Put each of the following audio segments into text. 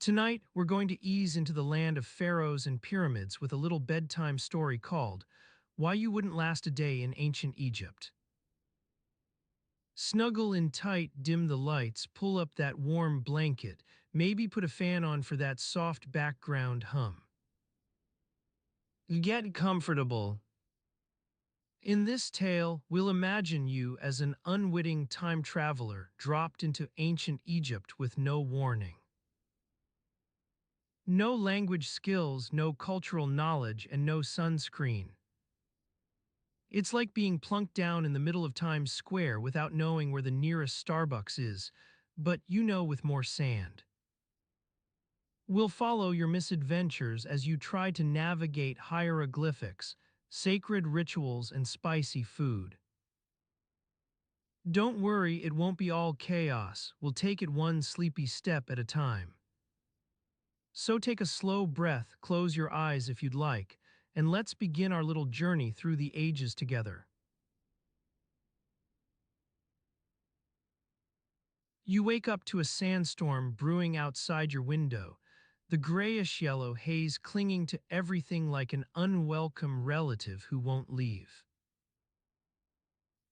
Tonight, we're going to ease into the land of pharaohs and pyramids with a little bedtime story called Why You Wouldn't Last a Day in Ancient Egypt. Snuggle in tight, dim the lights, pull up that warm blanket, maybe put a fan on for that soft background hum. Get comfortable. In this tale, we'll imagine you as an unwitting time traveler dropped into ancient Egypt with no warning. No language skills, no cultural knowledge, and no sunscreen. It's like being plunked down in the middle of Times Square without knowing where the nearest Starbucks is, but you know with more sand. We'll follow your misadventures as you try to navigate hieroglyphics, sacred rituals, and spicy food. Don't worry, it won't be all chaos. We'll take it one sleepy step at a time. So take a slow breath, close your eyes if you'd like, and let's begin our little journey through the ages together. You wake up to a sandstorm brewing outside your window, the grayish-yellow haze clinging to everything like an unwelcome relative who won't leave.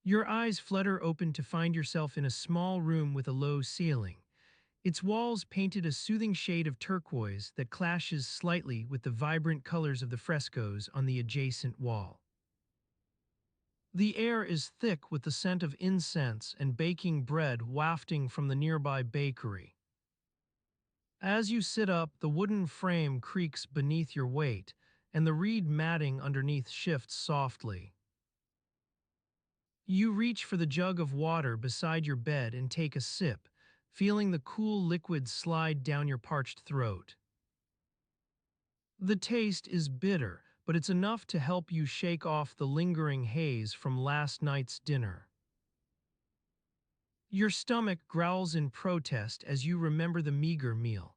Your eyes flutter open to find yourself in a small room with a low ceiling, its walls painted a soothing shade of turquoise that clashes slightly with the vibrant colors of the frescoes on the adjacent wall. The air is thick with the scent of incense and baking bread wafting from the nearby bakery. As you sit up, the wooden frame creaks beneath your weight, and the reed matting underneath shifts softly. You reach for the jug of water beside your bed and take a sip, feeling the cool liquid slide down your parched throat. The taste is bitter, but it's enough to help you shake off the lingering haze from last night's dinner. Your stomach growls in protest as you remember the meager meal.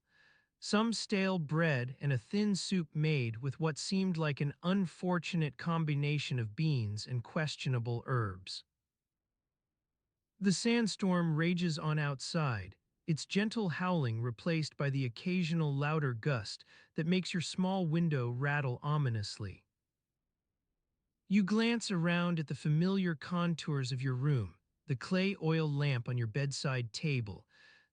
Some stale bread and a thin soup made with what seemed like an unfortunate combination of beans and questionable herbs. The sandstorm rages on outside, its gentle howling replaced by the occasional louder gust that makes your small window rattle ominously. You glance around at the familiar contours of your room, the clay oil lamp on your bedside table,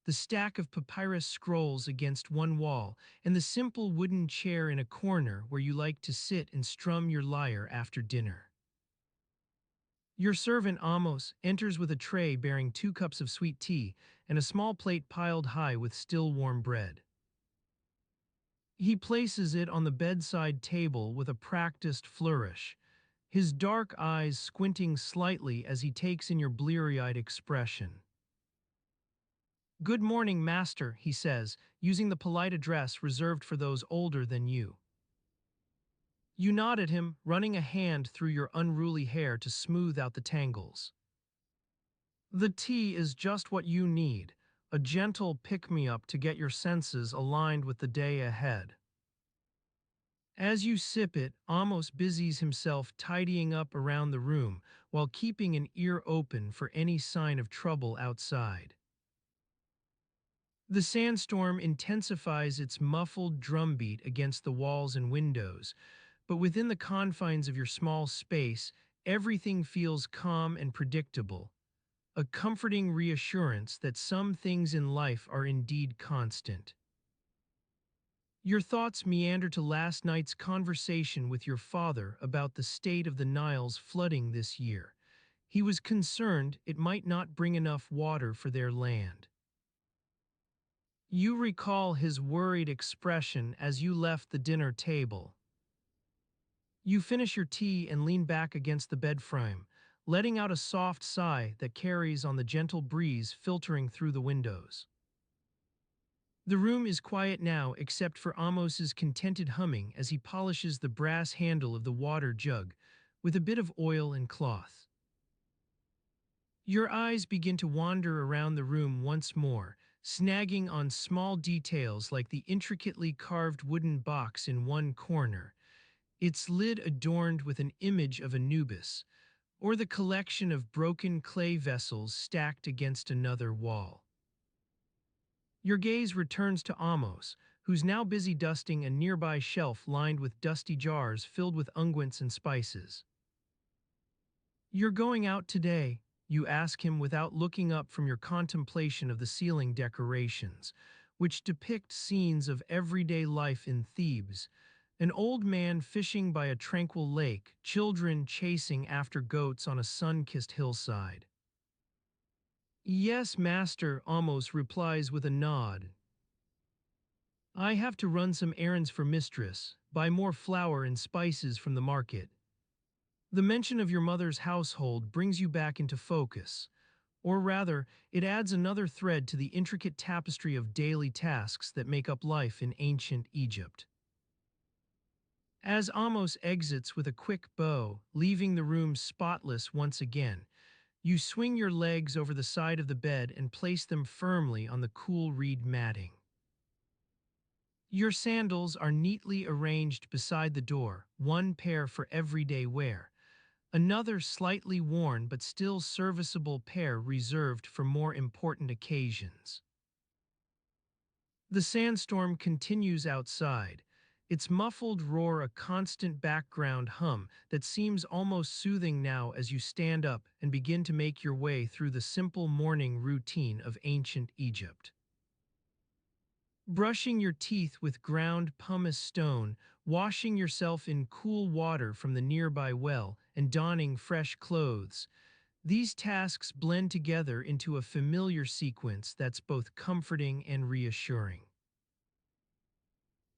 the stack of papyrus scrolls against one wall, and the simple wooden chair in a corner where you like to sit and strum your lyre after dinner. Your servant Amos enters with a tray bearing 2 cups of sweet tea and a small plate piled high with still warm bread. He places it on the bedside table with a practiced flourish, his dark eyes squinting slightly as he takes in your bleary-eyed expression. "Good morning, master," he says, using the polite address reserved for those older than you. You nod at him, running a hand through your unruly hair to smooth out the tangles. The tea is just what you need, a gentle pick-me-up to get your senses aligned with the day ahead. As you sip it, Amos busies himself tidying up around the room while keeping an ear open for any sign of trouble outside. The sandstorm intensifies its muffled drumbeat against the walls and windows, but within the confines of your small space, everything feels calm and predictable, a comforting reassurance that some things in life are indeed constant. Your thoughts meander to last night's conversation with your father about the state of the Nile's flooding this year. He was concerned it might not bring enough water for their land. You recall his worried expression as you left the dinner table. You finish your tea and lean back against the bed frame, letting out a soft sigh that carries on the gentle breeze filtering through the windows. The room is quiet now except for Amos's contented humming as he polishes the brass handle of the water jug with a bit of oil and cloth. Your eyes begin to wander around the room once more, snagging on small details like the intricately carved wooden box in one corner, its lid adorned with an image of Anubis, or the collection of broken clay vessels stacked against another wall. Your gaze returns to Amos, who's now busy dusting a nearby shelf lined with dusty jars filled with unguents and spices. "You're going out today?" you ask him without looking up from your contemplation of the ceiling decorations, which depict scenes of everyday life in Thebes. An old man fishing by a tranquil lake, children chasing after goats on a sun-kissed hillside. "Yes, master," Amos replies with a nod. "I have to run some errands for mistress, buy more flour and spices from the market." The mention of your mother's household brings you back into focus. Or rather, it adds another thread to the intricate tapestry of daily tasks that make up life in ancient Egypt. As Amos exits with a quick bow, leaving the room spotless once again, you swing your legs over the side of the bed and place them firmly on the cool reed matting. Your sandals are neatly arranged beside the door, one pair for everyday wear, another slightly worn but still serviceable pair reserved for more important occasions. The sandstorm continues outside, its muffled roar a constant background hum that seems almost soothing now as you stand up and begin to make your way through the simple morning routine of ancient Egypt. Brushing your teeth with ground pumice stone, washing yourself in cool water from the nearby well, and donning fresh clothes, these tasks blend together into a familiar sequence that's both comforting and reassuring.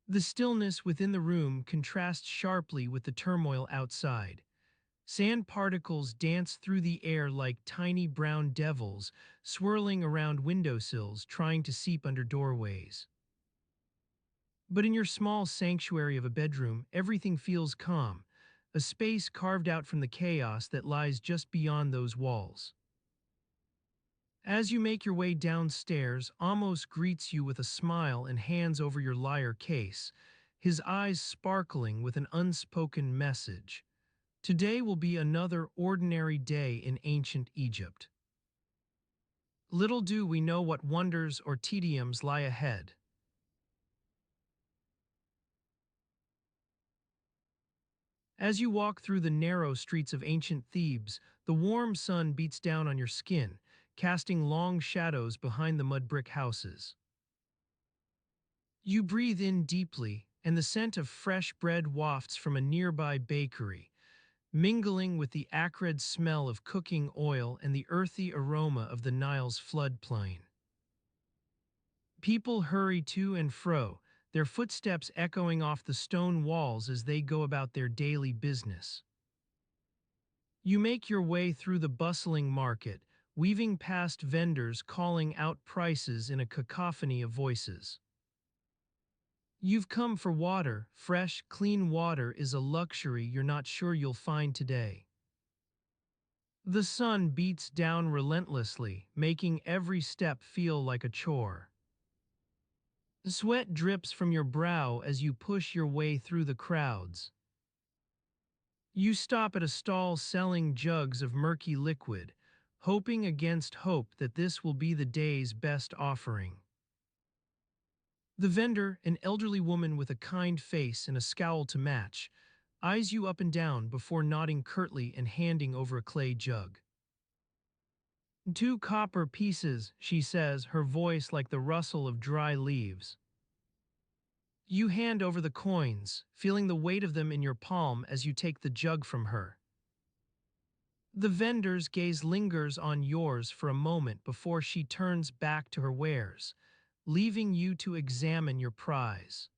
The stillness within the room contrasts sharply with the turmoil outside. Sand particles dance through the air like tiny brown devils, swirling around windowsills trying to seep under doorways. But in your small sanctuary of a bedroom, everything feels calm, a space carved out from the chaos that lies just beyond those walls. As you make your way downstairs, Amos greets you with a smile and hands over your lyre case, his eyes sparkling with an unspoken message. Today will be another ordinary day in ancient Egypt. Little do we know what wonders or tediums lie ahead. As you walk through the narrow streets of ancient Thebes, the warm sun beats down on your skin, casting long shadows behind the mud brick houses. You breathe in deeply, and the scent of fresh bread wafts from a nearby bakery, mingling with the acrid smell of cooking oil and the earthy aroma of the Nile's floodplain. People hurry to and fro, their footsteps echoing off the stone walls as they go about their daily business. You make your way through the bustling market, weaving past vendors calling out prices in a cacophony of voices. You've come for water. Fresh, clean water is a luxury you're not sure you'll find today. The sun beats down relentlessly, making every step feel like a chore. Sweat drips from your brow as you push your way through the crowds. You stop at a stall selling jugs of murky liquid, hoping against hope that this will be the day's best offering. The vendor, an elderly woman with a kind face and a scowl to match, eyes you up and down before nodding curtly and handing over a clay jug. "2 copper pieces," she says, her voice like the rustle of dry leaves. You hand over the coins, feeling the weight of them in your palm as you take the jug from her. The vendor's gaze lingers on yours for a moment before she turns back to her wares, leaving you to examine your prize.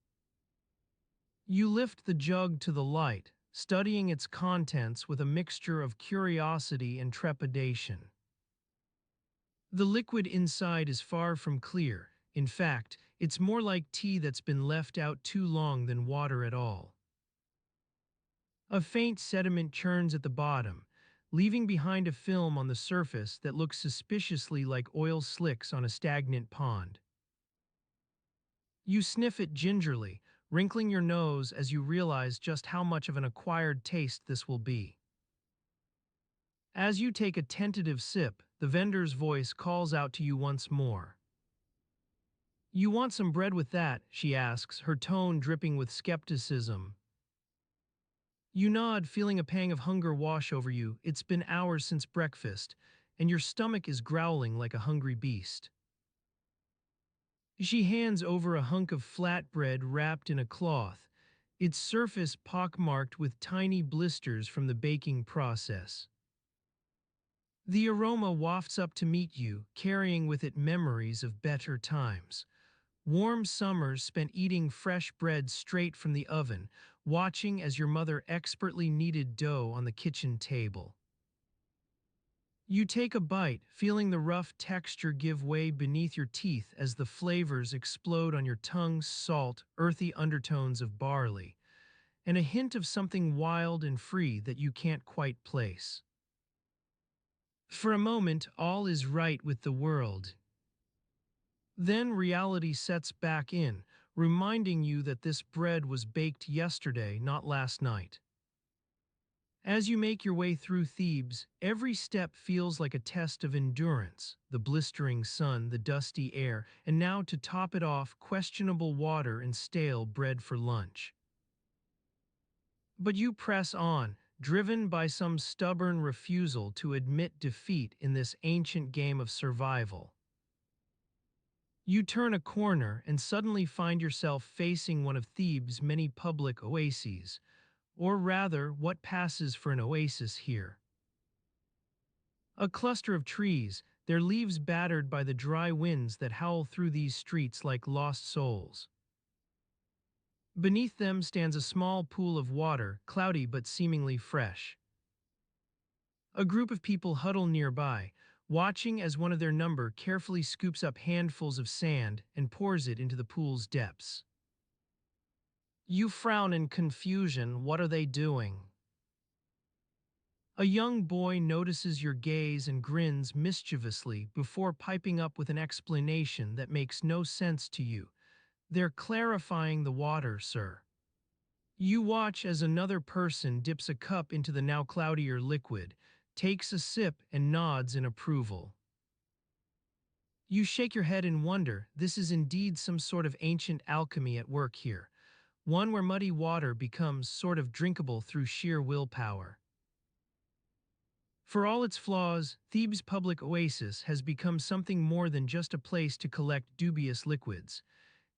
You lift the jug to the light, studying its contents with a mixture of curiosity and trepidation. The liquid inside is far from clear. In fact, it's more like tea that's been left out too long than water at all. A faint sediment churns at the bottom, leaving behind a film on the surface that looks suspiciously like oil slicks on a stagnant pond. You sniff it gingerly, wrinkling your nose as you realize just how much of an acquired taste this will be. As you take a tentative sip, the vendor's voice calls out to you once more. You want some bread with that? She asks, her tone dripping with skepticism. You nod, feeling a pang of hunger wash over you. It's been hours since breakfast, and your stomach is growling like a hungry beast. She hands over a hunk of flatbread wrapped in a cloth, its surface pockmarked with tiny blisters from the baking process. The aroma wafts up to meet you, carrying with it memories of better times. Warm summers spent eating fresh bread straight from the oven, watching as your mother expertly kneaded dough on the kitchen table. You take a bite, feeling the rough texture give way beneath your teeth as the flavors explode on your tongue: salt, earthy undertones of barley, and a hint of something wild and free that you can't quite place. For a moment, all is right with the world. Then reality sets back in, reminding you that this bread was baked yesterday, not last night. As you make your way through Thebes, every step feels like a test of endurance: the blistering sun, the dusty air, and now, to top it off, questionable water and stale bread for lunch. But you press on, driven by some stubborn refusal to admit defeat in this ancient game of survival. You turn a corner and suddenly find yourself facing one of Thebes' many public oases, or rather, what passes for an oasis here. A cluster of trees, their leaves battered by the dry winds that howl through these streets like lost souls. Beneath them stands a small pool of water, cloudy but seemingly fresh. A group of people huddle nearby, watching as one of their number carefully scoops up handfuls of sand and pours it into the pool's depths. You frown in confusion. What are they doing? A young boy notices your gaze and grins mischievously before piping up with an explanation that makes no sense to you. They're clarifying the water, sir. You watch as another person dips a cup into the now cloudier liquid, takes a sip, and nods in approval. You shake your head in wonder. This is indeed some sort of ancient alchemy at work here, one where muddy water becomes sort of drinkable through sheer willpower. For all its flaws, Thebes' public oasis has become something more than just a place to collect dubious liquids.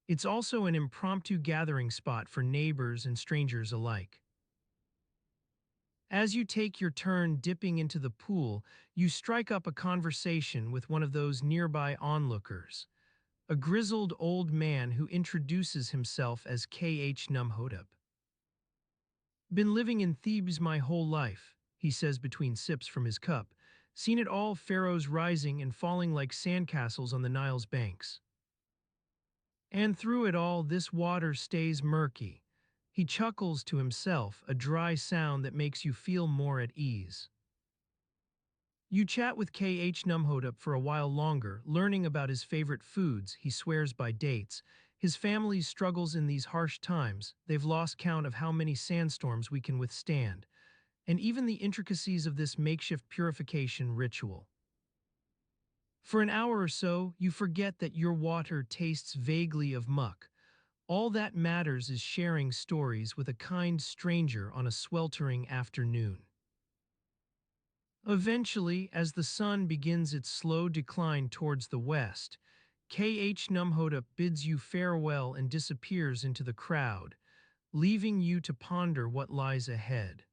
It's also an impromptu gathering spot for neighbors and strangers alike. As you take your turn dipping into the pool, you strike up a conversation with one of those nearby onlookers, a grizzled old man who introduces himself as K.H. Numhotep. Been living in Thebes my whole life, he says between sips from his cup. Seen it all: pharaohs rising and falling like sandcastles on the Nile's banks. And through it all, this water stays murky. He chuckles to himself, a dry sound that makes you feel more at ease. You chat with K.H. Numhotep for a while longer, learning about his favorite foods. He swears by dates, his family's struggles in these harsh times. They've lost count of how many sandstorms we can withstand, and even the intricacies of this makeshift purification ritual. For an hour or so, you forget that your water tastes vaguely of muck. All that matters is sharing stories with a kind stranger on a sweltering afternoon. Eventually, as the sun begins its slow decline towards the west, K.H. Numhotep bids you farewell and disappears into the crowd, leaving you to ponder what lies ahead.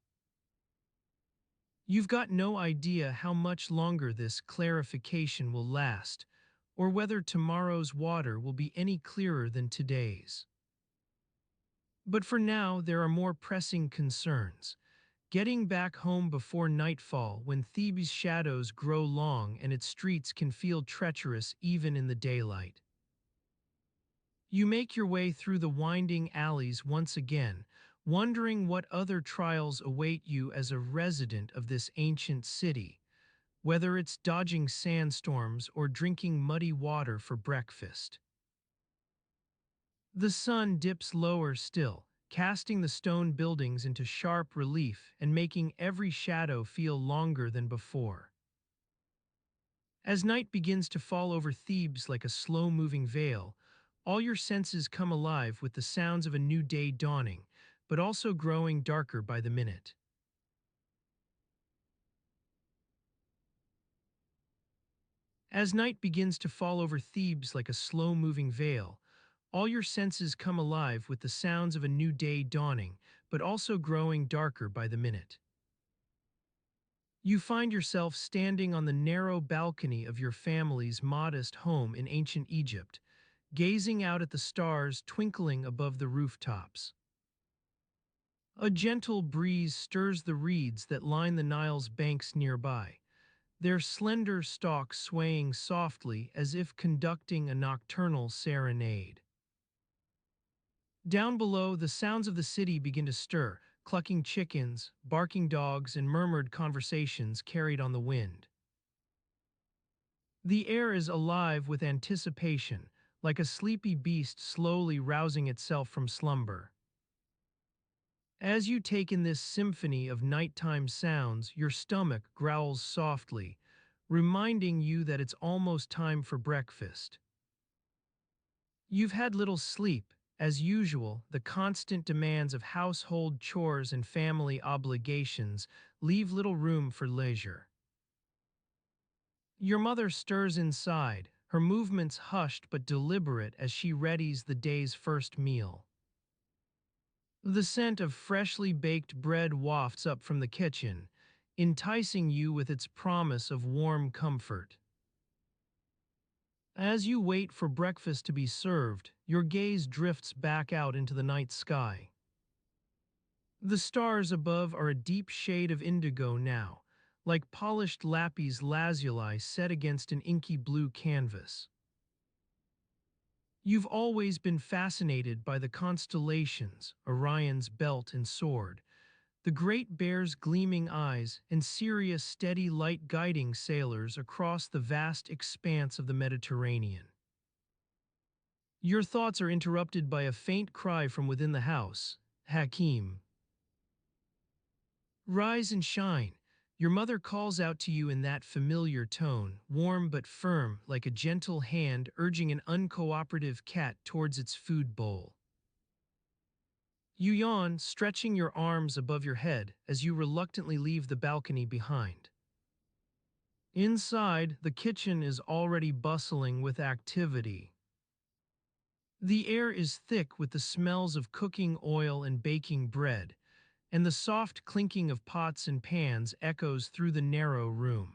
You've got no idea how much longer this clarification will last, or whether tomorrow's water will be any clearer than today's. But for now, there are more pressing concerns. Getting back home before nightfall, when Thebes' shadows grow long and its streets can feel treacherous even in the daylight. You make your way through the winding alleys once again, wondering what other trials await you as a resident of this ancient city, whether it's dodging sandstorms or drinking muddy water for breakfast. The sun dips lower still, casting the stone buildings into sharp relief and making every shadow feel longer than before. As night begins to fall over Thebes like a slow-moving veil, All your senses come alive with the sounds of a new day dawning, but also growing darker by the minute. As night begins to fall over Thebes like a slow-moving veil, all your senses come alive with the sounds of a new day dawning, but also growing darker by the minute. You find yourself standing on the narrow balcony of your family's modest home in ancient Egypt, gazing out at the stars twinkling above the rooftops. A gentle breeze stirs the reeds that line the Nile's banks nearby, their slender stalks swaying softly as if conducting a nocturnal serenade. Down below, the sounds of the city begin to stir, clucking chickens, barking dogs, and murmured conversations carried on the wind. The air is alive with anticipation, like a sleepy beast slowly rousing itself from slumber. As you take in this symphony of nighttime sounds, your stomach growls softly, reminding you that it's almost time for breakfast. You've had little sleep. As usual, the constant demands of household chores and family obligations leave little room for leisure. Your mother stirs inside, her movements hushed but deliberate as she readies the day's first meal. The scent of freshly baked bread wafts up from the kitchen, enticing you with its promise of warm comfort. As you wait for breakfast to be served, your gaze drifts back out into the night sky. The stars above are a deep shade of indigo now, like polished lapis lazuli set against an inky blue canvas. You've always been fascinated by the constellations, Orion's belt and sword, the Great Bear's gleaming eyes, and Sirius' steady light guiding sailors across the vast expanse of the Mediterranean. Your thoughts are interrupted by a faint cry from within the house. Hakim. Rise and shine. Your mother calls out to you in that familiar tone, warm but firm, like a gentle hand urging an uncooperative cat towards its food bowl. You yawn, stretching your arms above your head as you reluctantly leave the balcony behind. Inside, the kitchen is already bustling with activity. The air is thick with the smells of cooking oil and baking bread, and the soft clinking of pots and pans echoes through the narrow room.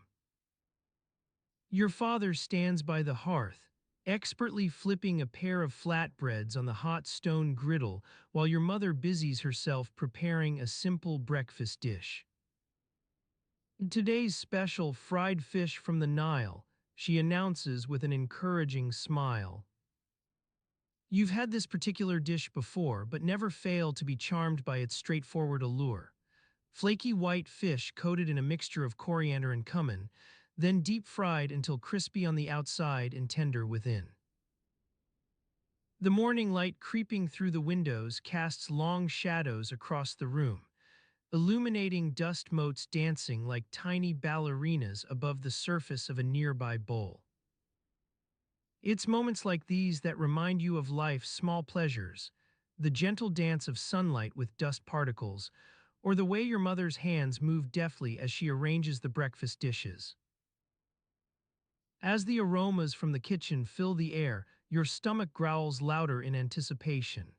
Your father stands by the hearth, expertly flipping a pair of flatbreads on the hot stone griddle while your mother busies herself preparing a simple breakfast dish. Today's special fried fish from the Nile, she announces with an encouraging smile. You've had this particular dish before, but never failed to be charmed by its straightforward allure. Flaky white fish coated in a mixture of coriander and cumin, then deep fried until crispy on the outside and tender within. The morning light creeping through the windows casts long shadows across the room, illuminating dust motes dancing like tiny ballerinas above the surface of a nearby bowl. It's moments like these that remind you of life's small pleasures, the gentle dance of sunlight with dust particles, or the way your mother's hands move deftly as she arranges the breakfast dishes. As the aromas from the kitchen fill the air, your stomach growls louder in anticipation.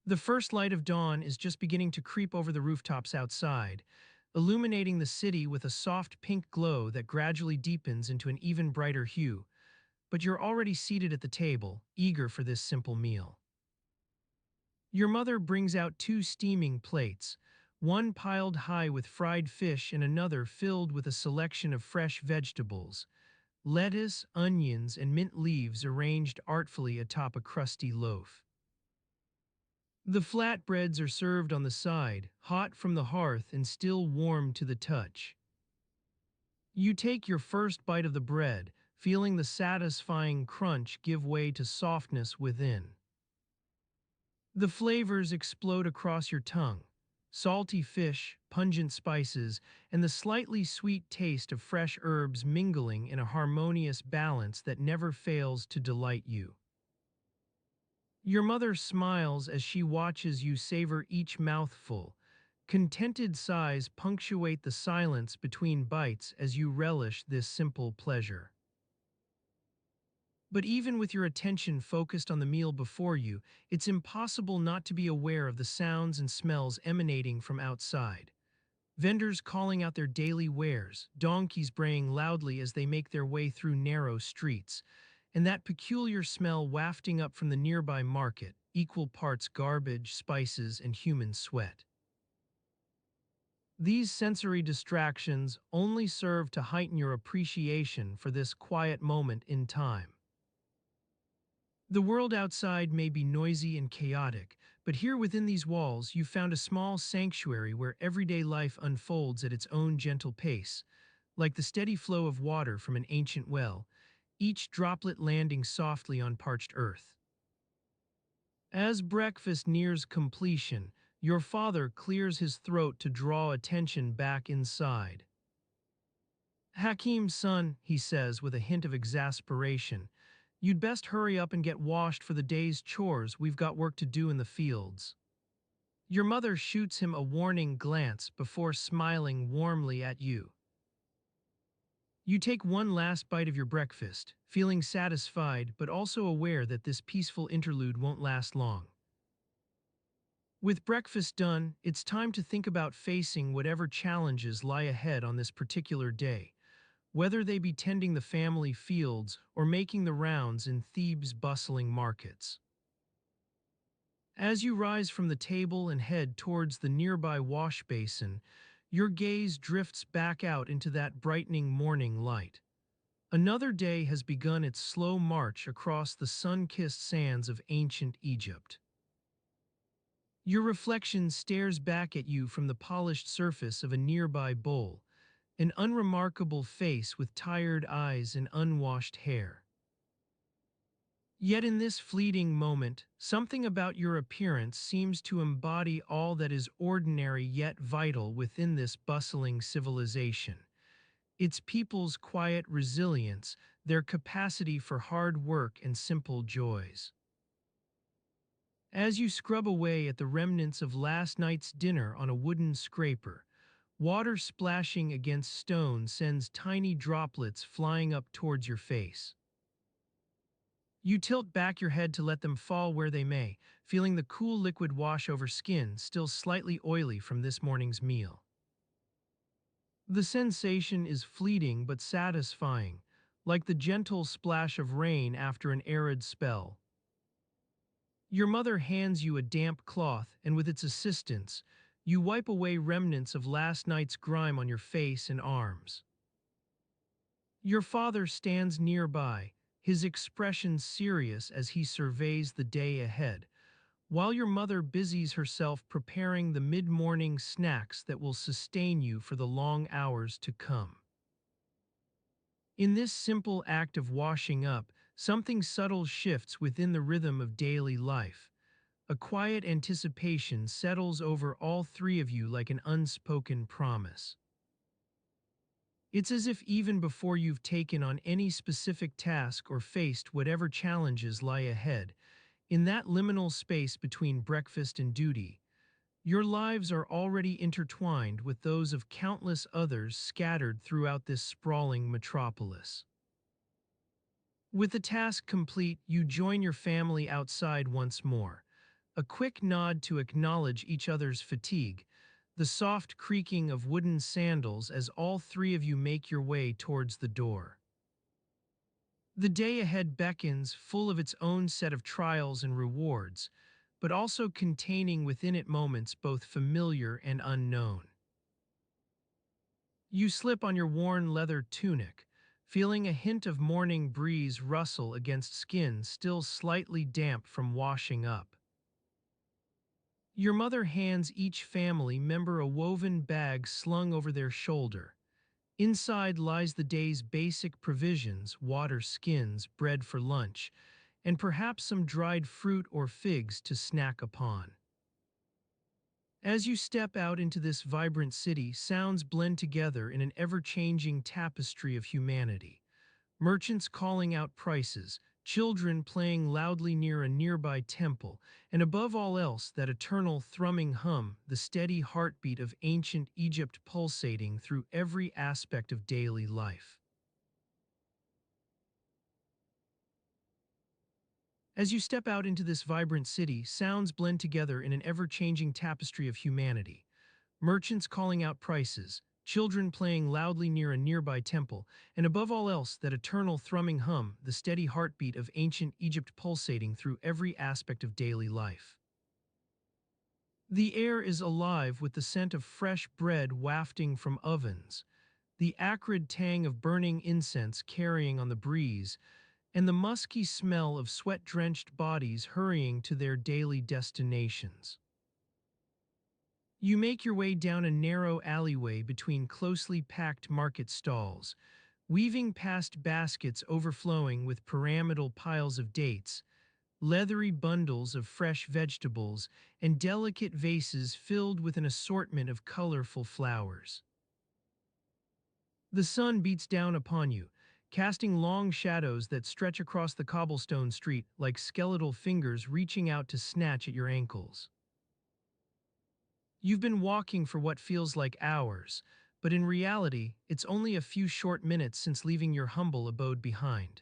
The first light of dawn is just beginning to creep over the rooftops outside, illuminating the city with a soft pink glow that gradually deepens into an even brighter hue, but you're already seated at the table, eager for this simple meal. Your mother brings out two steaming plates, one piled high with fried fish and another filled with a selection of fresh vegetables, lettuce, onions, and mint leaves arranged artfully atop a crusty loaf. The flatbreads are served on the side, hot from the hearth and still warm to the touch. You take your first bite of the bread, feeling the satisfying crunch give way to softness within. The flavors explode across your tongue. Salty fish, pungent spices, and the slightly sweet taste of fresh herbs mingling in a harmonious balance that never fails to delight you. Your mother smiles as she watches you savor each mouthful. Contented sighs punctuate the silence between bites as you relish this simple pleasure. But even with your attention focused on the meal before you, it's impossible not to be aware of the sounds and smells emanating from outside. Vendors calling out their daily wares, donkeys braying loudly as they make their way through narrow streets, and that peculiar smell wafting up from the nearby market, equal parts garbage, spices, and human sweat. These sensory distractions only serve to heighten your appreciation for this quiet moment in time. The world outside may be noisy and chaotic, but here within these walls you've found a small sanctuary where everyday life unfolds at its own gentle pace, like the steady flow of water from an ancient well, each droplet landing softly on parched earth. As breakfast nears completion, your father clears his throat to draw attention back inside. Hakeem, son, he says with a hint of exasperation, you'd best hurry up and get washed for the day's chores. We've got work to do in the fields. Your mother shoots him a warning glance before smiling warmly at you. You take one last bite of your breakfast, feeling satisfied but also aware that this peaceful interlude won't last long. With breakfast done, it's time to think about facing whatever challenges lie ahead on this particular day, whether they be tending the family fields or making the rounds in Thebes' bustling markets. As you rise from the table and head towards the nearby wash basin, your gaze drifts back out into that brightening morning light. Another day has begun its slow march across the sun-kissed sands of ancient Egypt. Your reflection stares back at you from the polished surface of a nearby bowl, an unremarkable face with tired eyes and unwashed hair. Yet in this fleeting moment, something about your appearance seems to embody all that is ordinary yet vital within this bustling civilization. Its people's quiet resilience, their capacity for hard work and simple joys. As you scrub away at the remnants of last night's dinner on a wooden scraper, water splashing against stone sends tiny droplets flying up towards your face. You tilt back your head to let them fall where they may, feeling the cool liquid wash over skin still slightly oily from this morning's meal. The sensation is fleeting but satisfying, like the gentle splash of rain after an arid spell. Your mother hands you a damp cloth, and with its assistance, you wipe away remnants of last night's grime on your face and arms. Your father stands nearby, his expression serious as he surveys the day ahead, while your mother busies herself preparing the mid-morning snacks that will sustain you for the long hours to come. In this simple act of washing up, something subtle shifts within the rhythm of daily life. A quiet anticipation settles over all three of you like an unspoken promise. It's as if even before you've taken on any specific task or faced whatever challenges lie ahead, in that liminal space between breakfast and duty, your lives are already intertwined with those of countless others scattered throughout this sprawling metropolis. With the task complete, you join your family outside once more. A quick nod to acknowledge each other's fatigue, the soft creaking of wooden sandals as all three of you make your way towards the door. The day ahead beckons, full of its own set of trials and rewards, but also containing within it moments both familiar and unknown. You slip on your worn leather tunic, feeling a hint of morning breeze rustle against skin still slightly damp from washing up. Your mother hands each family member a woven bag slung over their shoulder. Inside lies the day's basic provisions, water, skins, bread for lunch, and perhaps some dried fruit or figs to snack upon. As you step out into this vibrant city, sounds blend together in an ever-changing tapestry of humanity. Merchants calling out prices, children playing loudly near a nearby temple, and above all else, that eternal thrumming hum, the steady heartbeat of ancient Egypt pulsating through every aspect of daily life. As you step out into this vibrant city, sounds blend together in an ever-changing tapestry of humanity. Merchants calling out prices, children playing loudly near a nearby temple, and above all else, that eternal thrumming hum, the steady heartbeat of ancient Egypt pulsating through every aspect of daily life. The air is alive with the scent of fresh bread wafting from ovens, the acrid tang of burning incense carrying on the breeze, and the musky smell of sweat-drenched bodies hurrying to their daily destinations. You make your way down a narrow alleyway between closely packed market stalls, weaving past baskets overflowing with pyramidal piles of dates, leathery bundles of fresh vegetables, and delicate vases filled with an assortment of colorful flowers. The sun beats down upon you, casting long shadows that stretch across the cobblestone street like skeletal fingers reaching out to snatch at your ankles. You've been walking for what feels like hours, but in reality, it's only a few short minutes since leaving your humble abode behind.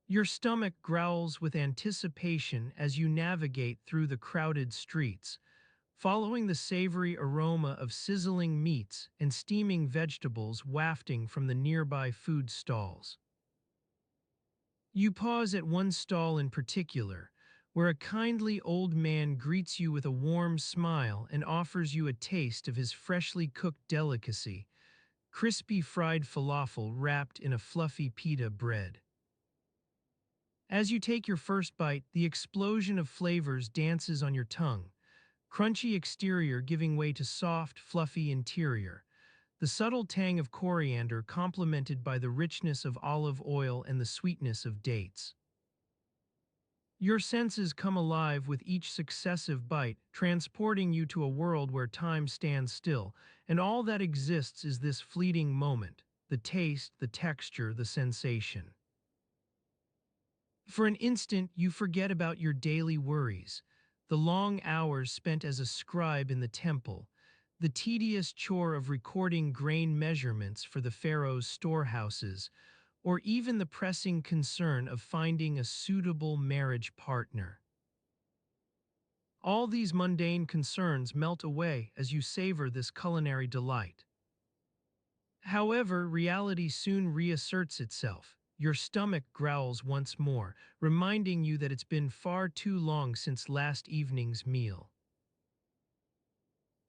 Your stomach growls with anticipation as you navigate through the crowded streets, following the savory aroma of sizzling meats and steaming vegetables wafting from the nearby food stalls. You pause at one stall in particular, where a kindly old man greets you with a warm smile and offers you a taste of his freshly cooked delicacy, crispy fried falafel wrapped in a fluffy pita bread. As you take your first bite, the explosion of flavors dances on your tongue, crunchy exterior giving way to soft, fluffy interior, the subtle tang of coriander complemented by the richness of olive oil and the sweetness of dates. Your senses come alive with each successive bite, transporting you to a world where time stands still, and all that exists is this fleeting moment, the taste, the texture, the sensation. For an instant, you forget about your daily worries, the long hours spent as a scribe in the temple, the tedious chore of recording grain measurements for the Pharaohs' storehouses, or even the pressing concern of finding a suitable marriage partner. All these mundane concerns melt away as you savor this culinary delight. However, reality soon reasserts itself. Your stomach growls once more, reminding you that it's been far too long since last evening's meal.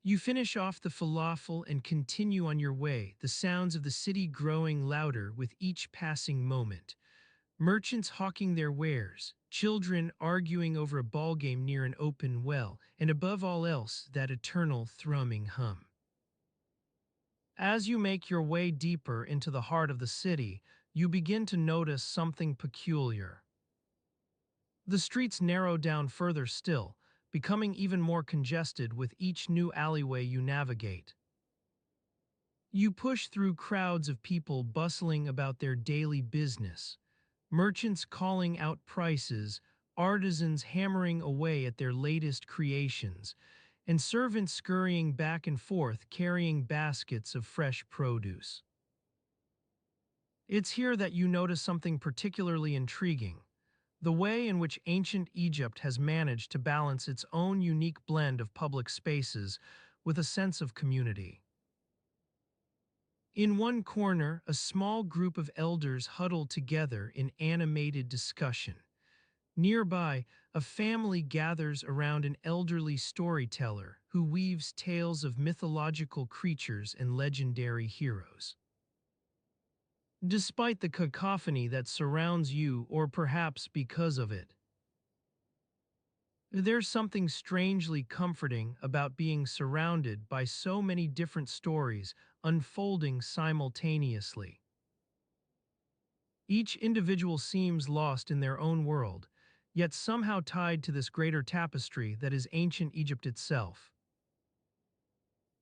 You finish off the falafel and continue on your way, the sounds of the city growing louder with each passing moment. Merchants hawking their wares, children arguing over a ballgame near an open well, and above all else, that eternal thrumming hum. As you make your way deeper into the heart of the city, you begin to notice something peculiar. The streets narrow down further still, becoming even more congested with each new alleyway you navigate. You push through crowds of people bustling about their daily business, merchants calling out prices, artisans hammering away at their latest creations, and servants scurrying back and forth carrying baskets of fresh produce. It's here that you notice something particularly intriguing: the way in which ancient Egypt has managed to balance its own unique blend of public spaces with a sense of community. In one corner, a small group of elders huddle together in animated discussion. Nearby, a family gathers around an elderly storyteller who weaves tales of mythological creatures and legendary heroes. Despite the cacophony that surrounds you, or perhaps because of it, there's something strangely comforting about being surrounded by so many different stories unfolding simultaneously. Each individual seems lost in their own world, yet somehow tied to this greater tapestry that is ancient Egypt itself.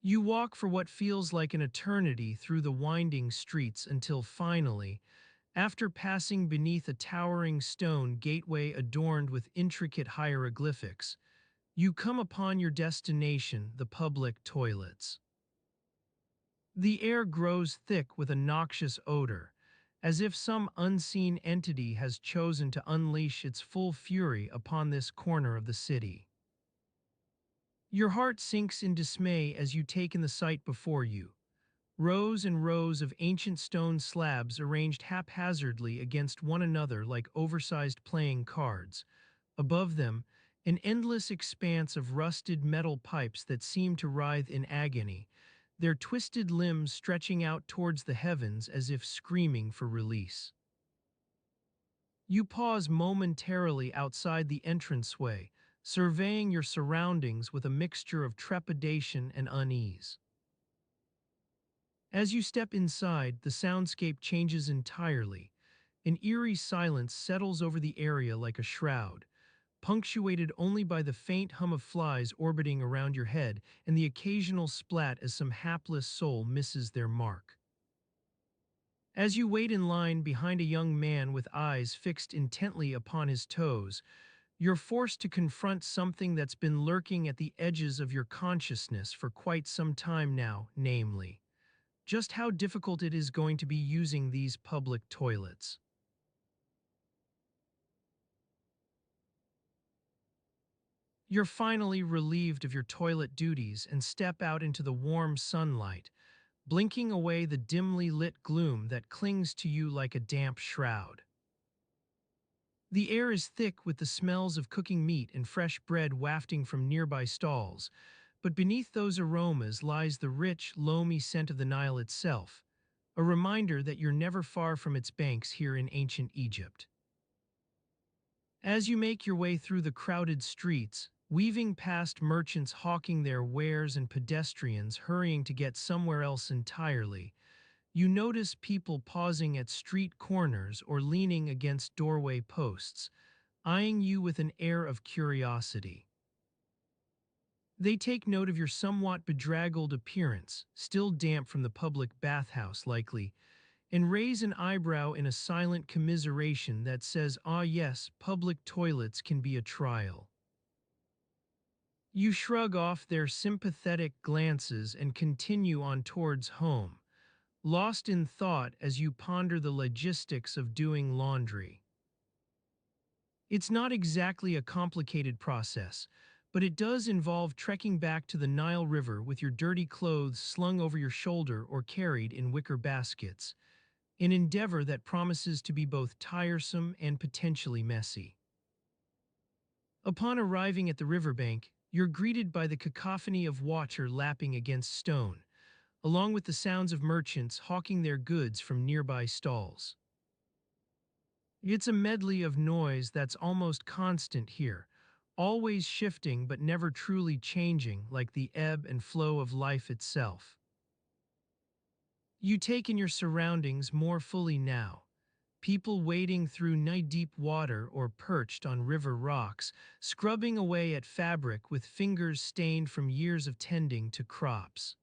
You walk for what feels like an eternity through the winding streets until finally, After passing beneath a towering stone gateway adorned with intricate hieroglyphics, you come upon your destination, the public toilets. The air grows thick with a noxious odor, as if some unseen entity has chosen to unleash its full fury upon this corner of the city. Your heart sinks in dismay as you take in the sight before you. Rows and rows of ancient stone slabs arranged haphazardly against one another like oversized playing cards. Above them, an endless expanse of rusted metal pipes that seem to writhe in agony, their twisted limbs stretching out towards the heavens as if screaming for release. You pause momentarily outside the entranceway, surveying your surroundings with a mixture of trepidation and unease. As you step inside, the soundscape changes entirely. An eerie silence settles over the area like a shroud, punctuated only by the faint hum of flies orbiting around your head and the occasional splat as some hapless soul misses their mark. As you wait in line behind a young man with eyes fixed intently upon his toes, you're forced to confront something that's been lurking at the edges of your consciousness for quite some time now, namely, just how difficult it is going to be using these public toilets. You're finally relieved of your toilet duties and step out into the warm sunlight, blinking away the dimly lit gloom that clings to you like a damp shroud. The air is thick with the smells of cooking meat and fresh bread wafting from nearby stalls, but beneath those aromas lies the rich, loamy scent of the Nile itself, a reminder that you're never far from its banks here in ancient Egypt. As you make your way through the crowded streets, weaving past merchants hawking their wares and pedestrians hurrying to get somewhere else entirely, you notice people pausing at street corners or leaning against doorway posts, eyeing you with an air of curiosity. They take note of your somewhat bedraggled appearance, still damp from the public bathhouse likely, and raise an eyebrow in a silent commiseration that says, ah yes, public toilets can be a trial. You shrug off their sympathetic glances and continue on towards home, lost in thought as you ponder the logistics of doing laundry. It's not exactly a complicated process, but it does involve trekking back to the Nile River with your dirty clothes slung over your shoulder or carried in wicker baskets, an endeavor that promises to be both tiresome and potentially messy. Upon arriving at the riverbank, you're greeted by the cacophony of water lapping against stone, along with the sounds of merchants hawking their goods from nearby stalls. It's a medley of noise that's almost constant here, always shifting but never truly changing like the ebb and flow of life itself. You take in your surroundings more fully now. People wading through knee-deep water or perched on river rocks, scrubbing away at fabric with fingers stained from years of tending to crops.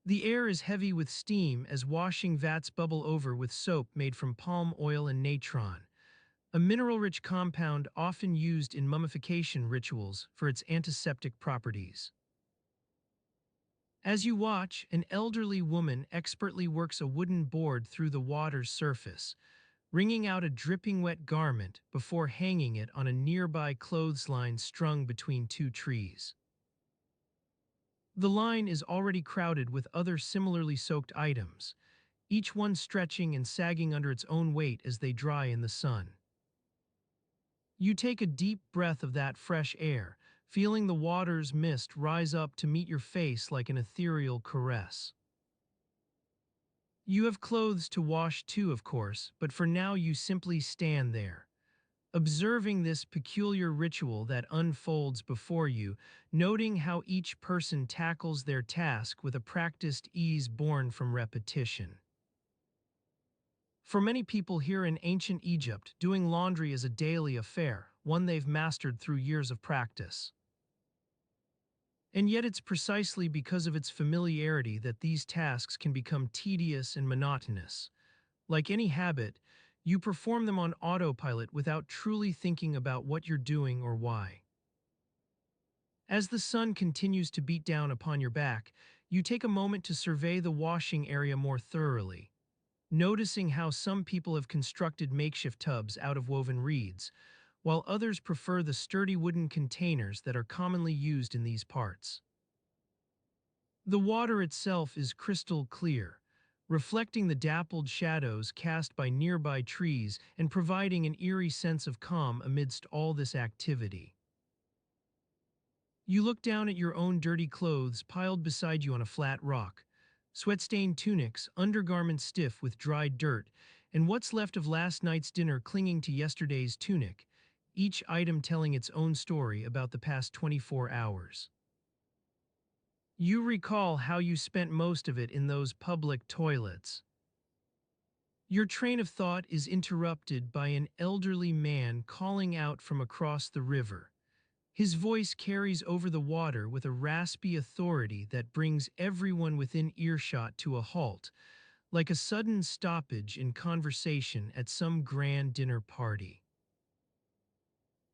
The air is heavy with steam as washing vats bubble over with soap made from palm oil and natron, a mineral-rich compound often used in mummification rituals for its antiseptic properties. As you watch, an elderly woman expertly works a wooden board through the water's surface, wringing out a dripping wet garment before hanging it on a nearby clothesline strung between two trees. The line is already crowded with other similarly soaked items, each one stretching and sagging under its own weight as they dry in the sun. You take a deep breath of that fresh air, feeling the water's mist rise up to meet your face like an ethereal caress. You have clothes to wash too, of course, but for now you simply stand there, observing this peculiar ritual that unfolds before you, noting how each person tackles their task with a practiced ease born from repetition. For many people here in ancient Egypt, doing laundry is a daily affair, one they've mastered through years of practice. And yet it's precisely because of its familiarity that these tasks can become tedious and monotonous, Like any habit, you perform them on autopilot without truly thinking about what you're doing or why. As the sun continues to beat down upon your back, you take a moment to survey the washing area more thoroughly, noticing how some people have constructed makeshift tubs out of woven reeds, while others prefer the sturdy wooden containers that are commonly used in these parts. The water itself is crystal clear, reflecting the dappled shadows cast by nearby trees and providing an eerie sense of calm amidst all this activity. You look down at your own dirty clothes piled beside you on a flat rock, sweat-stained tunics, undergarments stiff with dried dirt, and what's left of last night's dinner clinging to yesterday's tunic, each item telling its own story about the past 24 hours. You recall how you spent most of it in those public toilets. Your train of thought is interrupted by an elderly man calling out from across the river. His voice carries over the water with a raspy authority that brings everyone within earshot to a halt, like a sudden stoppage in conversation at some grand dinner party.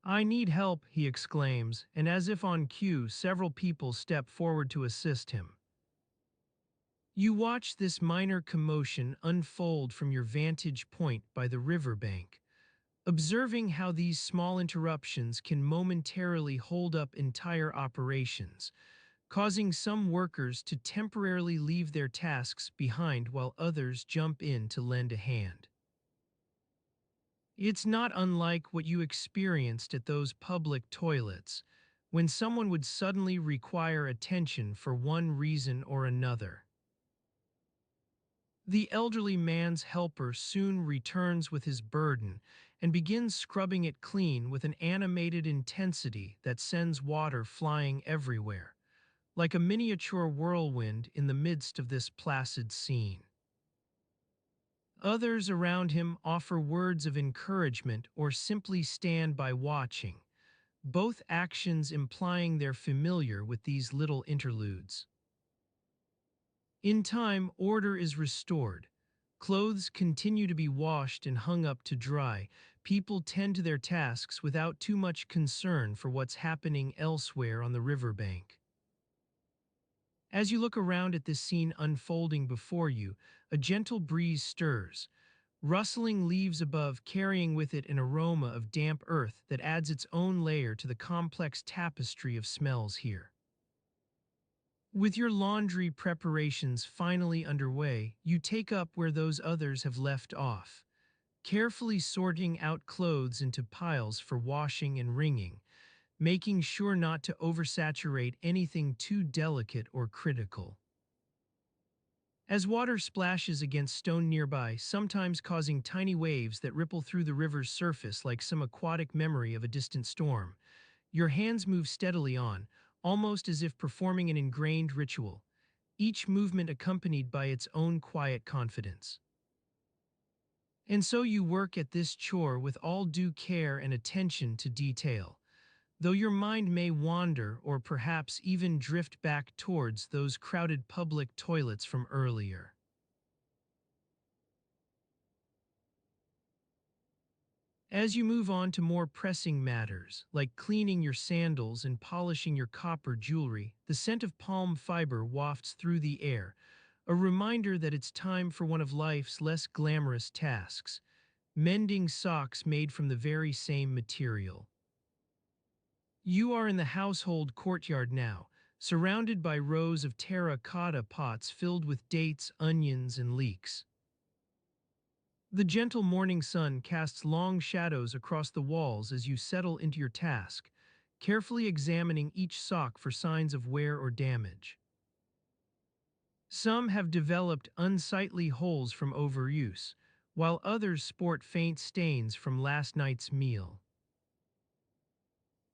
"I need help," he exclaims, and as if on cue, several people step forward to assist him. You watch this minor commotion unfold from your vantage point by the riverbank, observing how these small interruptions can momentarily hold up entire operations, causing some workers to temporarily leave their tasks behind while others jump in to lend a hand. It's not unlike what you experienced at those public toilets, when someone would suddenly require attention for one reason or another. The elderly man's helper soon returns with his burden and begins scrubbing it clean with an animated intensity that sends water flying everywhere, like a miniature whirlwind in the midst of this placid scene. Others around him offer words of encouragement or simply stand by watching, both actions implying they're familiar with these little interludes. In time, order is restored. Clothes continue to be washed and hung up to dry. People tend to their tasks without too much concern for what's happening elsewhere on the riverbank. As you look around at this scene unfolding before you, a gentle breeze stirs, rustling leaves above carrying with it an aroma of damp earth that adds its own layer to the complex tapestry of smells here. With your laundry preparations finally underway, you take up where those others have left off, carefully sorting out clothes into piles for washing and wringing, making sure not to oversaturate anything too delicate or critical. As water splashes against stone nearby, sometimes causing tiny waves that ripple through the river's surface like some aquatic memory of a distant storm, your hands move steadily on, almost as if performing an ingrained ritual, each movement accompanied by its own quiet confidence. And so you work at this chore with all due care and attention to detail, though your mind may wander or perhaps even drift back towards those crowded public toilets from earlier. As you move on to more pressing matters, like cleaning your sandals and polishing your copper jewelry, the scent of palm fiber wafts through the air, a reminder that it's time for one of life's less glamorous tasks, mending socks made from the very same material. You are in the household courtyard now, surrounded by rows of terracotta pots filled with dates, onions, and leeks. The gentle morning sun casts long shadows across the walls as you settle into your task, carefully examining each sock for signs of wear or damage. Some have developed unsightly holes from overuse, while others sport faint stains from last night's meal.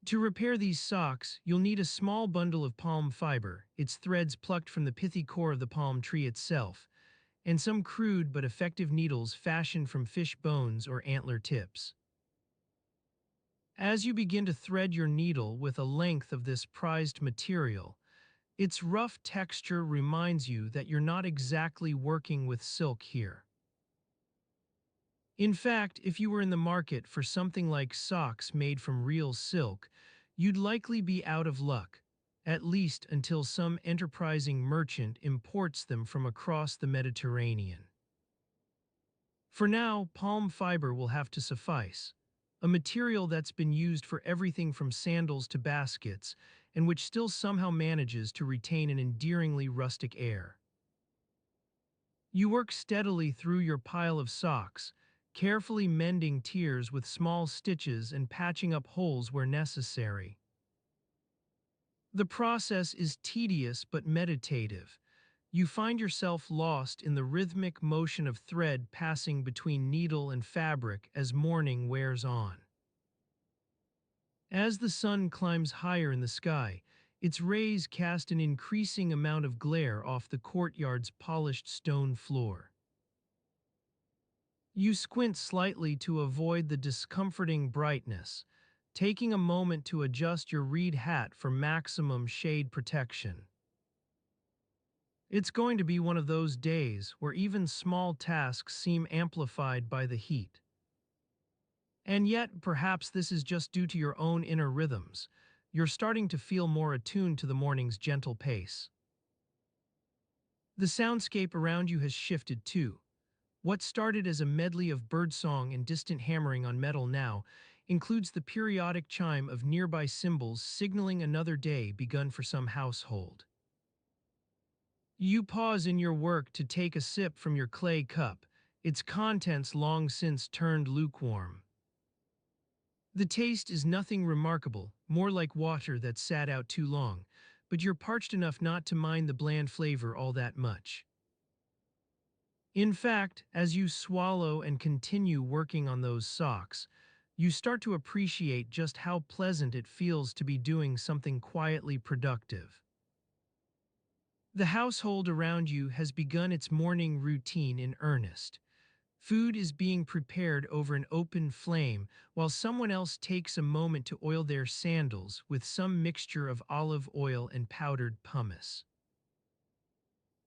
To repair these socks, you'll need a small bundle of palm fiber, its threads plucked from the pithy core of the palm tree itself, and some crude but effective needles fashioned from fish bones or antler tips. As you begin to thread your needle with a length of this prized material, its rough texture reminds you that you're not exactly working with silk here. In fact, if you were in the market for something like socks made from real silk, you'd likely be out of luck, at least until some enterprising merchant imports them from across the Mediterranean. For now, palm fiber will have to suffice, a material that's been used for everything from sandals to baskets, and which still somehow manages to retain an endearingly rustic air. You work steadily through your pile of socks, carefully mending tears with small stitches and patching up holes where necessary. The process is tedious but meditative. You find yourself lost in the rhythmic motion of thread passing between needle and fabric as morning wears on. As the sun climbs higher in the sky, its rays cast an increasing amount of glare off the courtyard's polished stone floor. You squint slightly to avoid the discomforting brightness, taking a moment to adjust your reed hat for maximum shade protection. It's going to be one of those days where even small tasks seem amplified by the heat. And yet, perhaps this is just due to your own inner rhythms. You're starting to feel more attuned to the morning's gentle pace. The soundscape around you has shifted too. What started as a medley of birdsong and distant hammering on metal now includes the periodic chime of nearby cymbals signaling another day begun for some household. You pause in your work to take a sip from your clay cup, its contents long since turned lukewarm. The taste is nothing remarkable, more like water that sat out too long, but you're parched enough not to mind the bland flavor all that much. In fact, as you swallow and continue working on those socks, you start to appreciate just how pleasant it feels to be doing something quietly productive. The household around you has begun its morning routine in earnest. Food is being prepared over an open flame while someone else takes a moment to oil their sandals with some mixture of olive oil and powdered pumice.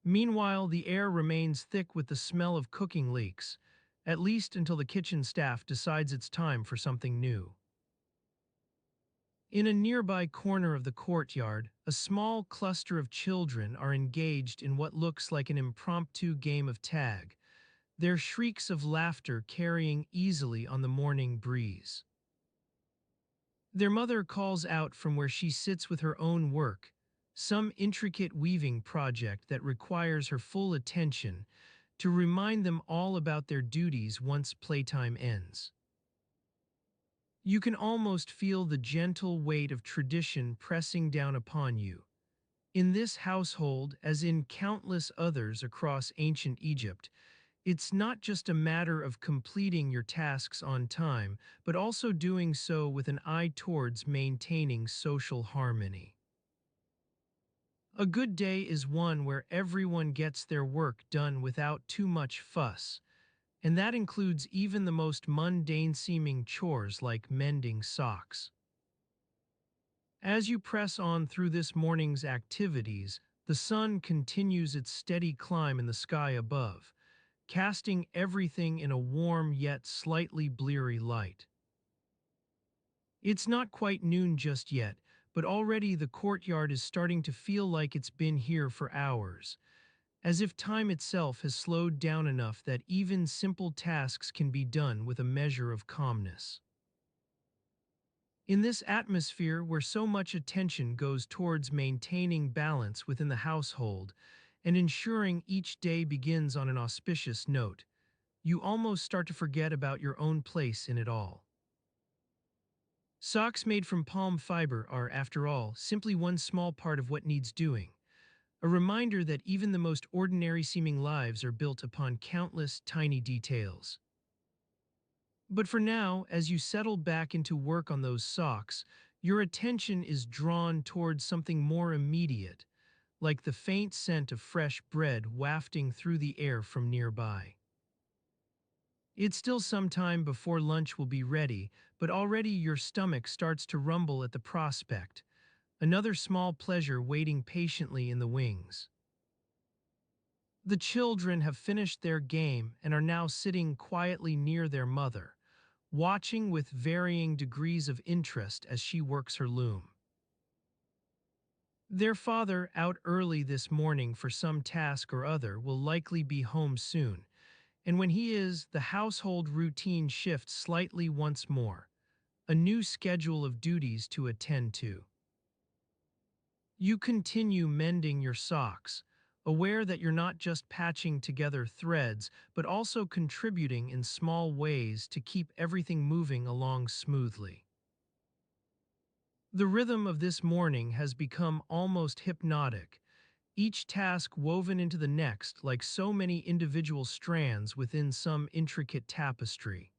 Meanwhile, the air remains thick with the smell of cooking leeks, at least until the kitchen staff decides it's time for something new. In a nearby corner of the courtyard, a small cluster of children are engaged in what looks like an impromptu game of tag, their shrieks of laughter carrying easily on the morning breeze. Their mother calls out from where she sits with her own work, some intricate weaving project that requires her full attention, to remind them all about their duties once playtime ends. You can almost feel the gentle weight of tradition pressing down upon you. In this household, as in countless others across ancient Egypt, it's not just a matter of completing your tasks on time, but also doing so with an eye towards maintaining social harmony. A good day is one where everyone gets their work done without too much fuss, and that includes even the most mundane-seeming chores like mending socks. As you press on through this morning's activities, the sun continues its steady climb in the sky above, casting everything in a warm yet slightly bleary light. It's not quite noon just yet, but already the courtyard is starting to feel like it's been here for hours, as if time itself has slowed down enough that even simple tasks can be done with a measure of calmness. In this atmosphere where so much attention goes towards maintaining balance within the household and ensuring each day begins on an auspicious note, you almost start to forget about your own place in it all. Socks made from palm fiber are, after all, simply one small part of what needs doing, a reminder that even the most ordinary-seeming lives are built upon countless tiny details. But for now, as you settle back into work on those socks, your attention is drawn towards something more immediate, like the faint scent of fresh bread wafting through the air from nearby. It's still some time before lunch will be ready, but already your stomach starts to rumble at the prospect, another small pleasure waiting patiently in the wings. The children have finished their game and are now sitting quietly near their mother, watching with varying degrees of interest as she works her loom. Their father, out early this morning for some task or other, will likely be home soon, and when he is, the household routine shifts slightly once more, a new schedule of duties to attend to. You continue mending your socks, aware that you're not just patching together threads, but also contributing in small ways to keep everything moving along smoothly. The rhythm of this morning has become almost hypnotic, each task woven into the next like so many individual strands within some intricate tapestry.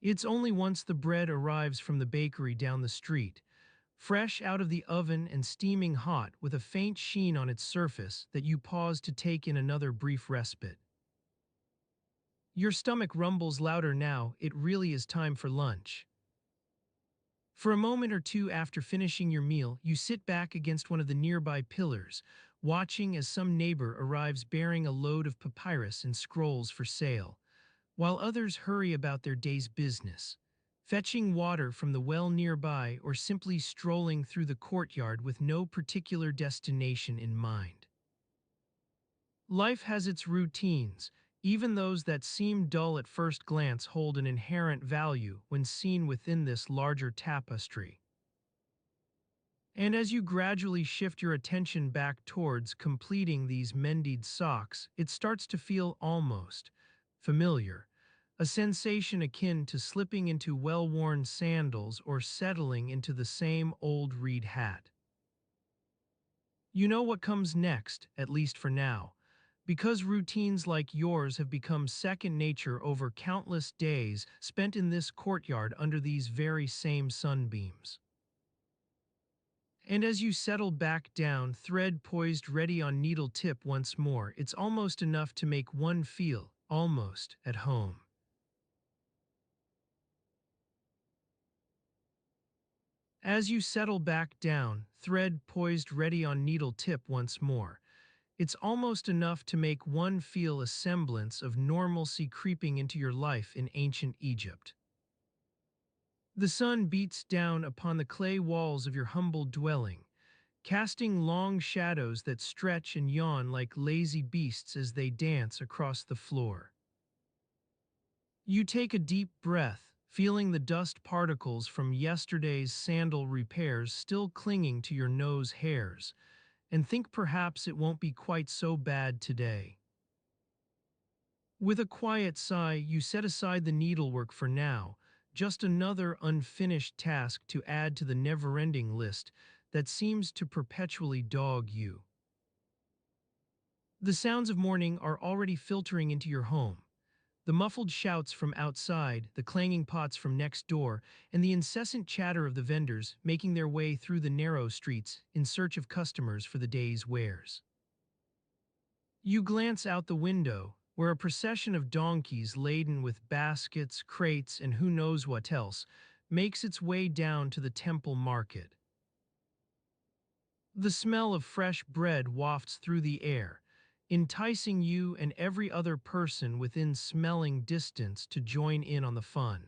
It's only once the bread arrives from the bakery down the street, fresh out of the oven and steaming hot with a faint sheen on its surface, that you pause to take in another brief respite. Your stomach rumbles louder now, it really is time for lunch. For a moment or two after finishing your meal, you sit back against one of the nearby pillars, watching as some neighbor arrives bearing a load of papyrus and scrolls for sale, while others hurry about their day's business, fetching water from the well nearby or simply strolling through the courtyard with no particular destination in mind. Life has its routines, even those that seem dull at first glance hold an inherent value when seen within this larger tapestry. And as you gradually shift your attention back towards completing these mended socks, it starts to feel almost familiar, a sensation akin to slipping into well-worn sandals or settling into the same old reed hat. You know what comes next, at least for now, because routines like yours have become second nature over countless days spent in this courtyard under these very same sunbeams. And as you settle back down, thread poised ready on needle tip once more, it's almost enough to make one feel almost at home. As you settle back down, thread poised ready on needle tip once more, it's almost enough to make one feel a semblance of normalcy creeping into your life in ancient Egypt. The sun beats down upon the clay walls of your humble dwelling, casting long shadows that stretch and yawn like lazy beasts as they dance across the floor. You take a deep breath, feeling the dust particles from yesterday's sandal repairs still clinging to your nose hairs, and think perhaps it won't be quite so bad today. With a quiet sigh, you set aside the needlework for now, just another unfinished task to add to the never-ending list that seems to perpetually dog you. The sounds of morning are already filtering into your home. The muffled shouts from outside, the clanging pots from next door, and the incessant chatter of the vendors making their way through the narrow streets in search of customers for the day's wares. You glance out the window, where a procession of donkeys laden with baskets, crates, and who knows what else makes its way down to the temple market. The smell of fresh bread wafts through the air, enticing you and every other person within smelling distance to join in on the fun.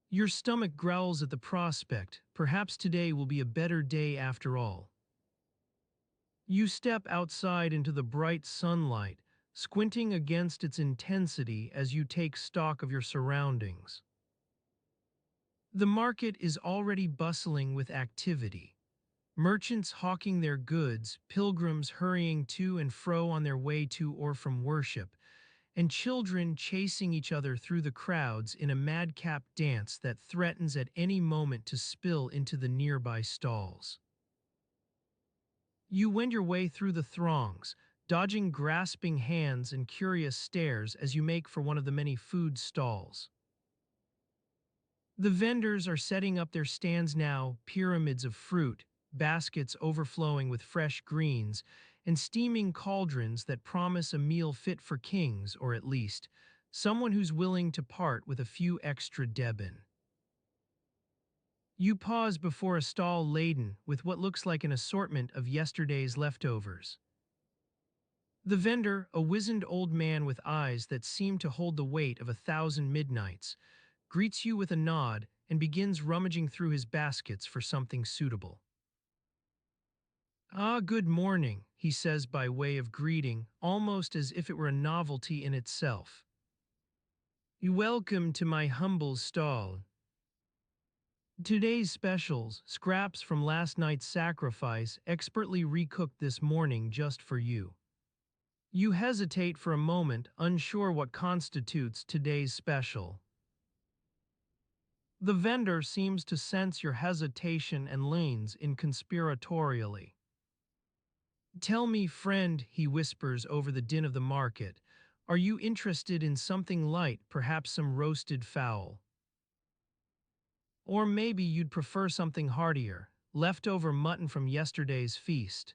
Your stomach growls at the prospect, perhaps today will be a better day after all. You step outside into the bright sunlight, squinting against its intensity as you take stock of your surroundings. The market is already bustling with activity. Merchants hawking their goods, pilgrims hurrying to and fro on their way to or from worship, and children chasing each other through the crowds in a madcap dance that threatens at any moment to spill into the nearby stalls. You wend your way through the throngs, dodging grasping hands and curious stares as you make for one of the many food stalls. The vendors are setting up their stands now, pyramids of fruit, baskets overflowing with fresh greens, and steaming cauldrons that promise a meal fit for kings, or at least, someone who's willing to part with a few extra debin. You pause before a stall laden with what looks like an assortment of yesterday's leftovers. The vendor, a wizened old man with eyes that seem to hold the weight of 1,000 midnights, greets you with a nod and begins rummaging through his baskets for something suitable. Ah, good morning, he says by way of greeting, almost as if it were a novelty in itself. You welcome to my humble stall. Today's specials, scraps from last night's sacrifice, expertly recooked this morning just for you. You hesitate for a moment, unsure what constitutes today's special. The vendor seems to sense your hesitation and leans in conspiratorially. Tell me, friend, he whispers over the din of the market, are you interested in something light, perhaps some roasted fowl? Or maybe you'd prefer something heartier, leftover mutton from yesterday's feast.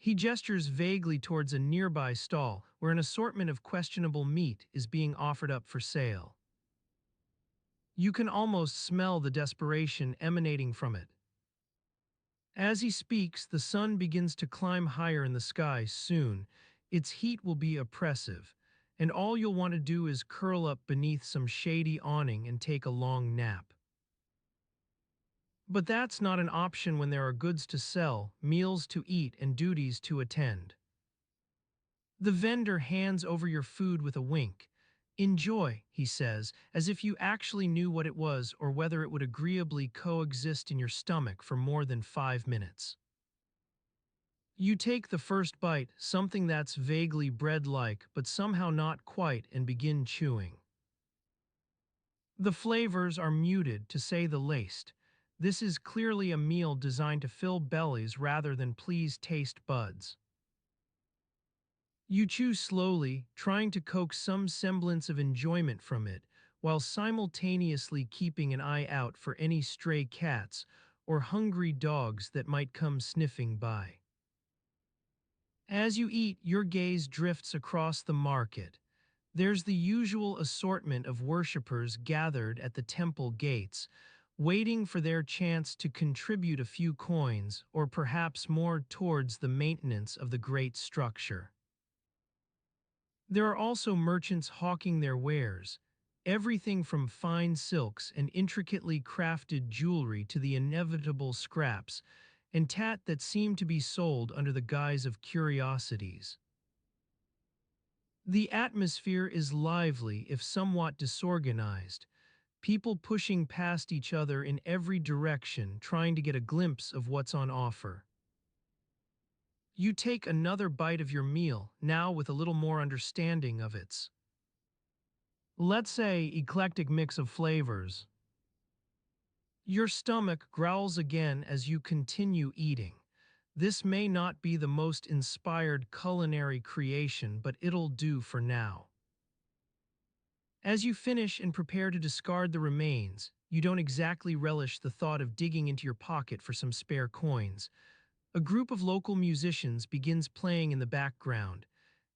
He gestures vaguely towards a nearby stall where an assortment of questionable meat is being offered up for sale. You can almost smell the desperation emanating from it. As he speaks, the sun begins to climb higher in the sky soon. Its heat will be oppressive, and all you'll want to do is curl up beneath some shady awning and take a long nap. But that's not an option when there are goods to sell, meals to eat, and duties to attend. The vendor hands over your food with a wink. Enjoy, he says, as if you actually knew what it was or whether it would agreeably coexist in your stomach for more than 5 minutes. You take the first bite, something that's vaguely bread-like but somehow not quite, and begin chewing. The flavors are muted, to say the least. This is clearly a meal designed to fill bellies rather than please taste buds. You chew slowly, trying to coax some semblance of enjoyment from it, while simultaneously keeping an eye out for any stray cats or hungry dogs that might come sniffing by. As you eat, your gaze drifts across the market. There's the usual assortment of worshippers gathered at the temple gates, waiting for their chance to contribute a few coins or perhaps more towards the maintenance of the great structure. There are also merchants hawking their wares, everything from fine silks and intricately crafted jewelry to the inevitable scraps and tat that seem to be sold under the guise of curiosities. The atmosphere is lively if somewhat disorganized, people pushing past each other in every direction trying to get a glimpse of what's on offer. You take another bite of your meal, now with a little more understanding of its, let's say, eclectic mix of flavors. Your stomach growls again as you continue eating. This may not be the most inspired culinary creation, but it'll do for now. As you finish and prepare to discard the remains, you don't exactly relish the thought of digging into your pocket for some spare coins. A group of local musicians begins playing in the background,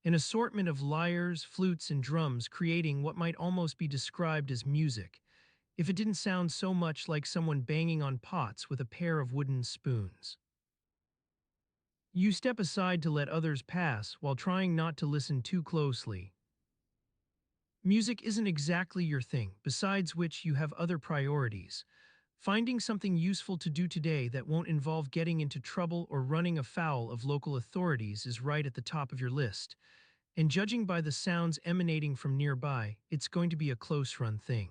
an assortment of lyres, flutes, and drums creating what might almost be described as music, if it didn't sound so much like someone banging on pots with a pair of wooden spoons. You step aside to let others pass while trying not to listen too closely. Music isn't exactly your thing, besides which you have other priorities. Finding something useful to do today that won't involve getting into trouble or running afoul of local authorities is right at the top of your list, and judging by the sounds emanating from nearby, it's going to be a close-run thing.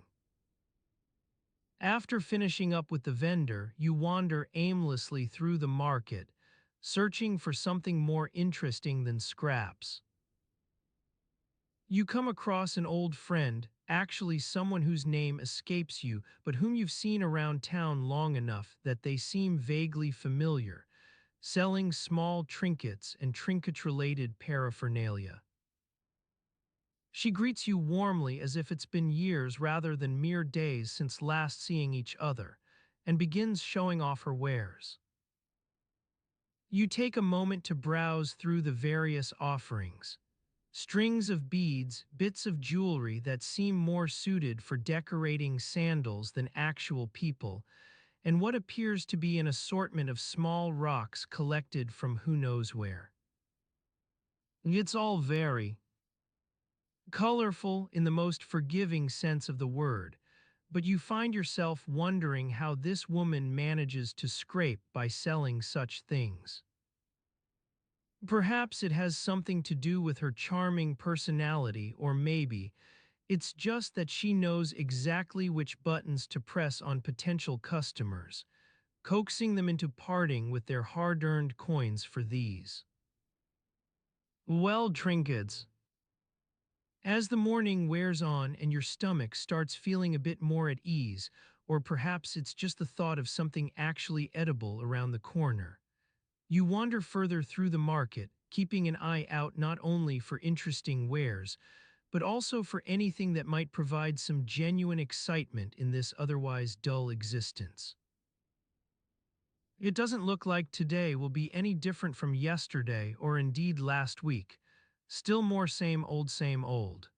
After finishing up with the vendor, you wander aimlessly through the market, searching for something more interesting than scraps. You come across an old friend, actually someone whose name escapes you, but whom you've seen around town long enough that they seem vaguely familiar, selling small trinkets and trinket-related paraphernalia. She greets you warmly as if it's been years rather than mere days since last seeing each other, and begins showing off her wares. You take a moment to browse through the various offerings. Strings of beads, bits of jewelry that seem more suited for decorating sandals than actual people, and what appears to be an assortment of small rocks collected from who knows where. It's all very colorful in the most forgiving sense of the word, but you find yourself wondering how this woman manages to scrape by selling such things. Perhaps it has something to do with her charming personality, or maybe it's just that she knows exactly which buttons to press on potential customers, coaxing them into parting with their hard-earned coins for these. Well, trinkets. As the morning wears on and your stomach starts feeling a bit more at ease, or perhaps it's just the thought of something actually edible around the corner, you wander further through the market, keeping an eye out not only for interesting wares, but also for anything that might provide some genuine excitement in this otherwise dull existence. It doesn't look like today will be any different from yesterday or indeed last week. Still more same old, same old.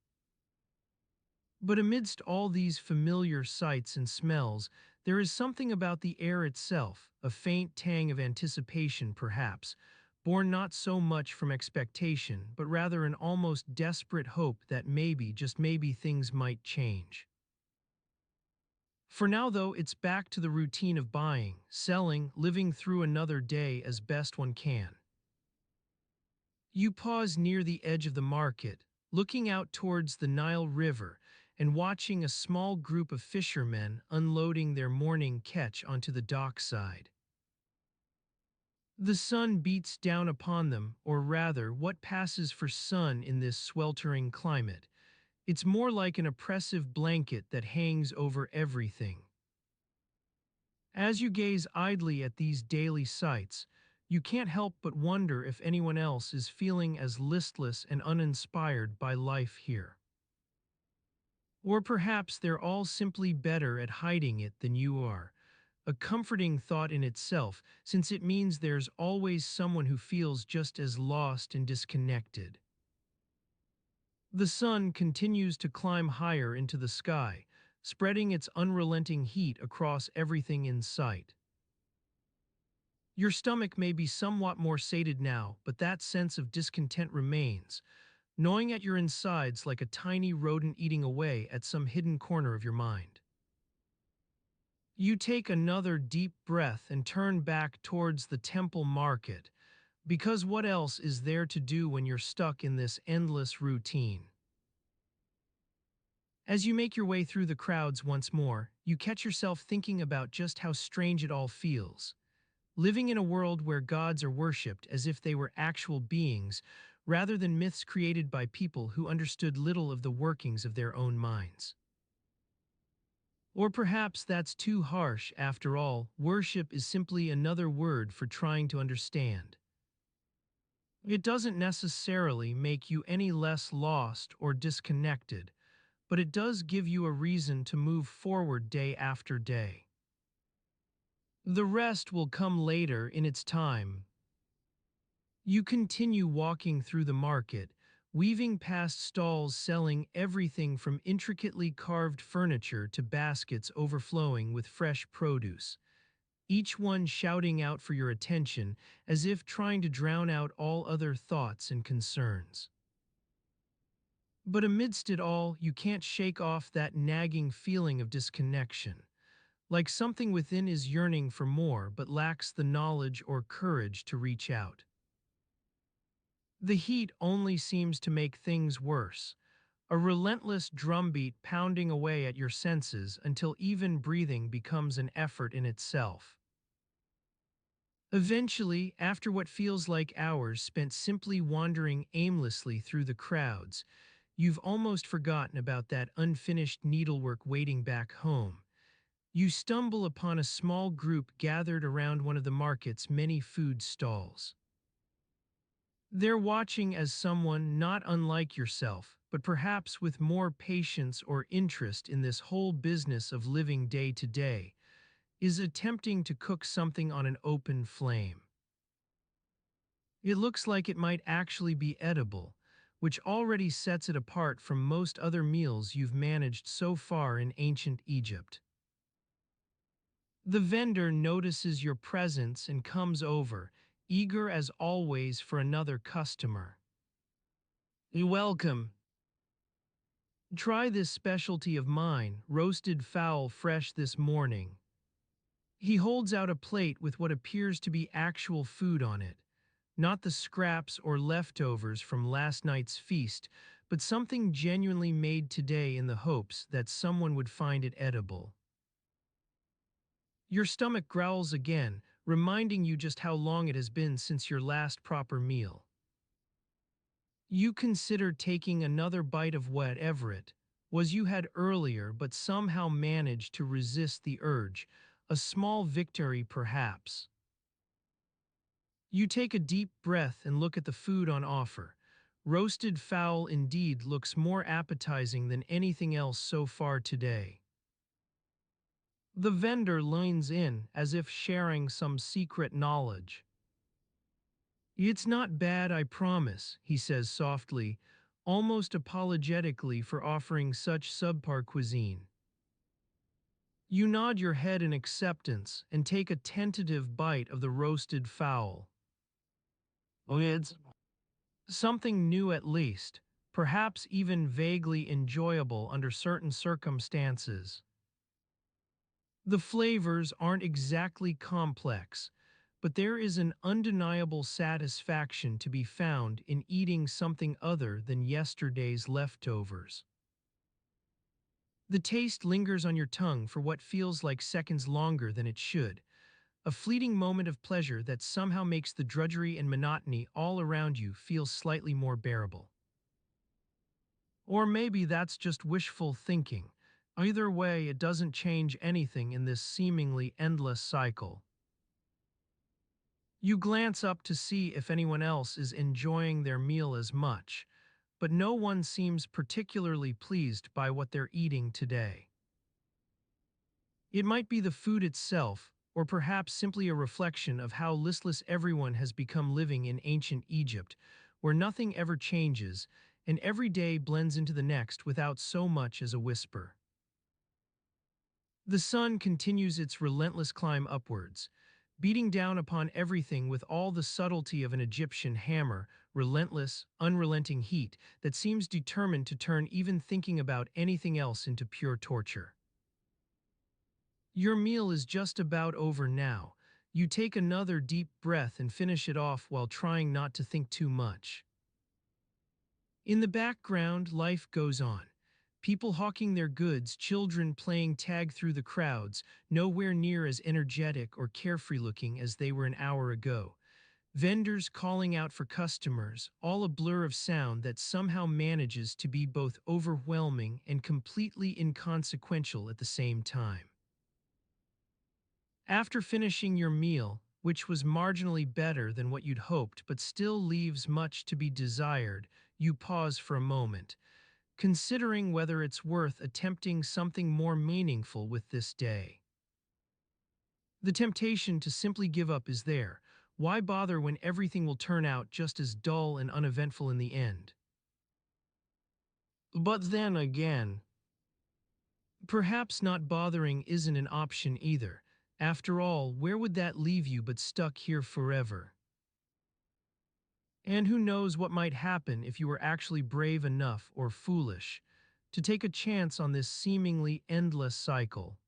But amidst all these familiar sights and smells, there is something about the air itself, a faint tang of anticipation perhaps, born not so much from expectation, but rather an almost desperate hope that maybe, just maybe, things might change. For now, though, it's back to the routine of buying, selling, living through another day as best one can. You pause near the edge of the market, looking out towards the Nile River and watching a small group of fishermen unloading their morning catch onto the dockside. The sun beats down upon them, or rather, what passes for sun in this sweltering climate. It's more like an oppressive blanket that hangs over everything. As you gaze idly at these daily sights, you can't help but wonder if anyone else is feeling as listless and uninspired by life here. Or perhaps they're all simply better at hiding it than you are. A comforting thought in itself, since it means there's always someone who feels just as lost and disconnected. The sun continues to climb higher into the sky, spreading its unrelenting heat across everything in sight. Your stomach may be somewhat more sated now, but that sense of discontent remains, gnawing at your insides like a tiny rodent eating away at some hidden corner of your mind. You take another deep breath and turn back towards the temple market, because what else is there to do when you're stuck in this endless routine? As you make your way through the crowds once more, you catch yourself thinking about just how strange it all feels. Living in a world where gods are worshipped as if they were actual beings, rather than myths created by people who understood little of the workings of their own minds. Or perhaps that's too harsh. After all, worship is simply another word for trying to understand. It doesn't necessarily make you any less lost or disconnected, but it does give you a reason to move forward day after day. The rest will come later in its time. You continue walking through the market, weaving past stalls selling everything from intricately carved furniture to baskets overflowing with fresh produce, each one shouting out for your attention as if trying to drown out all other thoughts and concerns. But amidst it all, you can't shake off that nagging feeling of disconnection, like something within is yearning for more but lacks the knowledge or courage to reach out. The heat only seems to make things worse, a relentless drumbeat pounding away at your senses until even breathing becomes an effort in itself. Eventually, after what feels like hours spent simply wandering aimlessly through the crowds, you've almost forgotten about that unfinished needlework waiting back home. You stumble upon a small group gathered around one of the market's many food stalls. They're watching as someone not unlike yourself, but perhaps with more patience or interest in this whole business of living day to day, is attempting to cook something on an open flame. It looks like it might actually be edible, which already sets it apart from most other meals you've managed so far in ancient Egypt. The vendor notices your presence and comes over, eager as always for another customer. You're welcome. Try this specialty of mine, roasted fowl fresh this morning. He holds out a plate with what appears to be actual food on it, not the scraps or leftovers from last night's feast, but something genuinely made today in the hopes that someone would find it edible. Your stomach growls again, reminding you just how long it has been since your last proper meal. You consider taking another bite of whatever it was you had earlier, but somehow managed to resist the urge, a small victory perhaps. You take a deep breath and look at the food on offer. Roasted fowl indeed looks more appetizing than anything else so far today. The vendor leans in as if sharing some secret knowledge. It's not bad, I promise, he says softly, almost apologetically for offering such subpar cuisine. You nod your head in acceptance and take a tentative bite of the roasted fowl. Oh, it's something new at least, perhaps even vaguely enjoyable under certain circumstances. The flavors aren't exactly complex, but there is an undeniable satisfaction to be found in eating something other than yesterday's leftovers. The taste lingers on your tongue for what feels like seconds longer than it should, a fleeting moment of pleasure that somehow makes the drudgery and monotony all around you feel slightly more bearable. Or maybe that's just wishful thinking. Either way, it doesn't change anything in this seemingly endless cycle. You glance up to see if anyone else is enjoying their meal as much, but no one seems particularly pleased by what they're eating today. It might be the food itself, or perhaps simply a reflection of how listless everyone has become living in ancient Egypt, where nothing ever changes, and every day blends into the next without so much as a whisper. The sun continues its relentless climb upwards, beating down upon everything with all the subtlety of an Egyptian hammer, relentless, unrelenting heat that seems determined to turn even thinking about anything else into pure torture. Your meal is just about over now. You take another deep breath and finish it off while trying not to think too much. In the background, life goes on. People hawking their goods, children playing tag through the crowds, nowhere near as energetic or carefree looking as they were an hour ago. Vendors calling out for customers, all a blur of sound that somehow manages to be both overwhelming and completely inconsequential at the same time. After finishing your meal, which was marginally better than what you'd hoped but still leaves much to be desired, you pause for a moment, considering whether it's worth attempting something more meaningful with this day. The temptation to simply give up is there. Why bother when everything will turn out just as dull and uneventful in the end? But then again, perhaps not bothering isn't an option either. After all, where would that leave you but stuck here forever? And who knows what might happen if you were actually brave enough or foolish to take a chance on this seemingly endless cycle.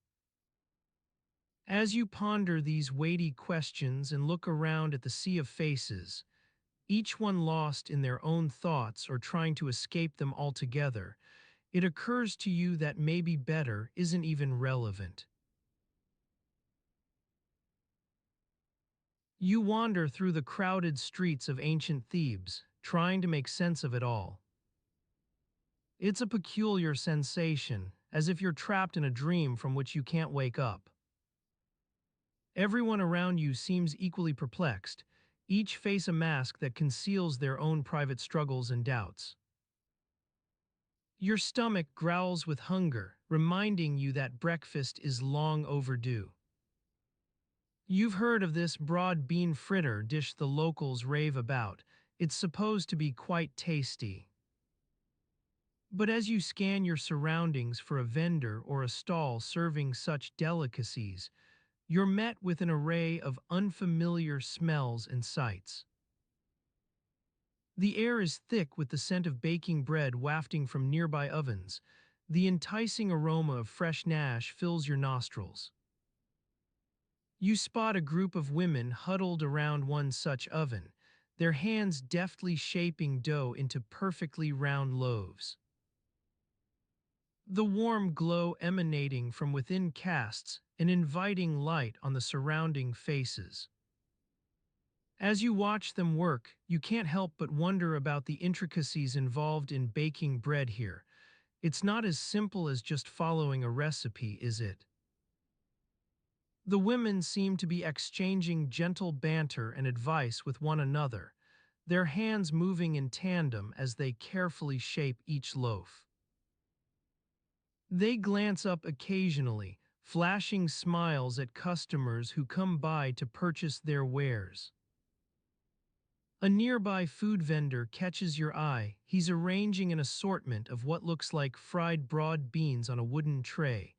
As you ponder these weighty questions and look around at the sea of faces, each one lost in their own thoughts or trying to escape them altogether, it occurs to you that maybe better isn't even relevant. You wander through the crowded streets of ancient Thebes, trying to make sense of it all. It's a peculiar sensation, as if you're trapped in a dream from which you can't wake up. Everyone around you seems equally perplexed, each face a mask that conceals their own private struggles and doubts. Your stomach growls with hunger, reminding you that breakfast is long overdue. You've heard of this broad bean fritter dish the locals rave about. It's supposed to be quite tasty. But as you scan your surroundings for a vendor or a stall serving such delicacies, you're met with an array of unfamiliar smells and sights. The air is thick with the scent of baking bread wafting from nearby ovens. The enticing aroma of fresh nash fills your nostrils. You spot a group of women huddled around one such oven, their hands deftly shaping dough into perfectly round loaves. The warm glow emanating from within casts an inviting light on the surrounding faces. As you watch them work, you can't help but wonder about the intricacies involved in baking bread here. It's not as simple as just following a recipe, is it? The women seem to be exchanging gentle banter and advice with one another, their hands moving in tandem as they carefully shape each loaf. They glance up occasionally, flashing smiles at customers who come by to purchase their wares. A nearby food vendor catches your eye. He's arranging an assortment of what looks like fried broad beans on a wooden tray,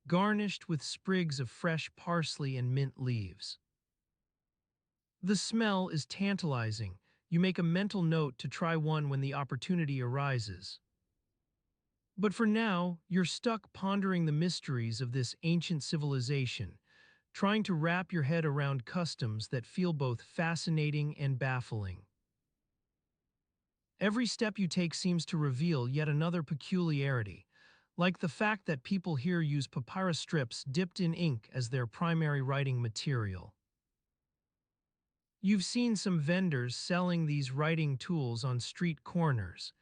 garnished with sprigs of fresh parsley and mint leaves. The smell is tantalizing. You make a mental note to try one when the opportunity arises. But for now, you're stuck pondering the mysteries of this ancient civilization, trying to wrap your head around customs that feel both fascinating and baffling. Every step you take seems to reveal yet another peculiarity, like the fact that people here use papyrus strips dipped in ink as their primary writing material. You've seen some vendors selling these writing tools on street corners.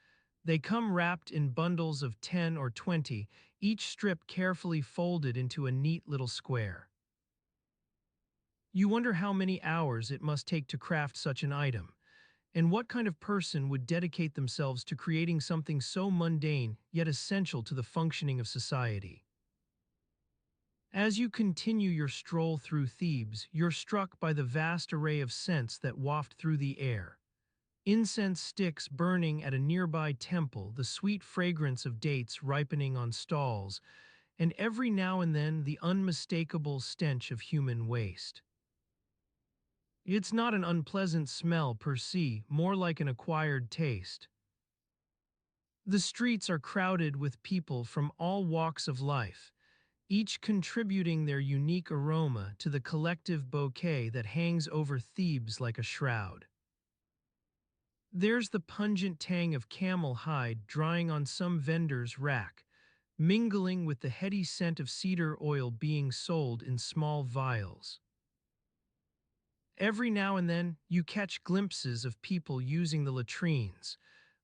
They come wrapped in bundles of 10 or 20, each strip carefully folded into a neat little square. You wonder how many hours it must take to craft such an item, and what kind of person would dedicate themselves to creating something so mundane yet essential to the functioning of society. As you continue your stroll through Thebes, you're struck by the vast array of scents that waft through the air. Incense sticks burning at a nearby temple, the sweet fragrance of dates ripening on stalls, and every now and then the unmistakable stench of human waste. It's not an unpleasant smell per se, more like an acquired taste. The streets are crowded with people from all walks of life, each contributing their unique aroma to the collective bouquet that hangs over Thebes like a shroud. There's the pungent tang of camel hide drying on some vendor's rack, mingling with the heady scent of cedar oil being sold in small vials. Every now and then, you catch glimpses of people using the latrines,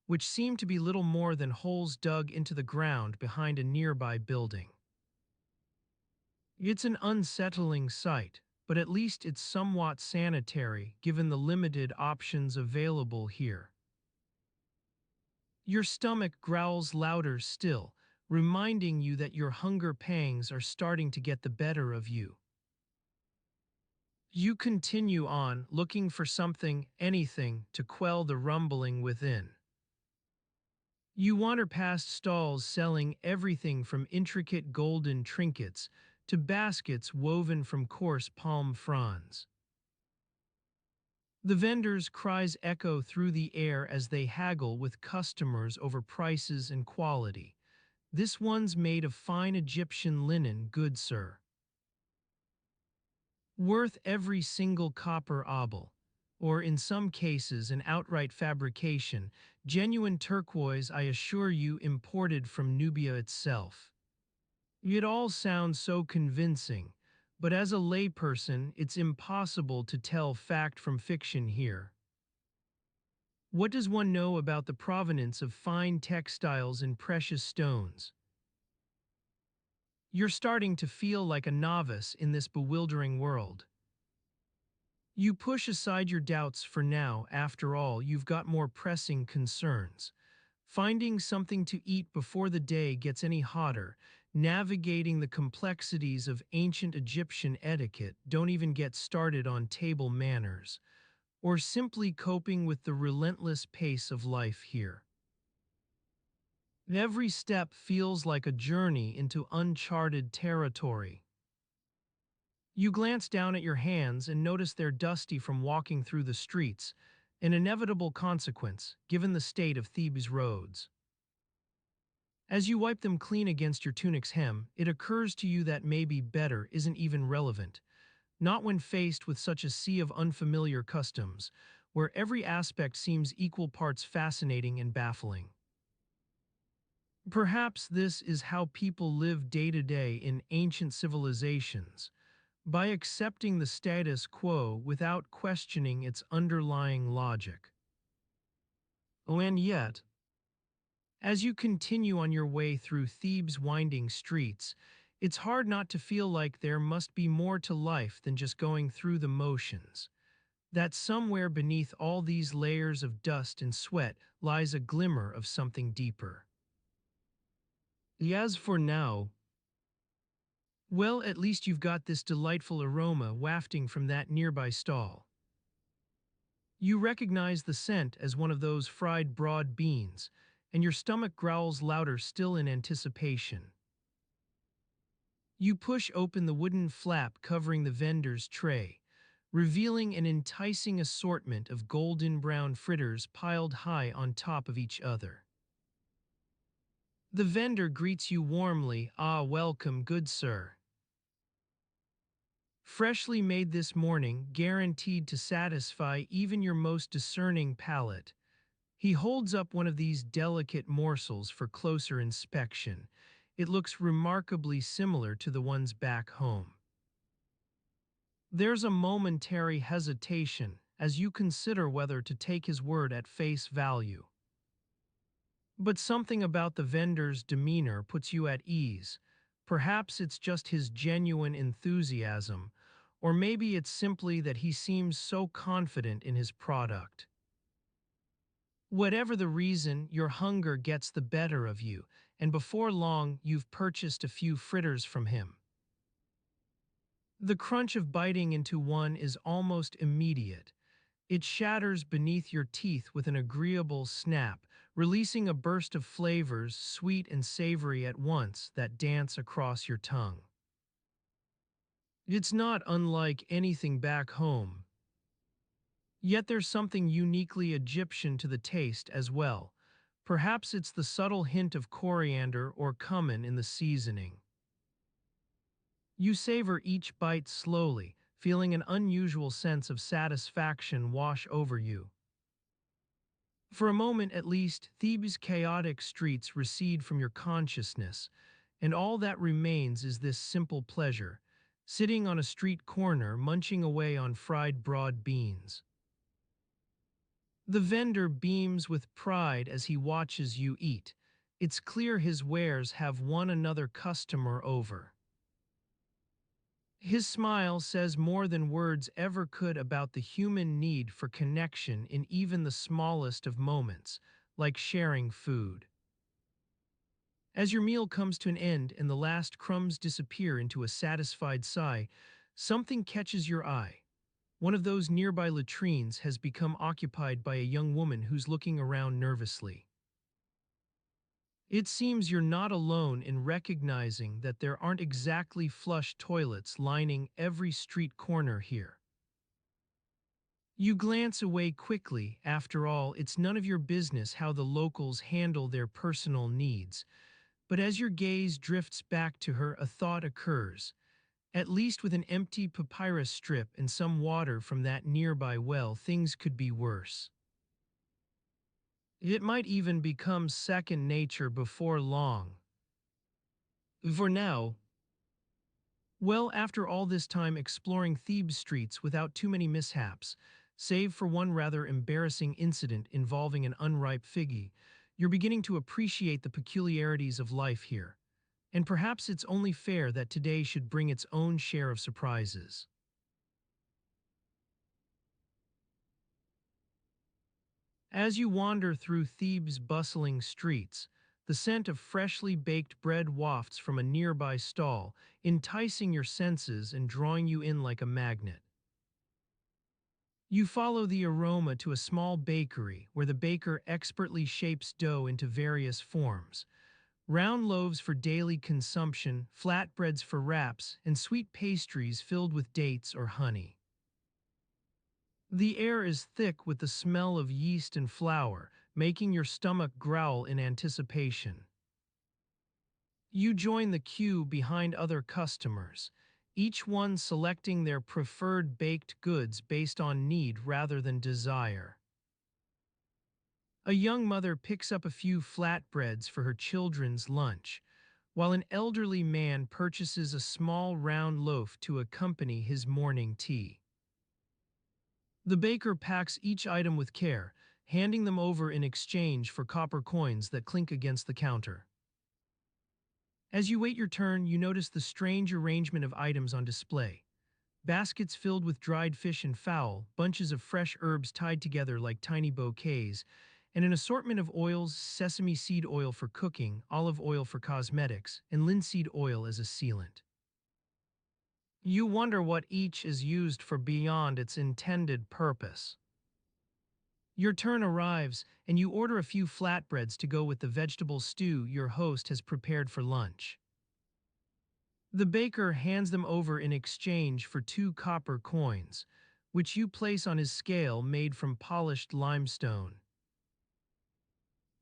which seem to be little more than holes dug into the ground behind a nearby building. It's an unsettling sight, but at least it's somewhat sanitary given the limited options available here. Your stomach growls louder still, reminding you that your hunger pangs are starting to get the better of you. You continue on, looking for something, anything, to quell the rumbling within. You wander past stalls selling everything from intricate golden trinkets to baskets woven from coarse palm fronds. The vendors' cries echo through the air as they haggle with customers over prices and quality. This one's made of fine Egyptian linen, good sir. Worth every single copper obol, or in some cases an outright fabrication, genuine turquoise, I assure you, imported from Nubia itself. It all sounds so convincing, but as a layperson, it's impossible to tell fact from fiction here. What does one know about the provenance of fine textiles and precious stones? You're starting to feel like a novice in this bewildering world. You push aside your doubts for now. After all, you've got more pressing concerns. Finding something to eat before the day gets any hotter, navigating the complexities of ancient Egyptian etiquette, don't even get started on table manners, or simply coping with the relentless pace of life here. Every step feels like a journey into uncharted territory. You glance down at your hands and notice they're dusty from walking through the streets, an inevitable consequence given the state of Thebes' roads. As you wipe them clean against your tunic's hem, it occurs to you that maybe better isn't even relevant, not when faced with such a sea of unfamiliar customs, where every aspect seems equal parts fascinating and baffling. Perhaps this is how people lived day to day in ancient civilizations, by accepting the status quo without questioning its underlying logic. Oh, and yet, as you continue on your way through Thebes' winding streets, it's hard not to feel like there must be more to life than just going through the motions. That somewhere beneath all these layers of dust and sweat lies a glimmer of something deeper. As for now, well, at least you've got this delightful aroma wafting from that nearby stall. You recognize the scent as one of those fried broad beans, and your stomach growls louder still in anticipation. You push open the wooden flap covering the vendor's tray, revealing an enticing assortment of golden brown fritters piled high on top of each other. The vendor greets you warmly, "Ah, welcome, good sir. Freshly made this morning, guaranteed to satisfy even your most discerning palate." He holds up one of these delicate morsels for closer inspection. It looks remarkably similar to the ones back home. There's a momentary hesitation as you consider whether to take his word at face value. But something about the vendor's demeanor puts you at ease. Perhaps it's just his genuine enthusiasm, or maybe it's simply that he seems so confident in his product. Whatever the reason, your hunger gets the better of you, and before long you've purchased a few fritters from him. The crunch of biting into one is almost immediate. It shatters beneath your teeth with an agreeable snap, releasing a burst of flavors, sweet and savory at once, that dance across your tongue. It's not unlike anything back home, yet there's something uniquely Egyptian to the taste as well. Perhaps it's the subtle hint of coriander or cumin in the seasoning. You savor each bite slowly, feeling an unusual sense of satisfaction wash over you. For a moment at least, Thebes' chaotic streets recede from your consciousness, and all that remains is this simple pleasure, sitting on a street corner munching away on fried broad beans. The vendor beams with pride as he watches you eat. It's clear his wares have won another customer over. His smile says more than words ever could about the human need for connection in even the smallest of moments, like sharing food. As your meal comes to an end and the last crumbs disappear into a satisfied sigh, something catches your eye. One of those nearby latrines has become occupied by a young woman who's looking around nervously. It seems you're not alone in recognizing that there aren't exactly flush toilets lining every street corner here. You glance away quickly. After all, it's none of your business how the locals handle their personal needs. But as your gaze drifts back to her, a thought occurs. At least with an empty papyrus strip and some water from that nearby well, things could be worse. It might even become second nature before long. For now, well, after all this time exploring Thebes streets without too many mishaps, save for one rather embarrassing incident involving an unripe figgy, you're beginning to appreciate the peculiarities of life here. And perhaps it's only fair that today should bring its own share of surprises. As you wander through Thebes' bustling streets, the scent of freshly baked bread wafts from a nearby stall, enticing your senses and drawing you in like a magnet. You follow the aroma to a small bakery where the baker expertly shapes dough into various forms. Round loaves for daily consumption, flatbreads for wraps, and sweet pastries filled with dates or honey. The air is thick with the smell of yeast and flour, making your stomach growl in anticipation. You join the queue behind other customers, each one selecting their preferred baked goods based on need rather than desire. A young mother picks up a few flatbreads for her children's lunch, while an elderly man purchases a small round loaf to accompany his morning tea. The baker packs each item with care, handing them over in exchange for copper coins that clink against the counter. As you wait your turn, you notice the strange arrangement of items on display. Baskets filled with dried fish and fowl, bunches of fresh herbs tied together like tiny bouquets, and an assortment of oils: sesame seed oil for cooking, olive oil for cosmetics, and linseed oil as a sealant. You wonder what each is used for beyond its intended purpose. Your turn arrives, and you order a few flatbreads to go with the vegetable stew your host has prepared for lunch. The baker hands them over in exchange for 2 copper coins, which you place on his scale made from polished limestone.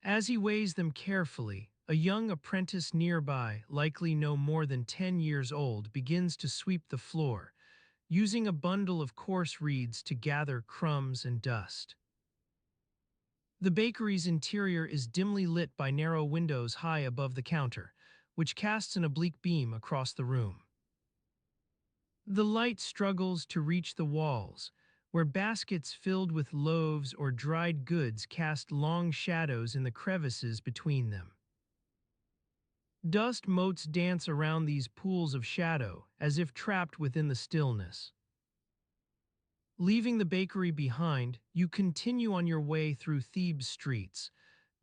As he weighs them carefully, a young apprentice nearby, likely no more than 10 years old, begins to sweep the floor, using a bundle of coarse reeds to gather crumbs and dust. The bakery's interior is dimly lit by narrow windows high above the counter, which casts an oblique beam across the room. The light struggles to reach the walls, where baskets filled with loaves or dried goods cast long shadows in the crevices between them. Dust motes dance around these pools of shadow, as if trapped within the stillness. Leaving the bakery behind, you continue on your way through Thebes' streets,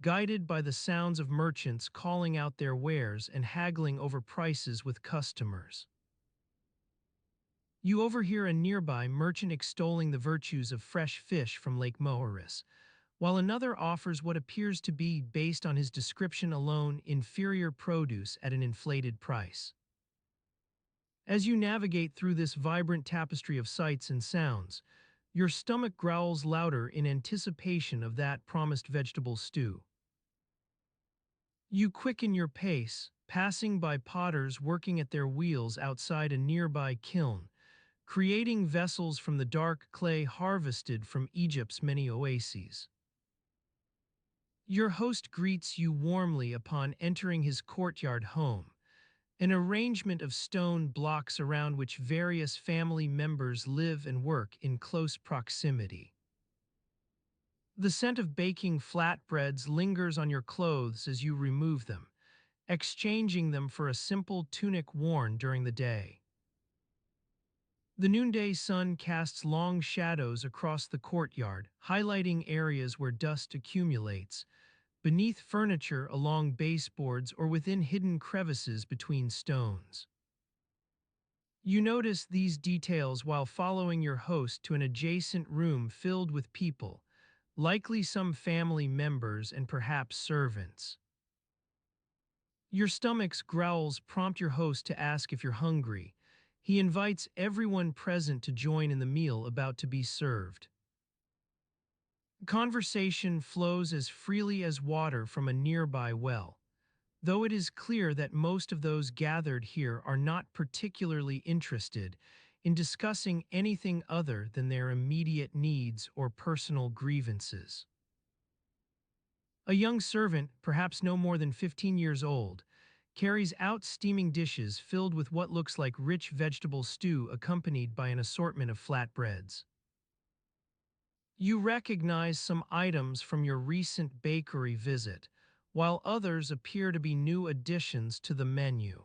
guided by the sounds of merchants calling out their wares and haggling over prices with customers. You overhear a nearby merchant extolling the virtues of fresh fish from Lake Moeris, while another offers what appears to be, based on his description alone, inferior produce at an inflated price. As you navigate through this vibrant tapestry of sights and sounds, your stomach growls louder in anticipation of that promised vegetable stew. You quicken your pace, passing by potters working at their wheels outside a nearby kiln, creating vessels from the dark clay harvested from Egypt's many oases. Your host greets you warmly upon entering his courtyard home, an arrangement of stone blocks around which various family members live and work in close proximity. The scent of baking flatbreads lingers on your clothes as you remove them, exchanging them for a simple tunic worn during the day. The noonday sun casts long shadows across the courtyard, highlighting areas where dust accumulates, beneath furniture, along baseboards, or within hidden crevices between stones. You notice these details while following your host to an adjacent room filled with people, likely some family members and perhaps servants. Your stomach's growls prompt your host to ask if you're hungry. He invites everyone present to join in the meal about to be served. Conversation flows as freely as water from a nearby well, though it is clear that most of those gathered here are not particularly interested in discussing anything other than their immediate needs or personal grievances. A young servant, perhaps no more than 15 years old, carries out steaming dishes filled with what looks like rich vegetable stew accompanied by an assortment of flatbreads. You recognize some items from your recent bakery visit, while others appear to be new additions to the menu.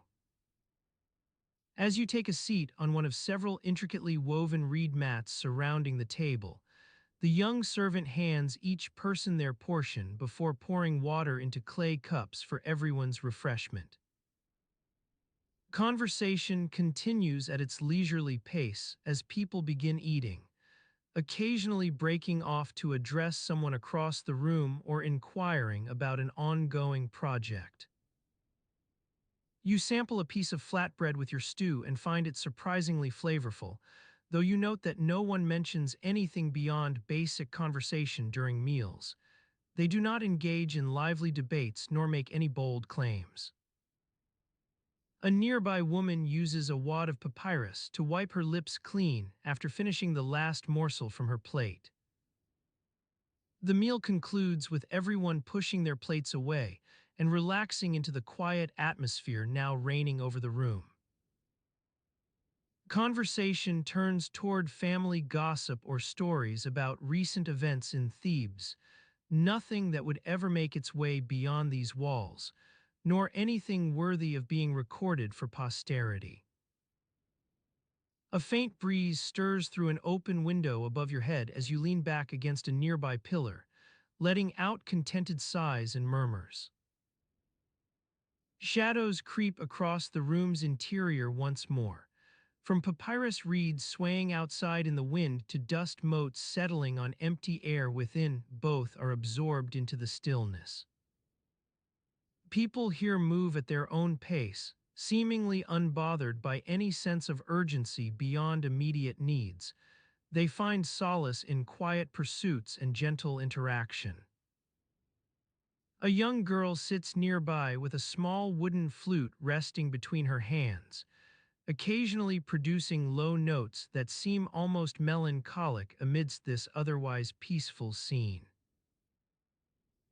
As you take a seat on one of several intricately woven reed mats surrounding the table, the young servant hands each person their portion before pouring water into clay cups for everyone's refreshment. Conversation continues at its leisurely pace as people begin eating, occasionally breaking off to address someone across the room or inquiring about an ongoing project. You sample a piece of flatbread with your stew and find it surprisingly flavorful, though you note that no one mentions anything beyond basic conversation during meals. They do not engage in lively debates nor make any bold claims. A nearby woman uses a wad of papyrus to wipe her lips clean after finishing the last morsel from her plate. The meal concludes with everyone pushing their plates away and relaxing into the quiet atmosphere now reigning over the room. Conversation turns toward family gossip or stories about recent events in Thebes, nothing that would ever make its way beyond these walls, nor anything worthy of being recorded for posterity. A faint breeze stirs through an open window above your head as you lean back against a nearby pillar, letting out contented sighs and murmurs. Shadows creep across the room's interior once more, from papyrus reeds swaying outside in the wind to dust motes settling on empty air within. Both are absorbed into the stillness. People here move at their own pace, seemingly unbothered by any sense of urgency beyond immediate needs. They find solace in quiet pursuits and gentle interaction. A young girl sits nearby with a small wooden flute resting between her hands, occasionally producing low notes that seem almost melancholic amidst this otherwise peaceful scene.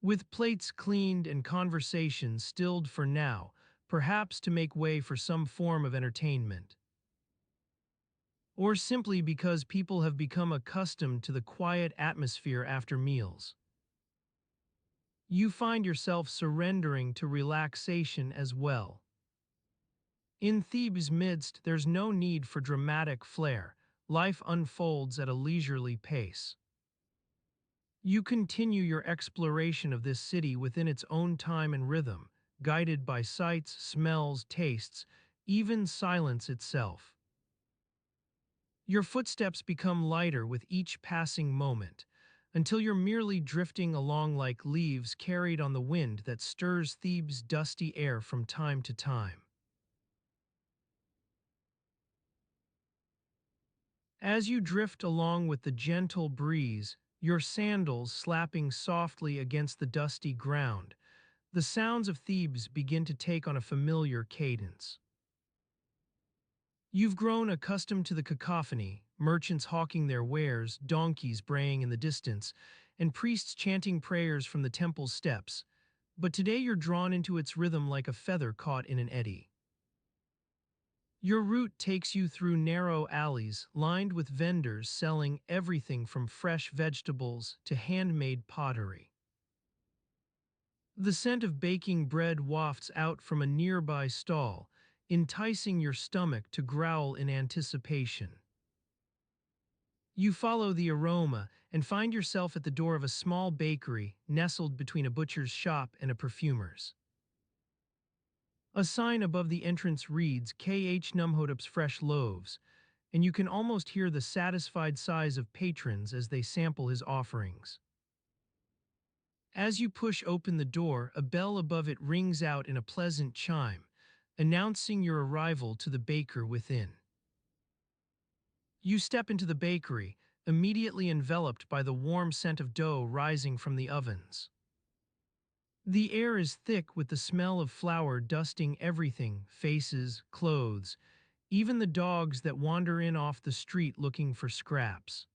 With plates cleaned and conversation stilled for now, perhaps to make way for some form of entertainment, or simply because people have become accustomed to the quiet atmosphere after meals, you find yourself surrendering to relaxation as well. In Thebes' midst, there's no need for dramatic flair. Life unfolds at a leisurely pace. You continue your exploration of this city within its own time and rhythm, guided by sights, smells, tastes, even silence itself. Your footsteps become lighter with each passing moment, until you're merely drifting along like leaves carried on the wind that stirs Thebes' dusty air from time to time. As you drift along with the gentle breeze, your sandals slapping softly against the dusty ground, the sounds of Thebes begin to take on a familiar cadence. You've grown accustomed to the cacophony, merchants hawking their wares, donkeys braying in the distance, and priests chanting prayers from the temple steps, but today you're drawn into its rhythm like a feather caught in an eddy. Your route takes you through narrow alleys lined with vendors selling everything from fresh vegetables to handmade pottery. The scent of baking bread wafts out from a nearby stall, enticing your stomach to growl in anticipation. You follow the aroma and find yourself at the door of a small bakery nestled between a butcher's shop and a perfumer's. A sign above the entrance reads K.H. Numhotep's Fresh Loaves, and you can almost hear the satisfied sighs of patrons as they sample his offerings. As you push open the door, a bell above it rings out in a pleasant chime, announcing your arrival to the baker within. You step into the bakery, immediately enveloped by the warm scent of dough rising from the ovens. The air is thick with the smell of flour dusting everything, faces, clothes, even the dogs that wander in off the street looking for scraps.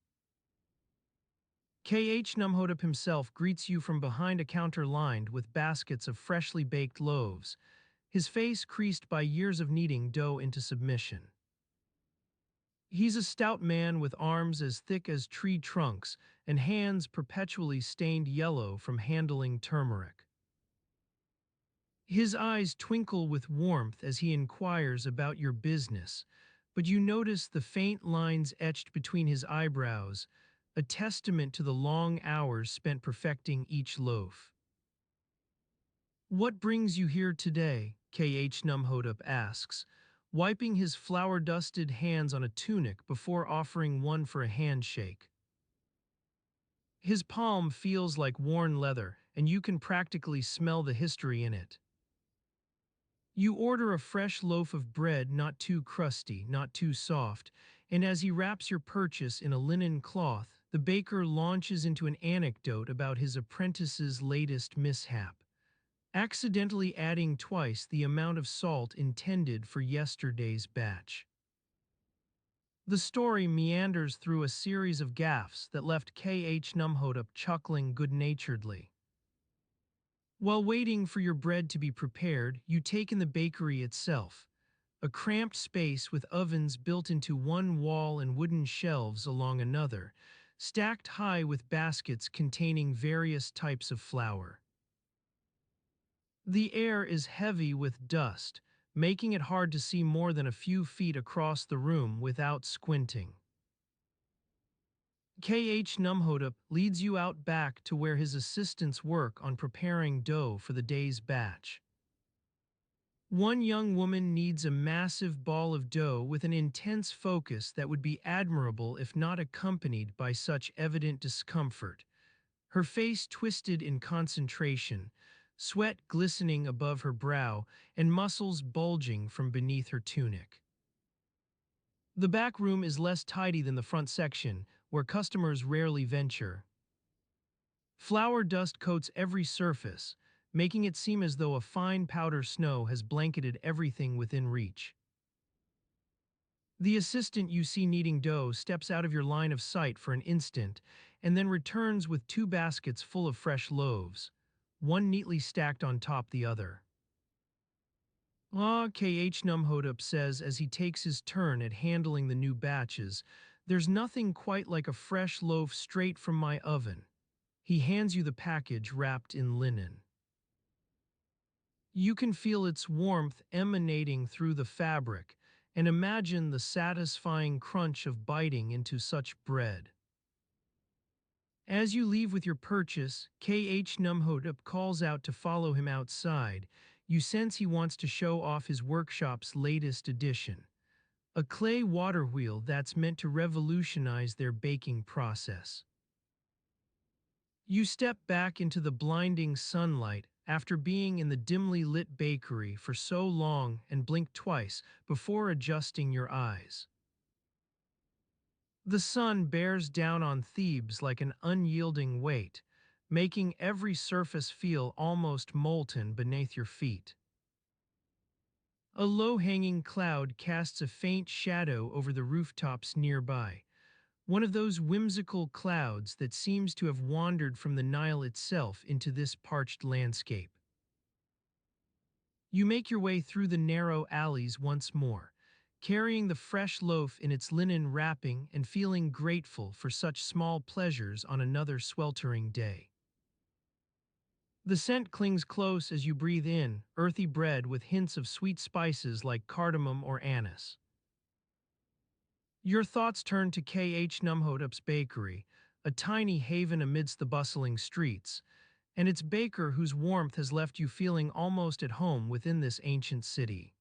K.H. Numhotep himself greets you from behind a counter lined with baskets of freshly baked loaves, his face creased by years of kneading dough into submission. He's a stout man with arms as thick as tree trunks and hands perpetually stained yellow from handling turmeric. His eyes twinkle with warmth as he inquires about your business, but you notice the faint lines etched between his eyebrows, a testament to the long hours spent perfecting each loaf. "What brings you here today?" K.H. Numhotep asks, wiping his flour-dusted hands on a tunic before offering one for a handshake. His palm feels like worn leather, and you can practically smell the history in it. You order a fresh loaf of bread, not too crusty, not too soft, And as he wraps your purchase in a linen cloth, the baker launches into an anecdote about his apprentice's latest mishap, accidentally adding twice the amount of salt intended for yesterday's batch. The story meanders through a series of gaffes that left K.H. Numhodop chuckling good-naturedly. While waiting for your bread to be prepared, you take in the bakery itself, a cramped space with ovens built into one wall and wooden shelves along another, stacked high with baskets containing various types of flour. The air is heavy with dust, making it hard to see more than a few feet across the room without squinting. K.H. Numhodop leads you out back to where his assistants work on preparing dough for the day's batch. One young woman kneads a massive ball of dough with an intense focus that would be admirable if not accompanied by such evident discomfort, her face twisted in concentration, sweat glistening above her brow, and muscles bulging from beneath her tunic. The back room is less tidy than the front section, where customers rarely venture. Flour dust coats every surface, making it seem as though a fine powder snow has blanketed everything within reach. The assistant you see kneading dough steps out of your line of sight for an instant and then returns with two baskets full of fresh loaves, one neatly stacked on top the other. Ah, K.H. Numhodop says as he takes his turn at handling the new batches, there's nothing quite like a fresh loaf straight from my oven. He hands you the package wrapped in linen. You can feel its warmth emanating through the fabric, and imagine the satisfying crunch of biting into such bread. As you leave with your purchase, K.H. Numhodop calls out to follow him outside. You sense he wants to show off his workshop's latest addition, a clay water wheel that's meant to revolutionize their baking process. You step back into the blinding sunlight after being in the dimly lit bakery for so long and blink twice before adjusting your eyes. The sun bears down on Thebes like an unyielding weight, making every surface feel almost molten beneath your feet. A low-hanging cloud casts a faint shadow over the rooftops nearby, one of those whimsical clouds that seems to have wandered from the Nile itself into this parched landscape. You make your way through the narrow alleys once more, carrying the fresh loaf in its linen wrapping and feeling grateful for such small pleasures on another sweltering day. The scent clings close as you breathe in, earthy bread with hints of sweet spices like cardamom or anise. Your thoughts turn to K.H. Numhodop's bakery, a tiny haven amidst the bustling streets, and its baker whose warmth has left you feeling almost at home within this ancient city.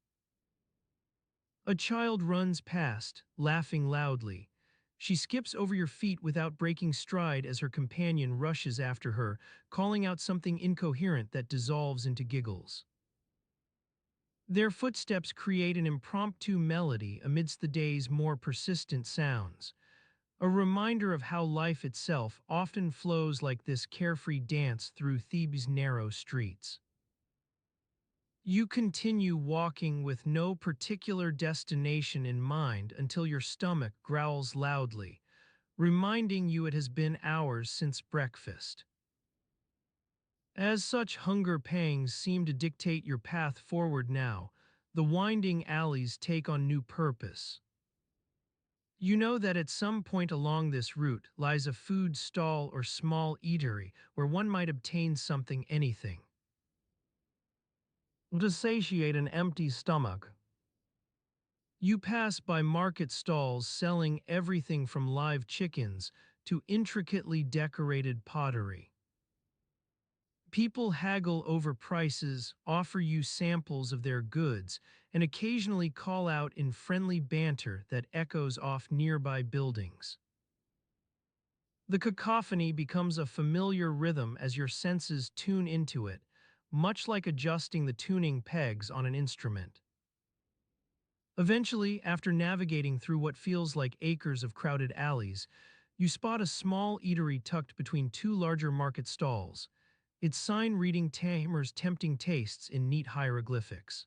A child runs past, laughing loudly. She skips over your feet without breaking stride as her companion rushes after her, calling out something incoherent that dissolves into giggles. Their footsteps create an impromptu melody amidst the day's more persistent sounds, a reminder of how life itself often flows like this carefree dance through Thebes' narrow streets. You continue walking with no particular destination in mind until your stomach growls loudly, reminding you it has been hours since breakfast. As such hunger pangs seem to dictate your path forward now, the winding alleys take on new purpose. You know that at some point along this route lies a food stall or small eatery where one might obtain something anything to satiate an empty stomach. You pass by market stalls selling everything from live chickens to intricately decorated pottery. People haggle over prices, offer you samples of their goods, and occasionally call out in friendly banter that echoes off nearby buildings. The cacophony becomes a familiar rhythm as your senses tune into it, much like adjusting the tuning pegs on an instrument. Eventually, after navigating through what feels like acres of crowded alleys, you spot a small eatery tucked between two larger market stalls, its sign reading Tamer's tempting tastes in neat hieroglyphics.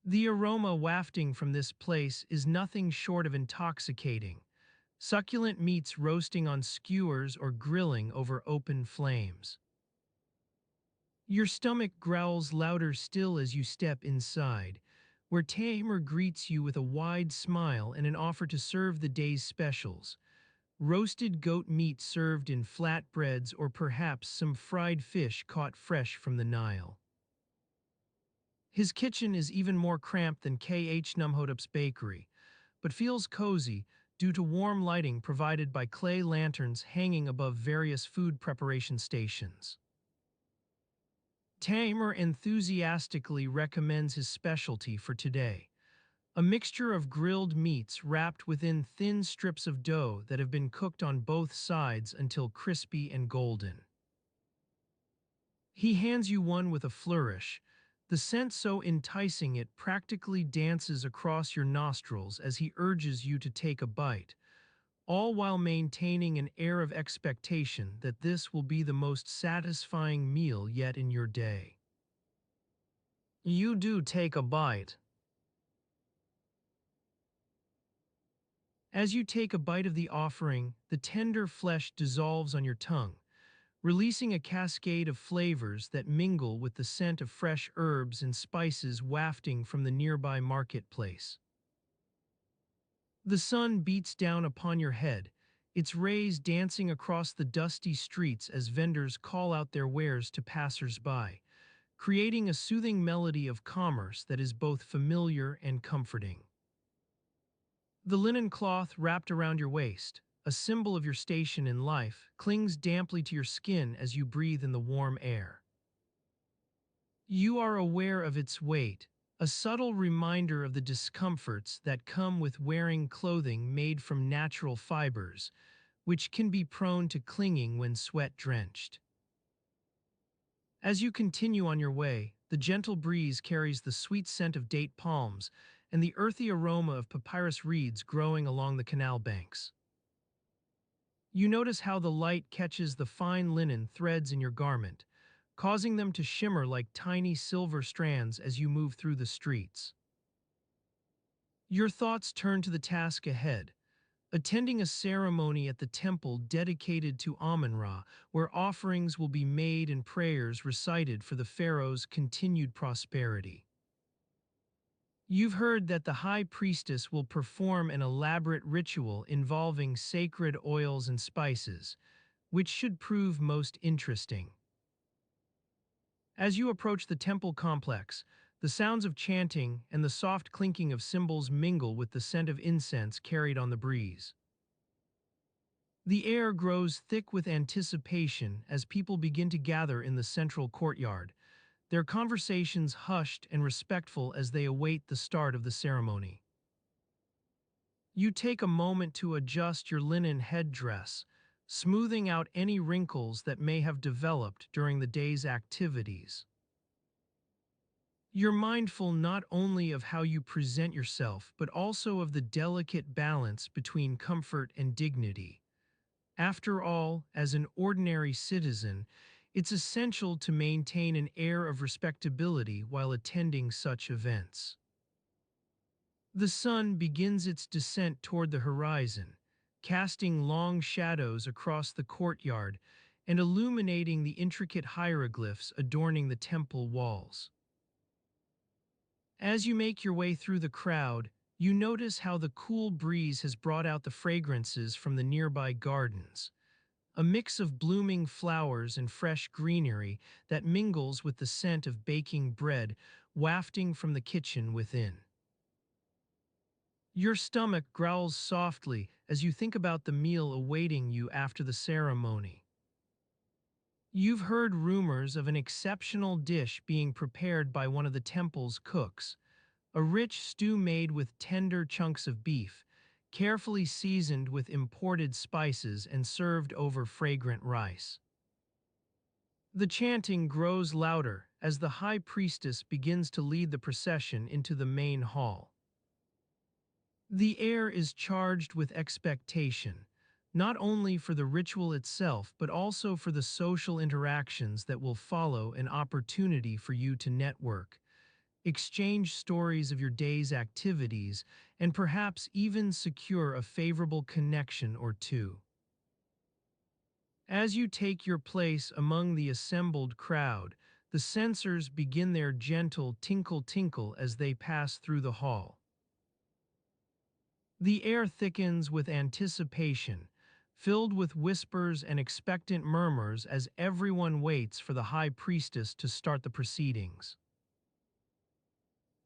The aroma wafting from this place is nothing short of intoxicating, succulent meats roasting on skewers or grilling over open flames. Your stomach growls louder still as you step inside, where Tamer greets you with a wide smile and an offer to serve the day's specials: roasted goat meat served in flatbreads or perhaps some fried fish caught fresh from the Nile. His kitchen is even more cramped than K.H. Numhodop's bakery, but feels cozy due to warm lighting provided by clay lanterns hanging above various food preparation stations. Tamer enthusiastically recommends his specialty for today: a mixture of grilled meats wrapped within thin strips of dough that have been cooked on both sides until crispy and golden. He hands you one with a flourish, the scent so enticing it practically dances across your nostrils as he urges you to take a bite, all while maintaining an air of expectation that this will be the most satisfying meal yet in your day. You do take a bite. As you take a bite of the offering, the tender flesh dissolves on your tongue, releasing a cascade of flavors that mingle with the scent of fresh herbs and spices wafting from the nearby marketplace. The sun beats down upon your head, its rays dancing across the dusty streets as vendors call out their wares to passers-by, creating a soothing melody of commerce that is both familiar and comforting. The linen cloth wrapped around your waist, a symbol of your station in life, clings damply to your skin as you breathe in the warm air. You are aware of its weight, a subtle reminder of the discomforts that come with wearing clothing made from natural fibers, which can be prone to clinging when sweat-drenched. As you continue on your way, the gentle breeze carries the sweet scent of date palms and the earthy aroma of papyrus reeds growing along the canal banks. You notice how the light catches the fine linen threads in your garment, causing them to shimmer like tiny silver strands as you move through the streets. Your thoughts turn to the task ahead: attending a ceremony at the temple dedicated to Amun-Ra, where offerings will be made and prayers recited for the pharaoh's continued prosperity. You've heard that the high priestess will perform an elaborate ritual involving sacred oils and spices, which should prove most interesting. As you approach the temple complex, the sounds of chanting and the soft clinking of cymbals mingle with the scent of incense carried on the breeze. The air grows thick with anticipation as people begin to gather in the central courtyard, their conversations hushed and respectful as they await the start of the ceremony. You take a moment to adjust your linen headdress, smoothing out any wrinkles that may have developed during the day's activities. You're mindful not only of how you present yourself, but also of the delicate balance between comfort and dignity. After all, as an ordinary citizen, it's essential to maintain an air of respectability while attending such events. The sun begins its descent toward the horizon, casting long shadows across the courtyard and illuminating the intricate hieroglyphs adorning the temple walls. As you make your way through the crowd, you notice how the cool breeze has brought out the fragrances from the nearby gardens, a mix of blooming flowers and fresh greenery that mingles with the scent of baking bread wafting from the kitchen within. Your stomach growls softly as you think about the meal awaiting you after the ceremony. You've heard rumors of an exceptional dish being prepared by one of the temple's cooks, a rich stew made with tender chunks of beef, carefully seasoned with imported spices and served over fragrant rice. The chanting grows louder as the high priestess begins to lead the procession into the main hall. The air is charged with expectation, not only for the ritual itself, but also for the social interactions that will follow, an opportunity for you to network, exchange stories of your day's activities, and perhaps even secure a favorable connection or two. As you take your place among the assembled crowd, the censers begin their gentle tinkle-tinkle as they pass through the hall. The air thickens with anticipation, filled with whispers and expectant murmurs as everyone waits for the high priestess to start the proceedings.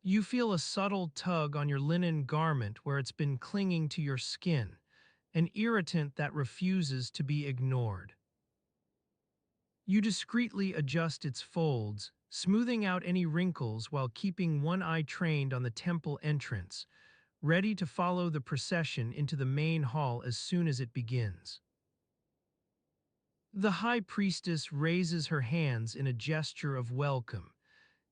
You feel a subtle tug on your linen garment where it's been clinging to your skin, an irritant that refuses to be ignored. You discreetly adjust its folds, smoothing out any wrinkles while keeping one eye trained on the temple entrance, ready to follow the procession into the main hall as soon as it begins. The high priestess raises her hands in a gesture of welcome,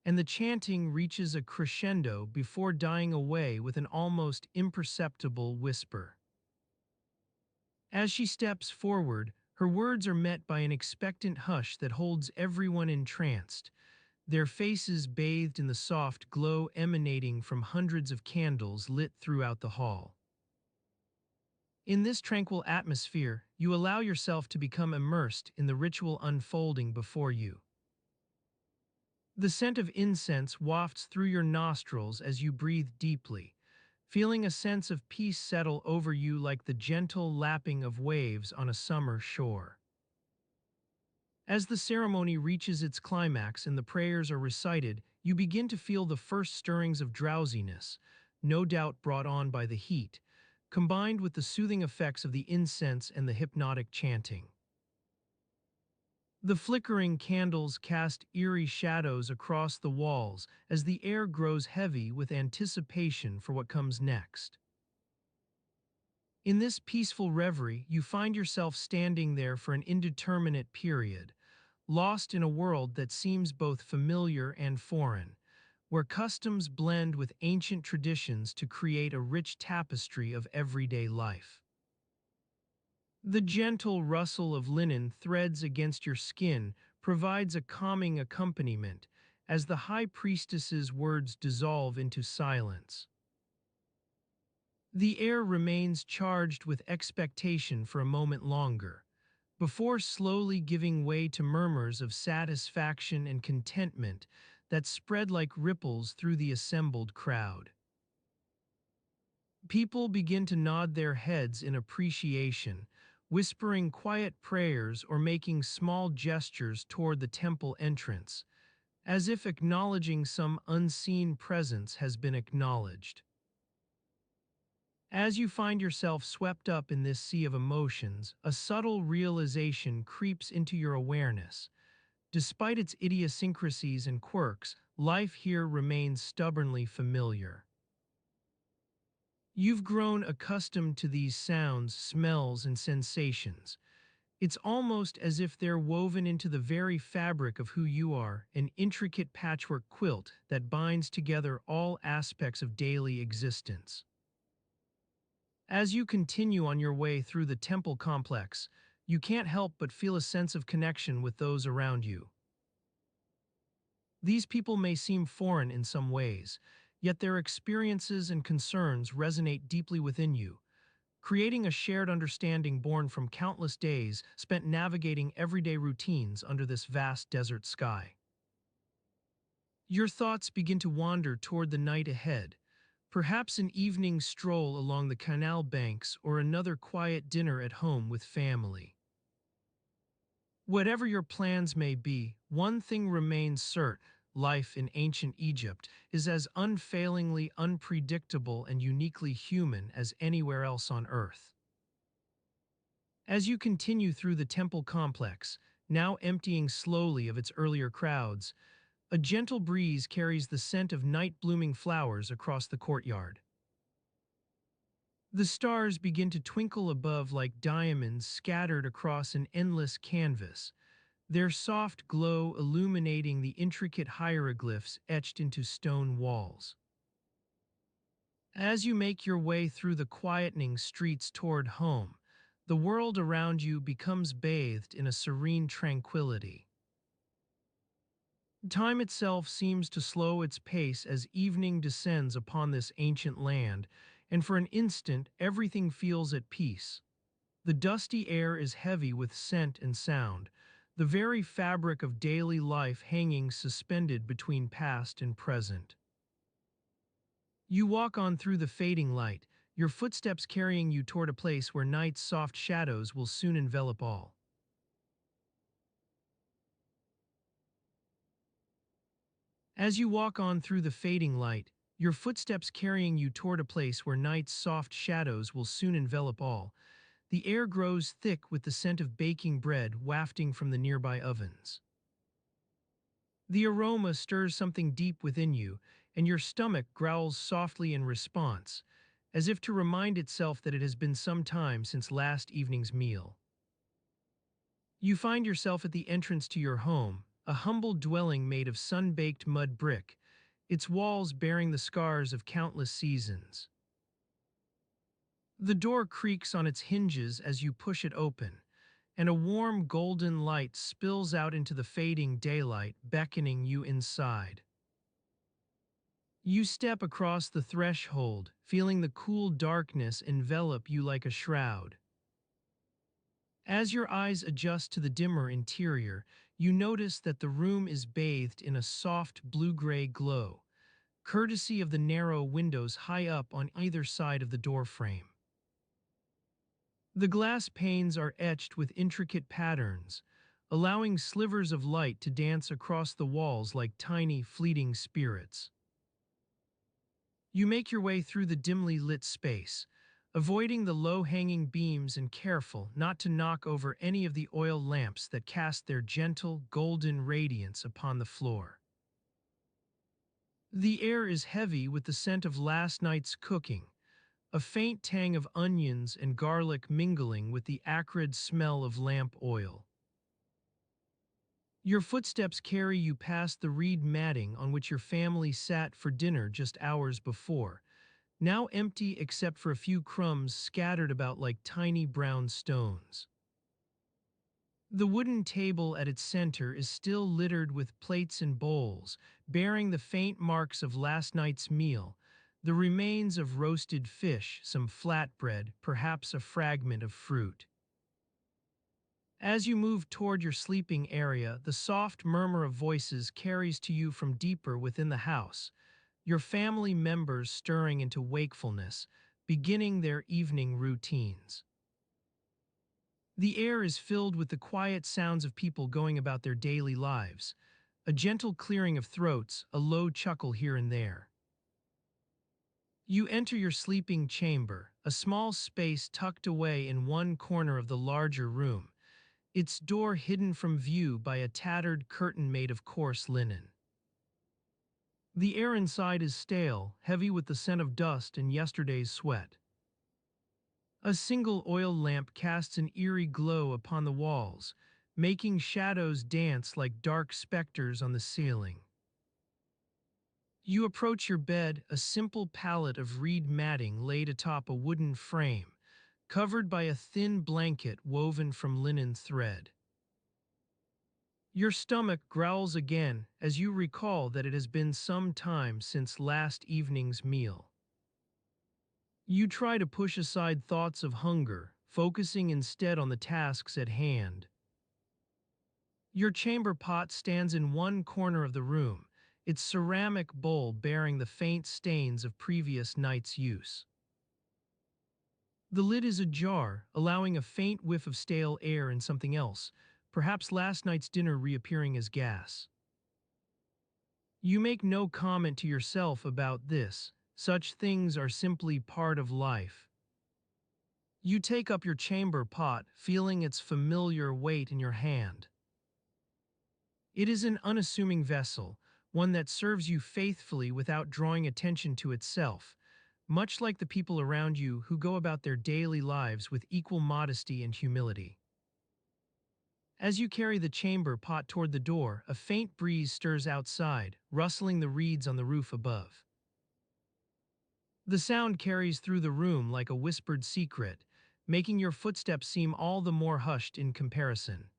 and the chanting reaches a crescendo before dying away with an almost imperceptible whisper. As she steps forward, her words are met by an expectant hush that holds everyone entranced, their faces bathed in the soft glow emanating from hundreds of candles lit throughout the hall. In this tranquil atmosphere, you allow yourself to become immersed in the ritual unfolding before you. The scent of incense wafts through your nostrils as you breathe deeply, feeling a sense of peace settle over you like the gentle lapping of waves on a summer shore. As the ceremony reaches its climax and the prayers are recited, you begin to feel the first stirrings of drowsiness, no doubt brought on by the heat, combined with the soothing effects of the incense and the hypnotic chanting. The flickering candles cast eerie shadows across the walls as the air grows heavy with anticipation for what comes next. In this peaceful reverie, you find yourself standing there for an indeterminate period, lost in a world that seems both familiar and foreign, where customs blend with ancient traditions to create a rich tapestry of everyday life. The gentle rustle of linen threads against your skin provides a calming accompaniment as the high priestess's words dissolve into silence. The air remains charged with expectation for a moment longer, before slowly giving way to murmurs of satisfaction and contentment that spread like ripples through the assembled crowd. People begin to nod their heads in appreciation, whispering quiet prayers or making small gestures toward the temple entrance, as if acknowledging some unseen presence has been acknowledged. As you find yourself swept up in this sea of emotions, a subtle realization creeps into your awareness. Despite its idiosyncrasies and quirks, life here remains stubbornly familiar. You've grown accustomed to these sounds, smells, and sensations. It's almost as if they're woven into the very fabric of who you are, an intricate patchwork quilt that binds together all aspects of daily existence. As you continue on your way through the temple complex, you can't help but feel a sense of connection with those around you. These people may seem foreign in some ways, yet their experiences and concerns resonate deeply within you, creating a shared understanding born from countless days spent navigating everyday routines under this vast desert sky. Your thoughts begin to wander toward the night ahead, perhaps an evening stroll along the canal banks or another quiet dinner at home with family. Whatever your plans may be, one thing remains certain: life in ancient Egypt is as unfailingly unpredictable and uniquely human as anywhere else on Earth. As you continue through the temple complex, now emptying slowly of its earlier crowds, a gentle breeze carries the scent of night-blooming flowers across the courtyard. The stars begin to twinkle above like diamonds scattered across an endless canvas, their soft glow illuminating the intricate hieroglyphs etched into stone walls. As you make your way through the quietening streets toward home, the world around you becomes bathed in a serene tranquility. Time itself seems to slow its pace as evening descends upon this ancient land, and for an instant everything feels at peace. The dusty air is heavy with scent and sound, the very fabric of daily life hanging suspended between past and present. You walk on through the fading light, your footsteps carrying you toward a place where night's soft shadows will soon envelop all. As you walk on through the fading light, your footsteps carrying you toward a place where night's soft shadows will soon envelop all, the air grows thick with the scent of baking bread wafting from the nearby ovens. The aroma stirs something deep within you, and your stomach growls softly in response, as if to remind itself that it has been some time since last evening's meal. You find yourself at the entrance to your home, a humble dwelling made of sun-baked mud brick, its walls bearing the scars of countless seasons. The door creaks on its hinges as you push it open, and a warm golden light spills out into the fading daylight, beckoning you inside. You step across the threshold, feeling the cool darkness envelop you like a shroud. As your eyes adjust to the dimmer interior, you notice that the room is bathed in a soft blue-gray glow, courtesy of the narrow windows high up on either side of the doorframe. The glass panes are etched with intricate patterns, allowing slivers of light to dance across the walls like tiny, fleeting spirits. You make your way through the dimly lit space, avoiding the low-hanging beams and careful not to knock over any of the oil lamps that cast their gentle, golden radiance upon the floor. The air is heavy with the scent of last night's cooking, a faint tang of onions and garlic mingling with the acrid smell of lamp oil. Your footsteps carry you past the reed matting on which your family sat for dinner just hours before, now empty except for a few crumbs scattered about like tiny brown stones. The wooden table at its center is still littered with plates and bowls, bearing the faint marks of last night's meal, the remains of roasted fish, some flatbread, perhaps a fragment of fruit. As you move toward your sleeping area, the soft murmur of voices carries to you from deeper within the house, your family members stirring into wakefulness, beginning their evening routines. The air is filled with the quiet sounds of people going about their daily lives, a gentle clearing of throats, a low chuckle here and there. You enter your sleeping chamber, a small space tucked away in one corner of the larger room, its door hidden from view by a tattered curtain made of coarse linen. The air inside is stale, heavy with the scent of dust and yesterday's sweat. A single oil lamp casts an eerie glow upon the walls, making shadows dance like dark specters on the ceiling. You approach your bed, a simple pallet of reed matting laid atop a wooden frame, covered by a thin blanket woven from linen thread. Your stomach growls again as you recall that it has been some time since last evening's meal. You try to push aside thoughts of hunger, focusing instead on the tasks at hand. Your chamber pot stands in one corner of the room, its ceramic bowl bearing the faint stains of previous night's use. The lid is ajar, allowing a faint whiff of stale air and something else, perhaps last night's dinner reappearing as gas. You make no comment to yourself about this. Such things are simply part of life. You take up your chamber pot, feeling its familiar weight in your hand. It is an unassuming vessel, one that serves you faithfully without drawing attention to itself, much like the people around you who go about their daily lives with equal modesty and humility. As you carry the chamber pot toward the door, a faint breeze stirs outside, rustling the reeds on the roof above. The sound carries through the room like a whispered secret, making your footsteps seem all the more hushed in comparison.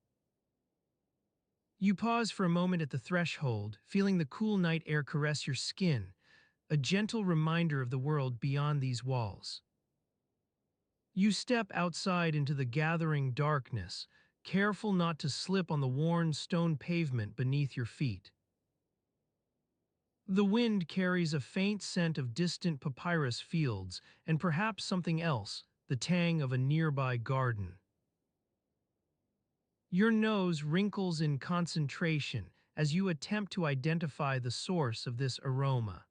You pause for a moment at the threshold, feeling the cool night air caress your skin, a gentle reminder of the world beyond these walls. You step outside into the gathering darkness, careful not to slip on the worn stone pavement beneath your feet. The wind carries a faint scent of distant papyrus fields and perhaps something else, the tang of a nearby garden. Your nose wrinkles in concentration as you attempt to identify the source of this aroma.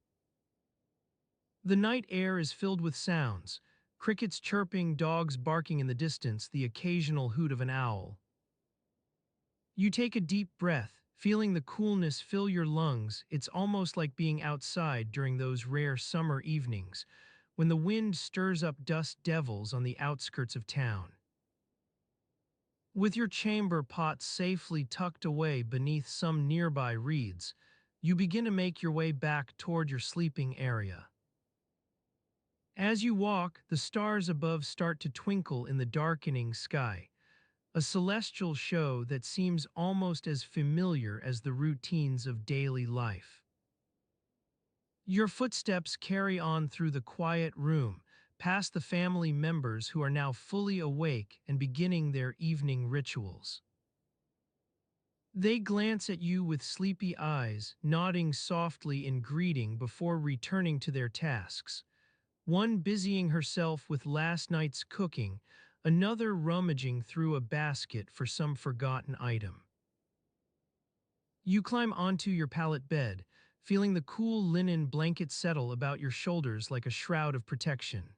The night air is filled with sounds, crickets chirping, dogs barking in the distance, the occasional hoot of an owl. You take a deep breath, feeling the coolness fill your lungs. It's almost like being outside during those rare summer evenings, when the wind stirs up dust devils on the outskirts of town. With your chamber pot safely tucked away beneath some nearby reeds, you begin to make your way back toward your sleeping area. As you walk, the stars above start to twinkle in the darkening sky, a celestial show that seems almost as familiar as the routines of daily life. Your footsteps carry on through the quiet room, past the family members who are now fully awake and beginning their evening rituals. They glance at you with sleepy eyes, nodding softly in greeting before returning to their tasks, one busying herself with last night's cooking, another rummaging through a basket for some forgotten item. You climb onto your pallet bed, feeling the cool linen blanket settle about your shoulders like a shroud of protection.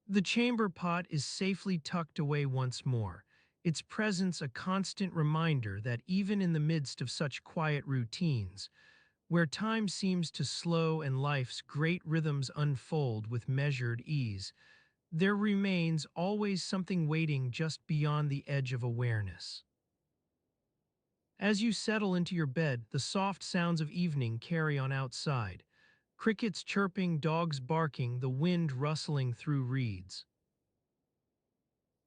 The chamber pot is safely tucked away once more, its presence a constant reminder that even in the midst of such quiet routines, where time seems to slow and life's great rhythms unfold with measured ease, there remains always something waiting just beyond the edge of awareness. As you settle into your bed, the soft sounds of evening carry on outside, crickets chirping, dogs barking, the wind rustling through reeds.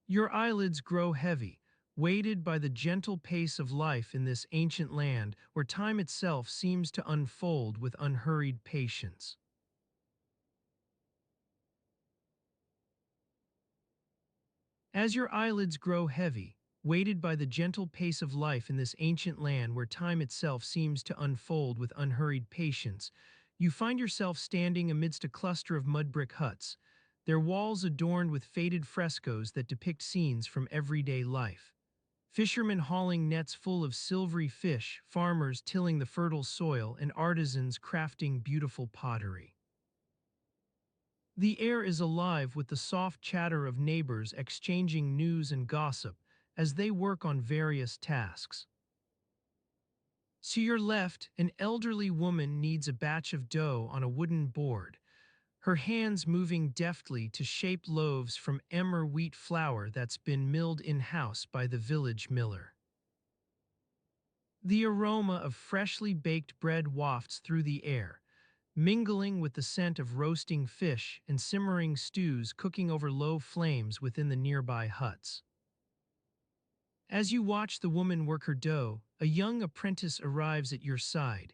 Your eyelids grow heavy, weighted by the gentle pace of life in this ancient land where time itself seems to unfold with unhurried patience. As your eyelids grow heavy, weighted by the gentle pace of life in this ancient land where time itself seems to unfold with unhurried patience, you find yourself standing amidst a cluster of mud brick huts, their walls adorned with faded frescoes that depict scenes from everyday life. Fishermen hauling nets full of silvery fish, farmers tilling the fertile soil, and artisans crafting beautiful pottery. The air is alive with the soft chatter of neighbors exchanging news and gossip as they work on various tasks. To your left, an elderly woman kneads a batch of dough on a wooden board, her hands moving deftly to shape loaves from emmer wheat flour that's been milled in-house by the village miller. The aroma of freshly baked bread wafts through the air, mingling with the scent of roasting fish and simmering stews cooking over low flames within the nearby huts. As you watch the woman work her dough, a young apprentice arrives at your side,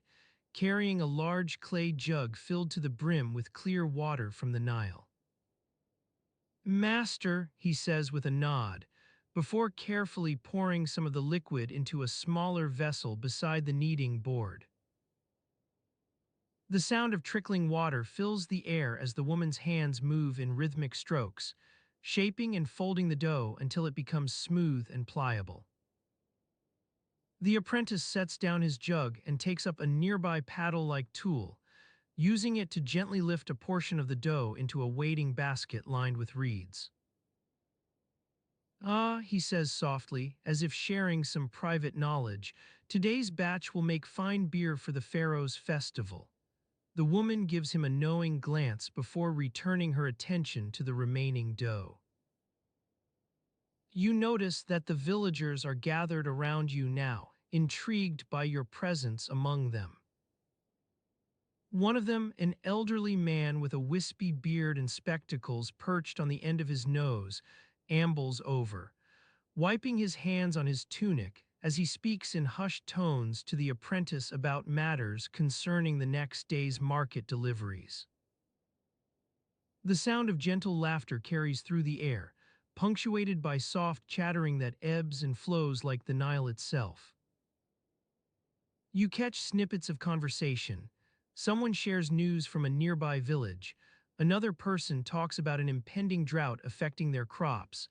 carrying a large clay jug filled to the brim with clear water from the Nile. "Master," he says with a nod, before carefully pouring some of the liquid into a smaller vessel beside the kneading board. The sound of trickling water fills the air as the woman's hands move in rhythmic strokes, shaping and folding the dough until it becomes smooth and pliable. The apprentice sets down his jug and takes up a nearby paddle-like tool, using it to gently lift a portion of the dough into a waiting basket lined with reeds. "Ah," he says softly, as if sharing some private knowledge, "today's batch will make fine beer for the Pharaohs' festival." The woman gives him a knowing glance before returning her attention to the remaining dough. You notice that the villagers are gathered around you now, intrigued by your presence among them. One of them, an elderly man with a wispy beard and spectacles perched on the end of his nose, ambles over, wiping his hands on his tunic as he speaks in hushed tones to the apprentice about matters concerning the next day's market deliveries. The sound of gentle laughter carries through the air, punctuated by soft chattering that ebbs and flows like the Nile itself. You catch snippets of conversation. Someone shares news from a nearby village. Another person talks about an impending drought affecting their crops,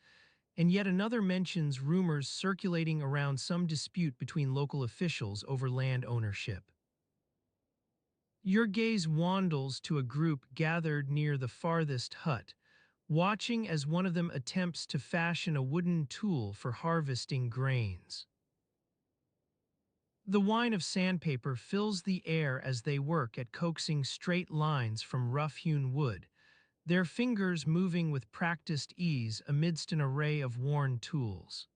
and yet another mentions rumors circulating around some dispute between local officials over land ownership. Your gaze wanders to a group gathered near the farthest hut, watching as one of them attempts to fashion a wooden tool for harvesting grains. The whine of sandpaper fills the air as they work at coaxing straight lines from rough-hewn wood, their fingers moving with practiced ease amidst an array of worn tools.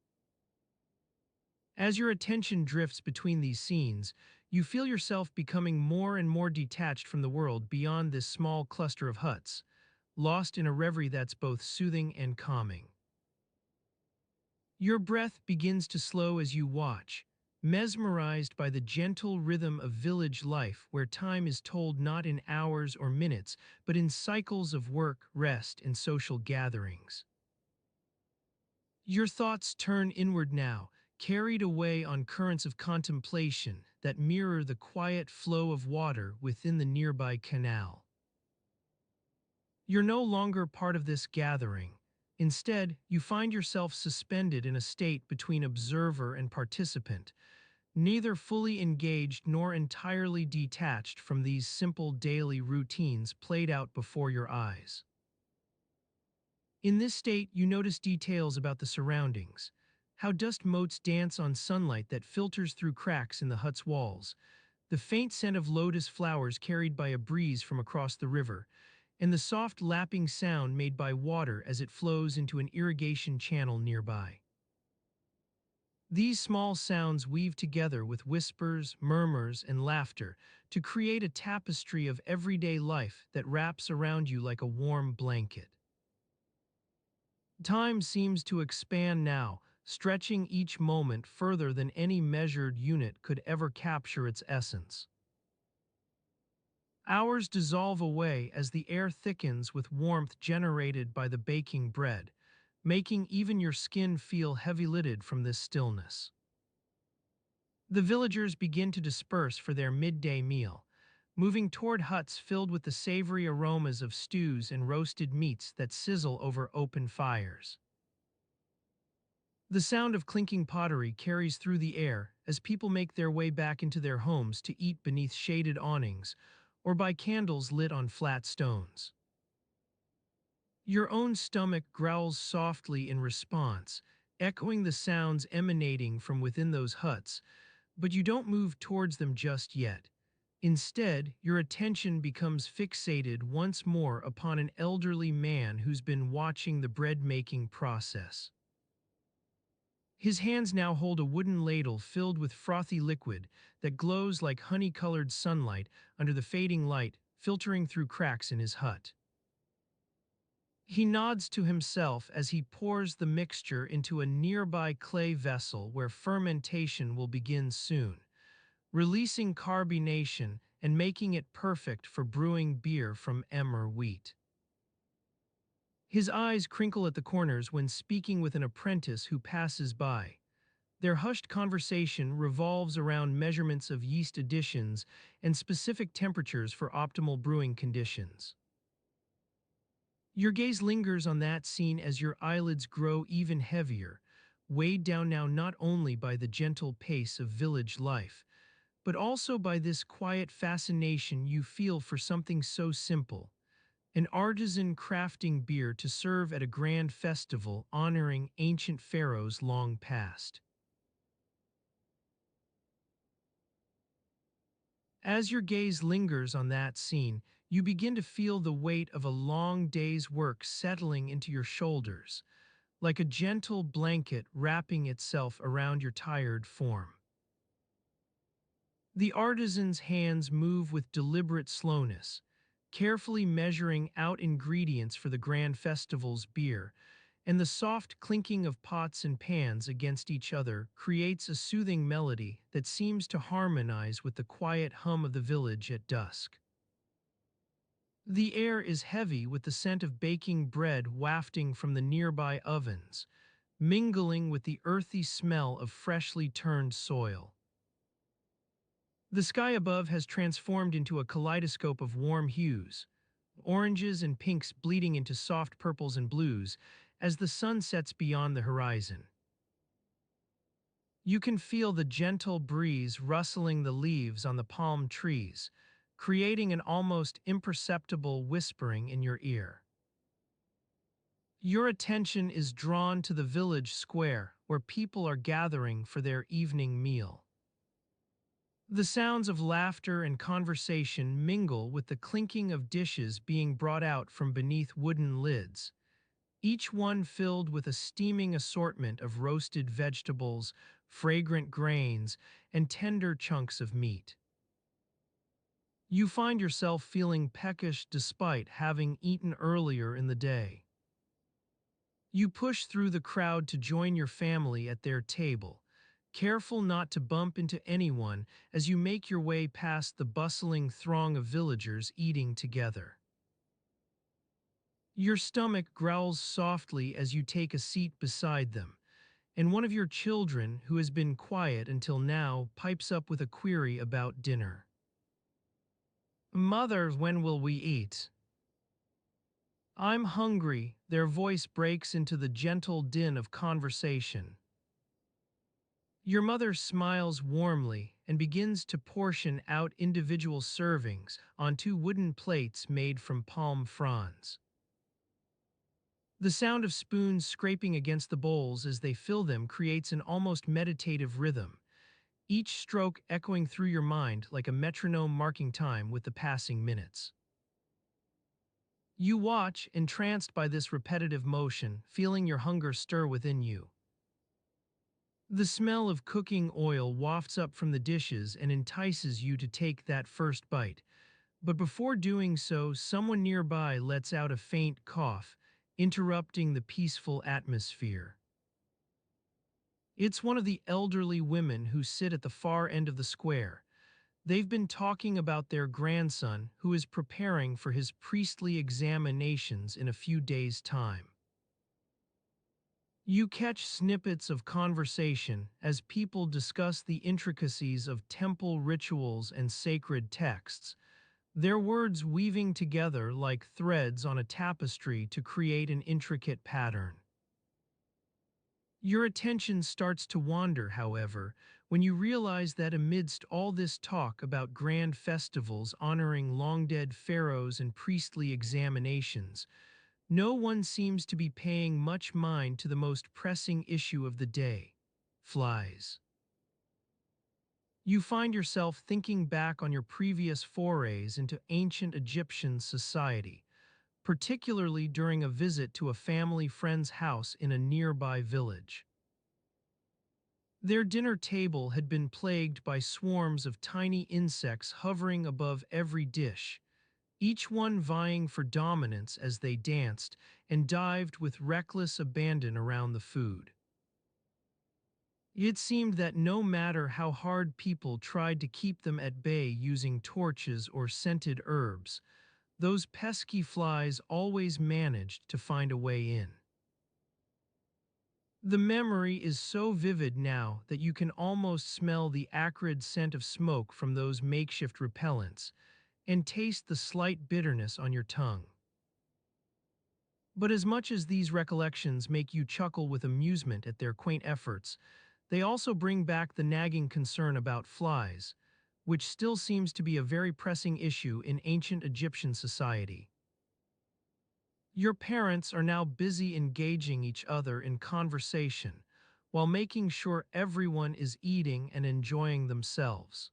As your attention drifts between these scenes, you feel yourself becoming more and more detached from the world beyond this small cluster of huts, lost in a reverie that's both soothing and calming. Your breath begins to slow as you watch, mesmerized by the gentle rhythm of village life where time is told not in hours or minutes, but in cycles of work, rest, and social gatherings. Your thoughts turn inward now, carried away on currents of contemplation that mirror the quiet flow of water within the nearby canal. You're no longer part of this gathering. Instead, you find yourself suspended in a state between observer and participant, neither fully engaged nor entirely detached from these simple daily routines played out before your eyes. In this state, you notice details about the surroundings, how dust motes dance on sunlight that filters through cracks in the hut's walls, the faint scent of lotus flowers carried by a breeze from across the river, and the soft lapping sound made by water as it flows into an irrigation channel nearby. These small sounds weave together with whispers, murmurs, and laughter to create a tapestry of everyday life that wraps around you like a warm blanket. Time seems to expand now, stretching each moment further than any measured unit could ever capture its essence. Hours dissolve away as the air thickens with warmth generated by the baking bread, making even your skin feel heavy-lidded from this stillness. The villagers begin to disperse for their midday meal, moving toward huts filled with the savory aromas of stews and roasted meats that sizzle over open fires. The sound of clinking pottery carries through the air as people make their way back into their homes to eat beneath shaded awnings or by candles lit on flat stones. Your own stomach growls softly in response, echoing the sounds emanating from within those huts, but you don't move towards them just yet. Instead, your attention becomes fixated once more upon an elderly man who's been watching the bread-making process. His hands now hold a wooden ladle filled with frothy liquid that glows like honey-colored sunlight under the fading light filtering through cracks in his hut. He nods to himself as he pours the mixture into a nearby clay vessel where fermentation will begin soon, releasing carbonation and making it perfect for brewing beer from emmer wheat. His eyes crinkle at the corners when speaking with an apprentice who passes by. Their hushed conversation revolves around measurements of yeast additions and specific temperatures for optimal brewing conditions. Your gaze lingers on that scene as your eyelids grow even heavier, weighed down now not only by the gentle pace of village life, but also by this quiet fascination you feel for something so simple, an artisan crafting beer to serve at a grand festival honoring ancient pharaohs long past. As your gaze lingers on that scene, you begin to feel the weight of a long day's work settling into your shoulders, like a gentle blanket wrapping itself around your tired form. The artisan's hands move with deliberate slowness, carefully measuring out ingredients for the grand festival's beer, and the soft clinking of pots and pans against each other creates a soothing melody that seems to harmonize with the quiet hum of the village at dusk. The air is heavy with the scent of baking bread wafting from the nearby ovens, mingling with the earthy smell of freshly turned soil. The sky above has transformed into a kaleidoscope of warm hues, oranges and pinks bleeding into soft purples and blues as the sun sets beyond the horizon. You can feel the gentle breeze rustling the leaves on the palm trees, creating an almost imperceptible whispering in your ear. Your attention is drawn to the village square where people are gathering for their evening meal. The sounds of laughter and conversation mingle with the clinking of dishes being brought out from beneath wooden lids, each one filled with a steaming assortment of roasted vegetables, fragrant grains, and tender chunks of meat. You find yourself feeling peckish despite having eaten earlier in the day. You push through the crowd to join your family at their table, careful not to bump into anyone as you make your way past the bustling throng of villagers eating together. Your stomach growls softly as you take a seat beside them, and one of your children, who has been quiet until now, pipes up with a query about dinner. Mother, when will we eat? I'm hungry. Their voice breaks into the gentle din of conversation. Your mother smiles warmly and begins to portion out individual servings on two wooden plates made from palm fronds. The sound of spoons scraping against the bowls as they fill them creates an almost meditative rhythm, each stroke echoing through your mind like a metronome marking time with the passing minutes. You watch, entranced by this repetitive motion, feeling your hunger stir within you. The smell of cooking oil wafts up from the dishes and entices you to take that first bite, but before doing so, someone nearby lets out a faint cough, interrupting the peaceful atmosphere. It's one of the elderly women who sit at the far end of the square. They've been talking about their grandson who is preparing for his priestly examinations in a few days' time. You catch snippets of conversation as people discuss the intricacies of temple rituals and sacred texts, their words weaving together like threads on a tapestry to create an intricate pattern. Your attention starts to wander, however, when you realize that amidst all this talk about grand festivals honoring long-dead pharaohs and priestly examinations, no one seems to be paying much mind to the most pressing issue of the day: flies. You find yourself thinking back on your previous forays into ancient Egyptian society, particularly during a visit to a family friend's house in a nearby village. Their dinner table had been plagued by swarms of tiny insects hovering above every dish, each one vying for dominance as they danced and dived with reckless abandon around the food. It seemed that no matter how hard people tried to keep them at bay using torches or scented herbs, those pesky flies always managed to find a way in. The memory is so vivid now that you can almost smell the acrid scent of smoke from those makeshift repellents and taste the slight bitterness on your tongue. But as much as these recollections make you chuckle with amusement at their quaint efforts, they also bring back the nagging concern about flies, which still seems to be a very pressing issue in ancient Egyptian society. Your parents are now busy engaging each other in conversation while making sure everyone is eating and enjoying themselves.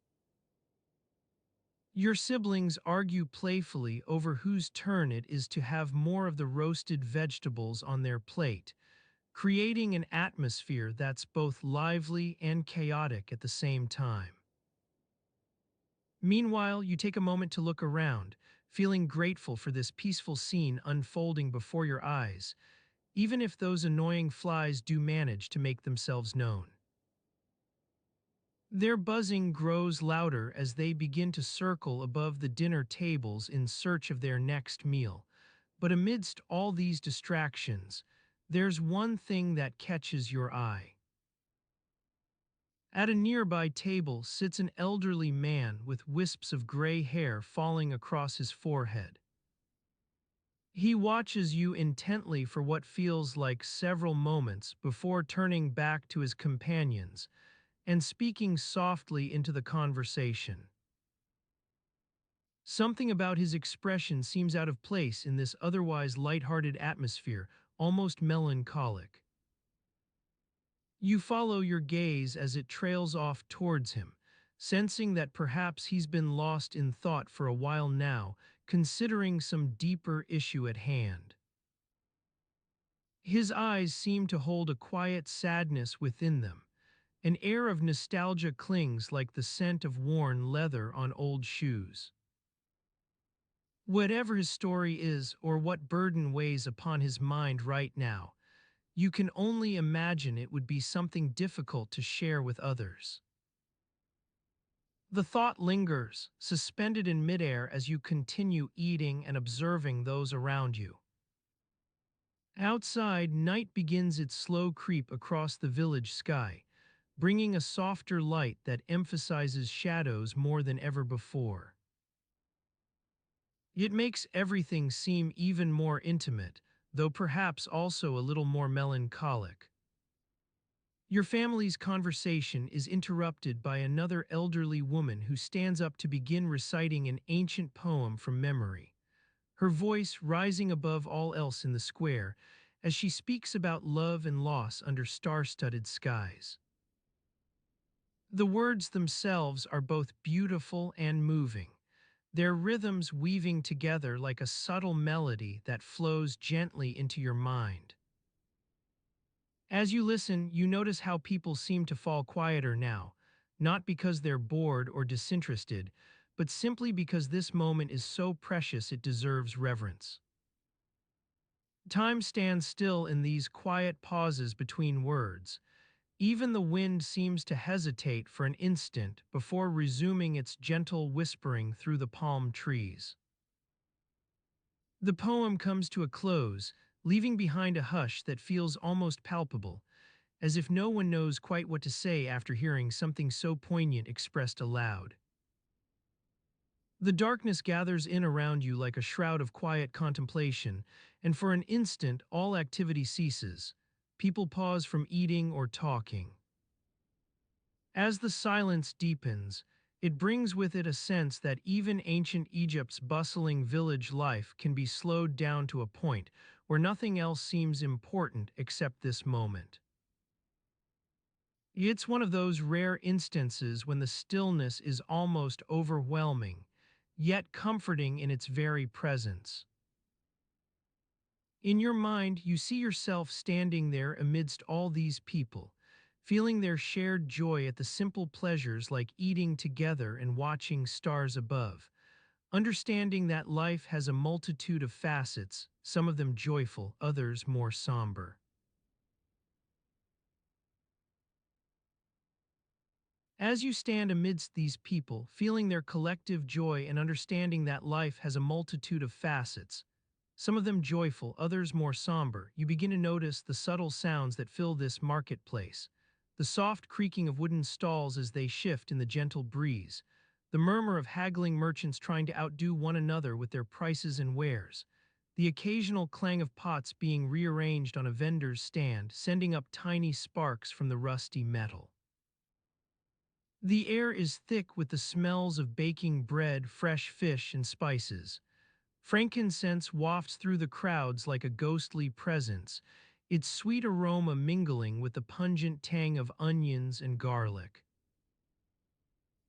Your siblings argue playfully over whose turn it is to have more of the roasted vegetables on their plate, creating an atmosphere that's both lively and chaotic at the same time. Meanwhile, you take a moment to look around, feeling grateful for this peaceful scene unfolding before your eyes, even if those annoying flies do manage to make themselves known. Their buzzing grows louder as they begin to circle above the dinner tables in search of their next meal. But amidst all these distractions, there's one thing that catches your eye. At a nearby table sits an elderly man with wisps of gray hair falling across his forehead. He watches you intently for what feels like several moments before turning back to his companions and speaking softly into the conversation. Something about his expression seems out of place in this otherwise light-hearted atmosphere, almost melancholic. You follow your gaze as it trails off towards him, sensing that perhaps he's been lost in thought for a while now, considering some deeper issue at hand. His eyes seem to hold a quiet sadness within them. An air of nostalgia clings like the scent of worn leather on old shoes. Whatever his story is or what burden weighs upon his mind right now, you can only imagine it would be something difficult to share with others. The thought lingers, suspended in midair as you continue eating and observing those around you. Outside, night begins its slow creep across the village sky, bringing a softer light that emphasizes shadows more than ever before. It makes everything seem even more intimate, though perhaps also a little more melancholic. Your family's conversation is interrupted by another elderly woman who stands up to begin reciting an ancient poem from memory, her voice rising above all else in the square as she speaks about love and loss under star-studded skies. The words themselves are both beautiful and moving, their rhythms weaving together like a subtle melody that flows gently into your mind. As you listen, you notice how people seem to fall quieter now, not because they're bored or disinterested, but simply because this moment is so precious it deserves reverence. Time stands still in these quiet pauses between words. Even the wind seems to hesitate for an instant before resuming its gentle whispering through the palm trees. The poem comes to a close, leaving behind a hush that feels almost palpable, as if no one knows quite what to say after hearing something so poignant expressed aloud. The darkness gathers in around you like a shroud of quiet contemplation, and for an instant all activity ceases. People pause from eating or talking. As the silence deepens, it brings with it a sense that even ancient Egypt's bustling village life can be slowed down to a point where nothing else seems important except this moment. It's one of those rare instances when the stillness is almost overwhelming, yet comforting in its very presence. In your mind, you see yourself standing there amidst all these people, feeling their shared joy at the simple pleasures like eating together and watching stars above, understanding that life has a multitude of facets, some of them joyful, others more somber. As you stand amidst these people, feeling their collective joy and understanding that life has a multitude of facets, some of them joyful, others more somber, you begin to notice the subtle sounds that fill this marketplace. The soft creaking of wooden stalls as they shift in the gentle breeze, the murmur of haggling merchants trying to outdo one another with their prices and wares, the occasional clang of pots being rearranged on a vendor's stand, sending up tiny sparks from the rusty metal. The air is thick with the smells of baking bread, fresh fish, and spices. Frankincense wafts through the crowds like a ghostly presence, its sweet aroma mingling with the pungent tang of onions and garlic.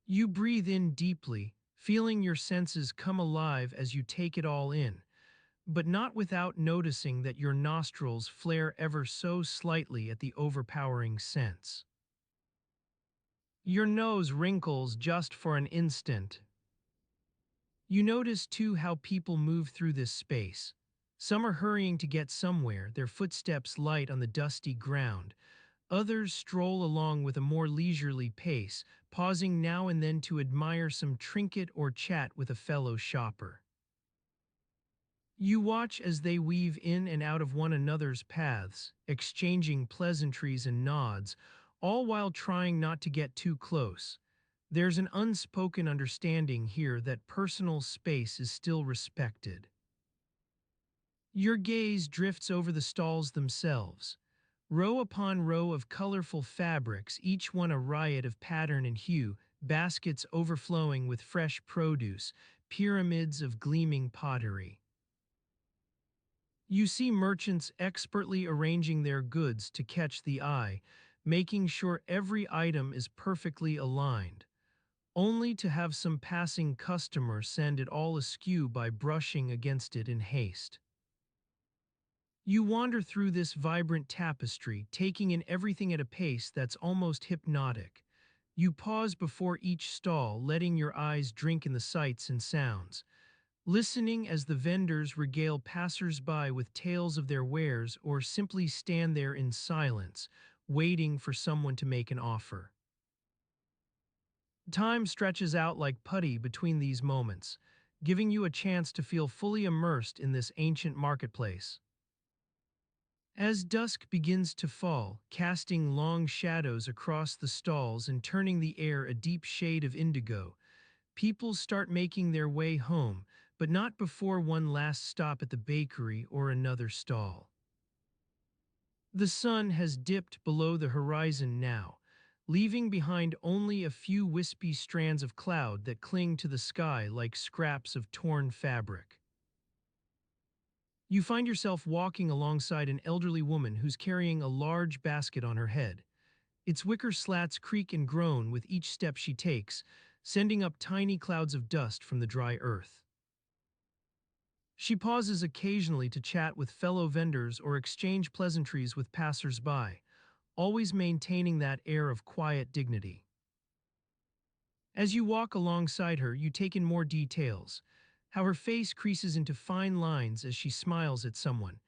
You breathe in deeply, feeling your senses come alive as you take it all in, but not without noticing that your nostrils flare ever so slightly at the overpowering scents. Your nose wrinkles just for an instant. You notice too how people move through this space. Some are hurrying to get somewhere, their footsteps light on the dusty ground. Others stroll along with a more leisurely pace, pausing now and then to admire some trinket or chat with a fellow shopper. You watch as they weave in and out of one another's paths, exchanging pleasantries and nods, all while trying not to get too close. There's an unspoken understanding here that personal space is still respected. Your gaze drifts over the stalls themselves. Row upon row of colorful fabrics, each one a riot of pattern and hue, baskets overflowing with fresh produce, pyramids of gleaming pottery. You see merchants expertly arranging their goods to catch the eye, making sure every item is perfectly aligned, only to have some passing customer send it all askew by brushing against it in haste. You wander through this vibrant tapestry, taking in everything at a pace that's almost hypnotic. You pause before each stall, letting your eyes drink in the sights and sounds, listening as the vendors regale passers-by with tales of their wares or simply stand there in silence, waiting for someone to make an offer. Time stretches out like putty between these moments, giving you a chance to feel fully immersed in this ancient marketplace. As dusk begins to fall, casting long shadows across the stalls and turning the air a deep shade of indigo, people start making their way home, but not before one last stop at the bakery or another stall. The sun has dipped below the horizon now, leaving behind only a few wispy strands of cloud that cling to the sky like scraps of torn fabric. You find yourself walking alongside an elderly woman who's carrying a large basket on her head. Its wicker slats creak and groan with each step she takes, sending up tiny clouds of dust from the dry earth. She pauses occasionally to chat with fellow vendors or exchange pleasantries with passers-by, always maintaining that air of quiet dignity. As you walk alongside her, you take in more details, how her face creases into fine lines as she smiles at someone,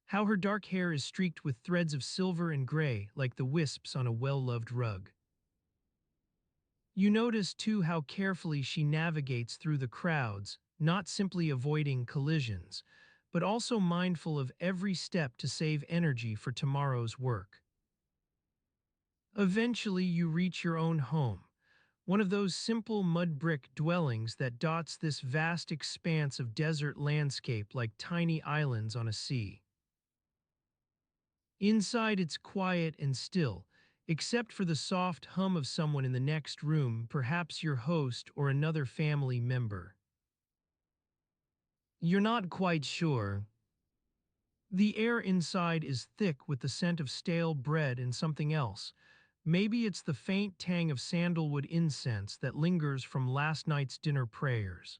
how her dark hair is streaked with threads of silver and gray like the wisps on a well-loved rug. You notice too how carefully she navigates through the crowds, not simply avoiding collisions, but also mindful of every step to save energy for tomorrow's work. Eventually, you reach your own home, one of those simple mud brick dwellings that dots this vast expanse of desert landscape like tiny islands on a sea. Inside, it's quiet and still, except for the soft hum of someone in the next room, perhaps your host or another family member. You're not quite sure. The air inside is thick with the scent of stale bread and something else. Maybe it's the faint tang of sandalwood incense that lingers from last night's dinner prayers.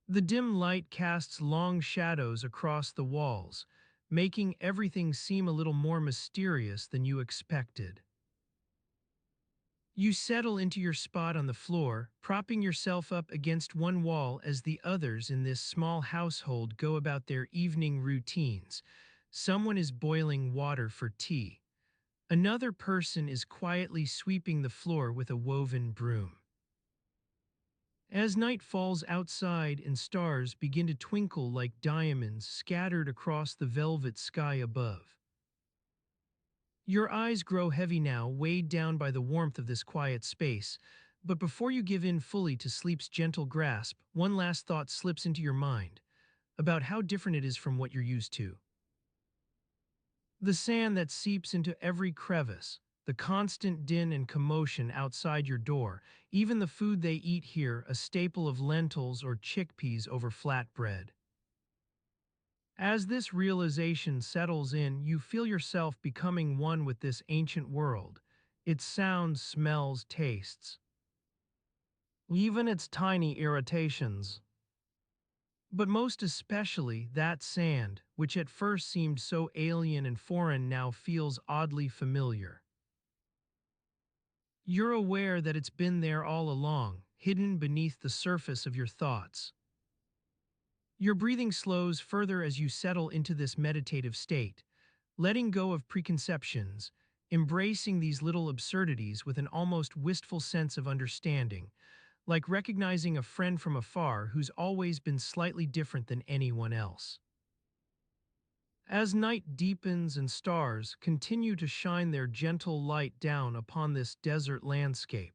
The dim light casts long shadows across the walls, making everything seem a little more mysterious than you expected. You settle into your spot on the floor, propping yourself up against one wall as the others in this small household go about their evening routines. Someone is boiling water for tea. Another person is quietly sweeping the floor with a woven broom. As night falls outside and stars begin to twinkle like diamonds scattered across the velvet sky above. Your eyes grow heavy now, weighed down by the warmth of this quiet space, but before you give in fully to sleep's gentle grasp, one last thought slips into your mind about how different it is from what you're used to. The sand that seeps into every crevice, the constant din and commotion outside your door, even the food they eat here, a staple of lentils or chickpeas over flatbread. As this realization settles in, you feel yourself becoming one with this ancient world, its sounds, smells, tastes, even its tiny irritations. But most especially that sand, which at first seemed so alien and foreign, now feels oddly familiar. You're aware that it's been there all along, hidden beneath the surface of your thoughts. Your breathing slows further as you settle into this meditative state, letting go of preconceptions, embracing these little absurdities with an almost wistful sense of understanding, like recognizing a friend from afar who's always been slightly different than anyone else. As night deepens and stars continue to shine their gentle light down upon this desert landscape,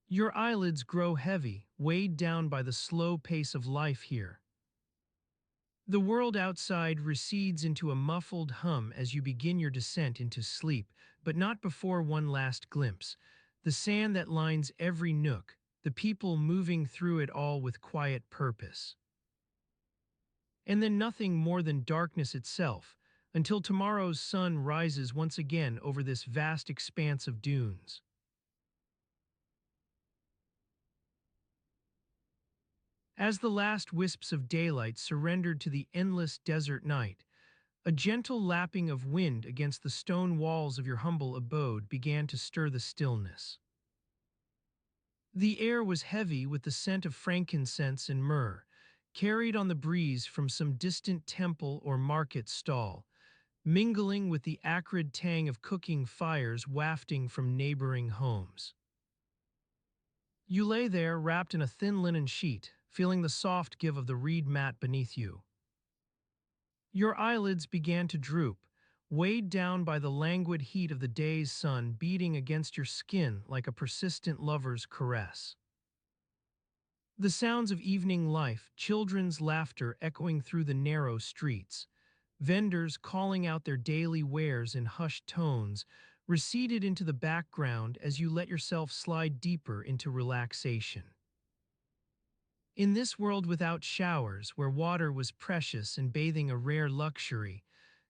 your eyelids grow heavy, weighed down by the slow pace of life here. The world outside recedes into a muffled hum as you begin your descent into sleep, but not before one last glimpse. The sand that lines every nook, the people moving through it all with quiet purpose. And then nothing more than darkness itself, until tomorrow's sun rises once again over this vast expanse of dunes. As the last wisps of daylight surrendered to the endless desert night, a gentle lapping of wind against the stone walls of your humble abode began to stir the stillness. The air was heavy with the scent of frankincense and myrrh, carried on the breeze from some distant temple or market stall, mingling with the acrid tang of cooking fires wafting from neighboring homes. You lay there wrapped in a thin linen sheet, feeling the soft give of the reed mat beneath you. Your eyelids began to droop, weighed down by the languid heat of the day's sun beating against your skin like a persistent lover's caress. The sounds of evening life, children's laughter echoing through the narrow streets, vendors calling out their daily wares in hushed tones, receded into the background as you let yourself slide deeper into relaxation. In this world without showers, where water was precious and bathing a rare luxury,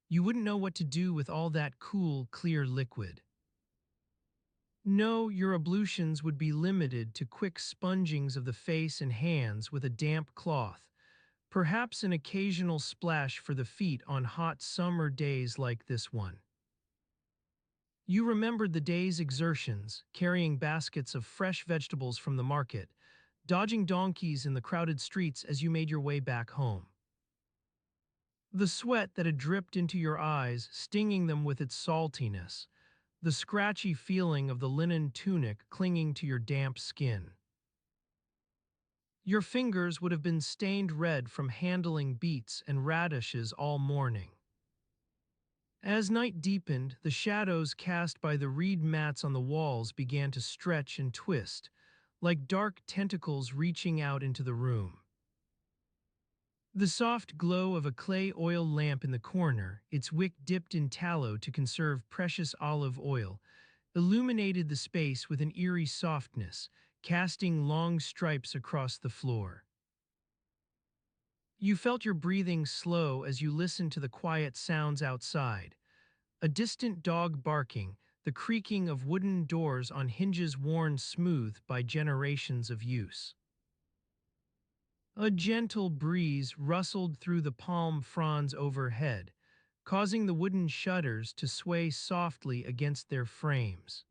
you wouldn't know what to do with all that cool, clear liquid. No, your ablutions would be limited to quick spongings of the face and hands with a damp cloth, perhaps an occasional splash for the feet on hot summer days like this one. You remembered the day's exertions, carrying baskets of fresh vegetables from the market, dodging donkeys in the crowded streets as you made your way back home. The sweat that had dripped into your eyes, stinging them with its saltiness, the scratchy feeling of the linen tunic clinging to your damp skin. Your fingers would have been stained red from handling beets and radishes all morning. As night deepened, the shadows cast by the reed mats on the walls began to stretch and twist, like dark tentacles reaching out into the room. The soft glow of a clay oil lamp in the corner, its wick dipped in tallow to conserve precious olive oil, illuminated the space with an eerie softness, casting long stripes across the floor. You felt your breathing slow as you listened to the quiet sounds outside, a distant dog barking, the creaking of wooden doors on hinges worn smooth by generations of use. A gentle breeze rustled through the palm fronds overhead, causing the wooden shutters to sway softly against their frames.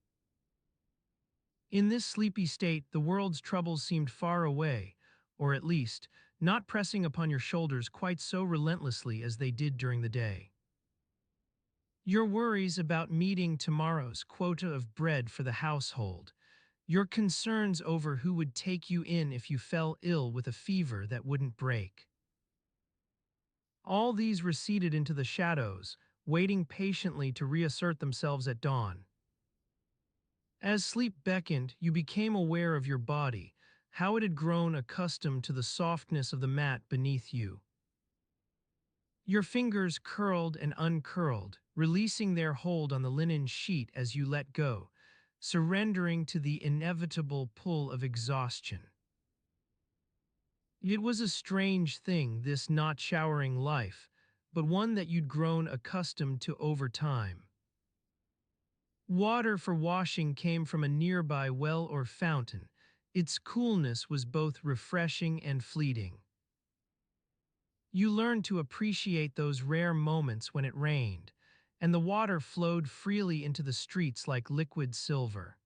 In this sleepy state, the world's troubles seemed far away, or at least, not pressing upon your shoulders quite so relentlessly as they did during the day. Your worries about meeting tomorrow's quota of bread for the household, your concerns over who would take you in if you fell ill with a fever that wouldn't break. All these receded into the shadows, waiting patiently to reassert themselves at dawn. As sleep beckoned, you became aware of your body, how it had grown accustomed to the softness of the mat beneath you. Your fingers curled and uncurled, releasing their hold on the linen sheet as you let go, surrendering to the inevitable pull of exhaustion. It was a strange thing, this not showering life, but one that you'd grown accustomed to over time. Water for washing came from a nearby well or fountain. Its coolness was both refreshing and fleeting. You learned to appreciate those rare moments when it rained, and the water flowed freely into the streets like liquid silver.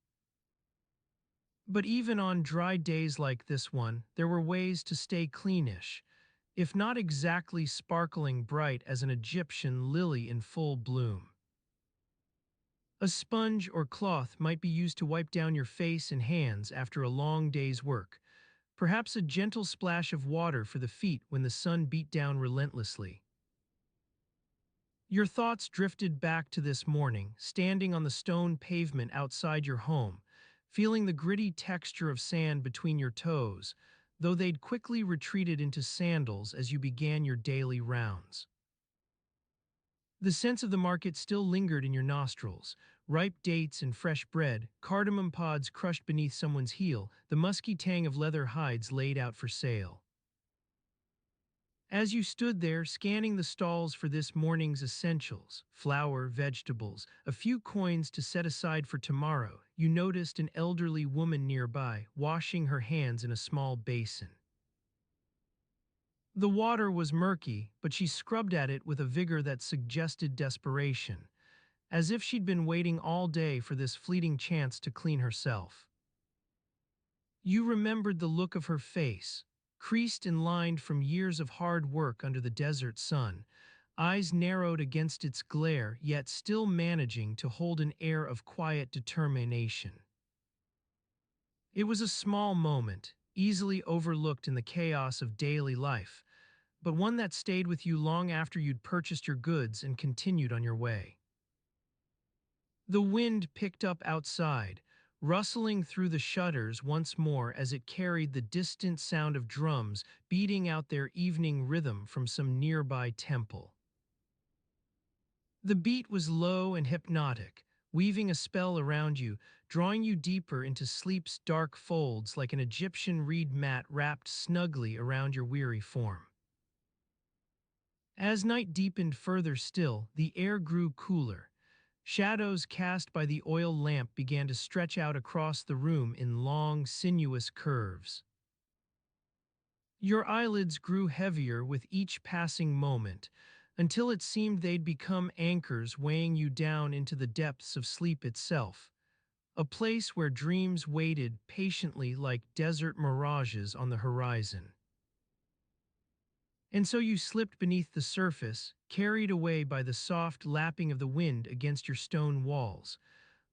But even on dry days like this one, there were ways to stay cleanish, if not exactly sparkling bright as an Egyptian lily in full bloom. A sponge or cloth might be used to wipe down your face and hands after a long day's work, perhaps a gentle splash of water for the feet when the sun beat down relentlessly. Your thoughts drifted back to this morning, standing on the stone pavement outside your home, feeling the gritty texture of sand between your toes, though they'd quickly retreated into sandals as you began your daily rounds. The sense of the market still lingered in your nostrils. Ripe dates and fresh bread, cardamom pods crushed beneath someone's heel, the musky tang of leather hides laid out for sale. As you stood there scanning the stalls for this morning's essentials, flour, vegetables, a few coins to set aside for tomorrow, you noticed an elderly woman nearby, washing her hands in a small basin. The water was murky, but she scrubbed at it with a vigor that suggested desperation, as if she'd been waiting all day for this fleeting chance to clean herself. You remembered the look of her face, creased and lined from years of hard work under the desert sun, eyes narrowed against its glare, yet still managing to hold an air of quiet determination. It was a small moment, easily overlooked in the chaos of daily life, but one that stayed with you long after you'd purchased your goods and continued on your way. The wind picked up outside, rustling through the shutters once more as it carried the distant sound of drums beating out their evening rhythm from some nearby temple. The beat was low and hypnotic, weaving a spell around you, drawing you deeper into sleep's dark folds like an Egyptian reed mat wrapped snugly around your weary form. As night deepened further still, the air grew cooler. Shadows cast by the oil lamp began to stretch out across the room in long, sinuous curves. Your eyelids grew heavier with each passing moment, until it seemed they'd become anchors weighing you down into the depths of sleep itself, a place where dreams waited patiently like desert mirages on the horizon. And so you slipped beneath the surface, carried away by the soft lapping of the wind against your stone walls,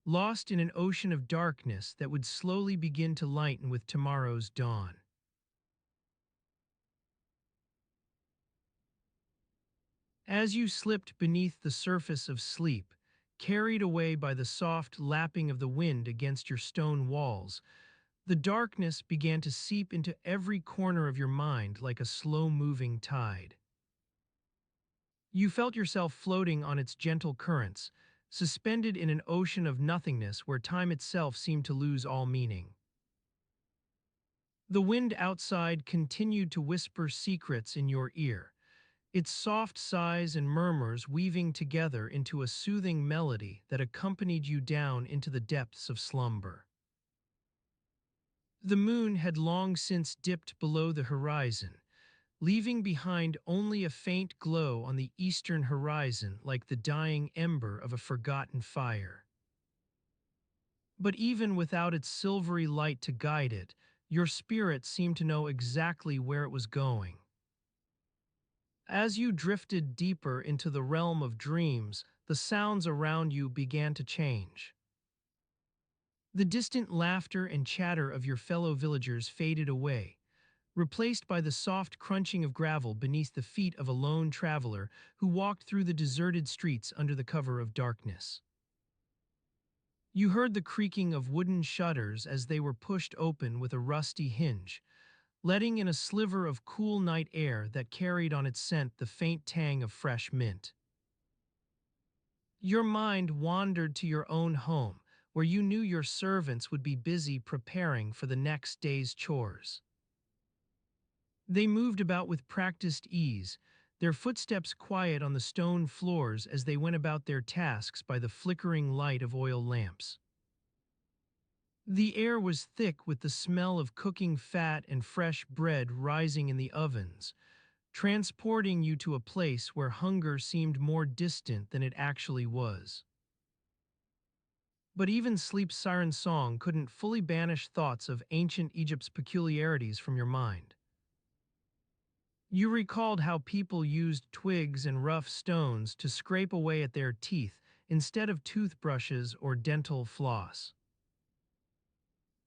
lost in an ocean of darkness that would slowly begin to lighten with tomorrow's dawn. As you slipped beneath the surface of sleep, carried away by the soft lapping of the wind against your stone walls, the darkness began to seep into every corner of your mind like a slow-moving tide. You felt yourself floating on its gentle currents, suspended in an ocean of nothingness where time itself seemed to lose all meaning. The wind outside continued to whisper secrets in your ear, its soft sighs and murmurs weaving together into a soothing melody that accompanied you down into the depths of slumber. The moon had long since dipped below the horizon, leaving behind only a faint glow on the eastern horizon like the dying ember of a forgotten fire. But even without its silvery light to guide it, your spirit seemed to know exactly where it was going. As you drifted deeper into the realm of dreams, the sounds around you began to change. The distant laughter and chatter of your fellow villagers faded away, replaced by the soft crunching of gravel beneath the feet of a lone traveler who walked through the deserted streets under the cover of darkness. You heard the creaking of wooden shutters as they were pushed open with a rusty hinge, letting in a sliver of cool night air that carried on its scent the faint tang of fresh mint. Your mind wandered to your own home, where you knew your servants would be busy preparing for the next day's chores. They moved about with practiced ease, their footsteps quiet on the stone floors as they went about their tasks by the flickering light of oil lamps. The air was thick with the smell of cooking fat and fresh bread rising in the ovens, transporting you to a place where hunger seemed more distant than it actually was. But even Sleep's siren song couldn't fully banish thoughts of ancient Egypt's peculiarities from your mind. You recalled how people used twigs and rough stones to scrape away at their teeth instead of toothbrushes or dental floss.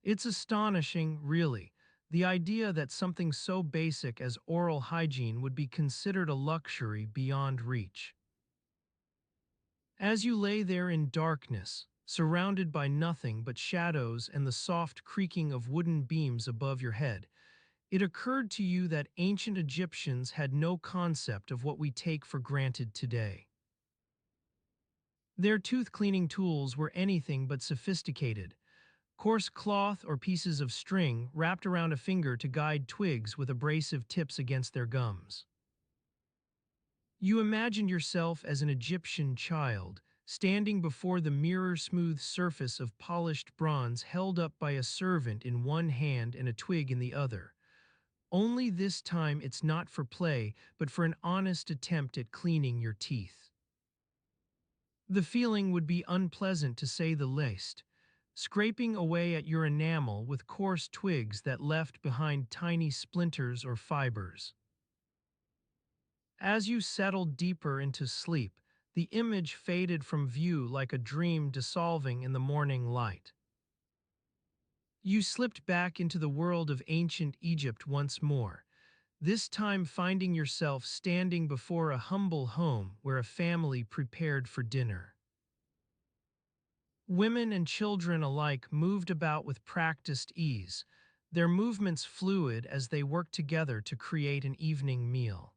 It's astonishing, really, the idea that something so basic as oral hygiene would be considered a luxury beyond reach. As you lay there in darkness, surrounded by nothing but shadows and the soft creaking of wooden beams above your head, it occurred to you that ancient Egyptians had no concept of what we take for granted today. Their tooth-cleaning tools were anything but sophisticated, coarse cloth or pieces of string wrapped around a finger to guide twigs with abrasive tips against their gums. You imagined yourself as an Egyptian child, standing before the mirror-smooth surface of polished bronze held up by a servant in one hand and a twig in the other. Only this time it's not for play, but for an honest attempt at cleaning your teeth. The feeling would be unpleasant to say the least, scraping away at your enamel with coarse twigs that left behind tiny splinters or fibers. As you settled deeper into sleep, the image faded from view like a dream dissolving in the morning light. You slipped back into the world of ancient Egypt once more, this time finding yourself standing before a humble home where a family prepared for dinner. Women and children alike moved about with practiced ease, their movements fluid as they worked together to create an evening meal.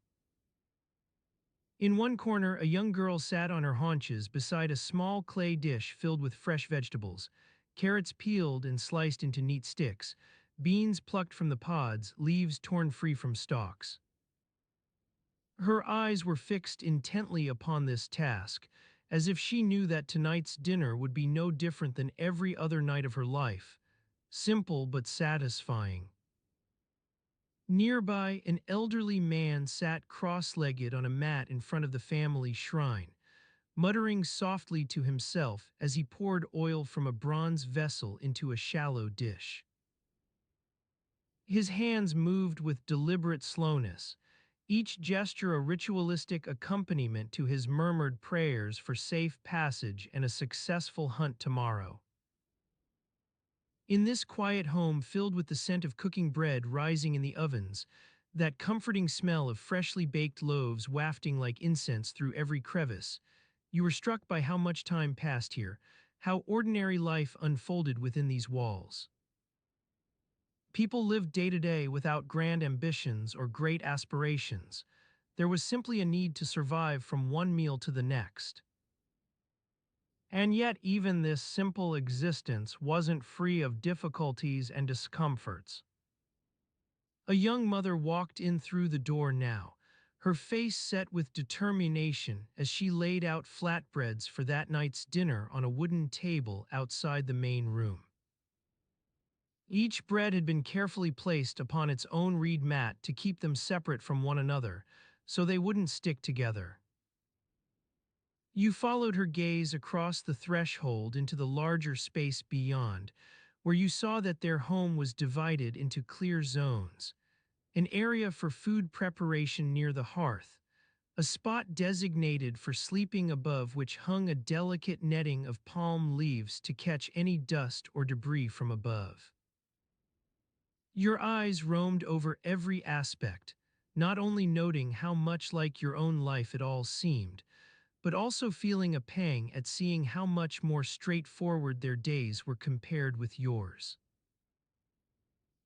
In one corner, a young girl sat on her haunches beside a small clay dish filled with fresh vegetables, carrots peeled and sliced into neat sticks, beans plucked from the pods, leaves torn free from stalks. Her eyes were fixed intently upon this task, as if she knew that tonight's dinner would be no different than every other night of her life, simple but satisfying. Nearby, an elderly man sat cross-legged on a mat in front of the family shrine, muttering softly to himself as he poured oil from a bronze vessel into a shallow dish. His hands moved with deliberate slowness, each gesture a ritualistic accompaniment to his murmured prayers for safe passage and a successful hunt tomorrow. In this quiet home filled with the scent of cooking bread rising in the ovens, that comforting smell of freshly baked loaves wafting like incense through every crevice, you were struck by how much time passed here, how ordinary life unfolded within these walls. People lived day to day without grand ambitions or great aspirations. There was simply a need to survive from one meal to the next. And yet even this simple existence wasn't free of difficulties and discomforts. A young mother walked in through the door now, her face set with determination as she laid out flatbreads for that night's dinner on a wooden table outside the main room. Each bread had been carefully placed upon its own reed mat to keep them separate from one another, so they wouldn't stick together. You followed her gaze across the threshold into the larger space beyond, where you saw that their home was divided into clear zones, an area for food preparation near the hearth, a spot designated for sleeping above which hung a delicate netting of palm leaves to catch any dust or debris from above. Your eyes roamed over every aspect, not only noting how much like your own life it all seemed, but also feeling a pang at seeing how much more straightforward their days were compared with yours.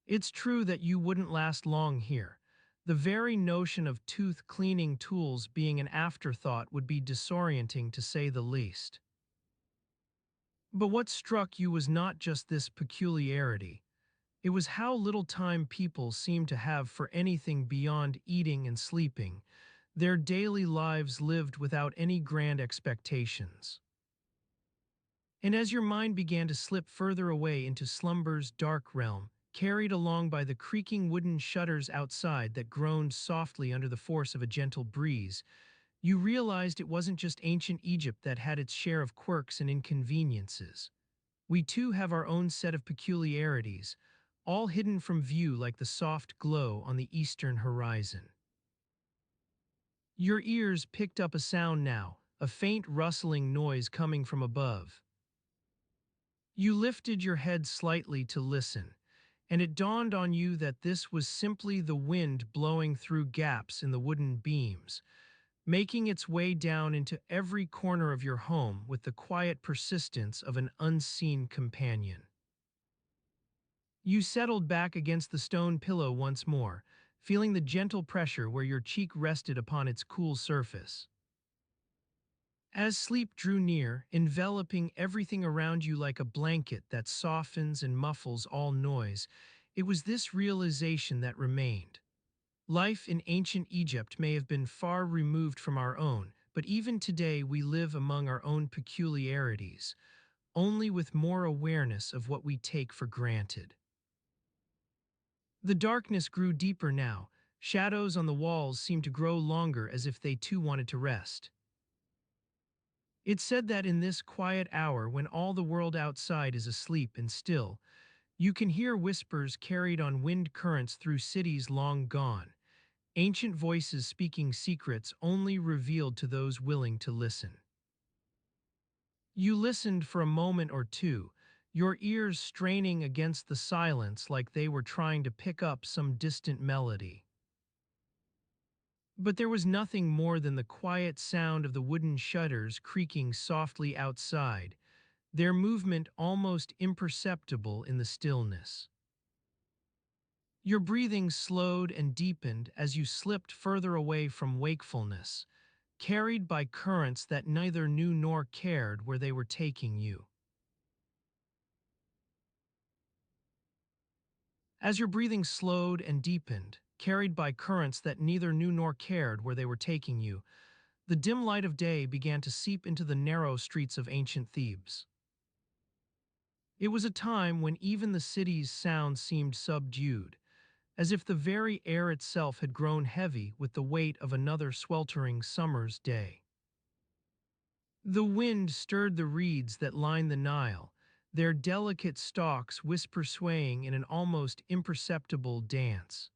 It's true that you wouldn't last long here. The very notion of tooth-cleaning tools being an afterthought would be disorienting to say the least. But what struck you was not just this peculiarity. It was how little time people seemed to have for anything beyond eating and sleeping, their daily lives lived without any grand expectations. And as your mind began to slip further away into slumber's dark realm, carried along by the creaking wooden shutters outside that groaned softly under the force of a gentle breeze, you realized it wasn't just ancient Egypt that had its share of quirks and inconveniences. We too have our own set of peculiarities, all hidden from view like the soft glow on the eastern horizon. Your ears picked up a sound now, a faint rustling noise coming from above. You lifted your head slightly to listen, and it dawned on you that this was simply the wind blowing through gaps in the wooden beams, making its way down into every corner of your home with the quiet persistence of an unseen companion. You settled back against the stone pillow once more, feeling the gentle pressure where your cheek rested upon its cool surface. As sleep drew near, enveloping everything around you like a blanket that softens and muffles all noise, it was this realization that remained. Life in ancient Egypt may have been far removed from our own, but even today we live among our own peculiarities, only with more awareness of what we take for granted. The darkness grew deeper now. Shadows on the walls seemed to grow longer as if they too wanted to rest. It's said that in this quiet hour when all the world outside is asleep and still, you can hear whispers carried on wind currents through cities long gone, ancient voices speaking secrets only revealed to those willing to listen. You listened for a moment or two, your ears straining against the silence like they were trying to pick up some distant melody. But there was nothing more than the quiet sound of the wooden shutters creaking softly outside, their movement almost imperceptible in the stillness. Your breathing slowed and deepened as you slipped further away from wakefulness, carried by currents that neither knew nor cared where they were taking you. As your breathing slowed and deepened, carried by currents that neither knew nor cared where they were taking you, the dim light of day began to seep into the narrow streets of ancient Thebes. It was a time when even the city's sounds seemed subdued, as if the very air itself had grown heavy with the weight of another sweltering summer's day. The wind stirred the reeds that lined the Nile, their delicate stalks whisper swaying in an almost imperceptible dance.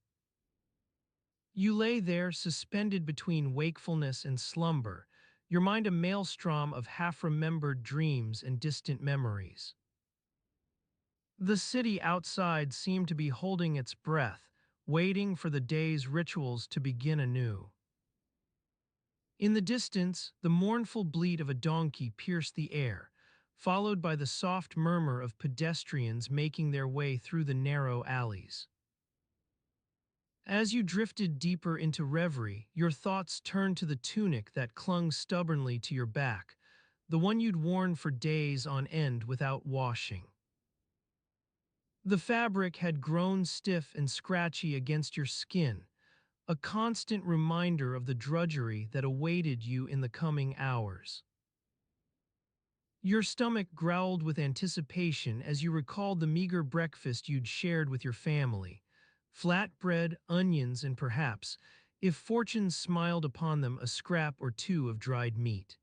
You lay there suspended between wakefulness and slumber, your mind a maelstrom of half-remembered dreams and distant memories. The city outside seemed to be holding its breath, waiting for the day's rituals to begin anew. In the distance, the mournful bleat of a donkey pierced the air, followed by the soft murmur of pedestrians making their way through the narrow alleys. As you drifted deeper into reverie, your thoughts turned to the tunic that clung stubbornly to your back, the one you'd worn for days on end without washing. The fabric had grown stiff and scratchy against your skin, a constant reminder of the drudgery that awaited you in the coming hours. Your stomach growled with anticipation as you recalled the meager breakfast you'd shared with your family, flatbread, onions, and perhaps, if fortune smiled upon them, a scrap or two of dried meat.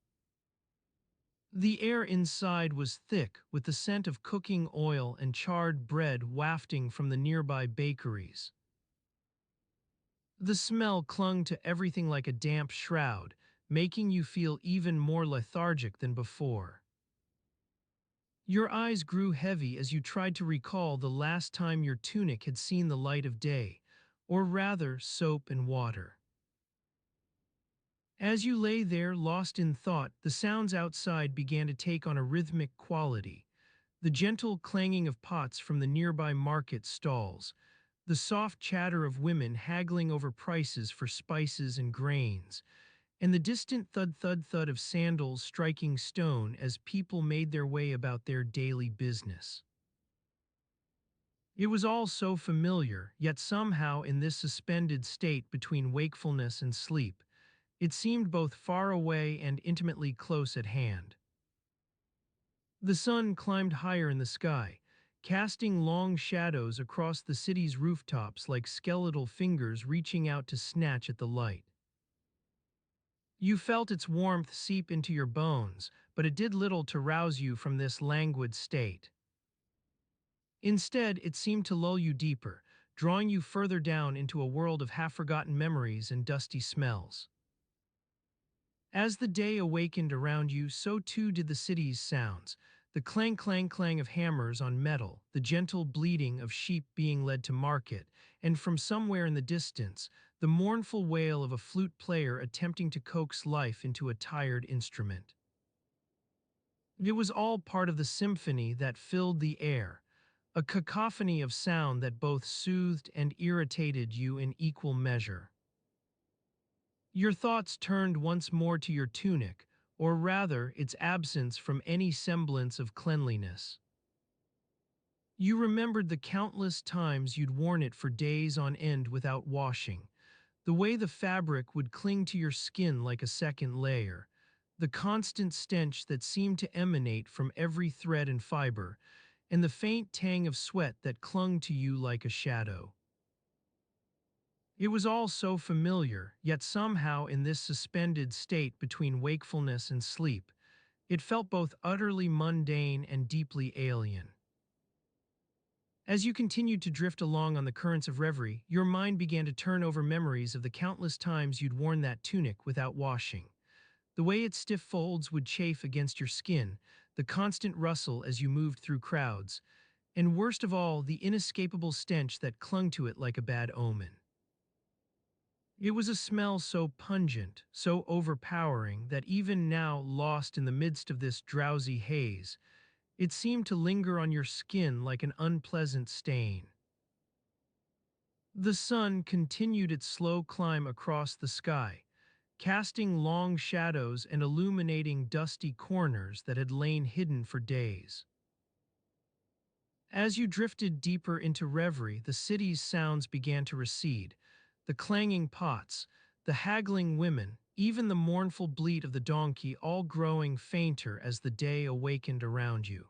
The air inside was thick with the scent of cooking oil and charred bread wafting from the nearby bakeries. The smell clung to everything like a damp shroud, making you feel even more lethargic than before. Your eyes grew heavy as you tried to recall the last time your tunic had seen the light of day, or rather soap and water. As you lay there lost in thought, the sounds outside began to take on a rhythmic quality, the gentle clanging of pots from the nearby market stalls, the soft chatter of women haggling over prices for spices and grains, and the distant thud-thud-thud of sandals striking stone as people made their way about their daily business. It was all so familiar, yet somehow in this suspended state between wakefulness and sleep, it seemed both far away and intimately close at hand. The sun climbed higher in the sky, casting long shadows across the city's rooftops like skeletal fingers reaching out to snatch at the light. You felt its warmth seep into your bones, but it did little to rouse you from this languid state. Instead, it seemed to lull you deeper, drawing you further down into a world of half-forgotten memories and dusty smells. As the day awakened around you, so too did the city's sounds, the clang clang clang of hammers on metal, the gentle bleating of sheep being led to market, and from somewhere in the distance, the mournful wail of a flute player attempting to coax life into a tired instrument. It was all part of the symphony that filled the air, a cacophony of sound that both soothed and irritated you in equal measure. Your thoughts turned once more to your tunic, or rather its absence from any semblance of cleanliness. You remembered the countless times you'd worn it for days on end without washing, the way the fabric would cling to your skin like a second layer, the constant stench that seemed to emanate from every thread and fiber, and the faint tang of sweat that clung to you like a shadow. It was all so familiar, yet somehow in this suspended state between wakefulness and sleep, it felt both utterly mundane and deeply alien. As you continued to drift along on the currents of reverie, your mind began to turn over memories of the countless times you'd worn that tunic without washing. The way its stiff folds would chafe against your skin, the constant rustle as you moved through crowds, and worst of all, the inescapable stench that clung to it like a bad omen. It was a smell so pungent, so overpowering, that even now, lost in the midst of this drowsy haze, it seemed to linger on your skin like an unpleasant stain. The sun continued its slow climb across the sky, casting long shadows and illuminating dusty corners that had lain hidden for days. As you drifted deeper into reverie, the city's sounds began to recede, the clanging pots, the haggling women, even the mournful bleat of the donkey all growing fainter as the day awakened around you.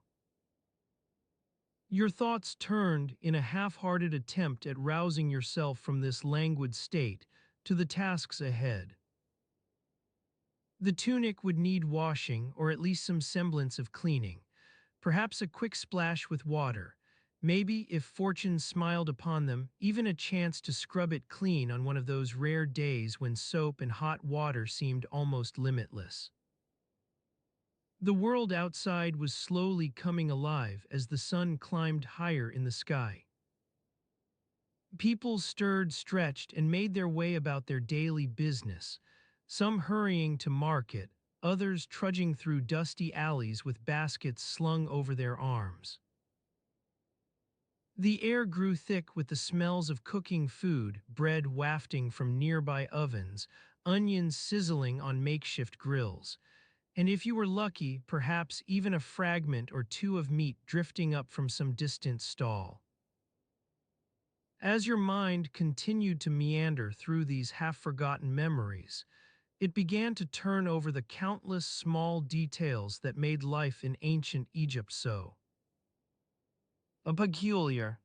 Your thoughts turned, in a half-hearted attempt at rousing yourself from this languid state, to the tasks ahead. The tunic would need washing or at least some semblance of cleaning, perhaps a quick splash with water, maybe, if fortune smiled upon them, even a chance to scrub it clean on one of those rare days when soap and hot water seemed almost limitless. The world outside was slowly coming alive as the sun climbed higher in the sky. People stirred, stretched, and made their way about their daily business, some hurrying to market, others trudging through dusty alleys with baskets slung over their arms. The air grew thick with the smells of cooking food, bread wafting from nearby ovens, onions sizzling on makeshift grills, and if you were lucky, perhaps even a fragment or two of meat drifting up from some distant stall. As your mind continued to meander through these half-forgotten memories, it began to turn over the countless small details that made life in ancient Egypt so peculiar.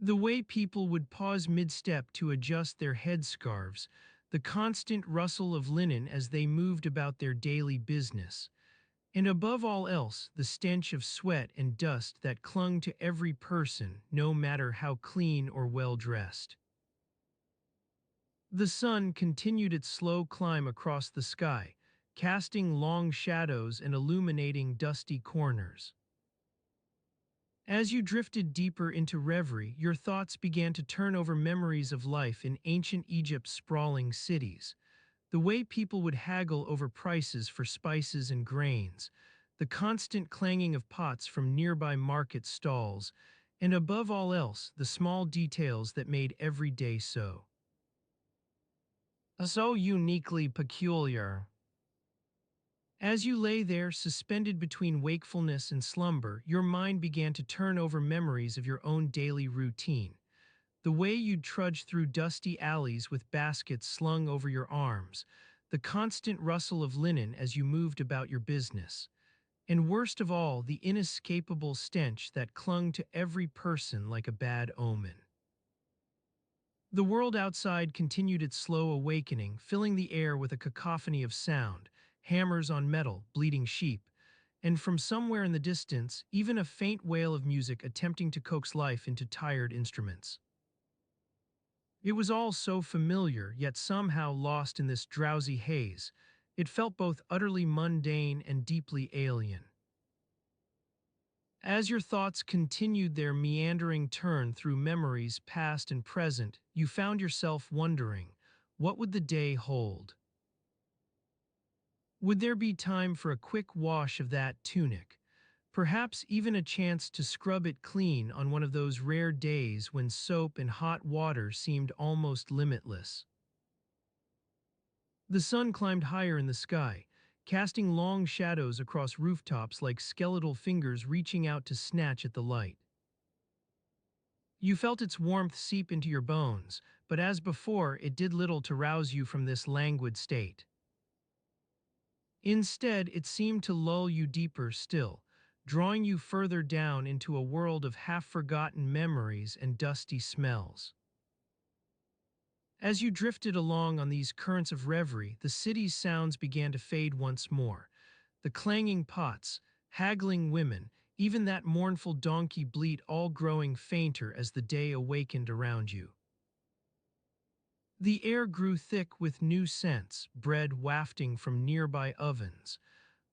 The way people would pause mid-step to adjust their headscarves, the constant rustle of linen as they moved about their daily business, and above all else, the stench of sweat and dust that clung to every person, no matter how clean or well-dressed. The sun continued its slow climb across the sky, casting long shadows and illuminating dusty corners. As you drifted deeper into reverie, your thoughts began to turn over memories of life in ancient Egypt's sprawling cities, the way people would haggle over prices for spices and grains, the constant clanging of pots from nearby market stalls, and above all else, the small details that made every day so uniquely peculiar. As you lay there, suspended between wakefulness and slumber, your mind began to turn over memories of your own daily routine. The way you'd trudge through dusty alleys with baskets slung over your arms, the constant rustle of linen as you moved about your business, and worst of all, the inescapable stench that clung to every person like a bad omen. The world outside continued its slow awakening, filling the air with a cacophony of sound, hammers on metal, bleating sheep, and from somewhere in the distance, even a faint wail of music attempting to coax life into tired instruments. It was all so familiar, yet somehow lost in this drowsy haze. It felt both utterly mundane and deeply alien. As your thoughts continued their meandering turn through memories past and present, you found yourself wondering, what would the day hold? Would there be time for a quick wash of that tunic? Perhaps even a chance to scrub it clean on one of those rare days when soap and hot water seemed almost limitless. The sun climbed higher in the sky, casting long shadows across rooftops like skeletal fingers reaching out to snatch at the light. You felt its warmth seep into your bones, but as before, it did little to rouse you from this languid state. Instead, it seemed to lull you deeper still, drawing you further down into a world of half-forgotten memories and dusty smells. As you drifted along on these currents of reverie, the city's sounds began to fade once more. The clanging pots, haggling women, even that mournful donkey bleat all growing fainter as the day awakened around you. The air grew thick with new scents, bread wafting from nearby ovens,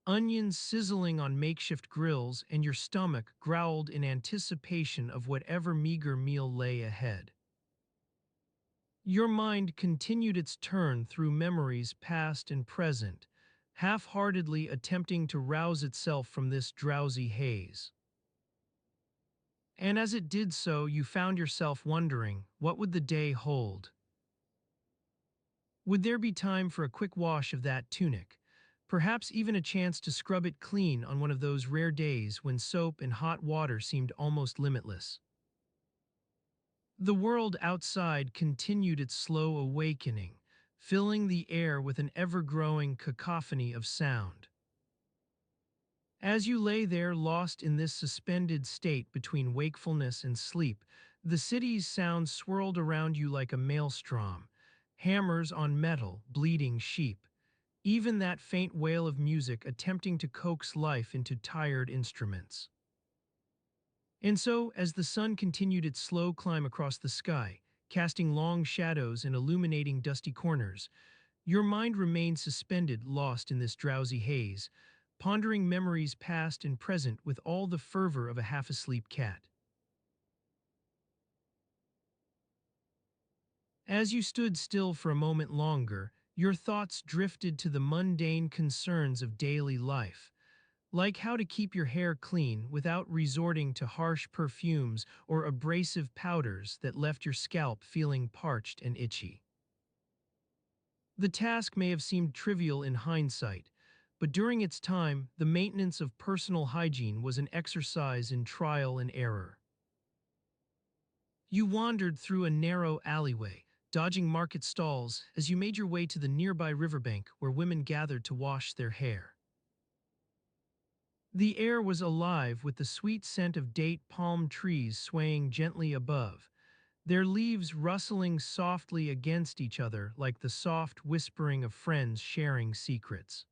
onions sizzling on makeshift grills, and your stomach growled in anticipation of whatever meager meal lay ahead. Your mind continued its turn through memories past and present, half-heartedly attempting to rouse itself from this drowsy haze. And as it did so, you found yourself wondering, what would the day hold? Would there be time for a quick wash of that tunic? Perhaps even a chance to scrub it clean on one of those rare days when soap and hot water seemed almost limitless. The world outside continued its slow awakening, filling the air with an ever-growing cacophony of sound. As you lay there lost in this suspended state between wakefulness and sleep, the city's sounds swirled around you like a maelstrom, hammers on metal, bleating sheep, even that faint wail of music attempting to coax life into tired instruments. And so, as the sun continued its slow climb across the sky, casting long shadows and illuminating dusty corners, your mind remained suspended, lost in this drowsy haze, pondering memories past and present with all the fervor of a half-asleep cat. As you stood still for a moment longer, your thoughts drifted to the mundane concerns of daily life, like how to keep your hair clean without resorting to harsh perfumes or abrasive powders that left your scalp feeling parched and itchy. The task may have seemed trivial in hindsight, but during its time, the maintenance of personal hygiene was an exercise in trial and error. You wandered through a narrow alleyway, dodging market stalls as you made your way to the nearby riverbank where women gathered to wash their hair. The air was alive with the sweet scent of date palm trees swaying gently above, their leaves rustling softly against each other like the soft whispering of friends sharing secrets.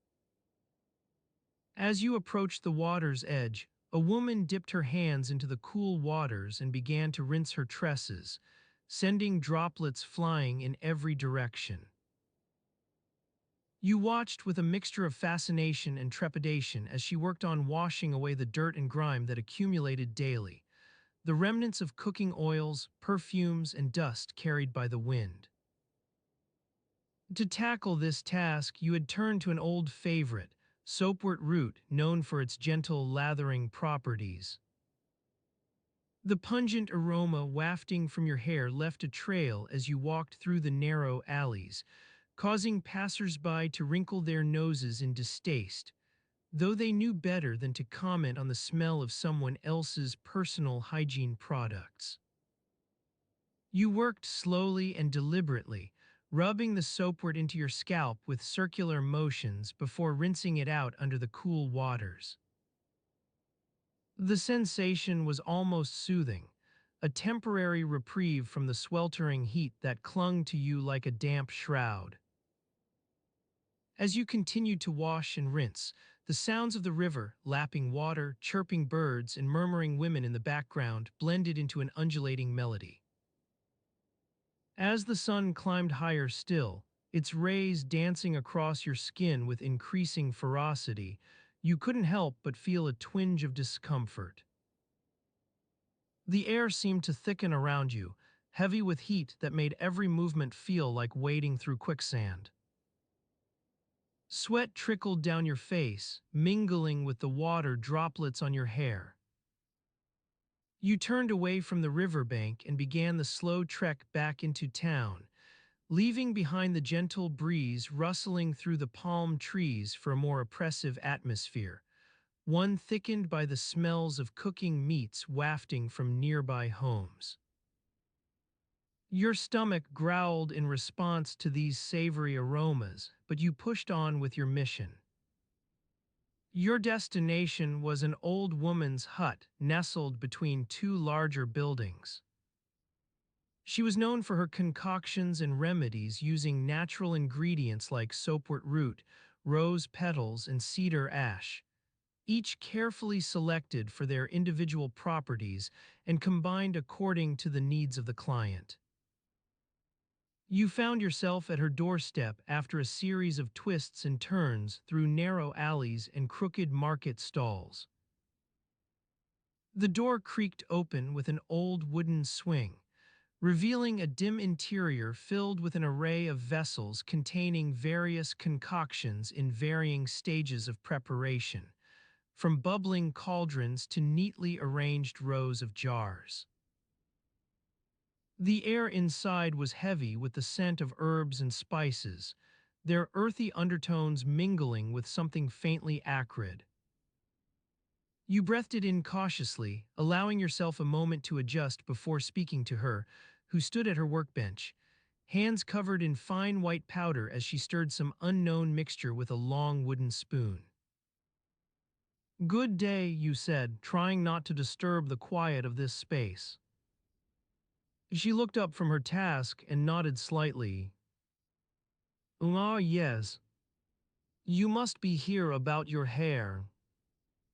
As you approached the water's edge, a woman dipped her hands into the cool waters and began to rinse her tresses, sending droplets flying in every direction. You watched with a mixture of fascination and trepidation as she worked on washing away the dirt and grime that accumulated daily, the remnants of cooking oils, perfumes, and dust carried by the wind. To tackle this task, you had turned to an old favorite, soapwort root, known for its gentle lathering properties. The pungent aroma wafting from your hair left a trail as you walked through the narrow alleys, causing passers-by to wrinkle their noses in distaste, though they knew better than to comment on the smell of someone else's personal hygiene products. You worked slowly and deliberately, rubbing the soapwort into your scalp with circular motions before rinsing it out under the cool waters. The sensation was almost soothing, a temporary reprieve from the sweltering heat that clung to you like a damp shroud. As you continued to wash and rinse, the sounds of the river, lapping water, chirping birds, and murmuring women in the background blended into an undulating melody. As the sun climbed higher still, its rays dancing across your skin with increasing ferocity, you couldn't help but feel a twinge of discomfort. The air seemed to thicken around you, heavy with heat that made every movement feel like wading through quicksand. Sweat trickled down your face, mingling with the water droplets on your hair. You turned away from the riverbank and began the slow trek back into town, leaving behind the gentle breeze rustling through the palm trees for a more oppressive atmosphere, one thickened by the smells of cooking meats wafting from nearby homes. Your stomach growled in response to these savory aromas, but you pushed on with your mission. Your destination was an old woman's hut nestled between two larger buildings. She was known for her concoctions and remedies using natural ingredients like soapwort root, rose petals, and cedar ash, each carefully selected for their individual properties and combined according to the needs of the client. You found yourself at her doorstep after a series of twists and turns through narrow alleys and crooked market stalls. The door creaked open with an old wooden swing, revealing a dim interior filled with an array of vessels containing various concoctions in varying stages of preparation, from bubbling cauldrons to neatly arranged rows of jars. The air inside was heavy with the scent of herbs and spices, their earthy undertones mingling with something faintly acrid. You breathed it in cautiously, allowing yourself a moment to adjust before speaking to her, who stood at her workbench, hands covered in fine white powder as she stirred some unknown mixture with a long wooden spoon. "Good day," you said, trying not to disturb the quiet of this space. She looked up from her task and nodded slightly. "Ah, yes. You must be here about your hair."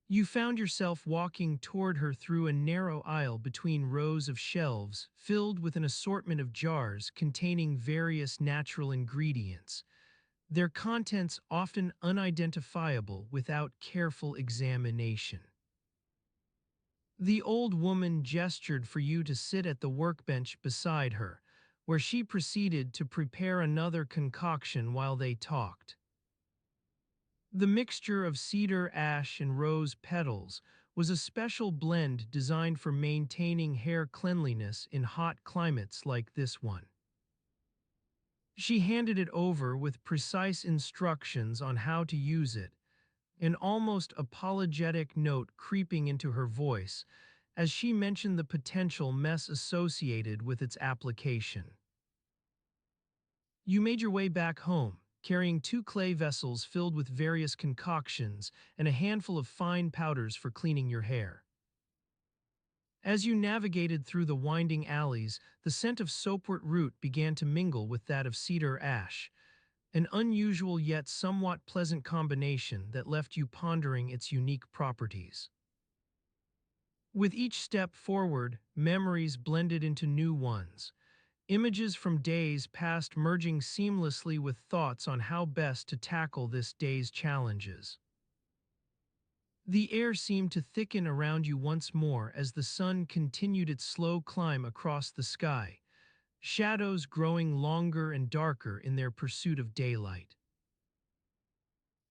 You found yourself walking toward her through a narrow aisle between rows of shelves filled with an assortment of jars containing various natural ingredients, their contents often unidentifiable without careful examination. The old woman gestured for you to sit at the workbench beside her, where she proceeded to prepare another concoction while they talked. The mixture of cedar ash and rose petals was a special blend designed for maintaining hair cleanliness in hot climates like this one. She handed it over with precise instructions on how to use it, an almost apologetic note creeping into her voice as she mentioned the potential mess associated with its application. You made your way back home, carrying two clay vessels filled with various concoctions and a handful of fine powders for cleaning your hair. As you navigated through the winding alleys, the scent of soapwort root began to mingle with that of cedar ash, an unusual yet somewhat pleasant combination that left you pondering its unique properties. With each step forward, memories blended into new ones, images from days past merging seamlessly with thoughts on how best to tackle this day's challenges. The air seemed to thicken around you once more as the sun continued its slow climb across the sky, shadows growing longer and darker in their pursuit of daylight.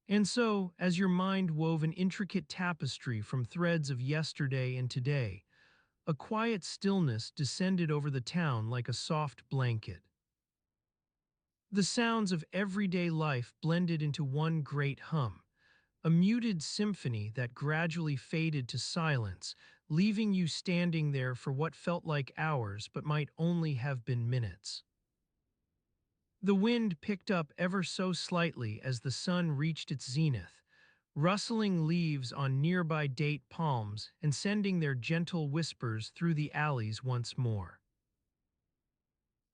And so, as your mind wove an intricate tapestry from threads of yesterday and today, a quiet stillness descended over the town like a soft blanket. The sounds of everyday life blended into one great hum, a muted symphony that gradually faded to silence, leaving you standing there for what felt like hours but might only have been minutes. The wind picked up ever so slightly as the sun reached its zenith, rustling leaves on nearby date palms and sending their gentle whispers through the alleys once more.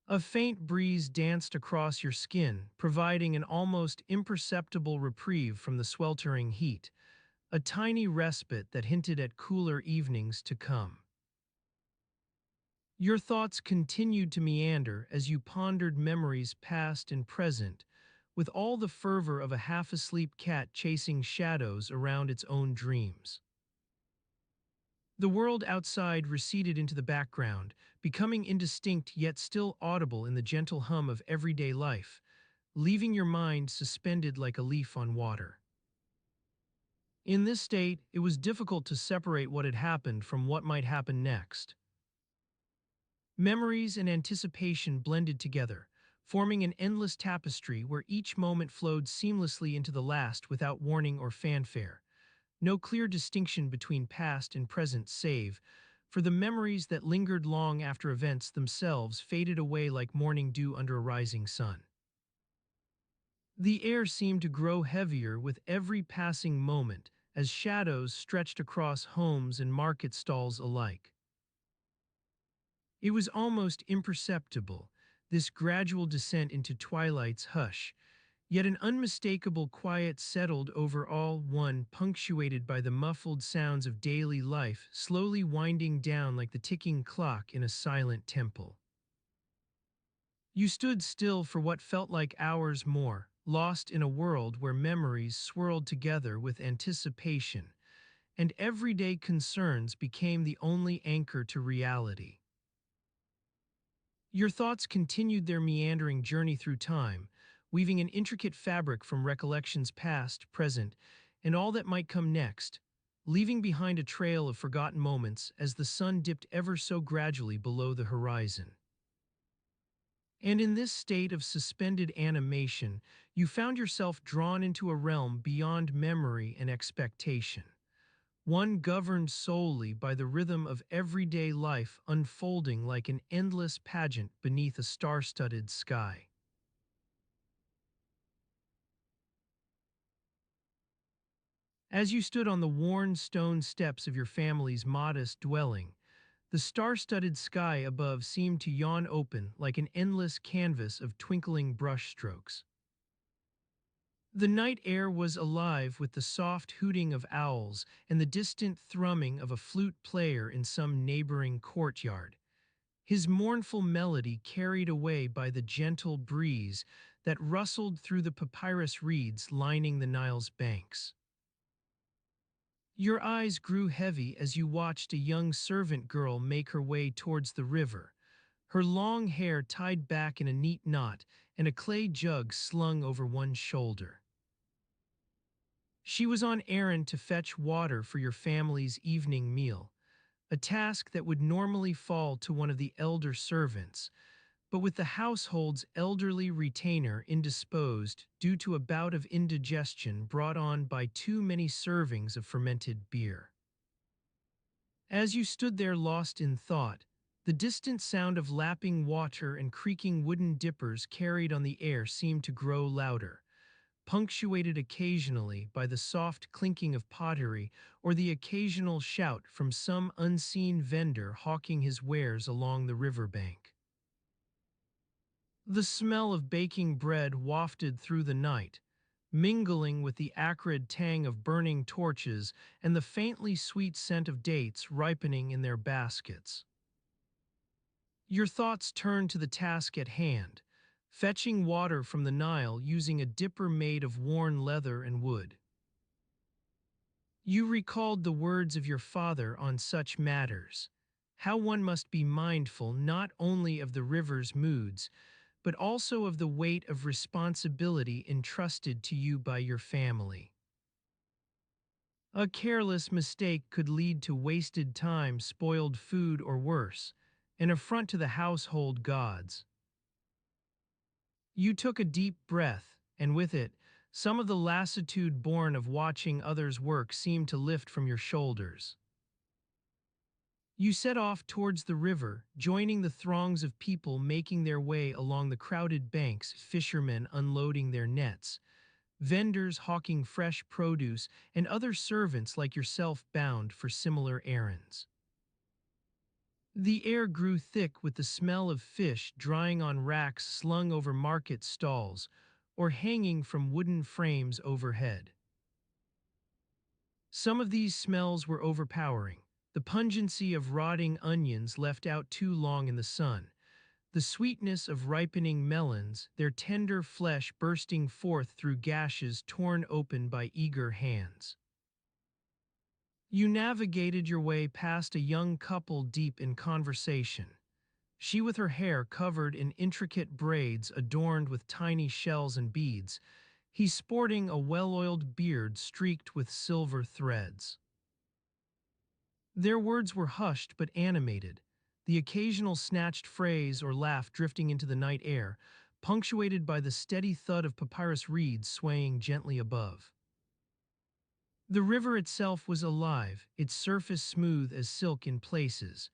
A faint breeze danced across your skin, providing an almost imperceptible reprieve from the sweltering heat, a tiny respite that hinted at cooler evenings to come. Your thoughts continued to meander as you pondered memories past and present, with all the fervor of a half-asleep cat chasing shadows around its own dreams. The world outside receded into the background, becoming indistinct yet still audible in the gentle hum of everyday life, leaving your mind suspended like a leaf on water. In this state, it was difficult to separate what had happened from what might happen next. Memories and anticipation blended together, forming an endless tapestry where each moment flowed seamlessly into the last without warning or fanfare. No clear distinction between past and present save, for the memories that lingered long after events themselves faded away like morning dew under a rising sun. The air seemed to grow heavier with every passing moment as shadows stretched across homes and market stalls alike. It was almost imperceptible, this gradual descent into twilight's hush, yet an unmistakable quiet settled over all, one punctuated by the muffled sounds of daily life slowly winding down like the ticking clock in a silent temple. You stood still for what felt like hours more, lost in a world where memories swirled together with anticipation, and everyday concerns became the only anchor to reality. Your thoughts continued their meandering journey through time, weaving an intricate fabric from recollections past, present, and all that might come next, leaving behind a trail of forgotten moments as the sun dipped ever so gradually below the horizon. And in this state of suspended animation, you found yourself drawn into a realm beyond memory and expectation, one governed solely by the rhythm of everyday life unfolding like an endless pageant beneath a star-studded sky. As you stood on the worn stone steps of your family's modest dwelling, the star-studded sky above seemed to yawn open like an endless canvas of twinkling brushstrokes. The night air was alive with the soft hooting of owls and the distant thrumming of a flute player in some neighboring courtyard, his mournful melody carried away by the gentle breeze that rustled through the papyrus reeds lining the Nile's banks. Your eyes grew heavy as you watched a young servant girl make her way towards the river, her long hair tied back in a neat knot and a clay jug slung over one shoulder. She was on errand to fetch water for your family's evening meal, a task that would normally fall to one of the elder servants, but with the household's elderly retainer indisposed due to a bout of indigestion brought on by too many servings of fermented beer. As you stood there lost in thought, the distant sound of lapping water and creaking wooden dippers carried on the air seemed to grow louder, punctuated occasionally by the soft clinking of pottery or the occasional shout from some unseen vendor hawking his wares along the riverbank. The smell of baking bread wafted through the night, mingling with the acrid tang of burning torches and the faintly sweet scent of dates ripening in their baskets. Your thoughts turned to the task at hand, fetching water from the Nile using a dipper made of worn leather and wood. You recalled the words of your father on such matters, how one must be mindful not only of the river's moods, but also of the weight of responsibility entrusted to you by your family. A careless mistake could lead to wasted time, spoiled food, or worse, an affront to the household gods. You took a deep breath, and with it, some of the lassitude born of watching others work seemed to lift from your shoulders. You set off towards the river, joining the throngs of people making their way along the crowded banks, fishermen unloading their nets, vendors hawking fresh produce, and other servants like yourself bound for similar errands. The air grew thick with the smell of fish drying on racks slung over market stalls or hanging from wooden frames overhead. Some of these smells were overpowering. The pungency of rotting onions left out too long in the sun, the sweetness of ripening melons, their tender flesh bursting forth through gashes torn open by eager hands. You navigated your way past a young couple deep in conversation. She with her hair covered in intricate braids adorned with tiny shells and beads, he sporting a well-oiled beard streaked with silver threads. Their words were hushed but animated, the occasional snatched phrase or laugh drifting into the night air, punctuated by the steady thud of papyrus reeds swaying gently above. The river itself was alive, its surface smooth as silk in places,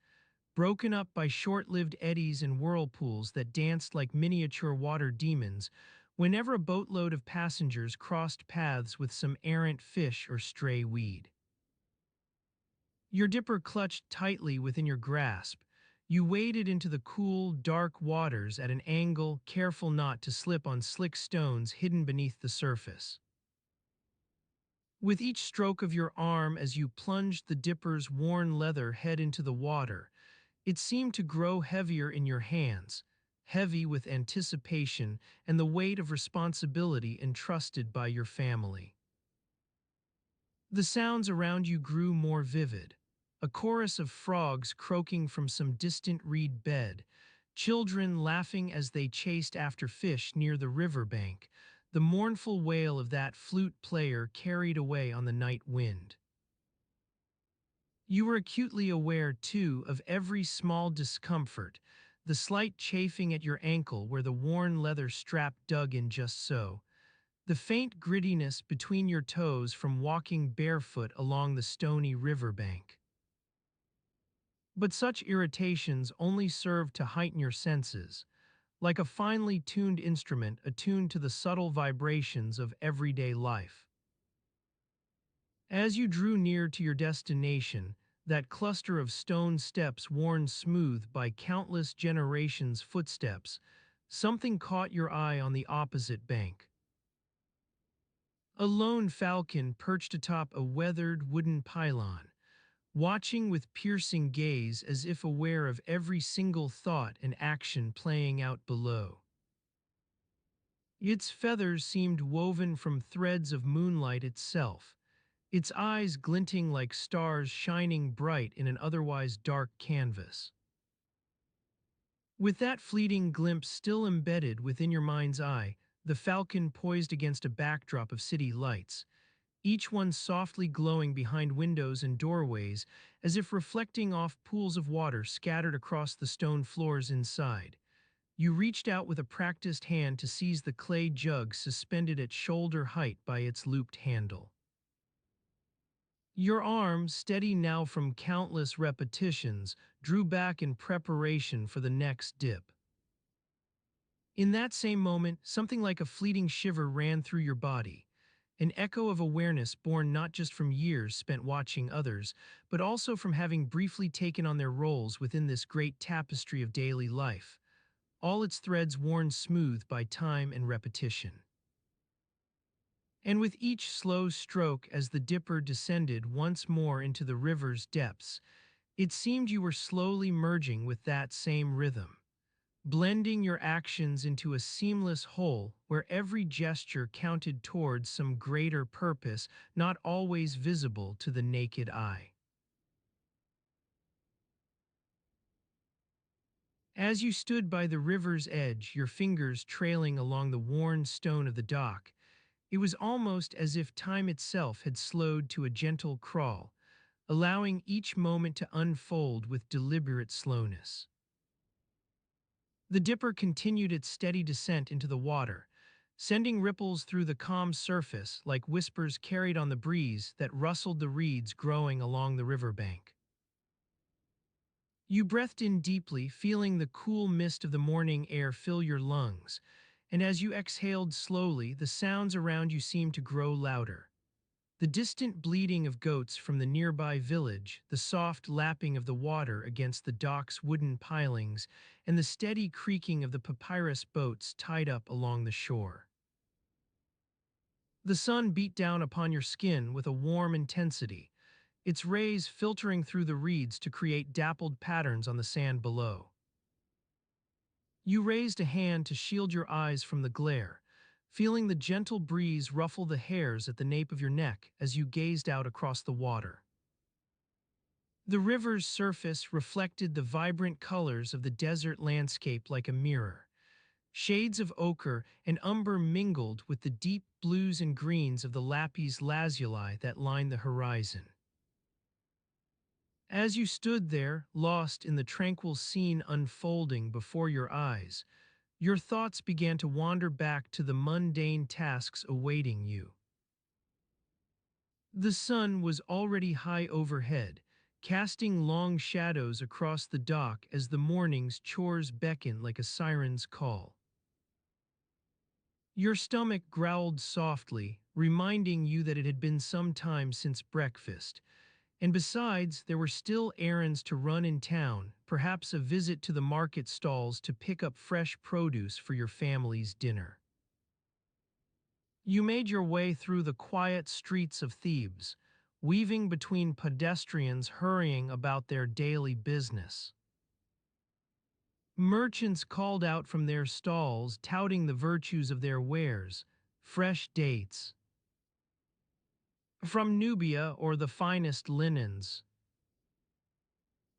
broken up by short-lived eddies and whirlpools that danced like miniature water demons whenever a boatload of passengers crossed paths with some errant fish or stray weed. Your dipper clutched tightly within your grasp. You waded into the cool, dark waters at an angle, careful not to slip on slick stones hidden beneath the surface. With each stroke of your arm as you plunged the dipper's worn leather head into the water, it seemed to grow heavier in your hands, heavy with anticipation and the weight of responsibility entrusted by your family. The sounds around you grew more vivid, a chorus of frogs croaking from some distant reed bed, children laughing as they chased after fish near the river bank, the mournful wail of that flute player carried away on the night wind. You were acutely aware, too, of every small discomfort, the slight chafing at your ankle where the worn leather strap dug in just so, the faint grittiness between your toes from walking barefoot along the stony riverbank. But such irritations only served to heighten your senses, like a finely tuned instrument attuned to the subtle vibrations of everyday life. As you drew near to your destination, that cluster of stone steps worn smooth by countless generations' footsteps, something caught your eye on the opposite bank. A lone falcon perched atop a weathered wooden pylon, watching with piercing gaze as if aware of every single thought and action playing out below. Its feathers seemed woven from threads of moonlight itself, its eyes glinting like stars shining bright in an otherwise dark canvas. With that fleeting glimpse still embedded within your mind's eye, the falcon poised against a backdrop of city lights, each one softly glowing behind windows and doorways as if reflecting off pools of water scattered across the stone floors inside. You reached out with a practiced hand to seize the clay jug suspended at shoulder height by its looped handle. Your arm, steady now from countless repetitions, drew back in preparation for the next dip. In that same moment, something like a fleeting shiver ran through your body, an echo of awareness born not just from years spent watching others, but also from having briefly taken on their roles within this great tapestry of daily life, all its threads worn smooth by time and repetition. And with each slow stroke as the dipper descended once more into the river's depths, it seemed you were slowly merging with that same rhythm, blending your actions into a seamless whole where every gesture counted towards some greater purpose not always visible to the naked eye. As you stood by the river's edge, your fingers trailing along the worn stone of the dock, it was almost as if time itself had slowed to a gentle crawl, allowing each moment to unfold with deliberate slowness. The dipper continued its steady descent into the water, sending ripples through the calm surface like whispers carried on the breeze that rustled the reeds growing along the riverbank. You breathed in deeply, feeling the cool mist of the morning air fill your lungs, and as you exhaled slowly, the sounds around you seemed to grow louder. The distant bleating of goats from the nearby village, the soft lapping of the water against the dock's wooden pilings, and the steady creaking of the papyrus boats tied up along the shore. The sun beat down upon your skin with a warm intensity, its rays filtering through the reeds to create dappled patterns on the sand below. You raised a hand to shield your eyes from the glare, feeling the gentle breeze ruffle the hairs at the nape of your neck as you gazed out across the water. The river's surface reflected the vibrant colors of the desert landscape like a mirror. Shades of ochre and umber mingled with the deep blues and greens of the lapis lazuli that lined the horizon. As you stood there, lost in the tranquil scene unfolding before your eyes, your thoughts began to wander back to the mundane tasks awaiting you. The sun was already high overhead, casting long shadows across the dock as the morning's chores beckoned like a siren's call. Your stomach growled softly, reminding you that it had been some time since breakfast. And besides, there were still errands to run in town, perhaps a visit to the market stalls to pick up fresh produce for your family's dinner. You made your way through the quiet streets of Thebes, weaving between pedestrians hurrying about their daily business. Merchants called out from their stalls, touting the virtues of their wares, fresh dates from Nubia or the finest linens,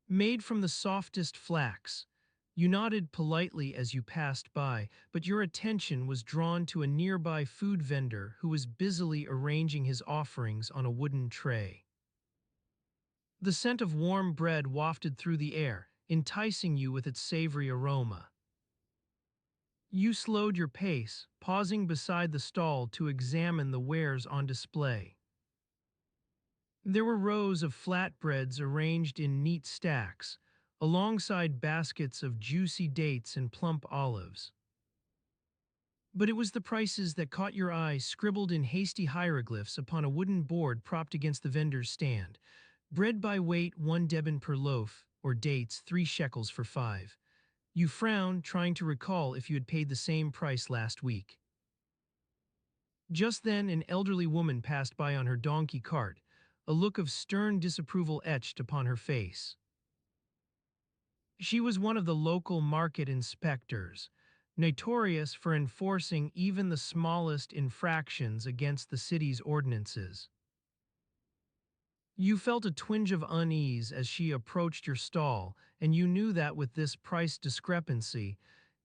made from the softest flax. You nodded politely as you passed by, but your attention was drawn to a nearby food vendor who was busily arranging his offerings on a wooden tray. The scent of warm bread wafted through the air, enticing you with its savory aroma. You slowed your pace, pausing beside the stall to examine the wares on display. There were rows of flatbreads arranged in neat stacks, alongside baskets of juicy dates and plump olives. But it was the prices that caught your eye, scribbled in hasty hieroglyphs upon a wooden board propped against the vendor's stand. Bread by weight, 1 deben per loaf, or dates, 3 shekels for 5. You frowned, trying to recall if you had paid the same price last week. Just then, an elderly woman passed by on her donkey cart, a look of stern disapproval etched upon her face. She was one of the local market inspectors, notorious for enforcing even the smallest infractions against the city's ordinances. You felt a twinge of unease as she approached your stall, and you knew that with this price discrepancy,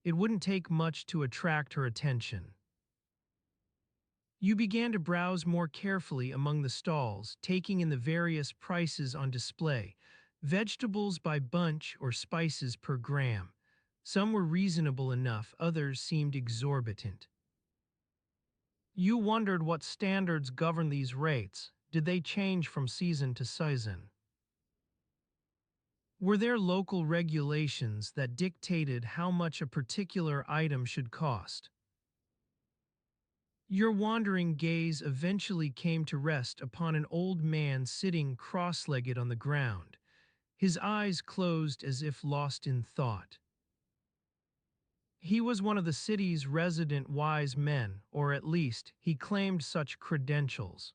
it wouldn't take much to attract her attention. You began to browse more carefully among the stalls, taking in the various prices on display, vegetables by bunch or spices per gram. Some were reasonable enough, others seemed exorbitant. You wondered what standards govern these rates. Did they change from season to season? Were there local regulations that dictated how much a particular item should cost? Your wandering gaze eventually came to rest upon an old man sitting cross-legged on the ground, his eyes closed as if lost in thought. He was one of the city's resident wise men, or at least he claimed such credentials.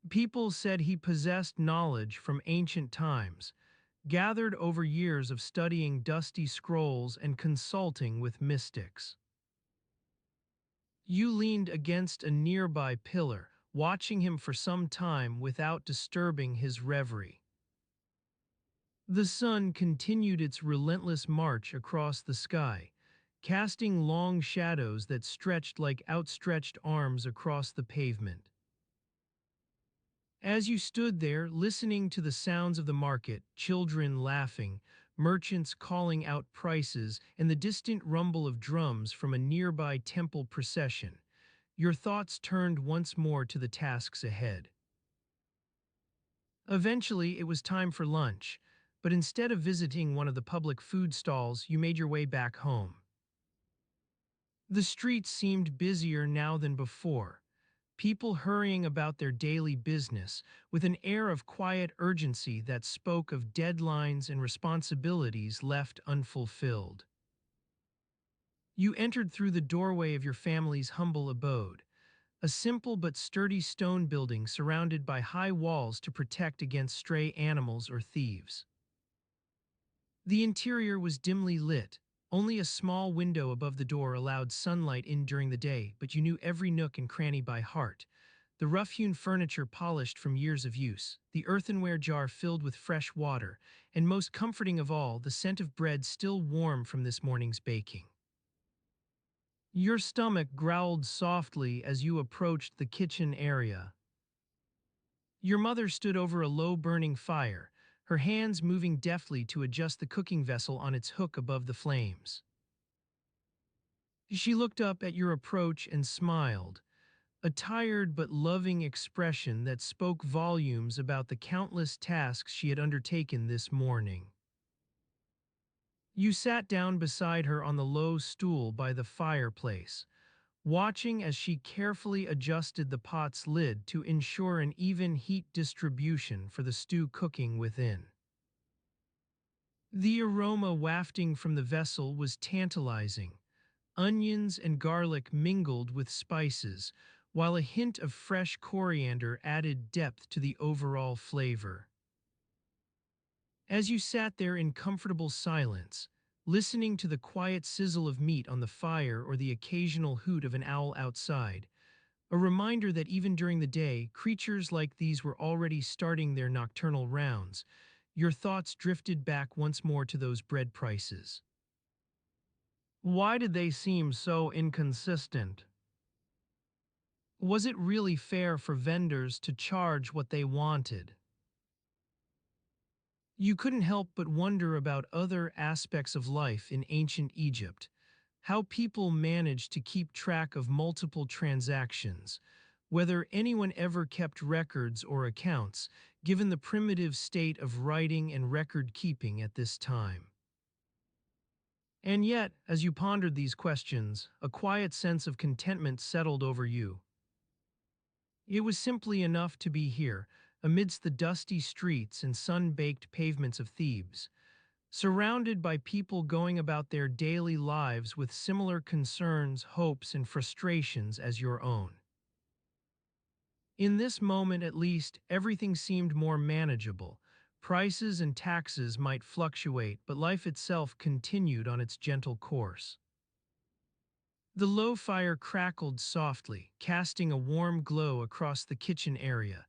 People said he possessed knowledge from ancient times, gathered over years of studying dusty scrolls and consulting with mystics. You leaned against a nearby pillar, watching him for some time without disturbing his reverie. The sun continued its relentless march across the sky, casting long shadows that stretched like outstretched arms across the pavement. As you stood there, listening to the sounds of the market, children laughing, merchants calling out prices, and the distant rumble of drums from a nearby temple procession, your thoughts turned once more to the tasks ahead. Eventually, it was time for lunch, but instead of visiting one of the public food stalls, you made your way back home. The streets seemed busier now than before, people hurrying about their daily business with an air of quiet urgency that spoke of deadlines and responsibilities left unfulfilled. You entered through the doorway of your family's humble abode, a simple but sturdy stone building surrounded by high walls to protect against stray animals or thieves. The interior was dimly lit. Only a small window above the door allowed sunlight in during the day, but you knew every nook and cranny by heart. The rough-hewn furniture polished from years of use, the earthenware jar filled with fresh water, and most comforting of all, the scent of bread still warm from this morning's baking. Your stomach growled softly as you approached the kitchen area. Your mother stood over a low-burning fire, her hands moving deftly to adjust the cooking vessel on its hook above the flames. She looked up at your approach and smiled, a tired but loving expression that spoke volumes about the countless tasks she had undertaken this morning. You sat down beside her on the low stool by the fireplace, watching as she carefully adjusted the pot's lid to ensure an even heat distribution for the stew cooking within. The aroma wafting from the vessel was tantalizing. Onions and garlic mingled with spices, while a hint of fresh coriander added depth to the overall flavor. As you sat there in comfortable silence, listening to the quiet sizzle of meat on the fire or the occasional hoot of an owl outside, a reminder that even during the day, creatures like these were already starting their nocturnal rounds, your thoughts drifted back once more to those bread prices. Why did they seem so inconsistent? Was it really fair for vendors to charge what they wanted? You couldn't help but wonder about other aspects of life in ancient Egypt, how people managed to keep track of multiple transactions, whether anyone ever kept records or accounts, given the primitive state of writing and record keeping at this time. And yet, as you pondered these questions, a quiet sense of contentment settled over you. It was simply enough to be here, amidst the dusty streets and sun-baked pavements of Thebes, surrounded by people going about their daily lives with similar concerns, hopes, and frustrations as your own. In this moment, at least, everything seemed more manageable. Prices and taxes might fluctuate, but life itself continued on its gentle course. The low fire crackled softly, casting a warm glow across the kitchen area,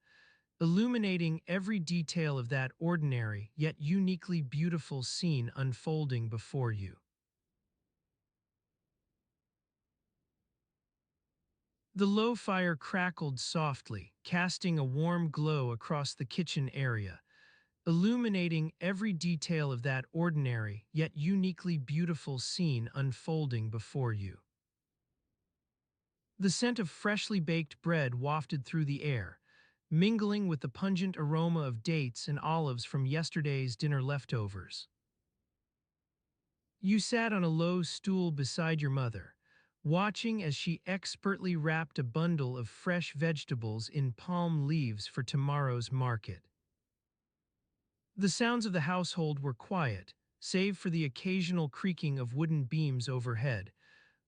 illuminating every detail of that ordinary yet uniquely beautiful scene unfolding before you. The low fire crackled softly, casting a warm glow across the kitchen area, illuminating every detail of that ordinary yet uniquely beautiful scene unfolding before you. The scent of freshly baked bread wafted through the air, mingling with the pungent aroma of dates and olives from yesterday's dinner leftovers. You sat on a low stool beside your mother, watching as she expertly wrapped a bundle of fresh vegetables in palm leaves for tomorrow's market. The sounds of the household were quiet, save for the occasional creaking of wooden beams overhead,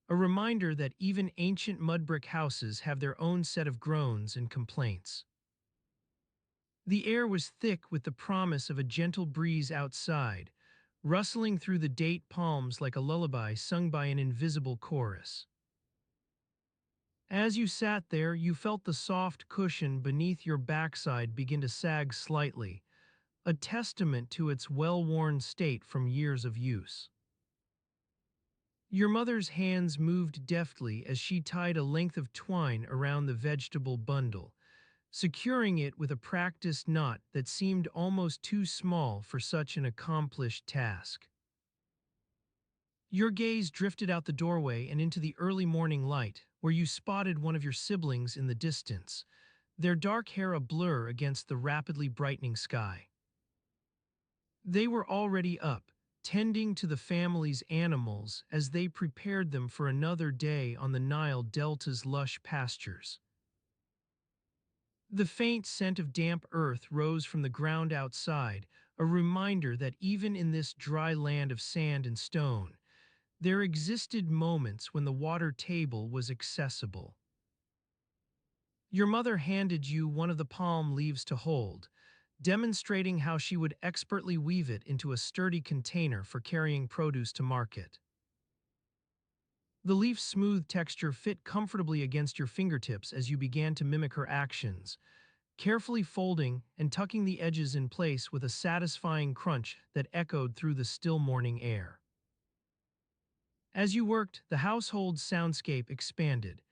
a reminder that even ancient mud-brick houses have their own set of groans and complaints. The air was thick with the promise of a gentle breeze outside, rustling through the date palms like a lullaby sung by an invisible chorus. As you sat there, you felt the soft cushion beneath your backside begin to sag slightly, a testament to its well-worn state from years of use. Your mother's hands moved deftly as she tied a length of twine around the vegetable bundle, securing it with a practiced knot that seemed almost too small for such an accomplished task. Your gaze drifted out the doorway and into the early morning light, where you spotted one of your siblings in the distance, their dark hair a blur against the rapidly brightening sky. They were already up, tending to the family's animals as they prepared them for another day on the Nile Delta's lush pastures. The faint scent of damp earth rose from the ground outside, a reminder that even in this dry land of sand and stone, there existed moments when the water table was accessible. Your mother handed you one of the palm leaves to hold, demonstrating how she would expertly weave it into a sturdy container for carrying produce to market. The leaf's smooth texture fit comfortably against your fingertips as you began to mimic her actions, carefully folding and tucking the edges in place with a satisfying crunch that echoed through the still morning air. As you worked, the household soundscape expanded.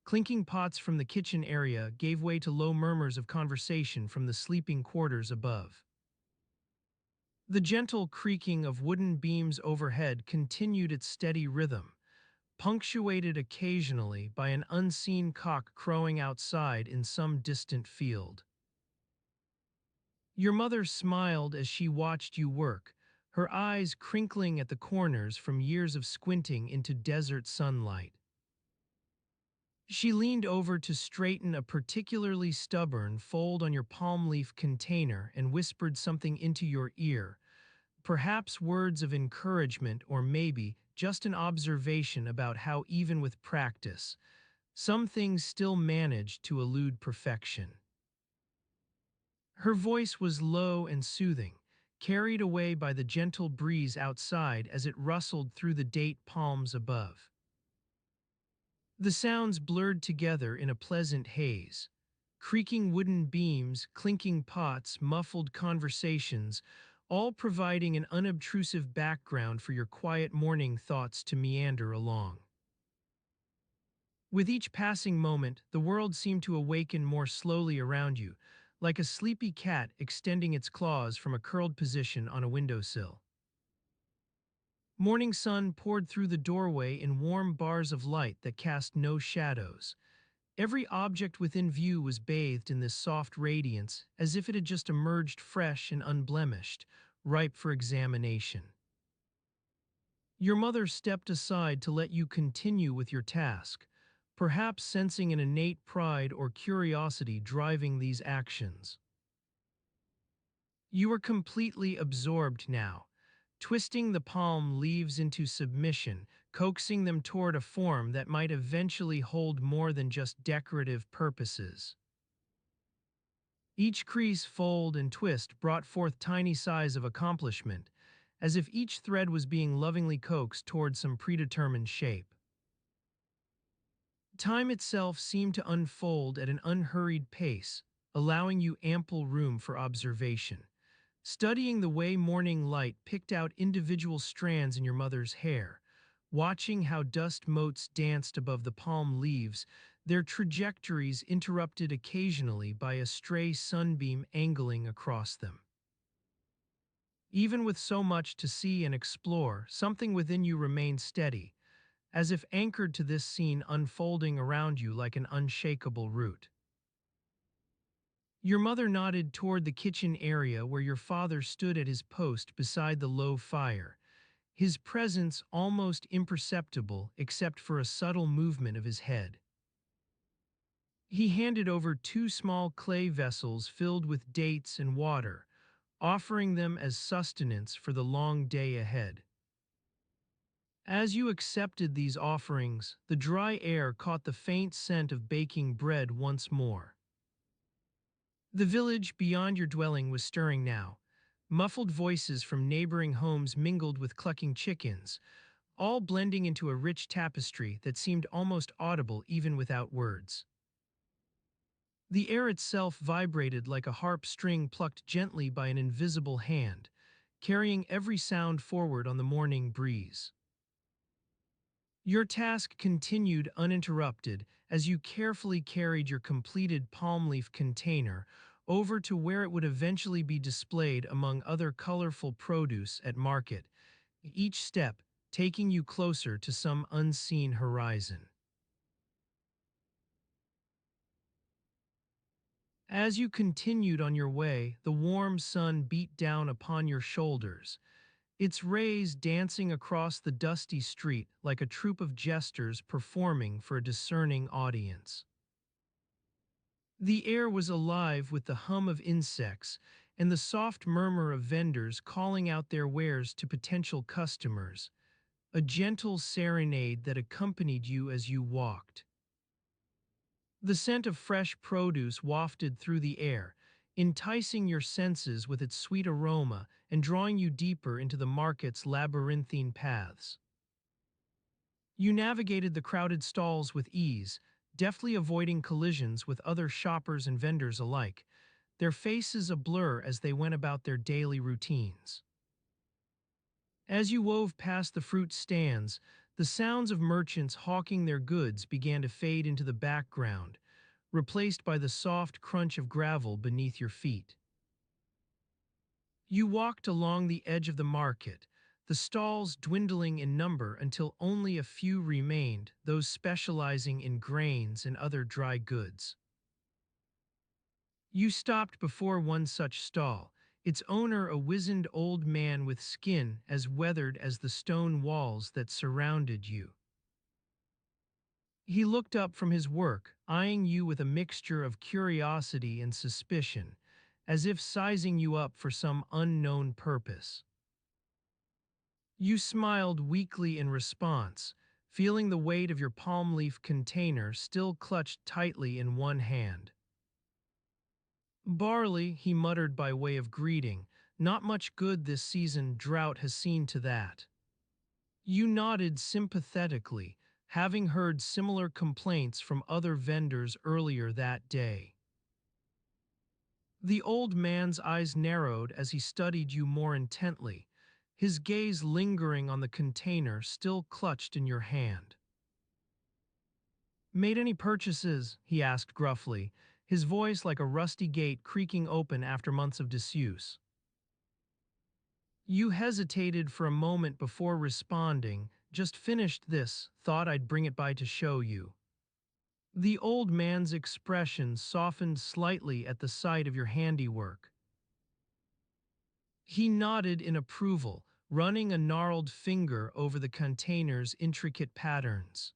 Clinking pots from the kitchen area gave way to low murmurs of conversation from the sleeping quarters above. The gentle creaking of wooden beams overhead continued its steady rhythm, punctuated occasionally by an unseen cock crowing outside in some distant field. Your mother smiled as she watched you work, her eyes crinkling at the corners from years of squinting into desert sunlight. She leaned over to straighten a particularly stubborn fold on your palm leaf container and whispered something into your ear, perhaps words of encouragement or maybe just an observation about how even with practice, some things still manage to elude perfection. Her voice was low and soothing, carried away by the gentle breeze outside as it rustled through the date palms above. The sounds blurred together in a pleasant haze. Creaking wooden beams, clinking pots, muffled conversations, all providing an unobtrusive background for your quiet morning thoughts to meander along. With each passing moment, the world seemed to awaken more slowly around you, like a sleepy cat extending its claws from a curled position on a windowsill. Morning sun poured through the doorway in warm bars of light that cast no shadows. Every object within view was bathed in this soft radiance, as if it had just emerged fresh and unblemished, ripe for examination. Your mother stepped aside to let you continue with your task, perhaps sensing an innate pride or curiosity driving these actions. You were completely absorbed now, twisting the palm leaves into submission, coaxing them toward a form that might eventually hold more than just decorative purposes. Each crease, fold, and twist brought forth tiny sighs of accomplishment, as if each thread was being lovingly coaxed toward some predetermined shape. Time itself seemed to unfold at an unhurried pace, allowing you ample room for observation. Studying the way morning light picked out individual strands in your mother's hair, watching how dust motes danced above the palm leaves, their trajectories interrupted occasionally by a stray sunbeam angling across them. Even with so much to see and explore, something within you remained steady, as if anchored to this scene unfolding around you like an unshakable root. Your mother nodded toward the kitchen area where your father stood at his post beside the low fire, his presence almost imperceptible except for a subtle movement of his head. He handed over two small clay vessels filled with dates and water, offering them as sustenance for the long day ahead. As you accepted these offerings, the dry air caught the faint scent of baking bread once more. The village beyond your dwelling was stirring now. Muffled voices from neighboring homes mingled with clucking chickens, all blending into a rich tapestry that seemed almost audible even without words. The air itself vibrated like a harp string plucked gently by an invisible hand, carrying every sound forward on the morning breeze. Your task continued uninterrupted as you carefully carried your completed palm leaf container over to where it would eventually be displayed among other colorful produce at market, each step taking you closer to some unseen horizon. As you continued on your way, the warm sun beat down upon your shoulders, its rays dancing across the dusty street like a troupe of jesters performing for a discerning audience. The air was alive with the hum of insects and the soft murmur of vendors calling out their wares to potential customers, a gentle serenade that accompanied you as you walked. The scent of fresh produce wafted through the air, enticing your senses with its sweet aroma and drawing you deeper into the market's labyrinthine paths. You navigated the crowded stalls with ease, deftly avoiding collisions with other shoppers and vendors alike, their faces a blur as they went about their daily routines. As you wove past the fruit stands, the sounds of merchants hawking their goods began to fade into the background, replaced by the soft crunch of gravel beneath your feet. You walked along the edge of the market, the stalls dwindling in number until only a few remained, those specializing in grains and other dry goods. You stopped before one such stall, its owner a wizened old man with skin as weathered as the stone walls that surrounded you. He looked up from his work, eyeing you with a mixture of curiosity and suspicion, as if sizing you up for some unknown purpose. You smiled weakly in response, feeling the weight of your palm leaf container still clutched tightly in one hand. Barley, he muttered by way of greeting, not much good this season drought has seen to that. You nodded sympathetically, having heard similar complaints from other vendors earlier that day. The old man's eyes narrowed as he studied you more intently, his gaze lingering on the container still clutched in your hand. "Made any purchases?" he asked gruffly, his voice like a rusty gate creaking open after months of disuse. You hesitated for a moment before responding, "Just finished this, thought I'd bring it by to show you." The old man's expression softened slightly at the sight of your handiwork. He nodded in approval, running a gnarled finger over the container's intricate patterns.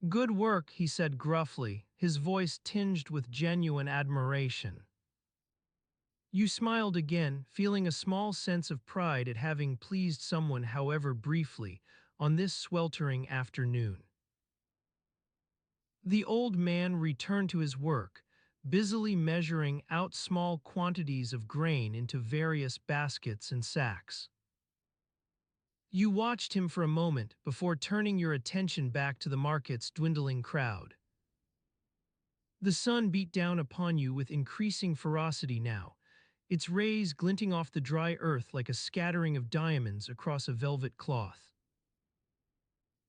"Good work," he said gruffly, his voice tinged with genuine admiration. You smiled again, feeling a small sense of pride at having pleased someone, however briefly, on this sweltering afternoon. The old man returned to his work, busily measuring out small quantities of grain into various baskets and sacks. You watched him for a moment before turning your attention back to the market's dwindling crowd. The sun beat down upon you with increasing ferocity now, its rays glinting off the dry earth like a scattering of diamonds across a velvet cloth.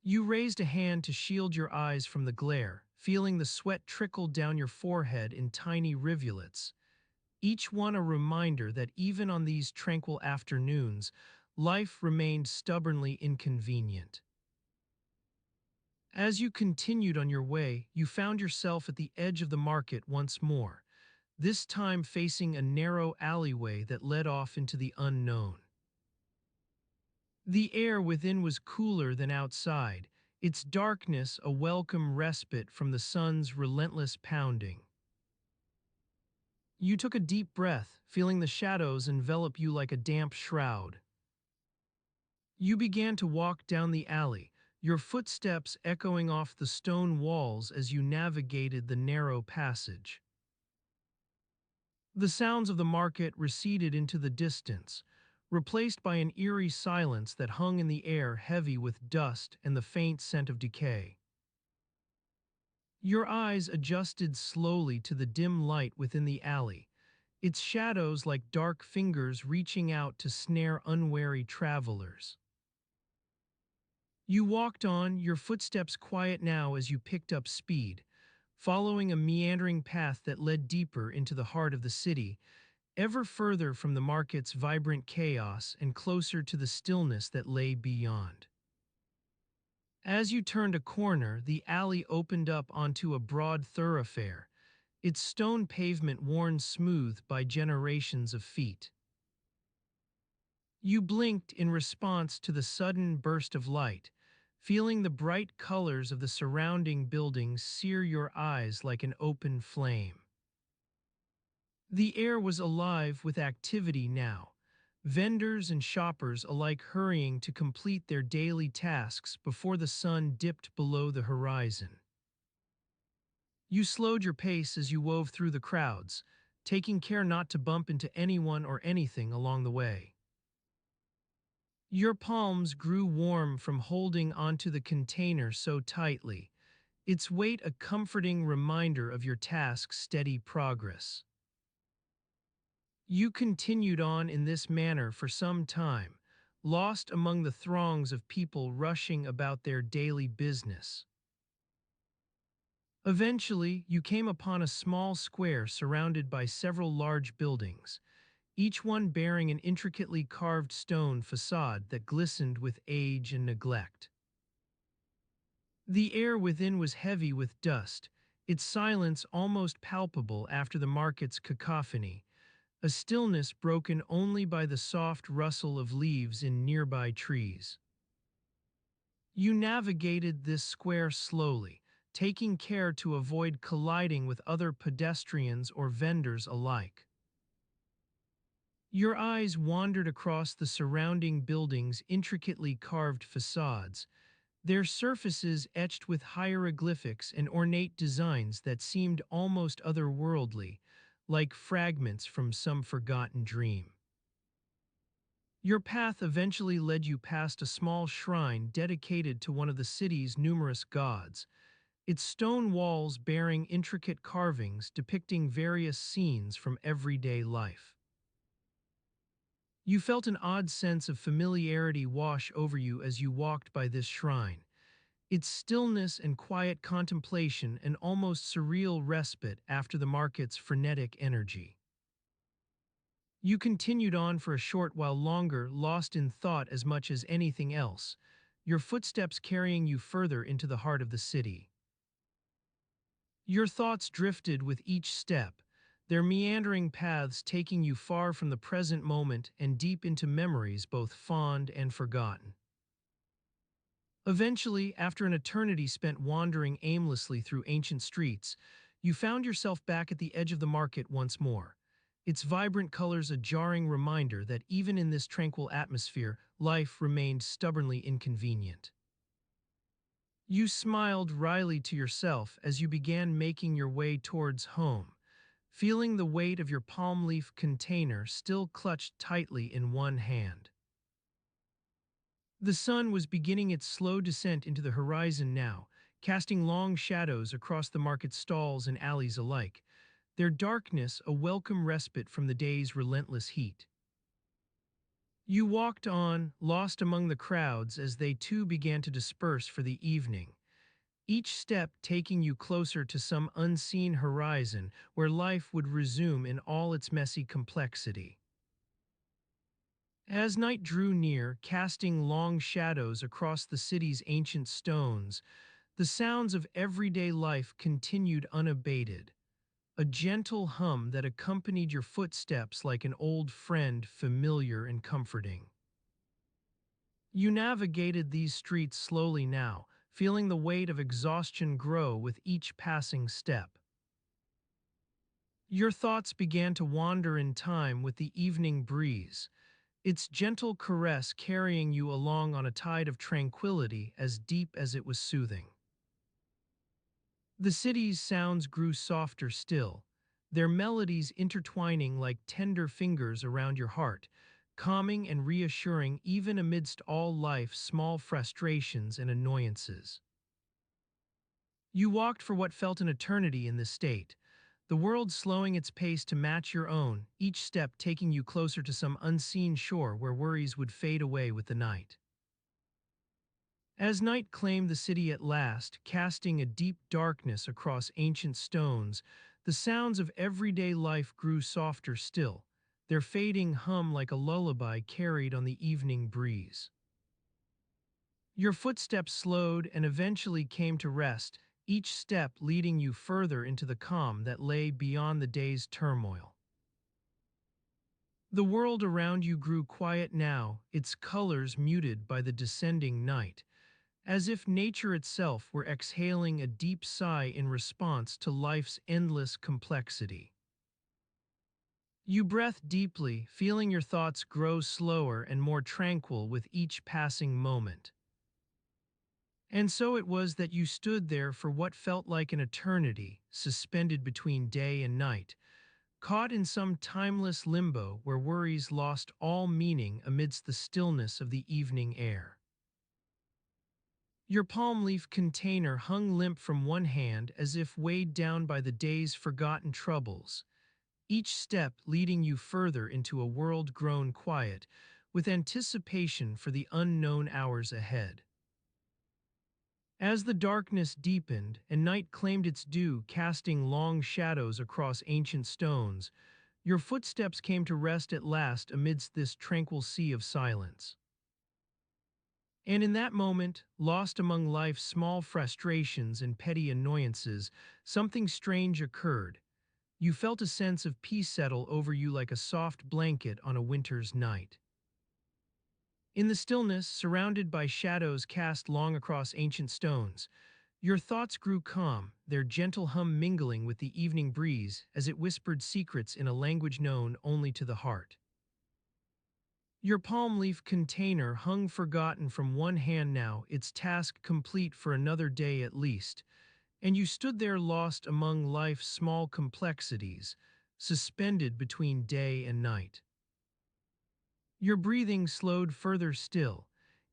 You raised a hand to shield your eyes from the glare, feeling the sweat trickle down your forehead in tiny rivulets, each one a reminder that even on these tranquil afternoons, life remained stubbornly inconvenient. As you continued on your way, you found yourself at the edge of the market once more, this time facing a narrow alleyway that led off into the unknown. The air within was cooler than outside, its darkness a welcome respite from the sun's relentless pounding. You took a deep breath, feeling the shadows envelop you like a damp shroud. You began to walk down the alley, your footsteps echoing off the stone walls as you navigated the narrow passage. The sounds of the market receded into the distance, replaced by an eerie silence that hung in the air heavy with dust and the faint scent of decay. Your eyes adjusted slowly to the dim light within the alley, its shadows like dark fingers reaching out to snare unwary travelers. You walked on, your footsteps quiet now as you picked up speed, following a meandering path that led deeper into the heart of the city, ever further from the market's vibrant chaos and closer to the stillness that lay beyond. As you turned a corner, the alley opened up onto a broad thoroughfare, its stone pavement worn smooth by generations of feet. You blinked in response to the sudden burst of light, feeling the bright colors of the surrounding buildings sear your eyes like an open flame. The air was alive with activity now, vendors and shoppers alike hurrying to complete their daily tasks before the sun dipped below the horizon. You slowed your pace as you wove through the crowds, taking care not to bump into anyone or anything along the way. Your palms grew warm from holding onto the container so tightly, its weight a comforting reminder of your task's steady progress. You continued on in this manner for some time, lost among the throngs of people rushing about their daily business. Eventually, you came upon a small square surrounded by several large buildings, each one bearing an intricately carved stone facade that glistened with age and neglect. The air within was heavy with dust, its silence almost palpable after the market's cacophony, a stillness broken only by the soft rustle of leaves in nearby trees. You navigated this square slowly, taking care to avoid colliding with other pedestrians or vendors alike. Your eyes wandered across the surrounding buildings' intricately carved facades, their surfaces etched with hieroglyphics and ornate designs that seemed almost otherworldly, like fragments from some forgotten dream. Your path eventually led you past a small shrine dedicated to one of the city's numerous gods, its stone walls bearing intricate carvings depicting various scenes from everyday life. You felt an odd sense of familiarity wash over you as you walked by this shrine, its stillness and quiet contemplation an almost surreal respite after the market's frenetic energy. You continued on for a short while longer, lost in thought as much as anything else, your footsteps carrying you further into the heart of the city. Your thoughts drifted with each step, their meandering paths taking you far from the present moment and deep into memories both fond and forgotten. Eventually, after an eternity spent wandering aimlessly through ancient streets, you found yourself back at the edge of the market once more, its vibrant colors a jarring reminder that even in this tranquil atmosphere, life remained stubbornly inconvenient. You smiled wryly to yourself as you began making your way towards home, feeling the weight of your palm leaf container still clutched tightly in one hand. The sun was beginning its slow descent into the horizon now, casting long shadows across the market stalls and alleys alike, their darkness a welcome respite from the day's relentless heat. You walked on, lost among the crowds as they too began to disperse for the evening, each step taking you closer to some unseen horizon where life would resume in all its messy complexity. As night drew near, casting long shadows across the city's ancient stones, the sounds of everyday life continued unabated, a gentle hum that accompanied your footsteps like an old friend, familiar and comforting. You navigated these streets slowly now, feeling the weight of exhaustion grow with each passing step. Your thoughts began to wander in time with the evening breeze, its gentle caress carrying you along on a tide of tranquility as deep as it was soothing. The city's sounds grew softer still, their melodies intertwining like tender fingers around your heart, calming and reassuring even amidst all life's small frustrations and annoyances. You walked for what felt an eternity in this state, the world slowing its pace to match your own, each step taking you closer to some unseen shore where worries would fade away with the night. As night claimed the city at last, casting a deep darkness across ancient stones, the sounds of everyday life grew softer still, their fading hum like a lullaby carried on the evening breeze. Your footsteps slowed and eventually came to rest, each step leading you further into the calm that lay beyond the day's turmoil. The world around you grew quiet now, its colors muted by the descending night, as if nature itself were exhaling a deep sigh in response to life's endless complexity. You breathe deeply, feeling your thoughts grow slower and more tranquil with each passing moment. And so it was that you stood there for what felt like an eternity, suspended between day and night, caught in some timeless limbo where worries lost all meaning amidst the stillness of the evening air. Your palm leaf container hung limp from one hand as if weighed down by the day's forgotten troubles, each step leading you further into a world grown quiet, with anticipation for the unknown hours ahead. As the darkness deepened and night claimed its due, casting long shadows across ancient stones, your footsteps came to rest at last amidst this tranquil sea of silence. And in that moment, lost among life's small frustrations and petty annoyances, something strange occurred. You felt a sense of peace settle over you like a soft blanket on a winter's night. In the stillness, surrounded by shadows cast long across ancient stones, your thoughts grew calm, their gentle hum mingling with the evening breeze as it whispered secrets in a language known only to the heart. Your palm leaf container hung forgotten from one hand now, its task complete for another day at least, and you stood there lost among life's small complexities, suspended between day and night. Your breathing slowed further still,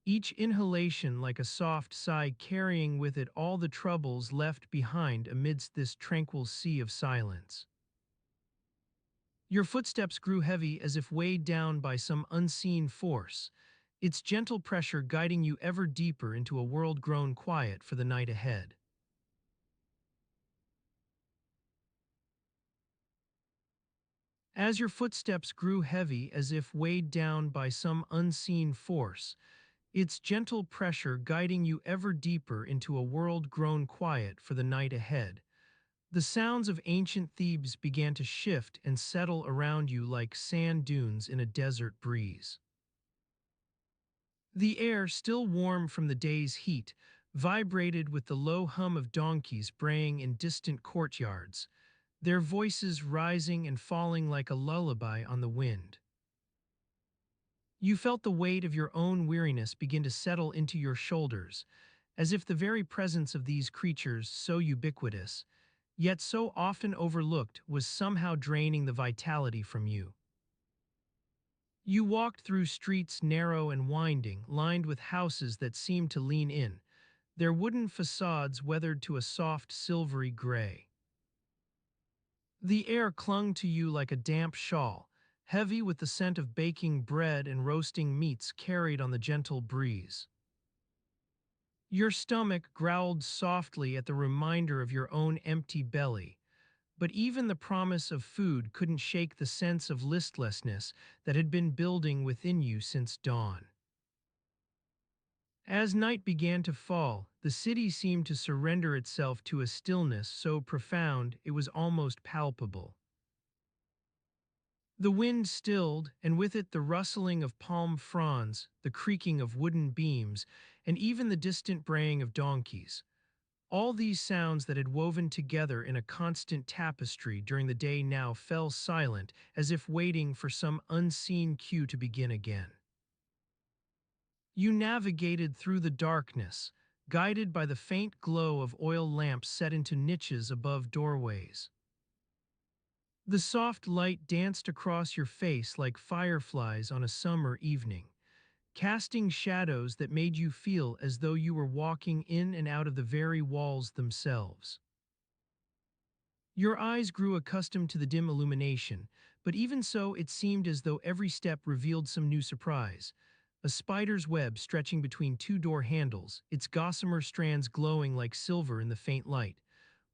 each inhalation like a soft sigh carrying with it all the troubles left behind amidst this tranquil sea of silence. Your footsteps grew heavy as if weighed down by some unseen force, its gentle pressure guiding you ever deeper into a world grown quiet for the night ahead. As your footsteps grew heavy as if weighed down by some unseen force, its gentle pressure guiding you ever deeper into a world grown quiet for the night ahead, the sounds of ancient Thebes began to shift and settle around you like sand dunes in a desert breeze. The air, still warm from the day's heat, vibrated with the low hum of donkeys braying in distant courtyards, their voices rising and falling like a lullaby on the wind. You felt the weight of your own weariness begin to settle into your shoulders, as if the very presence of these creatures, so ubiquitous, yet so often overlooked, was somehow draining the vitality from you. You walked through streets narrow and winding, lined with houses that seemed to lean in, their wooden facades weathered to a soft silvery gray. The air clung to you like a damp shawl, heavy with the scent of baking bread and roasting meats carried on the gentle breeze. Your stomach growled softly at the reminder of your own empty belly, but even the promise of food couldn't shake the sense of listlessness that had been building within you since dawn. As night began to fall, the city seemed to surrender itself to a stillness so profound it was almost palpable. The wind stilled, and with it the rustling of palm fronds, the creaking of wooden beams, and even the distant braying of donkeys. All these sounds that had woven together in a constant tapestry during the day now fell silent, as if waiting for some unseen cue to begin again. You navigated through the darkness, guided by the faint glow of oil lamps set into niches above doorways. The soft light danced across your face like fireflies on a summer evening, casting shadows that made you feel as though you were walking in and out of the very walls themselves. Your eyes grew accustomed to the dim illumination, but even so it seemed as though every step revealed some new surprise. A spider's web stretching between two door handles, its gossamer strands glowing like silver in the faint light,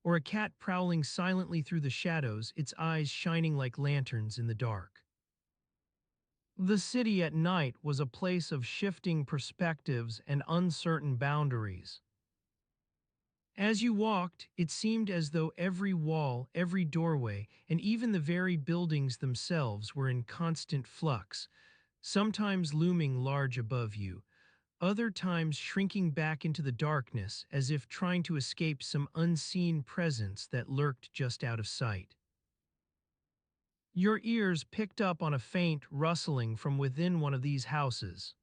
or a cat prowling silently through the shadows, its eyes shining like lanterns in the dark. The city at night was a place of shifting perspectives and uncertain boundaries. As you walked, it seemed as though every wall, every doorway, and even the very buildings themselves were in constant flux, sometimes looming large above you, other times shrinking back into the darkness as if trying to escape some unseen presence that lurked just out of sight. Your ears picked up on a faint rustling from within one of these houses.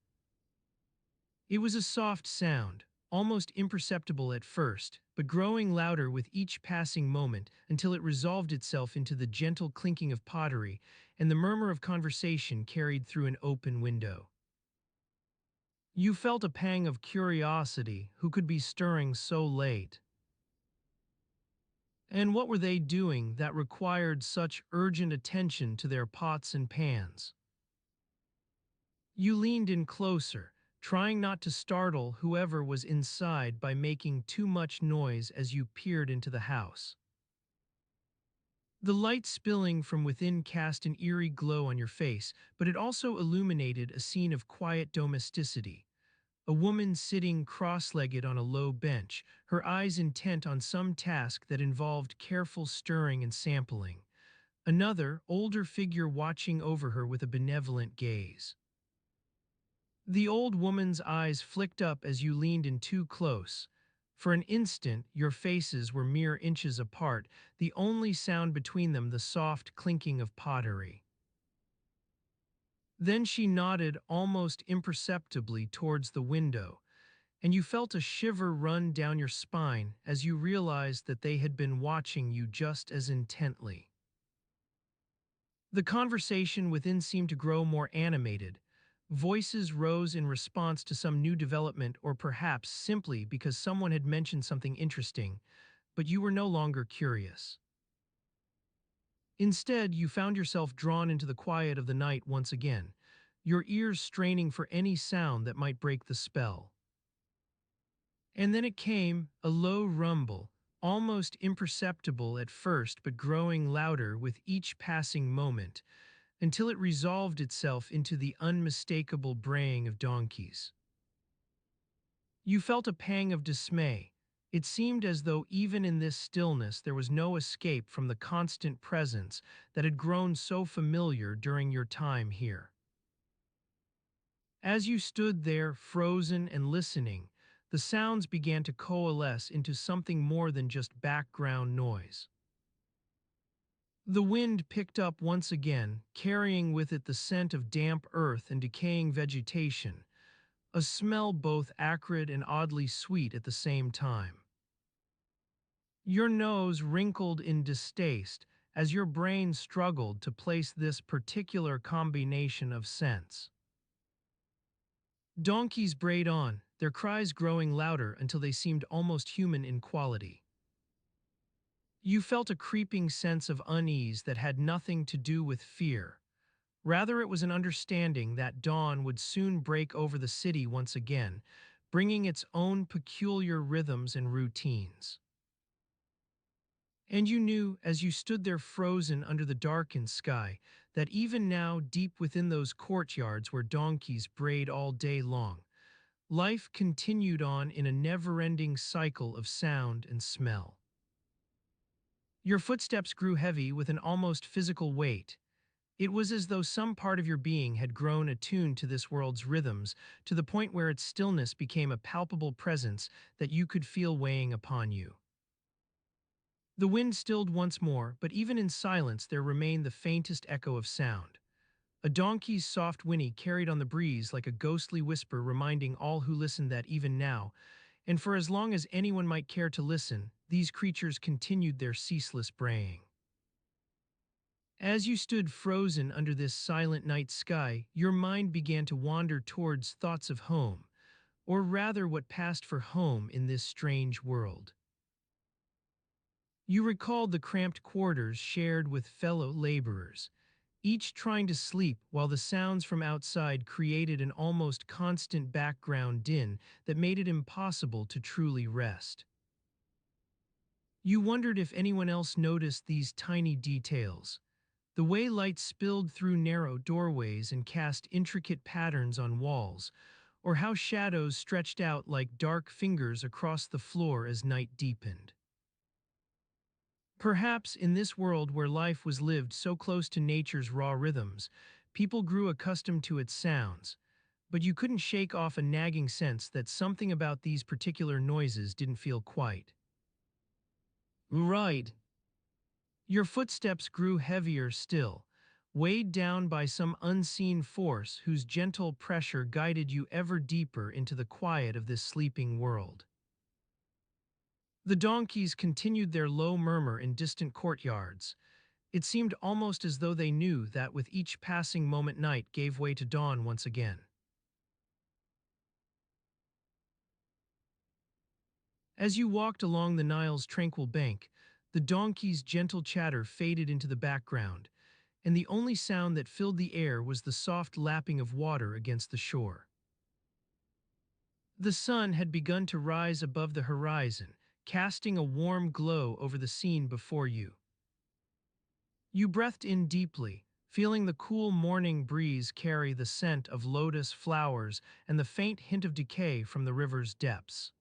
It was a soft sound, almost imperceptible at first, but growing louder with each passing moment until it resolved itself into the gentle clinking of pottery and the murmur of conversation carried through an open window. You felt a pang of curiosity. Who could be stirring so late? And what were they doing that required such urgent attention to their pots and pans? You leaned in closer, trying not to startle whoever was inside by making too much noise as you peered into the house. The light spilling from within cast an eerie glow on your face, but it also illuminated a scene of quiet domesticity. A woman sitting cross-legged on a low bench, her eyes intent on some task that involved careful stirring and sampling. Another, older figure watching over her with a benevolent gaze. The old woman's eyes flicked up as you leaned in too close. For an instant, your faces were mere inches apart, the only sound between them the soft clinking of pottery. Then she nodded almost imperceptibly towards the window, and you felt a shiver run down your spine as you realized that they had been watching you just as intently. The conversation within seemed to grow more animated. Voices rose in response to some new development or perhaps simply because someone had mentioned something interesting, but you were no longer curious. Instead, you found yourself drawn into the quiet of the night once again, your ears straining for any sound that might break the spell. And then it came, a low rumble, almost imperceptible at first but growing louder with each passing moment, until it resolved itself into the unmistakable braying of donkeys. You felt a pang of dismay. It seemed as though even in this stillness there was no escape from the constant presence that had grown so familiar during your time here. As you stood there, frozen and listening, the sounds began to coalesce into something more than just background noise. The wind picked up once again, carrying with it the scent of damp earth and decaying vegetation, a smell both acrid and oddly sweet at the same time. Your nose wrinkled in distaste as your brain struggled to place this particular combination of scents. Donkeys brayed on, their cries growing louder until they seemed almost human in quality. You felt a creeping sense of unease that had nothing to do with fear. Rather, it was an understanding that dawn would soon break over the city once again, bringing its own peculiar rhythms and routines. And you knew, as you stood there frozen under the darkened sky, that even now, deep within those courtyards where donkeys brayed all day long, life continued on in a never-ending cycle of sound and smell. Your footsteps grew heavy with an almost physical weight. It was as though some part of your being had grown attuned to this world's rhythms, to the point where its stillness became a palpable presence that you could feel weighing upon you. The wind stilled once more, but even in silence there remained the faintest echo of sound. A donkey's soft whinny carried on the breeze like a ghostly whisper reminding all who listened that even now, and for as long as anyone might care to listen, these creatures continued their ceaseless braying. As you stood frozen under this silent night sky, your mind began to wander towards thoughts of home, or rather what passed for home in this strange world. You recalled the cramped quarters shared with fellow laborers, each trying to sleep while the sounds from outside created an almost constant background din that made it impossible to truly rest. You wondered if anyone else noticed these tiny details, the way light spilled through narrow doorways and cast intricate patterns on walls, or how shadows stretched out like dark fingers across the floor as night deepened. Perhaps in this world where life was lived so close to nature's raw rhythms, people grew accustomed to its sounds, but you couldn't shake off a nagging sense that something about these particular noises didn't feel quite right. Your footsteps grew heavier still, weighed down by some unseen force whose gentle pressure guided you ever deeper into the quiet of this sleeping world. The donkeys continued their low murmur in distant courtyards. It seemed almost as though they knew that with each passing moment night gave way to dawn once again. As you walked along the Nile's tranquil bank, the donkey's gentle chatter faded into the background, and the only sound that filled the air was the soft lapping of water against the shore. The sun had begun to rise above the horizon, casting a warm glow over the scene before you. You breathed in deeply, feeling the cool morning breeze carry the scent of lotus flowers and the faint hint of decay from the river's depths.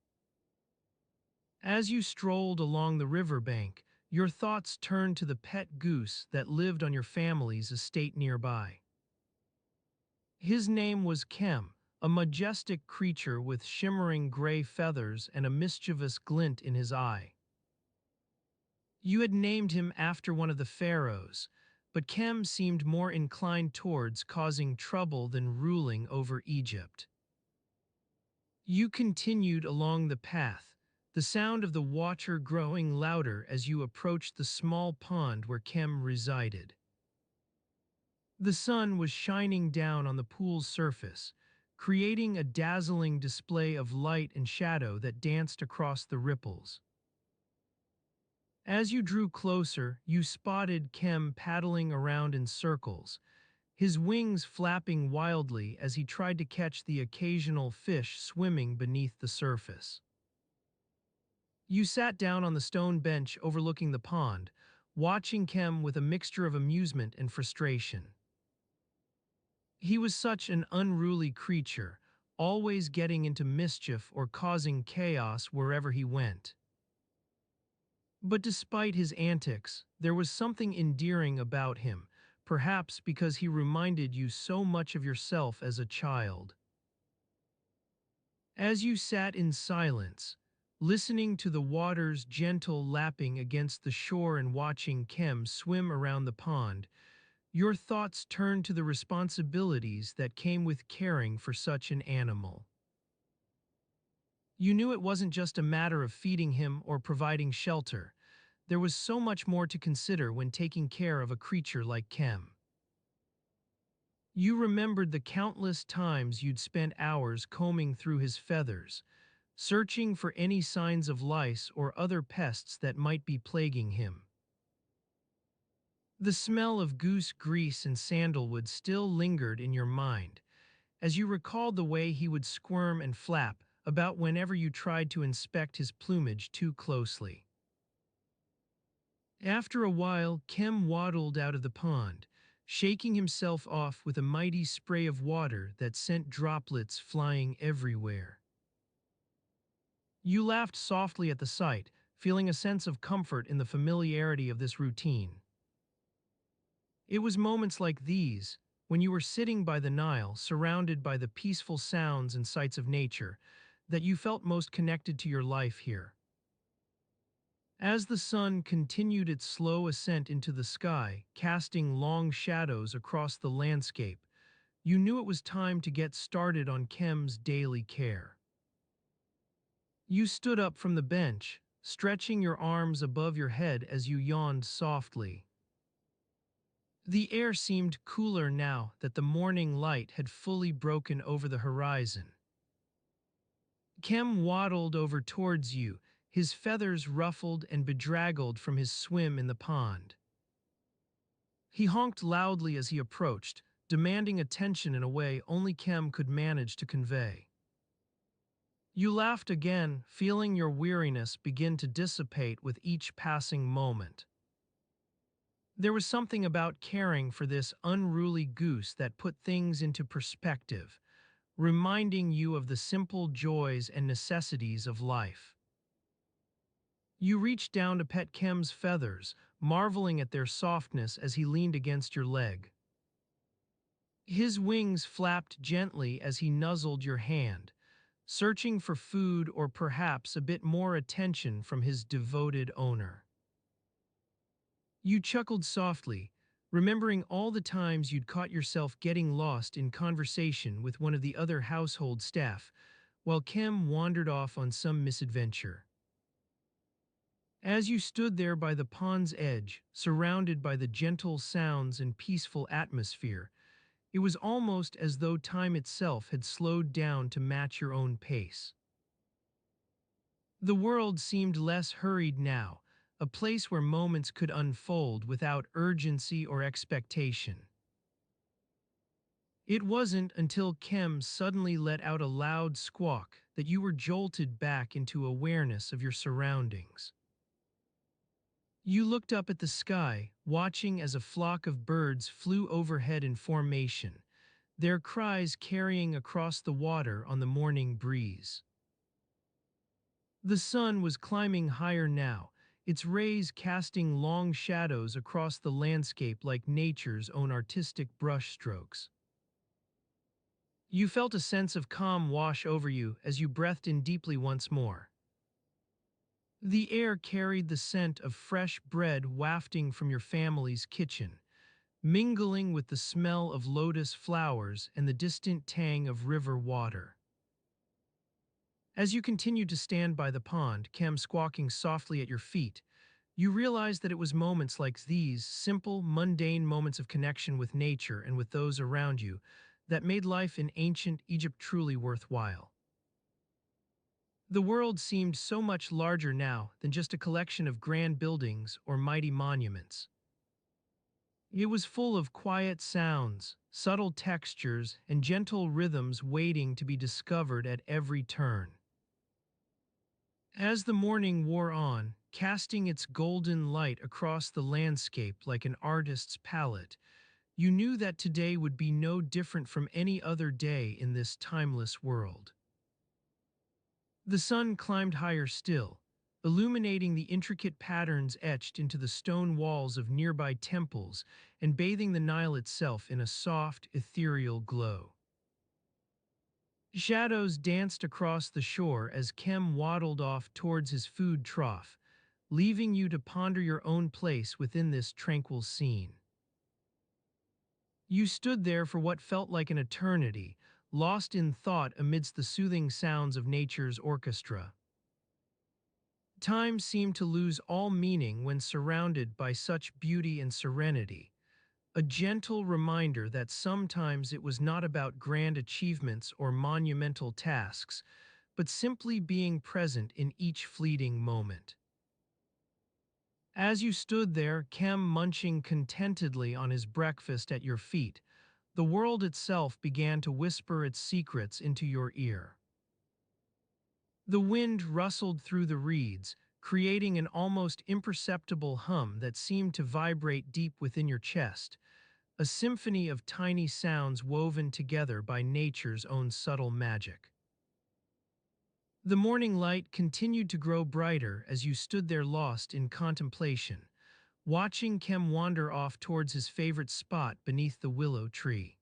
As you strolled along the riverbank, your thoughts turned to the pet goose that lived on your family's estate nearby. His name was Kem, a majestic creature with shimmering gray feathers and a mischievous glint in his eye. You had named him after one of the pharaohs, but Kem seemed more inclined towards causing trouble than ruling over Egypt. You continued along the path, the sound of the water growing louder as you approached the small pond where Kem resided. The sun was shining down on the pool's surface, creating a dazzling display of light and shadow that danced across the ripples. As you drew closer, you spotted Kem paddling around in circles, his wings flapping wildly as he tried to catch the occasional fish swimming beneath the surface. You sat down on the stone bench overlooking the pond, watching Kem with a mixture of amusement and frustration. He was such an unruly creature, always getting into mischief or causing chaos wherever he went. But despite his antics, there was something endearing about him, perhaps because he reminded you so much of yourself as a child. As you sat in silence, listening to the water's gentle lapping against the shore and watching Kem swim around the pond, your thoughts turned to the responsibilities that came with caring for such an animal. You knew it wasn't just a matter of feeding him or providing shelter. There was so much more to consider when taking care of a creature like Kem. You remembered the countless times you'd spent hours combing through his feathers, searching for any signs of lice or other pests that might be plaguing him. The smell of goose grease and sandalwood still lingered in your mind, as you recalled the way he would squirm and flap about whenever you tried to inspect his plumage too closely. After a while, Kem waddled out of the pond, shaking himself off with a mighty spray of water that sent droplets flying everywhere. You laughed softly at the sight, feeling a sense of comfort in the familiarity of this routine. It was moments like these, when you were sitting by the Nile, surrounded by the peaceful sounds and sights of nature, that you felt most connected to your life here. As the sun continued its slow ascent into the sky, casting long shadows across the landscape, you knew it was time to get started on Kem's daily care. You stood up from the bench, stretching your arms above your head as you yawned softly. The air seemed cooler now that the morning light had fully broken over the horizon. Kem waddled over towards you, his feathers ruffled and bedraggled from his swim in the pond. He honked loudly as he approached, demanding attention in a way only Kem could manage to convey. You laughed again, feeling your weariness begin to dissipate with each passing moment. There was something about caring for this unruly goose that put things into perspective, reminding you of the simple joys and necessities of life. You reached down to pet Kem's feathers, marveling at their softness as he leaned against your leg. His wings flapped gently as he nuzzled your hand, searching for food or perhaps a bit more attention from his devoted owner. You chuckled softly, remembering all the times you'd caught yourself getting lost in conversation with one of the other household staff, while Kem wandered off on some misadventure. As you stood there by the pond's edge, surrounded by the gentle sounds and peaceful atmosphere, it was almost as though time itself had slowed down to match your own pace. The world seemed less hurried now, a place where moments could unfold without urgency or expectation. It wasn't until Kem suddenly let out a loud squawk that you were jolted back into awareness of your surroundings. You looked up at the sky, watching as a flock of birds flew overhead in formation, their cries carrying across the water on the morning breeze. The sun was climbing higher now, its rays casting long shadows across the landscape like nature's own artistic brushstrokes. You felt a sense of calm wash over you as you breathed in deeply once more. The air carried the scent of fresh bread wafting from your family's kitchen, mingling with the smell of lotus flowers and the distant tang of river water. As you continued to stand by the pond, Kem squawking softly at your feet, you realized that it was moments like these, simple, mundane moments of connection with nature and with those around you, that made life in ancient Egypt truly worthwhile. The world seemed so much larger now than just a collection of grand buildings or mighty monuments. It was full of quiet sounds, subtle textures, and gentle rhythms waiting to be discovered at every turn. As the morning wore on, casting its golden light across the landscape like an artist's palette, you knew that today would be no different from any other day in this timeless world. The sun climbed higher still, illuminating the intricate patterns etched into the stone walls of nearby temples and bathing the Nile itself in a soft, ethereal glow. Shadows danced across the shore as Kem waddled off towards his food trough, leaving you to ponder your own place within this tranquil scene. You stood there for what felt like an eternity, lost in thought amidst the soothing sounds of nature's orchestra. Time seemed to lose all meaning when surrounded by such beauty and serenity, a gentle reminder that sometimes it was not about grand achievements or monumental tasks, but simply being present in each fleeting moment. As you stood there, Kem munching contentedly on his breakfast at your feet, the world itself began to whisper its secrets into your ear. The wind rustled through the reeds, creating an almost imperceptible hum that seemed to vibrate deep within your chest, a symphony of tiny sounds woven together by nature's own subtle magic. The morning light continued to grow brighter as you stood there lost in contemplation, watching Kem wander off towards his favorite spot beneath the willow tree.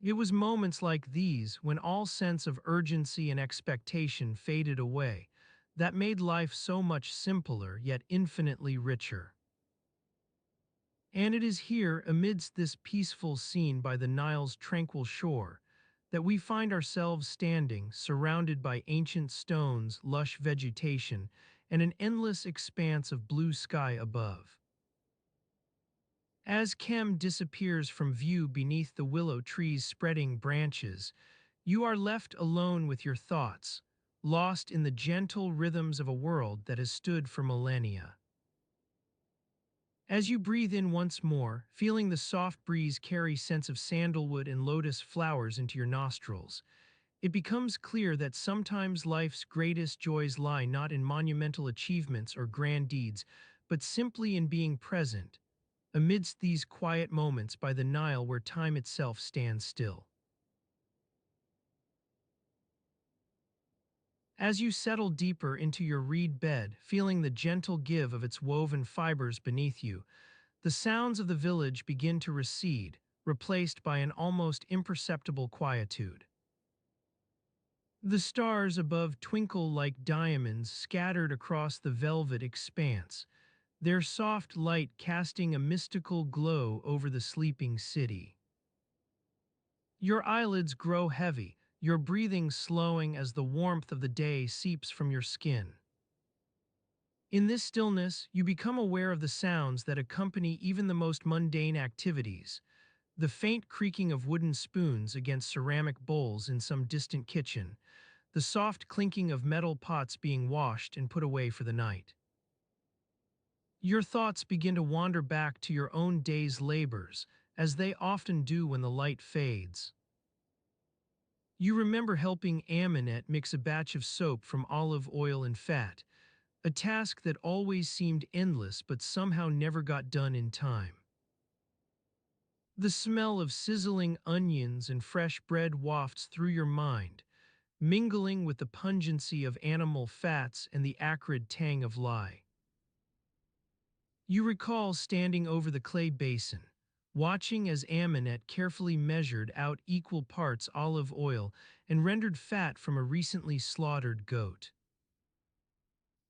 It was moments like these, when all sense of urgency and expectation faded away, that made life so much simpler yet infinitely richer. And it is here, amidst this peaceful scene by the Nile's tranquil shore, that we find ourselves standing, surrounded by ancient stones, lush vegetation, and an endless expanse of blue sky above. As Kem disappears from view beneath the willow tree's spreading branches, you are left alone with your thoughts, lost in the gentle rhythms of a world that has stood for millennia. As you breathe in once more, feeling the soft breeze carry scents of sandalwood and lotus flowers into your nostrils, it becomes clear that sometimes life's greatest joys lie not in monumental achievements or grand deeds, but simply in being present, amidst these quiet moments by the Nile where time itself stands still. As you settle deeper into your reed bed, feeling the gentle give of its woven fibers beneath you, the sounds of the village begin to recede, replaced by an almost imperceptible quietude. The stars above twinkle like diamonds scattered across the velvet expanse, their soft light casting a mystical glow over the sleeping city. Your eyelids grow heavy, your breathing slowing as the warmth of the day seeps from your skin. In this stillness, you become aware of the sounds that accompany even the most mundane activities, the faint creaking of wooden spoons against ceramic bowls in some distant kitchen, the soft clinking of metal pots being washed and put away for the night. Your thoughts begin to wander back to your own day's labors, as they often do when the light fades. You remember helping Aminette mix a batch of soap from olive oil and fat, a task that always seemed endless but somehow never got done in time. The smell of sizzling onions and fresh bread wafts through your mind, mingling with the pungency of animal fats and the acrid tang of lye. You recall standing over the clay basin, watching as Aminette carefully measured out equal parts olive oil and rendered fat from a recently slaughtered goat.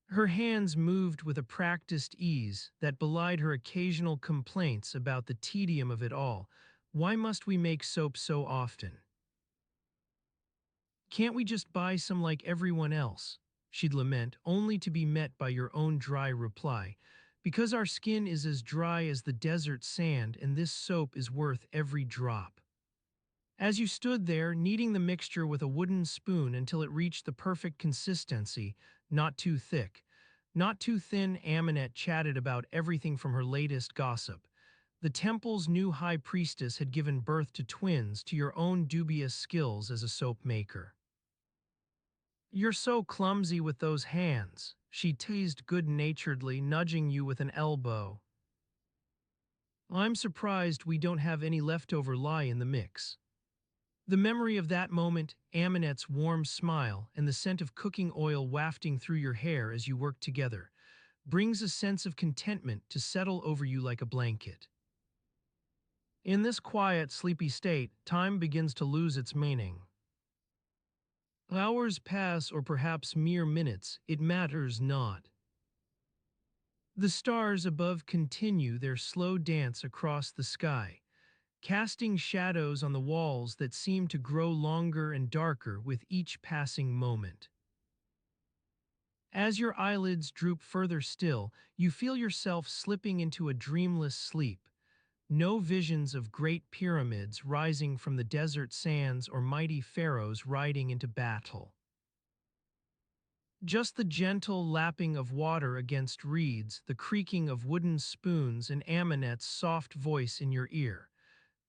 Her hands moved with a practiced ease that belied her occasional complaints about the tedium of it all. Why must we make soap so often? Can't we just buy some like everyone else? She'd lament, only to be met by your own dry reply. Because our skin is as dry as the desert sand and this soap is worth every drop. As you stood there, kneading the mixture with a wooden spoon until it reached the perfect consistency, not too thick, not too thin, Aminette chatted about everything from her latest gossip. The temple's new high priestess had given birth to twins, to your own dubious skills as a soap maker. "You're so clumsy with those hands," she teased good-naturedly, nudging you with an elbow. "I'm surprised we don't have any leftover lye in the mix." The memory of that moment, Aminette's warm smile, and the scent of cooking oil wafting through your hair as you worked together, brings a sense of contentment to settle over you like a blanket. In this quiet, sleepy state, time begins to lose its meaning. Hours pass, or perhaps mere minutes, it matters not. The stars above continue their slow dance across the sky, casting shadows on the walls that seem to grow longer and darker with each passing moment. As your eyelids droop further still, you feel yourself slipping into a dreamless sleep. No visions of great pyramids rising from the desert sands or mighty pharaohs riding into battle. Just the gentle lapping of water against reeds, the creaking of wooden spoons, and Aminette's soft voice in your ear.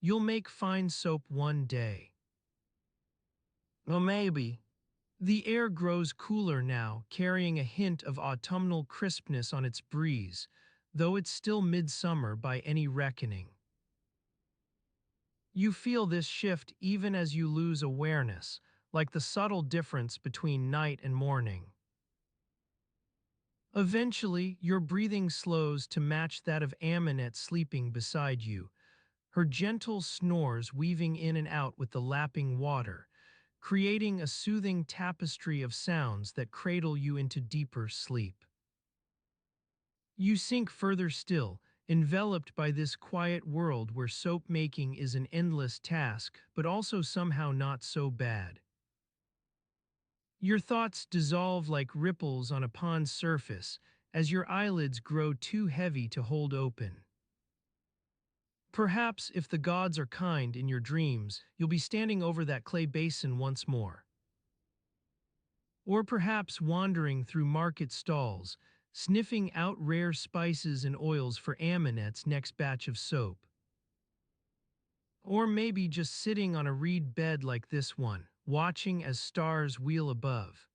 "You'll make fine soap one day." Well, maybe. The air grows cooler now, carrying a hint of autumnal crispness on its breeze, though it's still midsummer by any reckoning. You feel this shift even as you lose awareness, like the subtle difference between night and morning. Eventually, your breathing slows to match that of Aminette sleeping beside you, her gentle snores weaving in and out with the lapping water, creating a soothing tapestry of sounds that cradle you into deeper sleep. You sink further still, enveloped by this quiet world where soap making is an endless task, but also somehow not so bad. Your thoughts dissolve like ripples on a pond's surface as your eyelids grow too heavy to hold open. Perhaps, if the gods are kind in your dreams, you'll be standing over that clay basin once more. Or perhaps wandering through market stalls, sniffing out rare spices and oils for Aminette's next batch of soap. Or maybe just sitting on a reed bed like this one, watching as stars wheel above.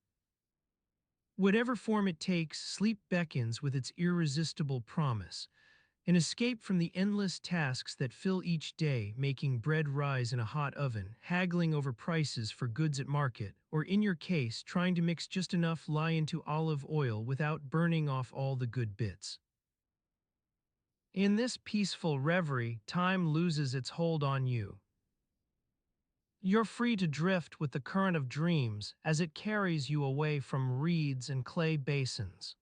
Whatever form it takes, sleep beckons with its irresistible promise, An escape from the endless tasks that fill each day, making bread rise in a hot oven, haggling over prices for goods at market, or in your case, trying to mix just enough lye into olive oil without burning off all the good bits. In this peaceful reverie, time loses its hold on you. You're free to drift with the current of dreams as it carries you away from reeds and clay basins.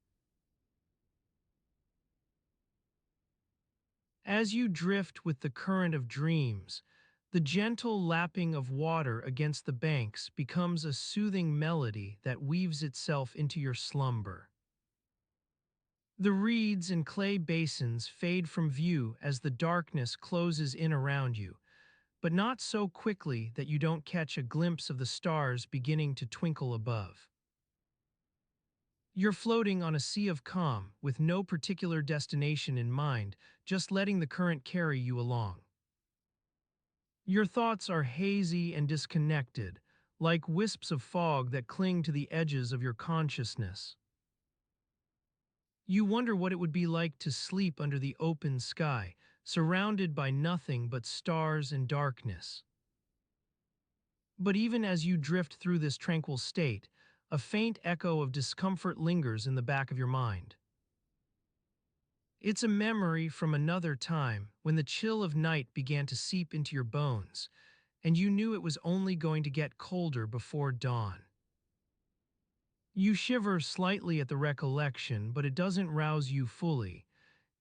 As you drift with the current of dreams, the gentle lapping of water against the banks becomes a soothing melody that weaves itself into your slumber. The reeds and clay basins fade from view as the darkness closes in around you, but not so quickly that you don't catch a glimpse of the stars beginning to twinkle above. You're floating on a sea of calm with no particular destination in mind, just letting the current carry you along. Your thoughts are hazy and disconnected, like wisps of fog that cling to the edges of your consciousness. You wonder what it would be like to sleep under the open sky, surrounded by nothing but stars and darkness. But even as you drift through this tranquil state, a faint echo of discomfort lingers in the back of your mind. It's a memory from another time when the chill of night began to seep into your bones, and you knew it was only going to get colder before dawn. You shiver slightly at the recollection, but it doesn't rouse you fully.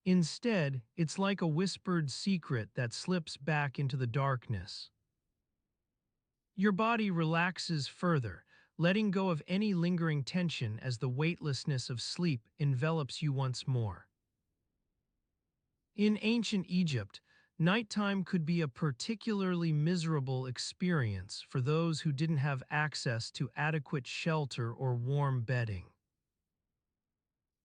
Instead, it's like a whispered secret that slips back into the darkness. Your body relaxes further, letting go of any lingering tension as the weightlessness of sleep envelops you once more. In ancient Egypt, nighttime could be a particularly miserable experience for those who didn't have access to adequate shelter or warm bedding.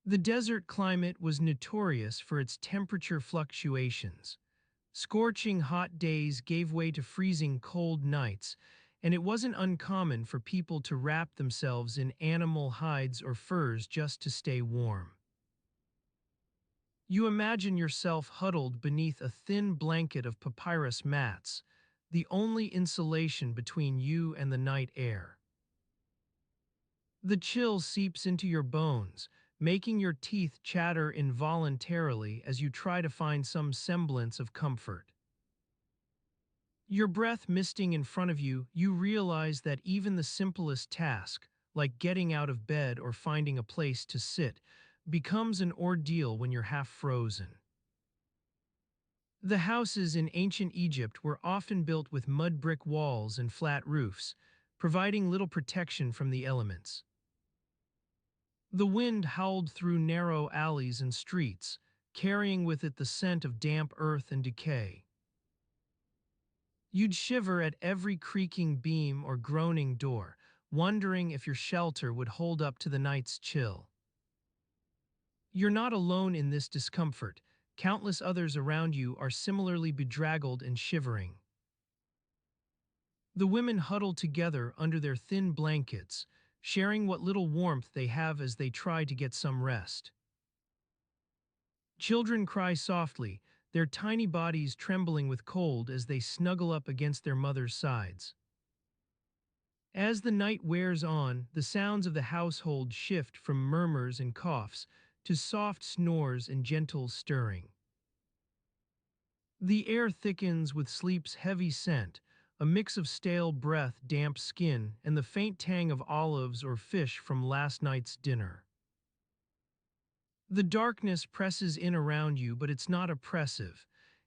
The desert climate was notorious for its temperature fluctuations. Scorching hot days gave way to freezing cold nights, and it wasn't uncommon for people to wrap themselves in animal hides or furs just to stay warm. You imagine yourself huddled beneath a thin blanket of papyrus mats, the only insulation between you and the night air. The chill seeps into your bones, making your teeth chatter involuntarily as you try to find some semblance of comfort. Your breath misting in front of you, you realize that even the simplest task, like getting out of bed or finding a place to sit, becomes an ordeal when you're half frozen. The houses in ancient Egypt were often built with mud brick walls and flat roofs, providing little protection from the elements. The wind howled through narrow alleys and streets, carrying with it the scent of damp earth and decay. You'd shiver at every creaking beam or groaning door, wondering if your shelter would hold up to the night's chill. You're not alone in this discomfort. Countless others around you are similarly bedraggled and shivering. The women huddle together under their thin blankets, sharing what little warmth they have as they try to get some rest. Children cry softly, their tiny bodies trembling with cold as they snuggle up against their mother's sides. As the night wears on, the sounds of the household shift from murmurs and coughs to soft snores and gentle stirring. The air thickens with sleep's heavy scent, a mix of stale breath, damp skin, and the faint tang of olives or fish from last night's dinner. The darkness presses in around you, but it's not oppressive.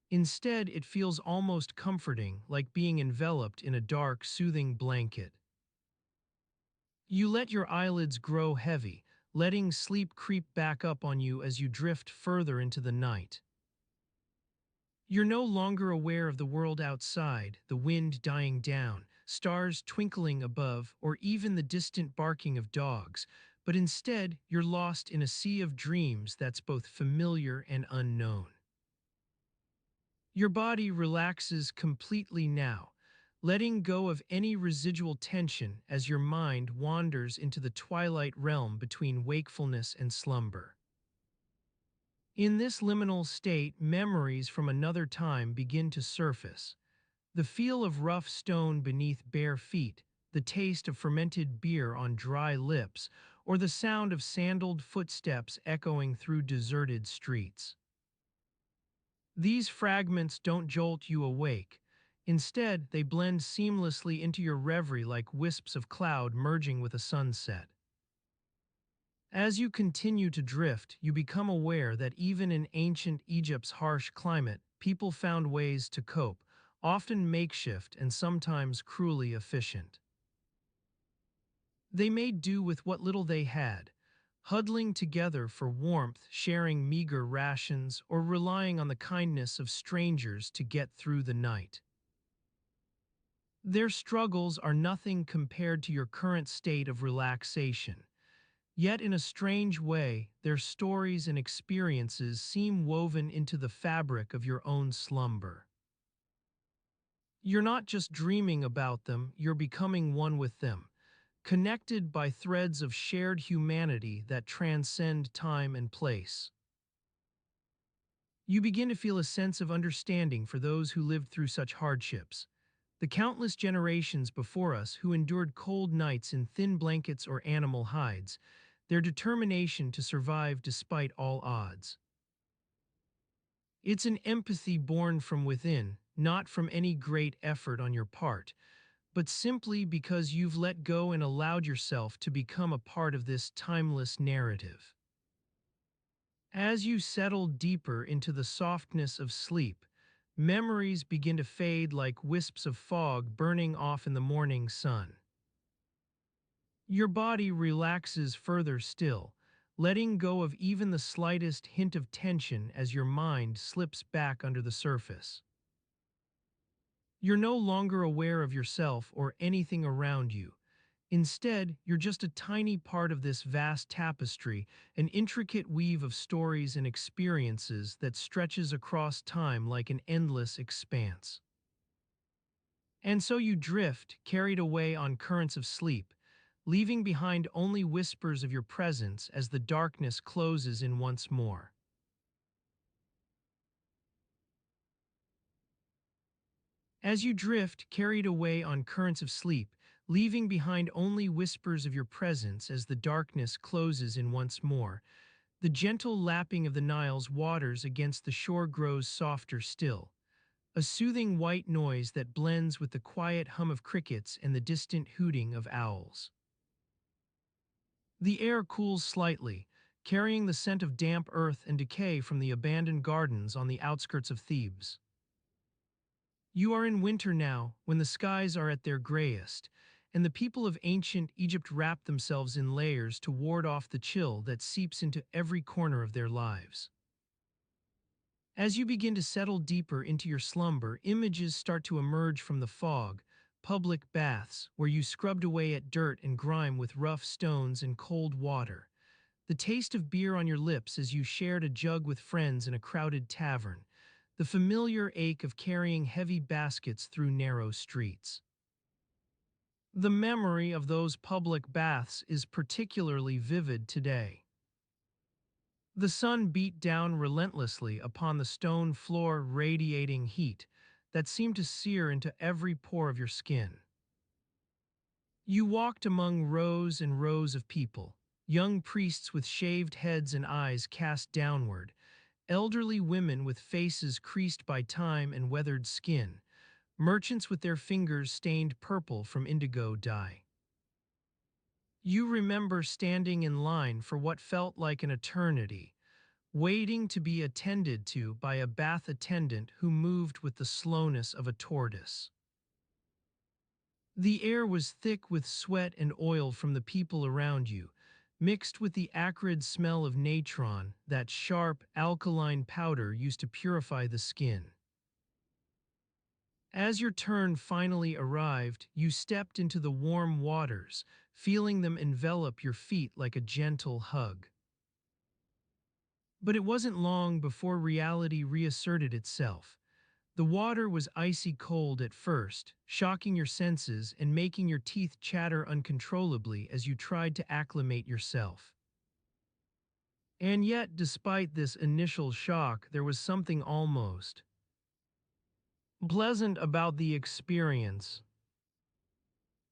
Instead, it feels almost comforting, like being enveloped in a dark, soothing blanket. You let your eyelids grow heavy, letting sleep creep back up on you as you drift further into the night. You're no longer aware of the world outside, the wind dying down, stars twinkling above, or even the distant barking of dogs, but instead you're lost in a sea of dreams that's both familiar and unknown. Your body relaxes completely now, letting go of any residual tension as your mind wanders into the twilight realm between wakefulness and slumber. In this liminal state, memories from another time begin to surface. The feel of rough stone beneath bare feet, the taste of fermented beer on dry lips, or the sound of sandaled footsteps echoing through deserted streets. These fragments don't jolt you awake. Instead, they blend seamlessly into your reverie like wisps of cloud merging with a sunset. As you continue to drift, you become aware that even in ancient Egypt's harsh climate, people found ways to cope, often makeshift and sometimes cruelly efficient. They made do with what little they had, huddling together for warmth, sharing meager rations, or relying on the kindness of strangers to get through the night. Their struggles are nothing compared to your current state of relaxation. Yet in a strange way, their stories and experiences seem woven into the fabric of your own slumber. You're not just dreaming about them, you're becoming one with them, connected by threads of shared humanity that transcend time and place. You begin to feel a sense of understanding for those who lived through such hardships. The countless generations before us who endured cold nights in thin blankets or animal hides, their determination to survive despite all odds. It's an empathy born from within, not from any great effort on your part, but simply because you've let go and allowed yourself to become a part of this timeless narrative. As you settle deeper into the softness of sleep, memories begin to fade like wisps of fog burning off in the morning sun. Your body relaxes further still, letting go of even the slightest hint of tension as your mind slips back under the surface. You're no longer aware of yourself or anything around you. Instead, you're just a tiny part of this vast tapestry, an intricate weave of stories and experiences that stretches across time like an endless expanse. And so you drift, carried away on currents of sleep, leaving behind only whispers of your presence as the darkness closes in once more. As you drift, carried away on currents of sleep, leaving behind only whispers of your presence as the darkness closes in once more, the gentle lapping of the Nile's waters against the shore grows softer still, a soothing white noise that blends with the quiet hum of crickets and the distant hooting of owls. The air cools slightly, carrying the scent of damp earth and decay from the abandoned gardens on the outskirts of Thebes. You are in winter now, when the skies are at their grayest, and the people of ancient Egypt wrap themselves in layers to ward off the chill that seeps into every corner of their lives. As you begin to settle deeper into your slumber, images start to emerge from the fog, public baths, where you scrubbed away at dirt and grime with rough stones and cold water, the taste of beer on your lips as you shared a jug with friends in a crowded tavern, the familiar ache of carrying heavy baskets through narrow streets. The memory of those public baths is particularly vivid today. The sun beat down relentlessly upon the stone floor, radiating heat that seemed to sear into every pore of your skin. You walked among rows and rows of people, young priests with shaved heads and eyes cast downward, elderly women with faces creased by time and weathered skin, merchants with their fingers stained purple from indigo dye. You remember standing in line for what felt like an eternity, waiting to be attended to by a bath attendant who moved with the slowness of a tortoise. The air was thick with sweat and oil from the people around you, mixed with the acrid smell of natron, that sharp, alkaline powder used to purify the skin. As your turn finally arrived, you stepped into the warm waters, feeling them envelop your feet like a gentle hug. But it wasn't long before reality reasserted itself. The water was icy cold at first, shocking your senses and making your teeth chatter uncontrollably as you tried to acclimate yourself. And yet, despite this initial shock, there was something almost pleasant about the experience.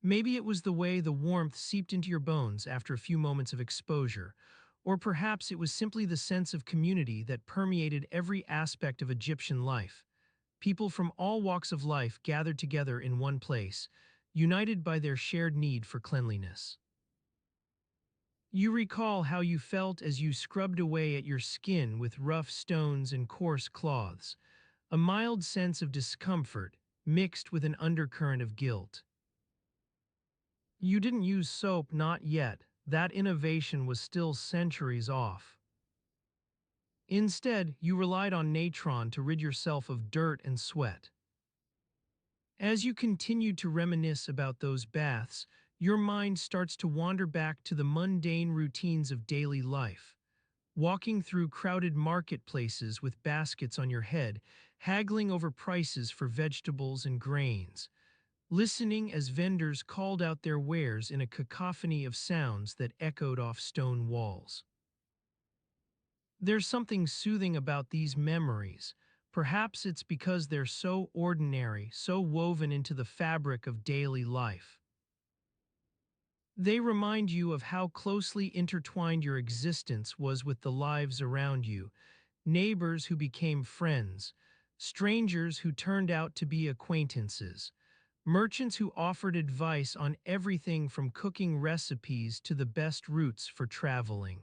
Maybe it was the way the warmth seeped into your bones after a few moments of exposure, or perhaps it was simply the sense of community that permeated every aspect of Egyptian life. People from all walks of life gathered together in one place, united by their shared need for cleanliness. You recall how you felt as you scrubbed away at your skin with rough stones and coarse cloths, a mild sense of discomfort mixed with an undercurrent of guilt. You didn't use soap, not yet. That innovation was still centuries off. Instead, you relied on natron to rid yourself of dirt and sweat. As you continue to reminisce about those baths, your mind starts to wander back to the mundane routines of daily life. Walking through crowded marketplaces with baskets on your head, haggling over prices for vegetables and grains, listening as vendors called out their wares in a cacophony of sounds that echoed off stone walls. There's something soothing about these memories. Perhaps it's because they're so ordinary, so woven into the fabric of daily life. They remind you of how closely intertwined your existence was with the lives around you, neighbors who became friends, strangers who turned out to be acquaintances, merchants who offered advice on everything from cooking recipes to the best routes for traveling.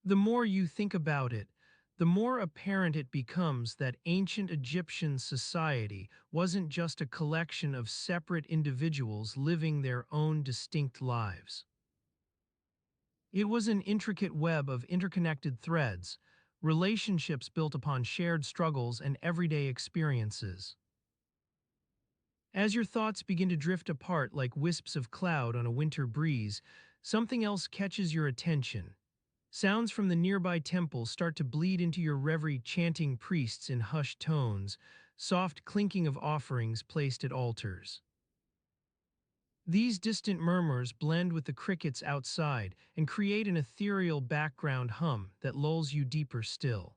The more you think about it, the more apparent it becomes that ancient Egyptian society wasn't just a collection of separate individuals living their own distinct lives. It was an intricate web of interconnected threads, relationships built upon shared struggles and everyday experiences. As your thoughts begin to drift apart like wisps of cloud on a winter breeze, something else catches your attention. Sounds from the nearby temple start to bleed into your reverie, chanting priests in hushed tones, soft clinking of offerings placed at altars. These distant murmurs blend with the crickets outside and create an ethereal background hum that lulls you deeper still.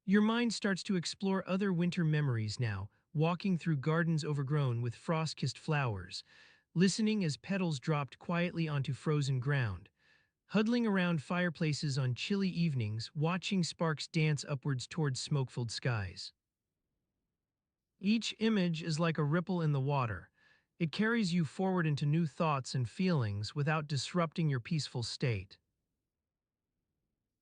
Your mind starts to explore other winter memories now, walking through gardens overgrown with frost-kissed flowers, listening as petals dropped quietly onto frozen ground, huddling around fireplaces on chilly evenings, watching sparks dance upwards towards smoke-filled skies. Each image is like a ripple in the water. It carries you forward into new thoughts and feelings without disrupting your peaceful state.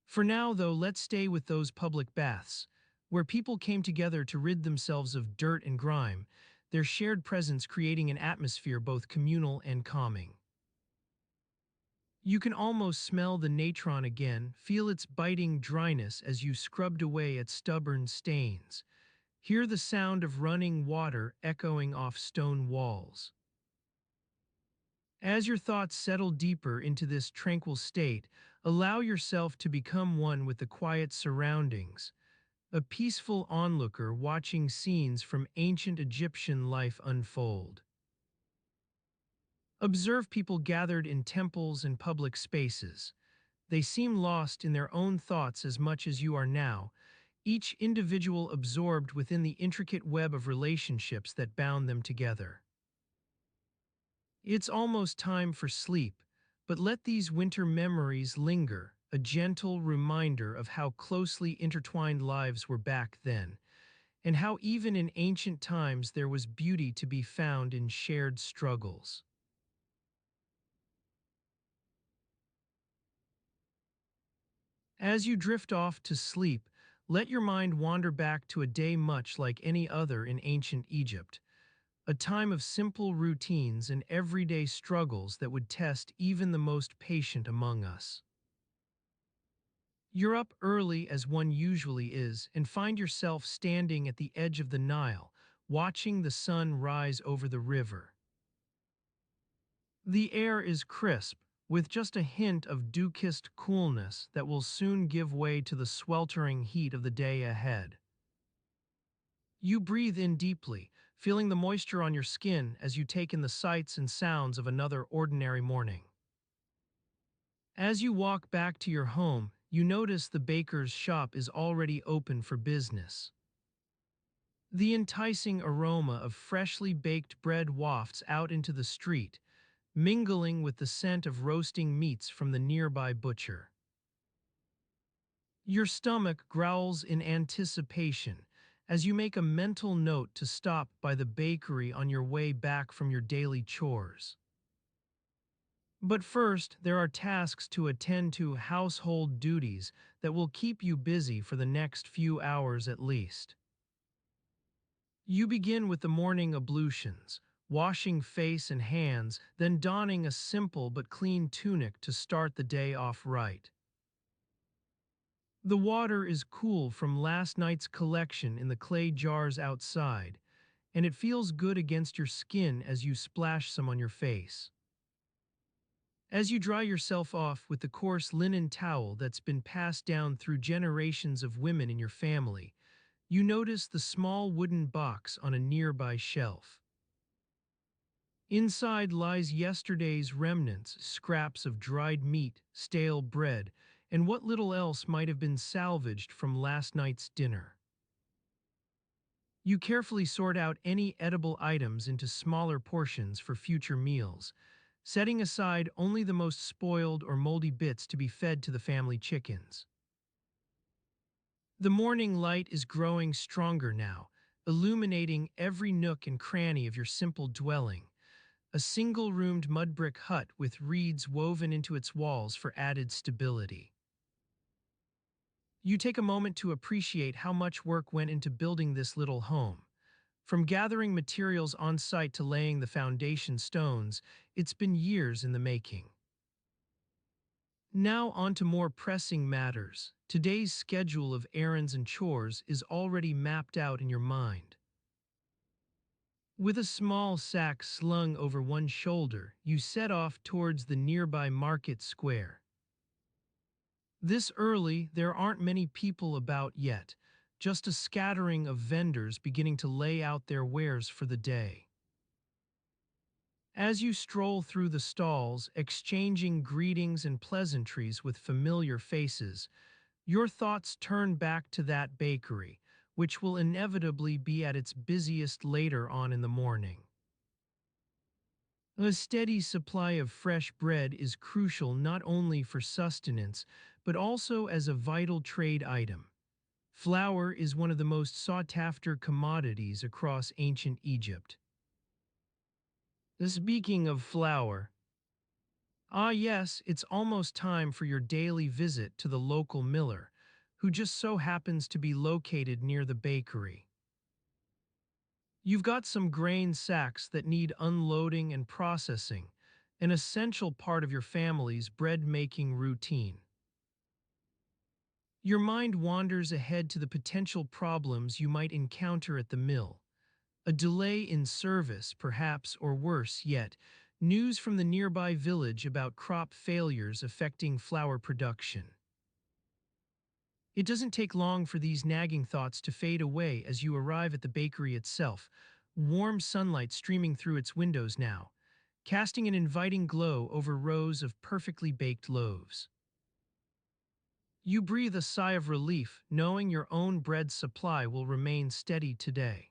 For now, though, let's stay with those public baths, where people came together to rid themselves of dirt and grime, their shared presence creating an atmosphere both communal and calming. You can almost smell the natron again, feel its biting dryness as you scrubbed away at stubborn stains. Hear the sound of running water echoing off stone walls. As your thoughts settle deeper into this tranquil state, allow yourself to become one with the quiet surroundings, a peaceful onlooker watching scenes from ancient Egyptian life unfold. Observe people gathered in temples and public spaces. They seem lost in their own thoughts as much as you are now, each individual absorbed within the intricate web of relationships that bound them together. It's almost time for sleep, but let these winter memories linger, a gentle reminder of how closely intertwined lives were back then, and how even in ancient times there was beauty to be found in shared struggles. As you drift off to sleep, let your mind wander back to a day much like any other in ancient Egypt, a time of simple routines and everyday struggles that would test even the most patient among us. You're up early as one usually is and find yourself standing at the edge of the Nile, watching the sun rise over the river. The air is crisp, with just a hint of dew-kissed coolness that will soon give way to the sweltering heat of the day ahead. You breathe in deeply, feeling the moisture on your skin as you take in the sights and sounds of another ordinary morning. As you walk back to your home, you notice the baker's shop is already open for business. The enticing aroma of freshly baked bread wafts out into the street, mingling with the scent of roasting meats from the nearby butcher. Your stomach growls in anticipation as you make a mental note to stop by the bakery on your way back from your daily chores. But first, there are tasks to attend to, household duties that will keep you busy for the next few hours at least. You begin with the morning ablutions, washing face and hands, then donning a simple but clean tunic to start the day off right. The water is cool from last night's collection in the clay jars outside, and it feels good against your skin as you splash some on your face. As you dry yourself off with the coarse linen towel that's been passed down through generations of women in your family, you notice the small wooden box on a nearby shelf. Inside lies yesterday's remnants, scraps of dried meat, stale bread, and what little else might have been salvaged from last night's dinner. You carefully sort out any edible items into smaller portions for future meals, setting aside only the most spoiled or moldy bits to be fed to the family chickens. The morning light is growing stronger now, illuminating every nook and cranny of your simple dwelling, a single-roomed mud brick hut with reeds woven into its walls for added stability. You take a moment to appreciate how much work went into building this little home. From gathering materials on site to laying the foundation stones, it's been years in the making. Now on to more pressing matters. Today's schedule of errands and chores is already mapped out in your mind. With a small sack slung over one shoulder, you set off towards the nearby market square. This early, there aren't many people about yet, just a scattering of vendors beginning to lay out their wares for the day. As you stroll through the stalls, exchanging greetings and pleasantries with familiar faces, your thoughts turn back to that bakery, which will inevitably be at its busiest later on in the morning. A steady supply of fresh bread is crucial not only for sustenance, but also as a vital trade item. Flour is one of the most sought-after commodities across ancient Egypt. Speaking of flour, yes, it's almost time for your daily visit to the local miller, who just so happens to be located near the bakery. You've got some grain sacks that need unloading and processing, an essential part of your family's bread-making routine. Your mind wanders ahead to the potential problems you might encounter at the mill. A delay in service, perhaps, or worse yet, news from the nearby village about crop failures affecting flour production. It doesn't take long for these nagging thoughts to fade away as you arrive at the bakery itself, warm sunlight streaming through its windows now, casting an inviting glow over rows of perfectly baked loaves. You breathe a sigh of relief, knowing your own bread supply will remain steady today.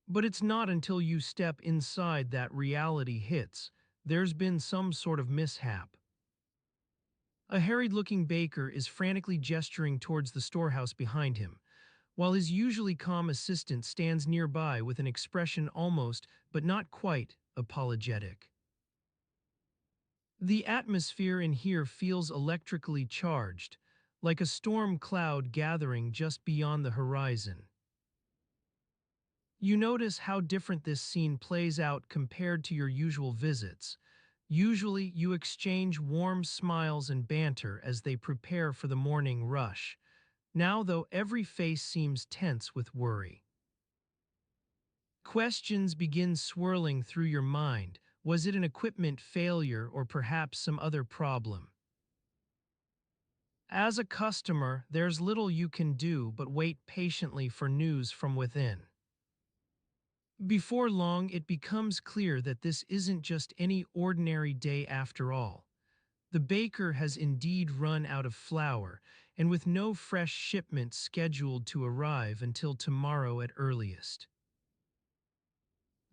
But it's not until you step inside that reality hits. There's been some sort of mishap. A harried-looking baker is frantically gesturing towards the storehouse behind him, while his usually calm assistant stands nearby with an expression almost, but not quite, apologetic. The atmosphere in here feels electrically charged, like a storm cloud gathering just beyond the horizon. You notice how different this scene plays out compared to your usual visits. Usually, you exchange warm smiles and banter as they prepare for the morning rush. Now, though, every face seems tense with worry. Questions begin swirling through your mind. Was it an equipment failure or perhaps some other problem? As a customer, there's little you can do but wait patiently for news from within. Before long, it becomes clear that this isn't just any ordinary day after all. The baker has indeed run out of flour, and with no fresh shipment scheduled to arrive until tomorrow at earliest.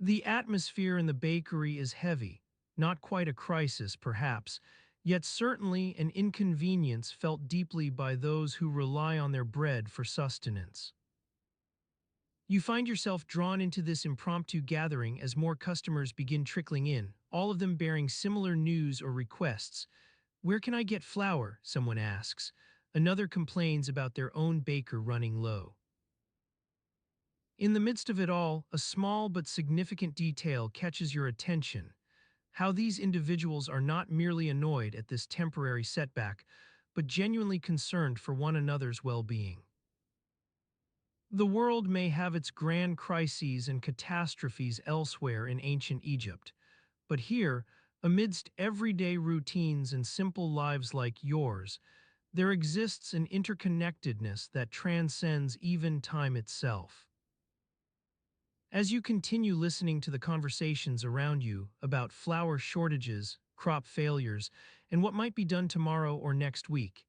The atmosphere in the bakery is heavy, not quite a crisis, perhaps, yet certainly an inconvenience felt deeply by those who rely on their bread for sustenance. You find yourself drawn into this impromptu gathering as more customers begin trickling in, all of them bearing similar news or requests. "Where can I get flour?" someone asks. Another complains about their own baker running low. In the midst of it all, a small but significant detail catches your attention: how these individuals are not merely annoyed at this temporary setback, but genuinely concerned for one another's well-being. The world may have its grand crises and catastrophes elsewhere in ancient Egypt, but here, amidst everyday routines and simple lives like yours, there exists an interconnectedness that transcends even time itself. As you continue listening to the conversations around you about flour shortages, crop failures, and what might be done tomorrow or next week,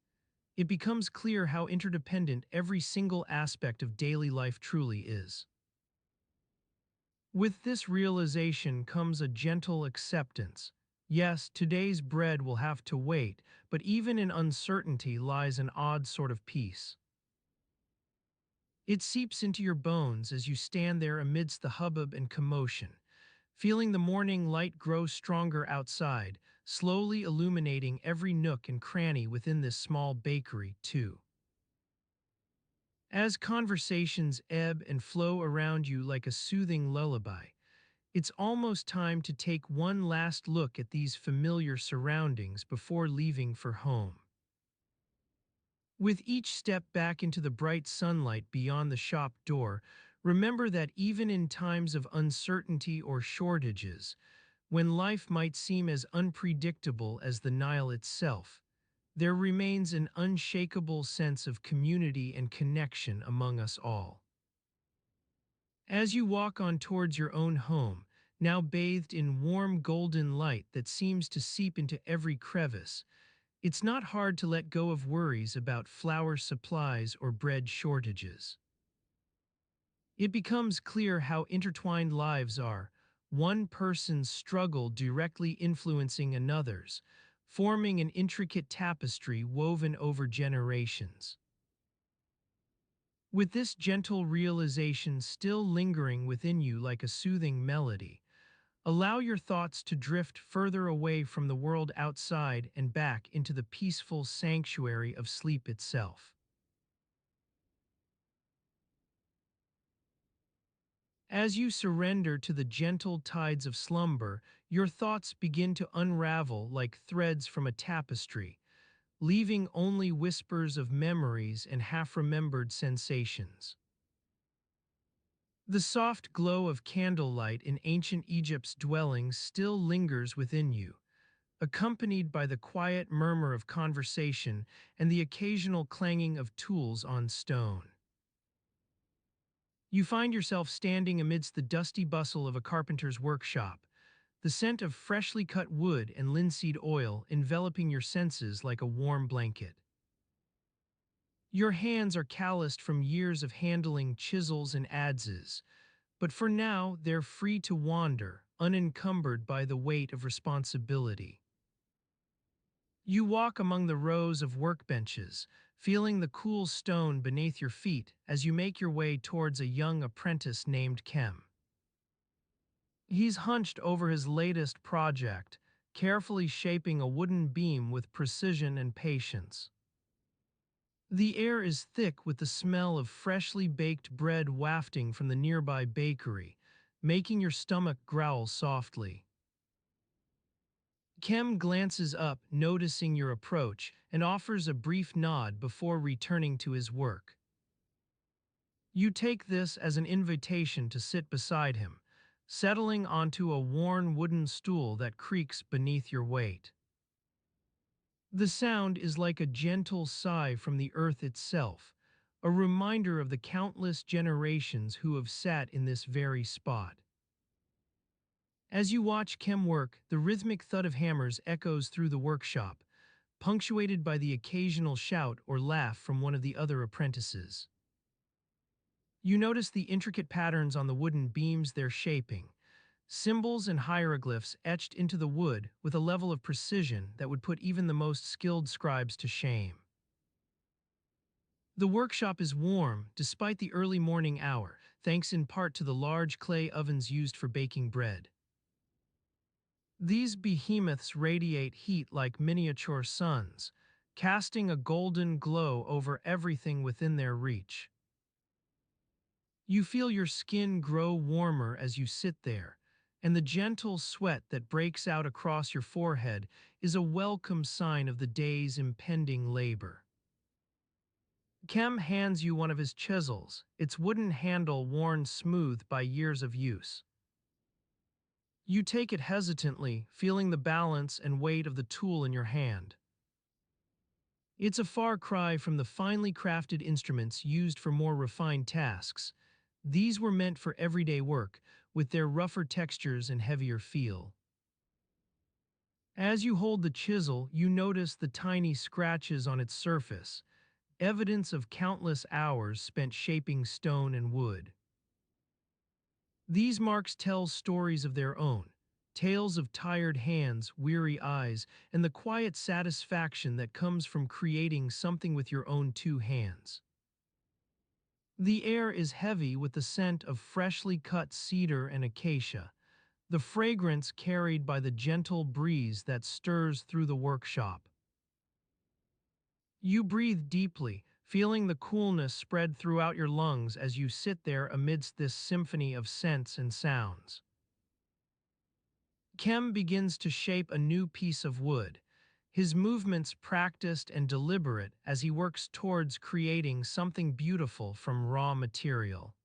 it becomes clear how interdependent every single aspect of daily life truly is. With this realization comes a gentle acceptance. Yes, today's bread will have to wait, but even in uncertainty lies an odd sort of peace. It seeps into your bones as you stand there amidst the hubbub and commotion, feeling the morning light grow stronger outside, slowly illuminating every nook and cranny within this small bakery, too. As conversations ebb and flow around you like a soothing lullaby, it's almost time to take one last look at these familiar surroundings before leaving for home. With each step back into the bright sunlight beyond the shop door, remember that even in times of uncertainty or shortages, when life might seem as unpredictable as the Nile itself, there remains an unshakable sense of community and connection among us all. As you walk on towards your own home, now bathed in warm golden light that seems to seep into every crevice, it's not hard to let go of worries about flour supplies or bread shortages. It becomes clear how intertwined lives are, one person's struggle directly influencing another's, forming an intricate tapestry woven over generations. With this gentle realization still lingering within you like a soothing melody, allow your thoughts to drift further away from the world outside and back into the peaceful sanctuary of sleep itself. As you surrender to the gentle tides of slumber, your thoughts begin to unravel like threads from a tapestry, leaving only whispers of memories and half-remembered sensations. The soft glow of candlelight in ancient Egypt's dwellings still lingers within you, accompanied by the quiet murmur of conversation and the occasional clanging of tools on stone. You find yourself standing amidst the dusty bustle of a carpenter's workshop, the scent of freshly cut wood and linseed oil enveloping your senses like a warm blanket. Your hands are calloused from years of handling chisels and adzes, but for now they're free to wander, unencumbered by the weight of responsibility. You walk among the rows of workbenches, feeling the cool stone beneath your feet as you make your way towards a young apprentice named Kem. He's hunched over his latest project, carefully shaping a wooden beam with precision and patience. The air is thick with the smell of freshly baked bread wafting from the nearby bakery, making your stomach growl softly. Kem glances up, noticing your approach, and offers a brief nod before returning to his work. You take this as an invitation to sit beside him, settling onto a worn wooden stool that creaks beneath your weight. The sound is like a gentle sigh from the earth itself, a reminder of the countless generations who have sat in this very spot. As you watch Kem work, the rhythmic thud of hammers echoes through the workshop, punctuated by the occasional shout or laugh from one of the other apprentices. You notice the intricate patterns on the wooden beams they're shaping, symbols and hieroglyphs etched into the wood with a level of precision that would put even the most skilled scribes to shame. The workshop is warm despite the early morning hour, thanks in part to the large clay ovens used for baking bread. These behemoths radiate heat like miniature suns, casting a golden glow over everything within their reach. You feel your skin grow warmer as you sit there, and the gentle sweat that breaks out across your forehead is a welcome sign of the day's impending labor. Kem hands you one of his chisels, its wooden handle worn smooth by years of use. You take it hesitantly, feeling the balance and weight of the tool in your hand. It's a far cry from the finely crafted instruments used for more refined tasks. These were meant for everyday work, with their rougher textures and heavier feel. As you hold the chisel, you notice the tiny scratches on its surface, evidence of countless hours spent shaping stone and wood. These marks tell stories of their own, tales of tired hands, weary eyes, and the quiet satisfaction that comes from creating something with your own two hands. The air is heavy with the scent of freshly cut cedar and acacia, the fragrance carried by the gentle breeze that stirs through the workshop. You breathe deeply, feeling the coolness spread throughout your lungs as you sit there amidst this symphony of scents and sounds. Kem begins to shape a new piece of wood, his movements practiced and deliberate as he works towards creating something beautiful from raw material.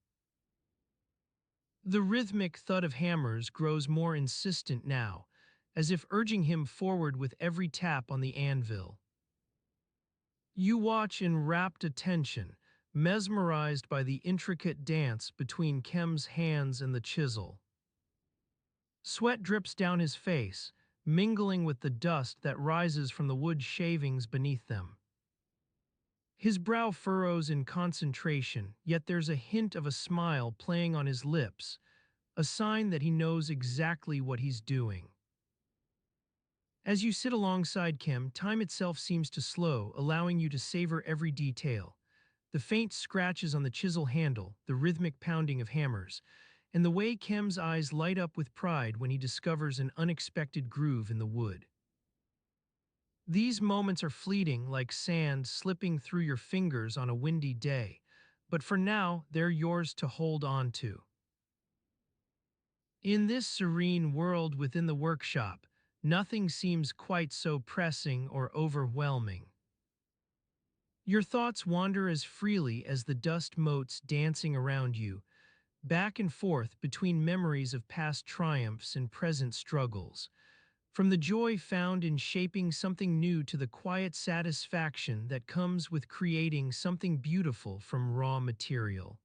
The rhythmic thud of hammers grows more insistent now, as if urging him forward with every tap on the anvil. You watch in rapt attention, mesmerized by the intricate dance between Kem's hands and the chisel. Sweat drips down his face, mingling with the dust that rises from the wood shavings beneath them. His brow furrows in concentration, yet there's a hint of a smile playing on his lips, a sign that he knows exactly what he's doing. As you sit alongside Kim, time itself seems to slow, allowing you to savor every detail. The faint scratches on the chisel handle, the rhythmic pounding of hammers, and the way Kim's eyes light up with pride when he discovers an unexpected groove in the wood. These moments are fleeting, like sand slipping through your fingers on a windy day, but for now, they're yours to hold on to. In this serene world within the workshop, nothing seems quite so pressing or overwhelming. Your thoughts wander as freely as the dust motes dancing around you, back and forth between memories of past triumphs and present struggles. From the joy found in shaping something new to the quiet satisfaction that comes with creating something beautiful from raw material.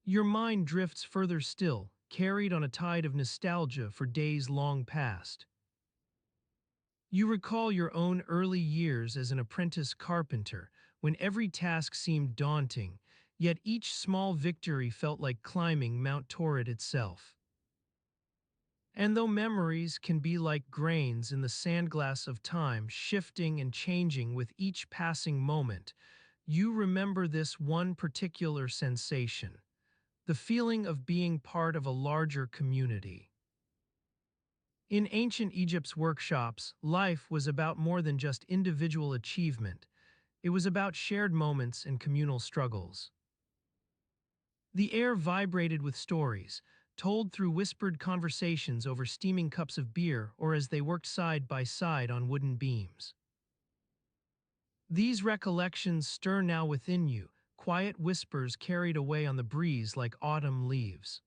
Your mind drifts further still, carried on a tide of nostalgia for days long past. You recall your own early years as an apprentice carpenter, when every task seemed daunting, yet each small victory felt like climbing Mount Torrid itself. And though memories can be like grains in the sandglass of time, shifting and changing with each passing moment, you remember this one particular sensation, the feeling of being part of a larger community. In ancient Egypt's workshops, life was about more than just individual achievement. It was about shared moments and communal struggles. The air vibrated with stories, told through whispered conversations over steaming cups of beer or as they worked side by side on wooden beams. These recollections stir now within you, quiet whispers carried away on the breeze like autumn leaves.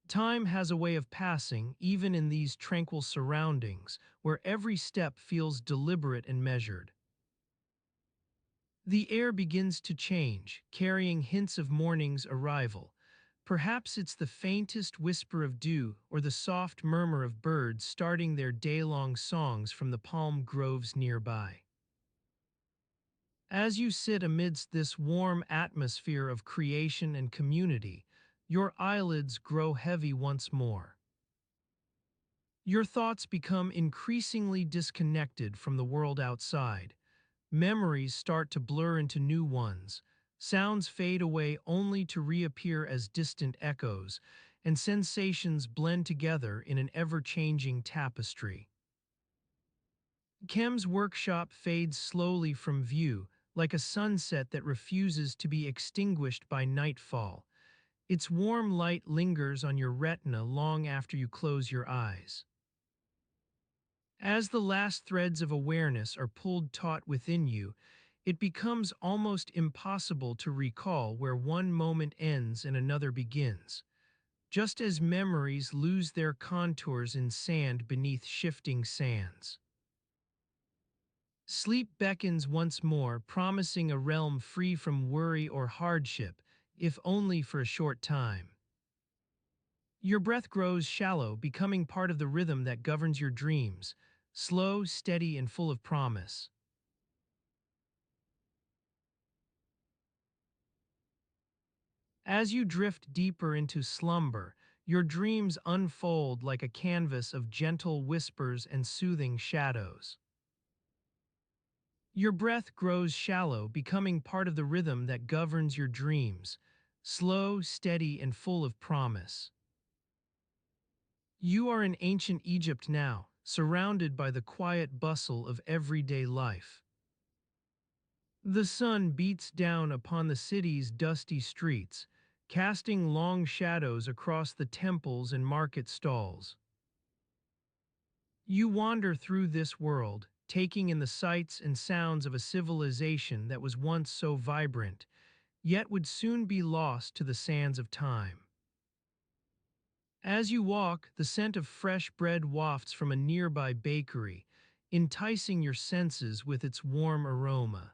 Time has a way of passing, even in these tranquil surroundings, where every step feels deliberate and measured. The air begins to change, carrying hints of morning's arrival, Perhaps it's the faintest whisper of dew or the soft murmur of birds starting their day-long songs from the palm groves nearby. As you sit amidst this warm atmosphere of creation and community, your eyelids grow heavy once more. Your thoughts become increasingly disconnected from the world outside. Memories start to blur into new ones. Sounds fade away only to reappear as distant echoes, and sensations blend together in an ever-changing tapestry. Kem's workshop fades slowly from view, like a sunset that refuses to be extinguished by nightfall. Its warm light lingers on your retina long after you close your eyes. As the last threads of awareness are pulled taut within you, it becomes almost impossible to recall where one moment ends and another begins, just as memories lose their contours in sand beneath shifting sands. Sleep beckons once more, promising a realm free from worry or hardship, if only for a short time. Your breath grows shallow, becoming part of the rhythm that governs your dreams, slow, steady, and full of promise. As you drift deeper into slumber, your dreams unfold like a canvas of gentle whispers and soothing shadows. Your breath grows shallow, becoming part of the rhythm that governs your dreams, slow, steady, and full of promise. You are in ancient Egypt now, surrounded by the quiet bustle of everyday life. The sun beats down upon the city's dusty streets, casting long shadows across the temples and market stalls. You wander through this world, taking in the sights and sounds of a civilization that was once so vibrant, yet would soon be lost to the sands of time. As you walk, the scent of fresh bread wafts from a nearby bakery, enticing your senses with its warm aroma.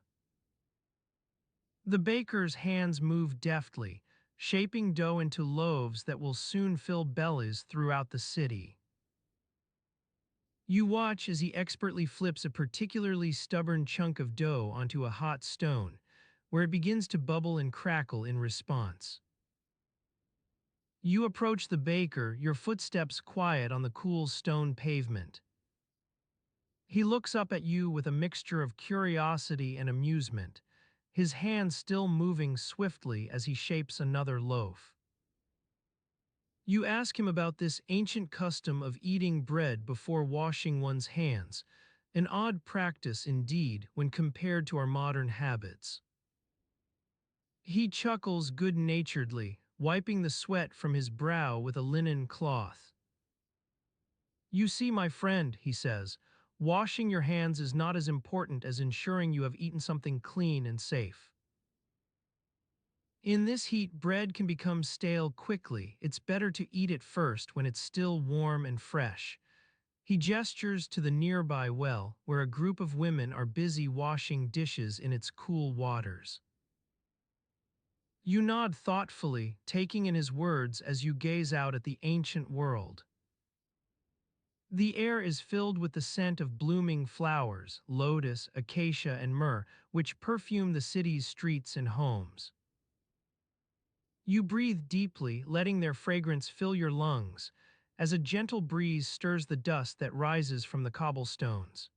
The baker's hands move deftly, shaping dough into loaves that will soon fill bellies throughout the city. You watch as he expertly flips a particularly stubborn chunk of dough onto a hot stone, where it begins to bubble and crackle in response. You approach the baker, your footsteps quiet on the cool stone pavement. He looks up at you with a mixture of curiosity and amusement, his hand still moving swiftly as he shapes another loaf. You ask him about this ancient custom of eating bread before washing one's hands, an odd practice indeed when compared to our modern habits. He chuckles good-naturedly, wiping the sweat from his brow with a linen cloth. You see, my friend, he says, washing your hands is not as important as ensuring you have eaten something clean and safe. In this heat, bread can become stale quickly. It's better to eat it first when it's still warm and fresh. He gestures to the nearby well, where a group of women are busy washing dishes in its cool waters. You nod thoughtfully, taking in his words as you gaze out at the ancient world. The air is filled with the scent of blooming flowers, lotus, acacia, and myrrh, which perfume the city's streets and homes. You breathe deeply, letting their fragrance fill your lungs, as a gentle breeze stirs the dust that rises from the cobblestones.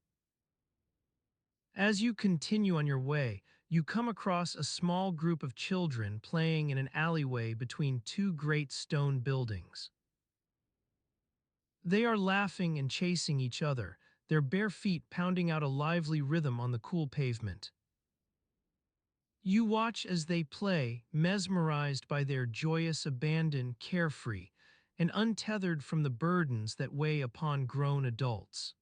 As you continue on your way, you come across a small group of children playing in an alleyway between two great stone buildings. They are laughing and chasing each other, their bare feet pounding out a lively rhythm on the cool pavement. You watch as they play, mesmerized by their joyous abandon, carefree, and untethered from the burdens that weigh upon grown adults.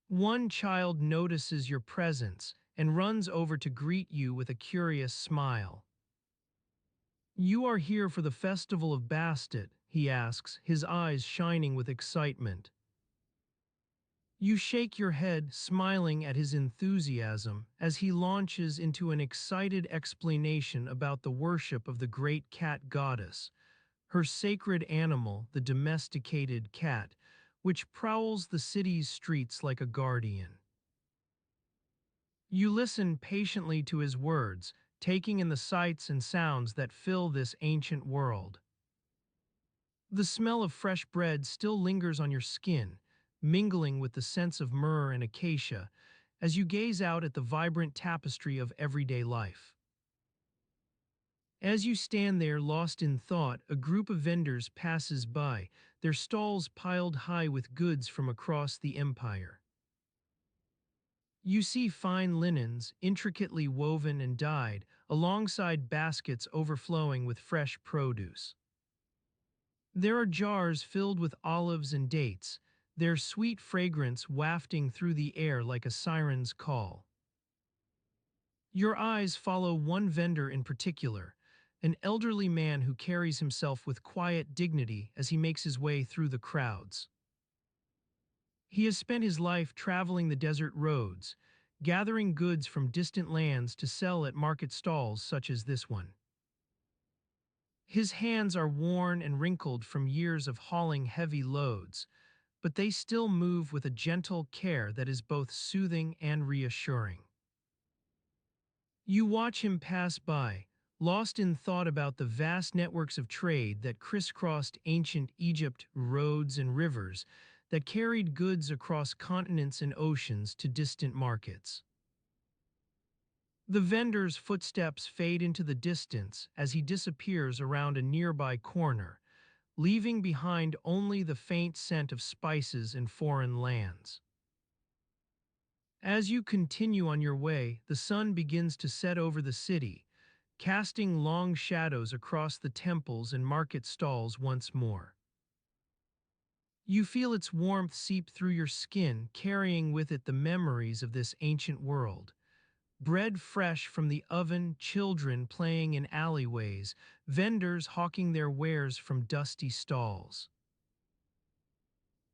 One child notices your presence and runs over to greet you with a curious smile. "You are here for the festival of Bastet?" he asks, his eyes shining with excitement. You shake your head, smiling at his enthusiasm, as he launches into an excited explanation about the worship of the great cat goddess, her sacred animal, the domesticated cat, which prowls the city's streets like a guardian. You listen patiently to his words, taking in the sights and sounds that fill this ancient world. The smell of fresh bread still lingers on your skin, mingling with the scents of myrrh and acacia, as you gaze out at the vibrant tapestry of everyday life. As you stand there lost in thought, a group of vendors passes by, their stalls piled high with goods from across the empire. You see fine linens, intricately woven and dyed, alongside baskets overflowing with fresh produce. There are jars filled with olives and dates, their sweet fragrance wafting through the air like a siren's call. Your eyes follow one vendor in particular, an elderly man who carries himself with quiet dignity as he makes his way through the crowds. He has spent his life traveling the desert roads, gathering goods from distant lands to sell at market stalls such as this one. His hands are worn and wrinkled from years of hauling heavy loads, but they still move with a gentle care that is both soothing and reassuring. You watch him pass by, lost in thought about the vast networks of trade that crisscrossed ancient Egypt, roads and rivers that carried goods across continents and oceans to distant markets. The vendor's footsteps fade into the distance as he disappears around a nearby corner, leaving behind only the faint scent of spices and foreign lands. As you continue on your way, the sun begins to set over the city, casting long shadows across the temples and market stalls once more. You feel its warmth seep through your skin, carrying with it the memories of this ancient world. Bread fresh from the oven, children playing in alleyways, vendors hawking their wares from dusty stalls.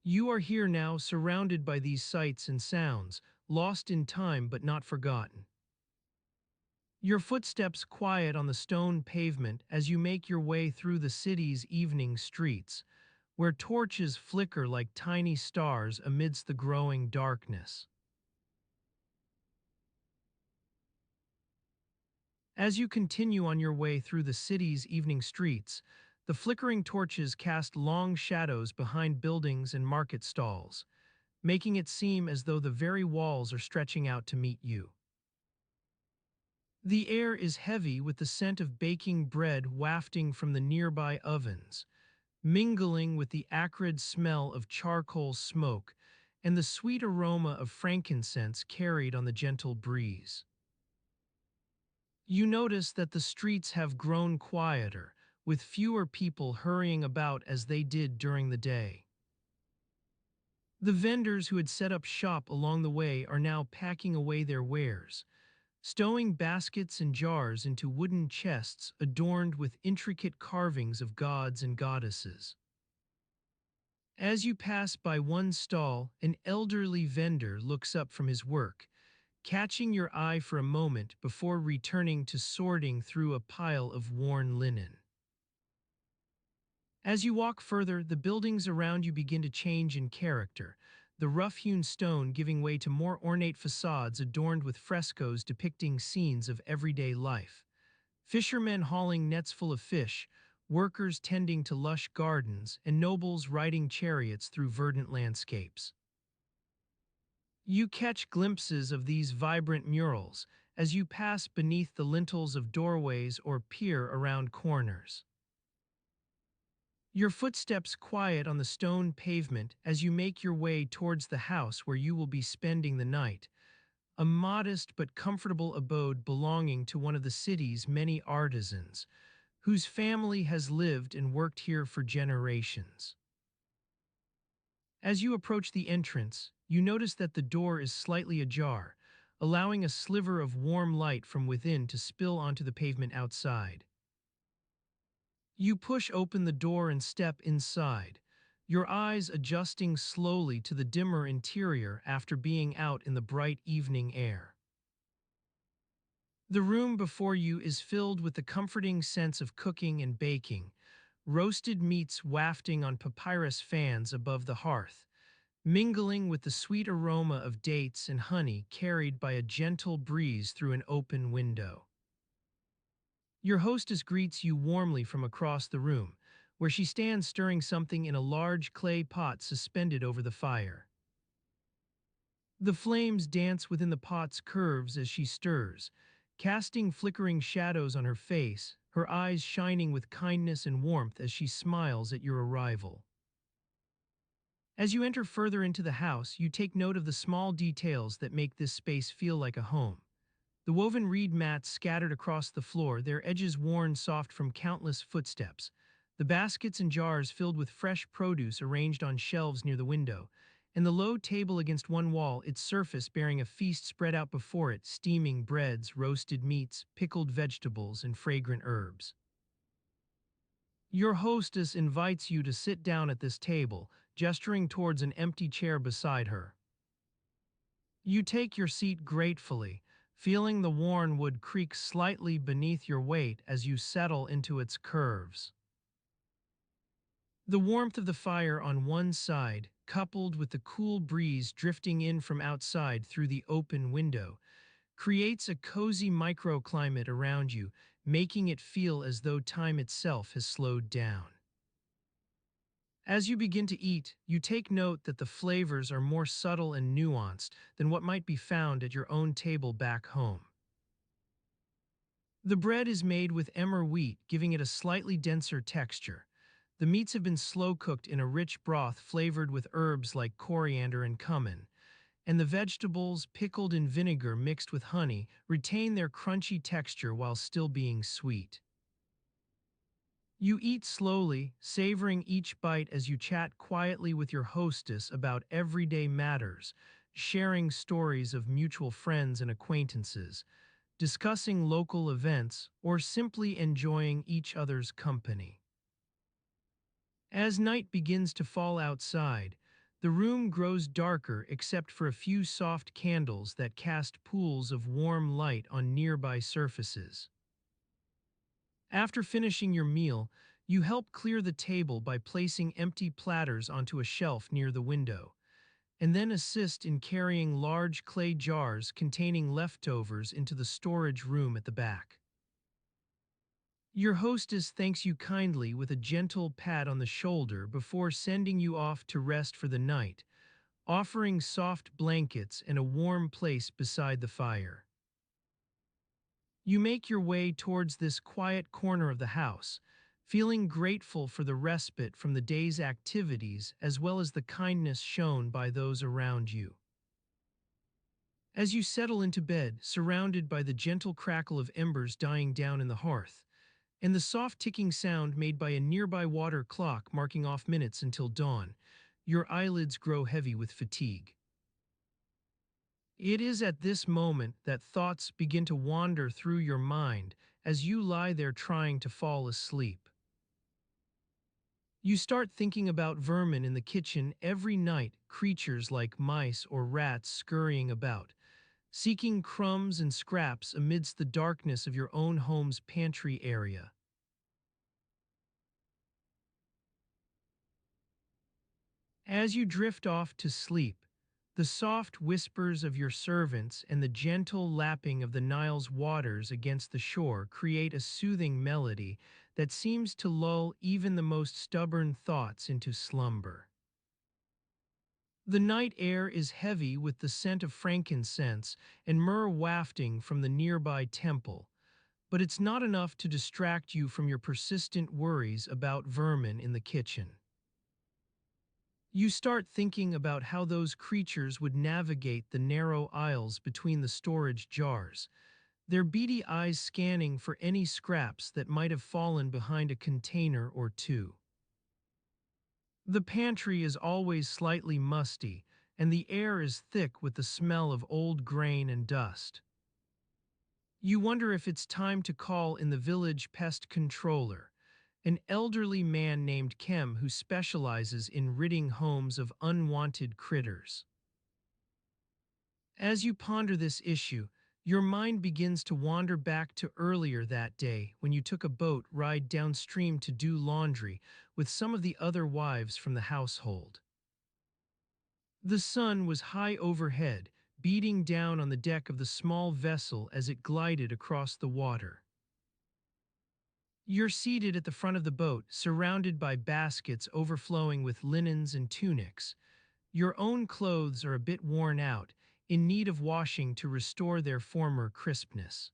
You are here now, surrounded by these sights and sounds, lost in time but not forgotten. Your footsteps quiet on the stone pavement as you make your way through the city's evening streets, where torches flicker like tiny stars amidst the growing darkness. As you continue on your way through the city's evening streets, the flickering torches cast long shadows behind buildings and market stalls, making it seem as though the very walls are stretching out to meet you. The air is heavy with the scent of baking bread wafting from the nearby ovens, mingling with the acrid smell of charcoal smoke and the sweet aroma of frankincense carried on the gentle breeze. You notice that the streets have grown quieter, with fewer people hurrying about as they did during the day. The vendors who had set up shop along the way are now packing away their wares, stowing baskets and jars into wooden chests adorned with intricate carvings of gods and goddesses. As you pass by one stall, an elderly vendor looks up from his work, catching your eye for a moment before returning to sorting through a pile of worn linen. As you walk further, the buildings around you begin to change in character, the rough-hewn stone giving way to more ornate facades adorned with frescoes depicting scenes of everyday life. Fishermen hauling nets full of fish, workers tending to lush gardens, and nobles riding chariots through verdant landscapes. You catch glimpses of these vibrant murals as you pass beneath the lintels of doorways or peer around corners. Your footsteps quiet on the stone pavement as you make your way towards the house where you will be spending the night, a modest but comfortable abode belonging to one of the city's many artisans, whose family has lived and worked here for generations. As you approach the entrance, you notice that the door is slightly ajar, allowing a sliver of warm light from within to spill onto the pavement outside. You push open the door and step inside, your eyes adjusting slowly to the dimmer interior after being out in the bright evening air. The room before you is filled with the comforting sense of cooking and baking, roasted meats wafting on papyrus fans above the hearth, mingling with the sweet aroma of dates and honey carried by a gentle breeze through an open window. Your hostess greets you warmly from across the room, where she stands stirring something in a large clay pot suspended over the fire. The flames dance within the pot's curves as she stirs, casting flickering shadows on her face, her eyes shining with kindness and warmth as she smiles at your arrival. As you enter further into the house, you take note of the small details that make this space feel like a home. The woven reed mats scattered across the floor, their edges worn soft from countless footsteps. The baskets and jars filled with fresh produce arranged on shelves near the window, and the low table against one wall, its surface bearing a feast spread out before it, steaming breads, roasted meats, pickled vegetables, and fragrant herbs. Your hostess invites you to sit down at this table, gesturing towards an empty chair beside her. You take your seat gratefully, feeling the worn wood creak slightly beneath your weight as you settle into its curves. The warmth of the fire on one side, coupled with the cool breeze drifting in from outside through the open window, creates a cozy microclimate around you, making it feel as though time itself has slowed down. As you begin to eat, you take note that the flavors are more subtle and nuanced than what might be found at your own table back home. The bread is made with emmer wheat, giving it a slightly denser texture. The meats have been slow cooked in a rich broth flavored with herbs like coriander and cumin, and the vegetables, pickled in vinegar mixed with honey, retain their crunchy texture while still being sweet. You eat slowly, savoring each bite as you chat quietly with your hostess about everyday matters, sharing stories of mutual friends and acquaintances, discussing local events, or simply enjoying each other's company. As night begins to fall outside, the room grows darker except for a few soft candles that cast pools of warm light on nearby surfaces. After finishing your meal, you help clear the table by placing empty platters onto a shelf near the window, and then assist in carrying large clay jars containing leftovers into the storage room at the back. Your hostess thanks you kindly with a gentle pat on the shoulder before sending you off to rest for the night, offering soft blankets and a warm place beside the fire. You make your way towards this quiet corner of the house, feeling grateful for the respite from the day's activities as well as the kindness shown by those around you. As you settle into bed, surrounded by the gentle crackle of embers dying down in the hearth, and the soft ticking sound made by a nearby water clock marking off minutes until dawn, your eyelids grow heavy with fatigue. It is at this moment that thoughts begin to wander through your mind as you lie there trying to fall asleep. You start thinking about vermin in the kitchen every night, creatures like mice or rats scurrying about, seeking crumbs and scraps amidst the darkness of your own home's pantry area. As you drift off to sleep, the soft whispers of your servants and the gentle lapping of the Nile's waters against the shore create a soothing melody that seems to lull even the most stubborn thoughts into slumber. The night air is heavy with the scent of frankincense and myrrh wafting from the nearby temple, but it's not enough to distract you from your persistent worries about vermin in the kitchen. You start thinking about how those creatures would navigate the narrow aisles between the storage jars, their beady eyes scanning for any scraps that might have fallen behind a container or two. The pantry is always slightly musty, and the air is thick with the smell of old grain and dust. You wonder if it's time to call in the village pest controller, an elderly man named Kem who specializes in ridding homes of unwanted critters. As you ponder this issue, your mind begins to wander back to earlier that day when you took a boat ride downstream to do laundry with some of the other wives from the household. The sun was high overhead, beating down on the deck of the small vessel as it glided across the water. You're seated at the front of the boat, surrounded by baskets overflowing with linens and tunics. Your own clothes are a bit worn out, in need of washing to restore their former crispness.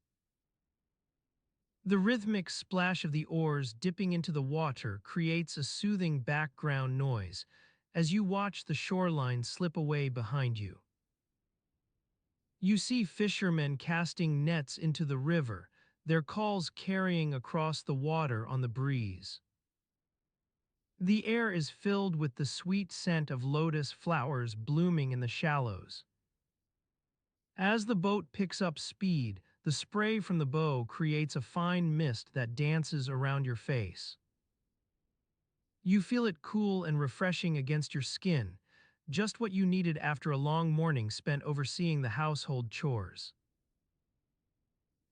The rhythmic splash of the oars dipping into the water creates a soothing background noise as you watch the shoreline slip away behind you. You see fishermen casting nets into the river, their calls carrying across the water on the breeze. The air is filled with the sweet scent of lotus flowers blooming in the shallows. As the boat picks up speed, the spray from the bow creates a fine mist that dances around your face. You feel it cool and refreshing against your skin, just what you needed after a long morning spent overseeing the household chores.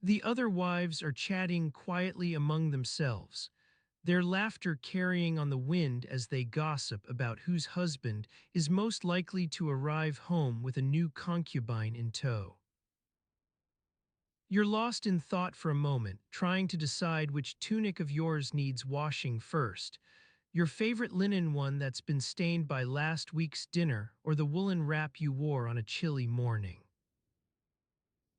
The other wives are chatting quietly among themselves, their laughter carrying on the wind as they gossip about whose husband is most likely to arrive home with a new concubine in tow. You're lost in thought for a moment, trying to decide which tunic of yours needs washing first, your favorite linen one that's been stained by last week's dinner or the woolen wrap you wore on a chilly morning.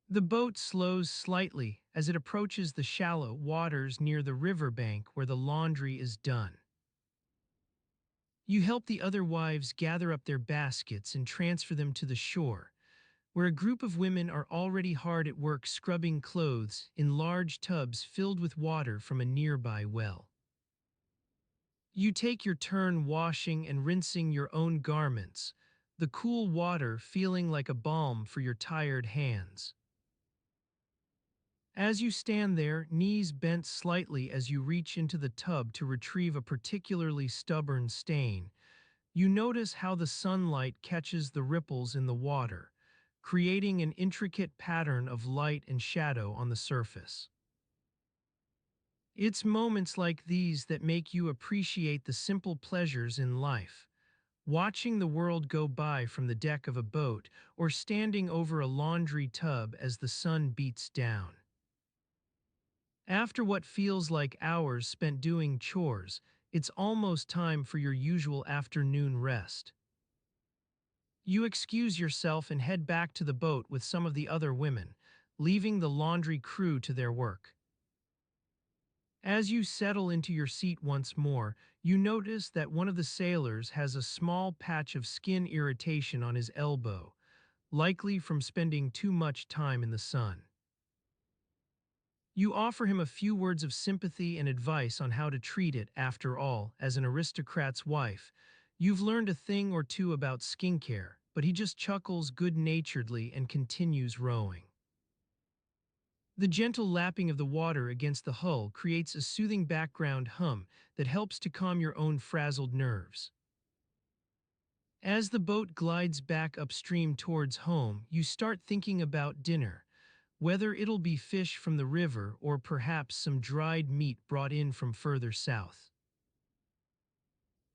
The boat slows slightly as it approaches the shallow waters near the riverbank where the laundry is done. You help the other wives gather up their baskets and transfer them to the shore, where a group of women are already hard at work scrubbing clothes in large tubs filled with water from a nearby well. You take your turn washing and rinsing your own garments, the cool water feeling like a balm for your tired hands. As you stand there, knees bent slightly as you reach into the tub to retrieve a particularly stubborn stain, you notice how the sunlight catches the ripples in the water, creating an intricate pattern of light and shadow on the surface. It's moments like these that make you appreciate the simple pleasures in life. Watching the world go by from the deck of a boat or standing over a laundry tub as the sun beats down. After what feels like hours spent doing chores, it's almost time for your usual afternoon rest. You excuse yourself and head back to the boat with some of the other women, leaving the laundry crew to their work. As you settle into your seat once more, you notice that one of the sailors has a small patch of skin irritation on his elbow, likely from spending too much time in the sun. You offer him a few words of sympathy and advice on how to treat it. After all, as an aristocrat's wife, you've learned a thing or two about skincare, but he just chuckles good-naturedly and continues rowing. The gentle lapping of the water against the hull creates a soothing background hum that helps to calm your own frazzled nerves. As the boat glides back upstream towards home, you start thinking about dinner, whether it'll be fish from the river or perhaps some dried meat brought in from further south.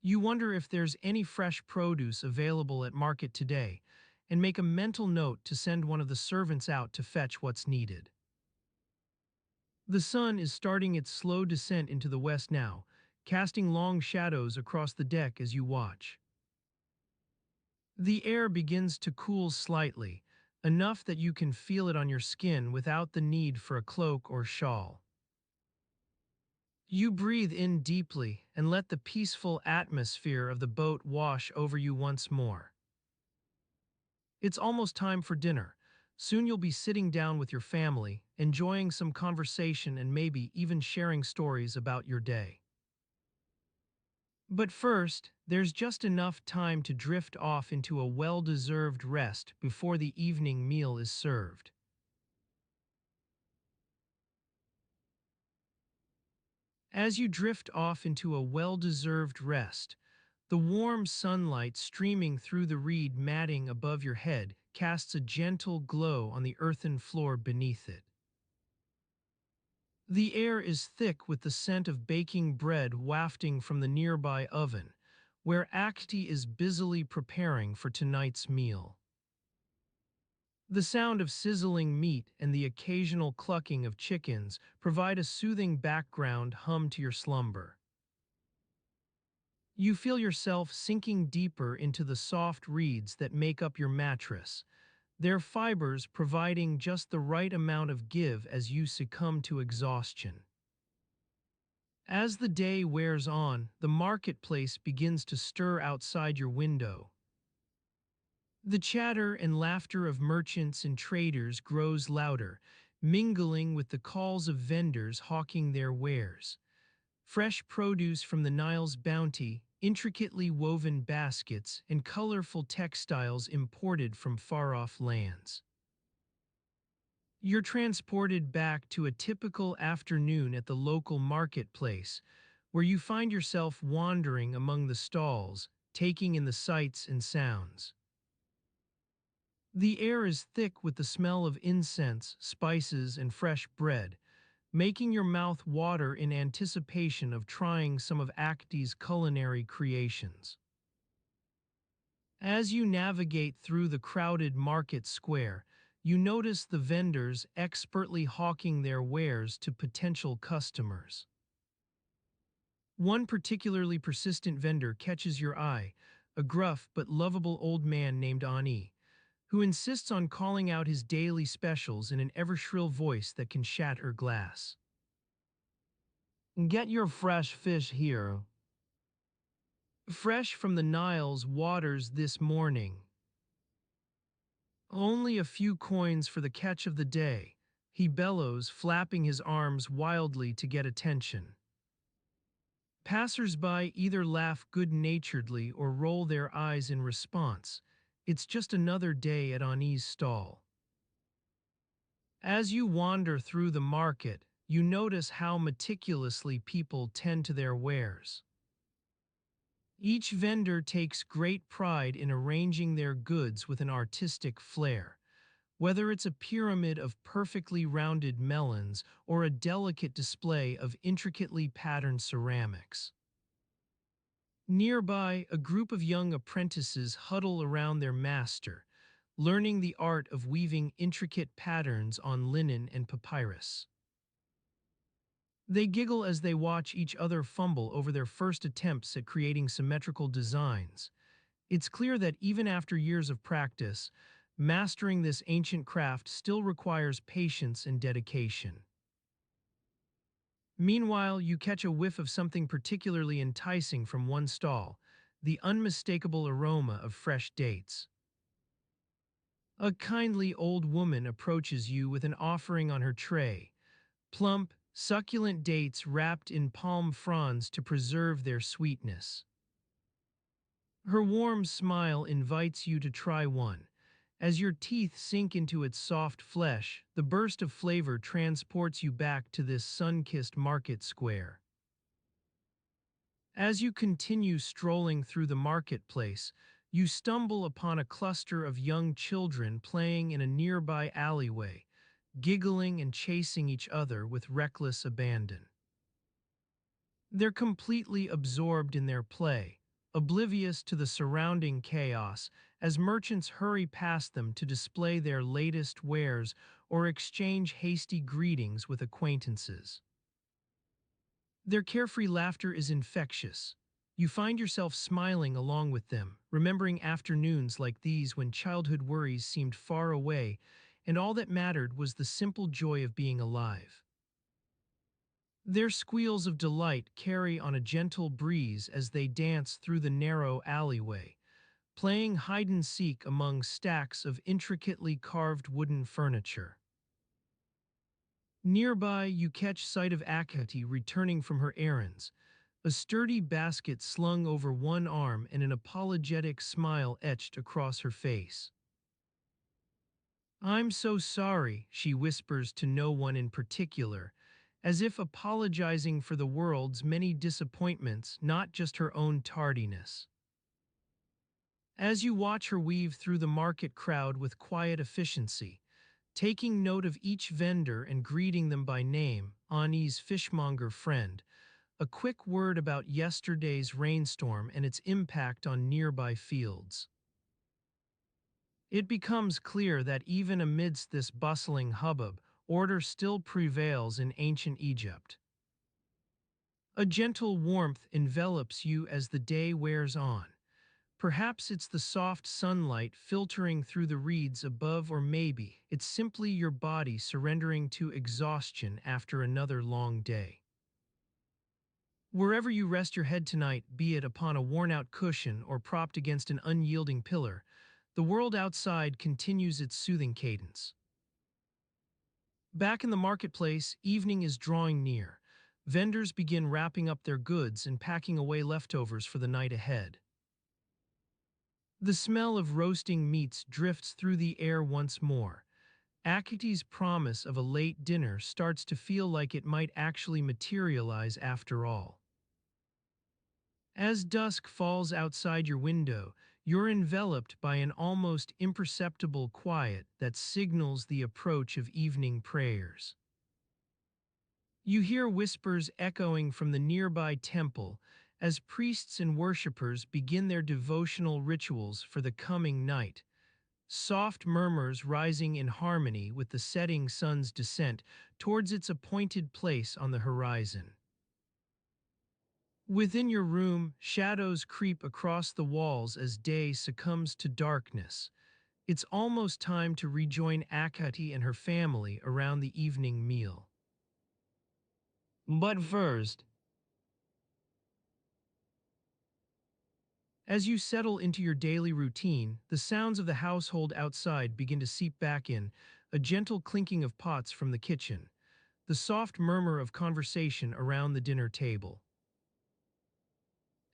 You wonder if there's any fresh produce available at market today, and make a mental note to send one of the servants out to fetch what's needed. The sun is starting its slow descent into the west now, casting long shadows across the deck as you watch. The air begins to cool slightly, enough that you can feel it on your skin without the need for a cloak or shawl. You breathe in deeply and let the peaceful atmosphere of the boat wash over you once more. It's almost time for dinner. Soon you'll be sitting down with your family, enjoying some conversation and maybe even sharing stories about your day. But first, there's just enough time to drift off into a well-deserved rest before the evening meal is served. As you drift off into a well-deserved rest, the warm sunlight streaming through the reed matting above your head casts a gentle glow on the earthen floor beneath it. The air is thick with the scent of baking bread wafting from the nearby oven, where Akti is busily preparing for tonight's meal. The sound of sizzling meat and the occasional clucking of chickens provide a soothing background hum to your slumber. You feel yourself sinking deeper into the soft reeds that make up your mattress, their fibers providing just the right amount of give as you succumb to exhaustion. As the day wears on, the marketplace begins to stir outside your window. The chatter and laughter of merchants and traders grows louder, mingling with the calls of vendors hawking their wares. Fresh produce from the Nile's bounty, intricately woven baskets, and colorful textiles imported from far-off lands. You're transported back to a typical afternoon at the local marketplace, where you find yourself wandering among the stalls, taking in the sights and sounds. The air is thick with the smell of incense, spices, and fresh bread, making your mouth water in anticipation of trying some of Akti's culinary creations. As you navigate through the crowded market square, you notice the vendors expertly hawking their wares to potential customers. One particularly persistent vendor catches your eye, a gruff but lovable old man named Ani, who insists on calling out his daily specials in an ever-shrill voice that can shatter glass. Get your fresh fish here. Fresh from the Nile's waters this morning. Only a few coins for the catch of the day, he bellows, flapping his arms wildly to get attention. Passers-by either laugh good-naturedly or roll their eyes in response. It's just another day at Ani's stall. As you wander through the market, you notice how meticulously people tend to their wares. Each vendor takes great pride in arranging their goods with an artistic flair, whether it's a pyramid of perfectly rounded melons or a delicate display of intricately patterned ceramics. Nearby, a group of young apprentices huddle around their master, learning the art of weaving intricate patterns on linen and papyrus. They giggle as they watch each other fumble over their first attempts at creating symmetrical designs. It's clear that even after years of practice, mastering this ancient craft still requires patience and dedication. Meanwhile, you catch a whiff of something particularly enticing from one stall, the unmistakable aroma of fresh dates. A kindly old woman approaches you with an offering on her tray, plump, succulent dates wrapped in palm fronds to preserve their sweetness. Her warm smile invites you to try one. As your teeth sink into its soft flesh, the burst of flavor transports you back to this sun-kissed market square. As you continue strolling through the marketplace, you stumble upon a cluster of young children playing in a nearby alleyway, giggling and chasing each other with reckless abandon. They're completely absorbed in their play, oblivious to the surrounding chaos as merchants hurry past them to display their latest wares or exchange hasty greetings with acquaintances. Their carefree laughter is infectious. You find yourself smiling along with them, remembering afternoons like these when childhood worries seemed far away and all that mattered was the simple joy of being alive. Their squeals of delight carry on a gentle breeze as they dance through the narrow alleyway, playing hide-and-seek among stacks of intricately carved wooden furniture. Nearby, you catch sight of Akati returning from her errands, a sturdy basket slung over one arm and an apologetic smile etched across her face. "I'm so sorry," she whispers to no one in particular, as if apologizing for the world's many disappointments, not just her own tardiness. As you watch her weave through the market crowd with quiet efficiency, taking note of each vendor and greeting them by name, Ani's fishmonger friend, a quick word about yesterday's rainstorm and its impact on nearby fields. It becomes clear that even amidst this bustling hubbub, order still prevails in ancient Egypt. A gentle warmth envelops you as the day wears on. Perhaps it's the soft sunlight filtering through the reeds above, or maybe it's simply your body surrendering to exhaustion after another long day. Wherever you rest your head tonight, be it upon a worn-out cushion or propped against an unyielding pillar, the world outside continues its soothing cadence. Back in the marketplace, evening is drawing near. Vendors begin wrapping up their goods and packing away leftovers for the night ahead. The smell of roasting meats drifts through the air once more. Akity's promise of a late dinner starts to feel like it might actually materialize after all. As dusk falls outside your window, you're enveloped by an almost imperceptible quiet that signals the approach of evening prayers. You hear whispers echoing from the nearby temple as priests and worshippers begin their devotional rituals for the coming night, soft murmurs rising in harmony with the setting sun's descent towards its appointed place on the horizon. Within your room, shadows creep across the walls as day succumbs to darkness. It's almost time to rejoin Akati and her family around the evening meal. But first, as you settle into your daily routine, the sounds of the household outside begin to seep back in, a gentle clinking of pots from the kitchen, the soft murmur of conversation around the dinner table.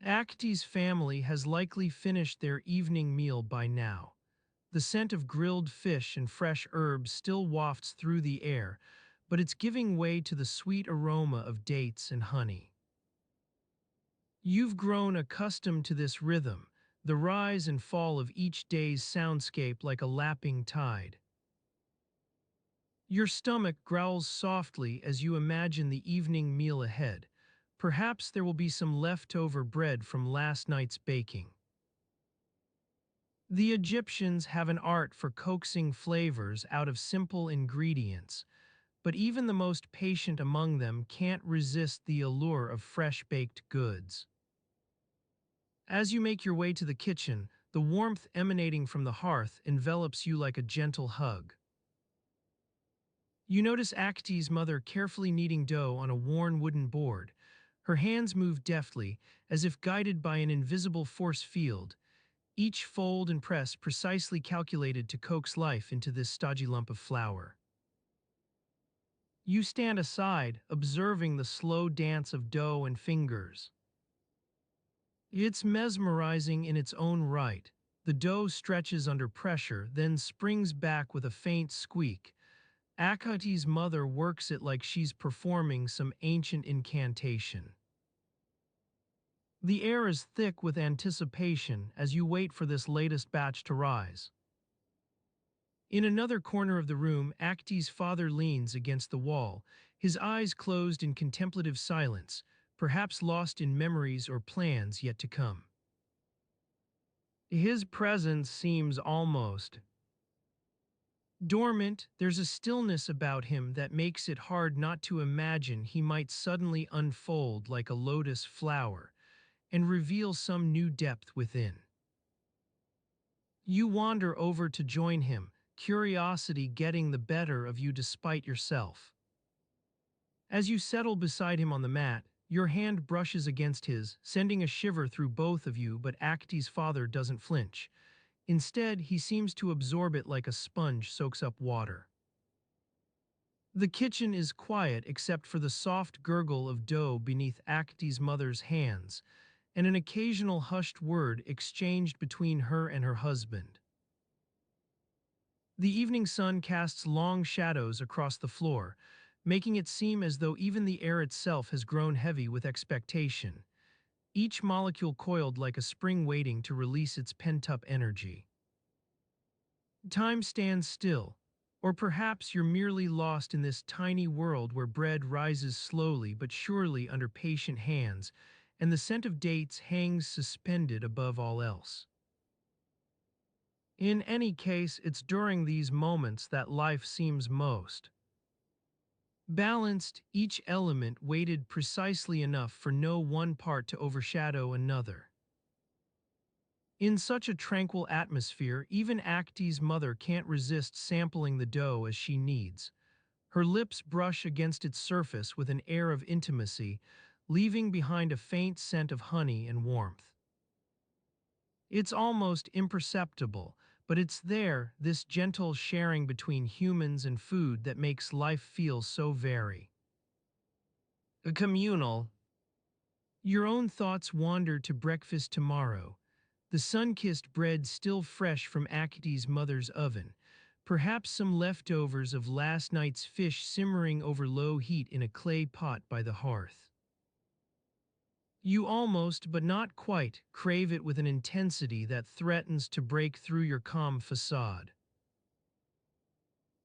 Akti's family has likely finished their evening meal by now. The scent of grilled fish and fresh herbs still wafts through the air, but it's giving way to the sweet aroma of dates and honey. You've grown accustomed to this rhythm, the rise and fall of each day's soundscape like a lapping tide. Your stomach growls softly as you imagine the evening meal ahead. Perhaps there will be some leftover bread from last night's baking. The Egyptians have an art for coaxing flavors out of simple ingredients, but even the most patient among them can't resist the allure of fresh-baked goods. As you make your way to the kitchen, the warmth emanating from the hearth envelops you like a gentle hug. You notice Akti's mother carefully kneading dough on a worn wooden board. Her hands move deftly, as if guided by an invisible force field, each fold and press precisely calculated to coax life into this stodgy lump of flour. You stand aside, observing the slow dance of dough and fingers. It's mesmerizing in its own right. The dough stretches under pressure, then springs back with a faint squeak. Akati's mother works it like she's performing some ancient incantation. The air is thick with anticipation as you wait for this latest batch to rise. In another corner of the room, Akti's father leans against the wall, his eyes closed in contemplative silence, perhaps lost in memories or plans yet to come. His presence seems almost dormant. There's a stillness about him that makes it hard not to imagine he might suddenly unfold like a lotus flower and reveal some new depth within. You wander over to join him, curiosity getting the better of you despite yourself. As you settle beside him on the mat, your hand brushes against his, sending a shiver through both of you, but Akti's father doesn't flinch. Instead, he seems to absorb it like a sponge soaks up water. The kitchen is quiet except for the soft gurgle of dough beneath Akti's mother's hands, and an occasional hushed word exchanged between her and her husband. The evening sun casts long shadows across the floor, making it seem as though even the air itself has grown heavy with expectation, each molecule coiled like a spring waiting to release its pent-up energy. Time stands still, or perhaps you're merely lost in this tiny world where bread rises slowly but surely under patient hands, and the scent of dates hangs suspended above all else. In any case, it's during these moments that life seems most balanced, each element weighted precisely enough for no one part to overshadow another. In such a tranquil atmosphere, even Acti's mother can't resist sampling the dough as she kneads. Her lips brush against its surface with an air of intimacy, leaving behind a faint scent of honey and warmth. It's almost imperceptible, but it's there, this gentle sharing between humans and food that makes life feel so very communal. Your own thoughts wander to breakfast tomorrow, the sun-kissed bread still fresh from Aki's mother's oven, perhaps some leftovers of last night's fish simmering over low heat in a clay pot by the hearth. You almost, but not quite, crave it with an intensity that threatens to break through your calm facade.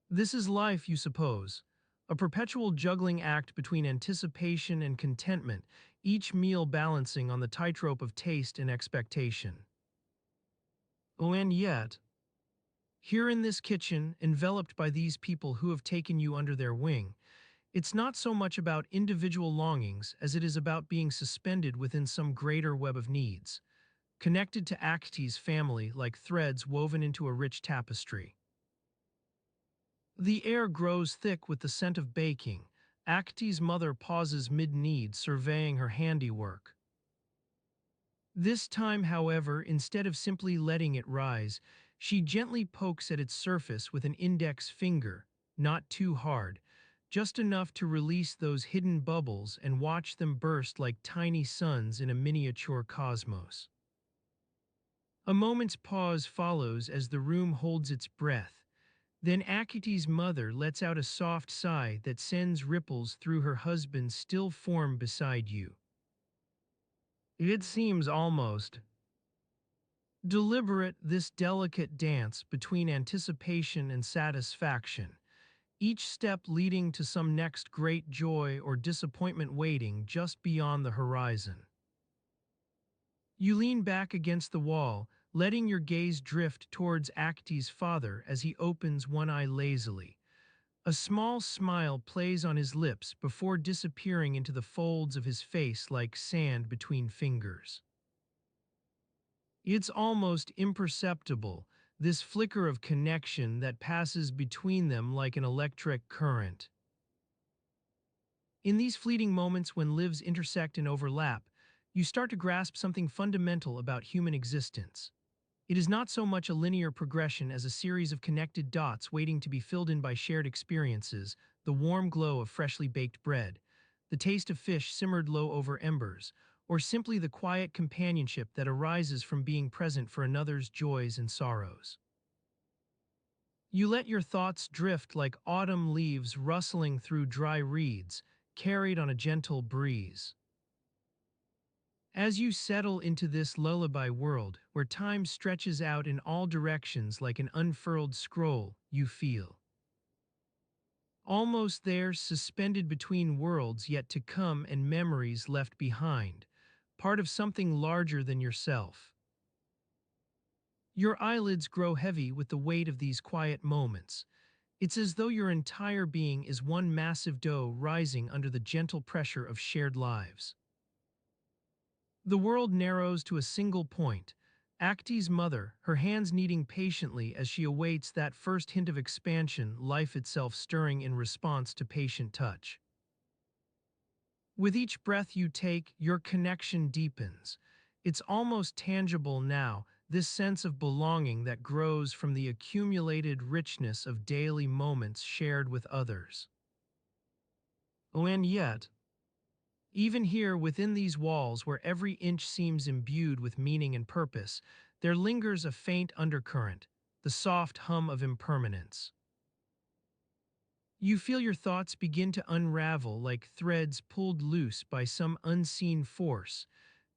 This is life, you suppose, a perpetual juggling act between anticipation and contentment, each meal balancing on the tightrope of taste and expectation. Oh, and yet, here in this kitchen, enveloped by these people who have taken you under their wing, it's not so much about individual longings as it is about being suspended within some greater web of needs, connected to Acti's family like threads woven into a rich tapestry. The air grows thick with the scent of baking. Acti's mother pauses mid-need, surveying her handiwork. This time, however, instead of simply letting it rise, she gently pokes at its surface with an index finger, not too hard, just enough to release those hidden bubbles and watch them burst like tiny suns in a miniature cosmos. A moment's pause follows as the room holds its breath. Then Akiti's mother lets out a soft sigh that sends ripples through her husband's still form beside you. It seems almost deliberate, this delicate dance between anticipation and satisfaction, each step leading to some next great joy or disappointment waiting just beyond the horizon. You lean back against the wall, letting your gaze drift towards Akti's father as he opens one eye lazily. A small smile plays on his lips before disappearing into the folds of his face like sand between fingers. It's almost imperceptible, this flicker of connection that passes between them like an electric current. In these fleeting moments when lives intersect and overlap, you start to grasp something fundamental about human existence. It is not so much a linear progression as a series of connected dots waiting to be filled in by shared experiences, the warm glow of freshly baked bread, the taste of fish simmered low over embers, or simply the quiet companionship that arises from being present for another's joys and sorrows. You let your thoughts drift like autumn leaves rustling through dry reeds, carried on a gentle breeze. As you settle into this lullaby world, where time stretches out in all directions like an unfurled scroll, you feel almost there, suspended between worlds yet to come and memories left behind, part of something larger than yourself. Your eyelids grow heavy with the weight of these quiet moments. It's as though your entire being is one massive dough rising under the gentle pressure of shared lives. The world narrows to a single point. Acti's mother, her hands kneading patiently as she awaits that first hint of expansion, life itself stirring in response to patient touch. With each breath you take, your connection deepens. It's almost tangible now, this sense of belonging that grows from the accumulated richness of daily moments shared with others. Oh, and yet, even here within these walls where every inch seems imbued with meaning and purpose, there lingers a faint undercurrent, the soft hum of impermanence. You feel your thoughts begin to unravel like threads pulled loose by some unseen force,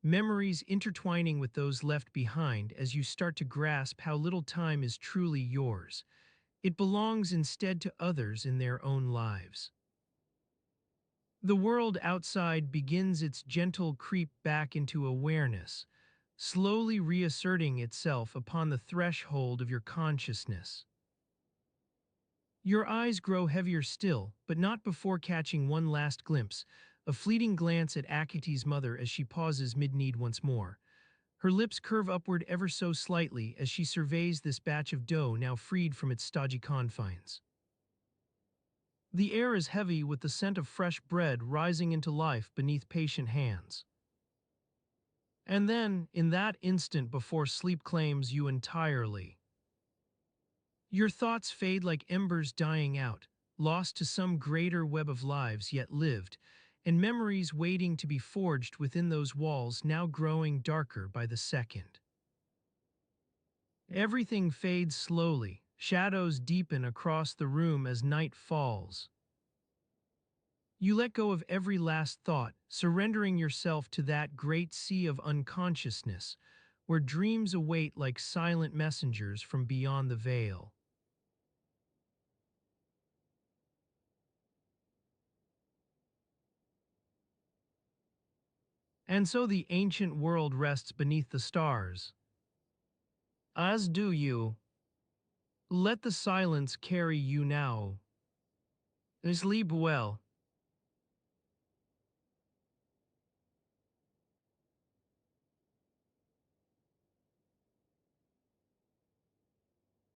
memories intertwining with those left behind as you start to grasp how little time is truly yours. It belongs instead to others in their own lives. The world outside begins its gentle creep back into awareness, slowly reasserting itself upon the threshold of your consciousness. Your eyes grow heavier still, but not before catching one last glimpse, a fleeting glance at Akiti's mother as she pauses mid-need once more. Her lips curve upward ever so slightly as she surveys this batch of dough now freed from its stodgy confines. The air is heavy with the scent of fresh bread rising into life beneath patient hands. And then, in that instant before sleep claims you entirely, your thoughts fade like embers dying out, lost to some greater web of lives yet lived, and memories waiting to be forged within those walls now growing darker by the second. Everything fades slowly, shadows deepen across the room as night falls. You let go of every last thought, surrendering yourself to that great sea of unconsciousness, where dreams await like silent messengers from beyond the veil. And so the ancient world rests beneath the stars. As do you. Let the silence carry you now. Sleep well.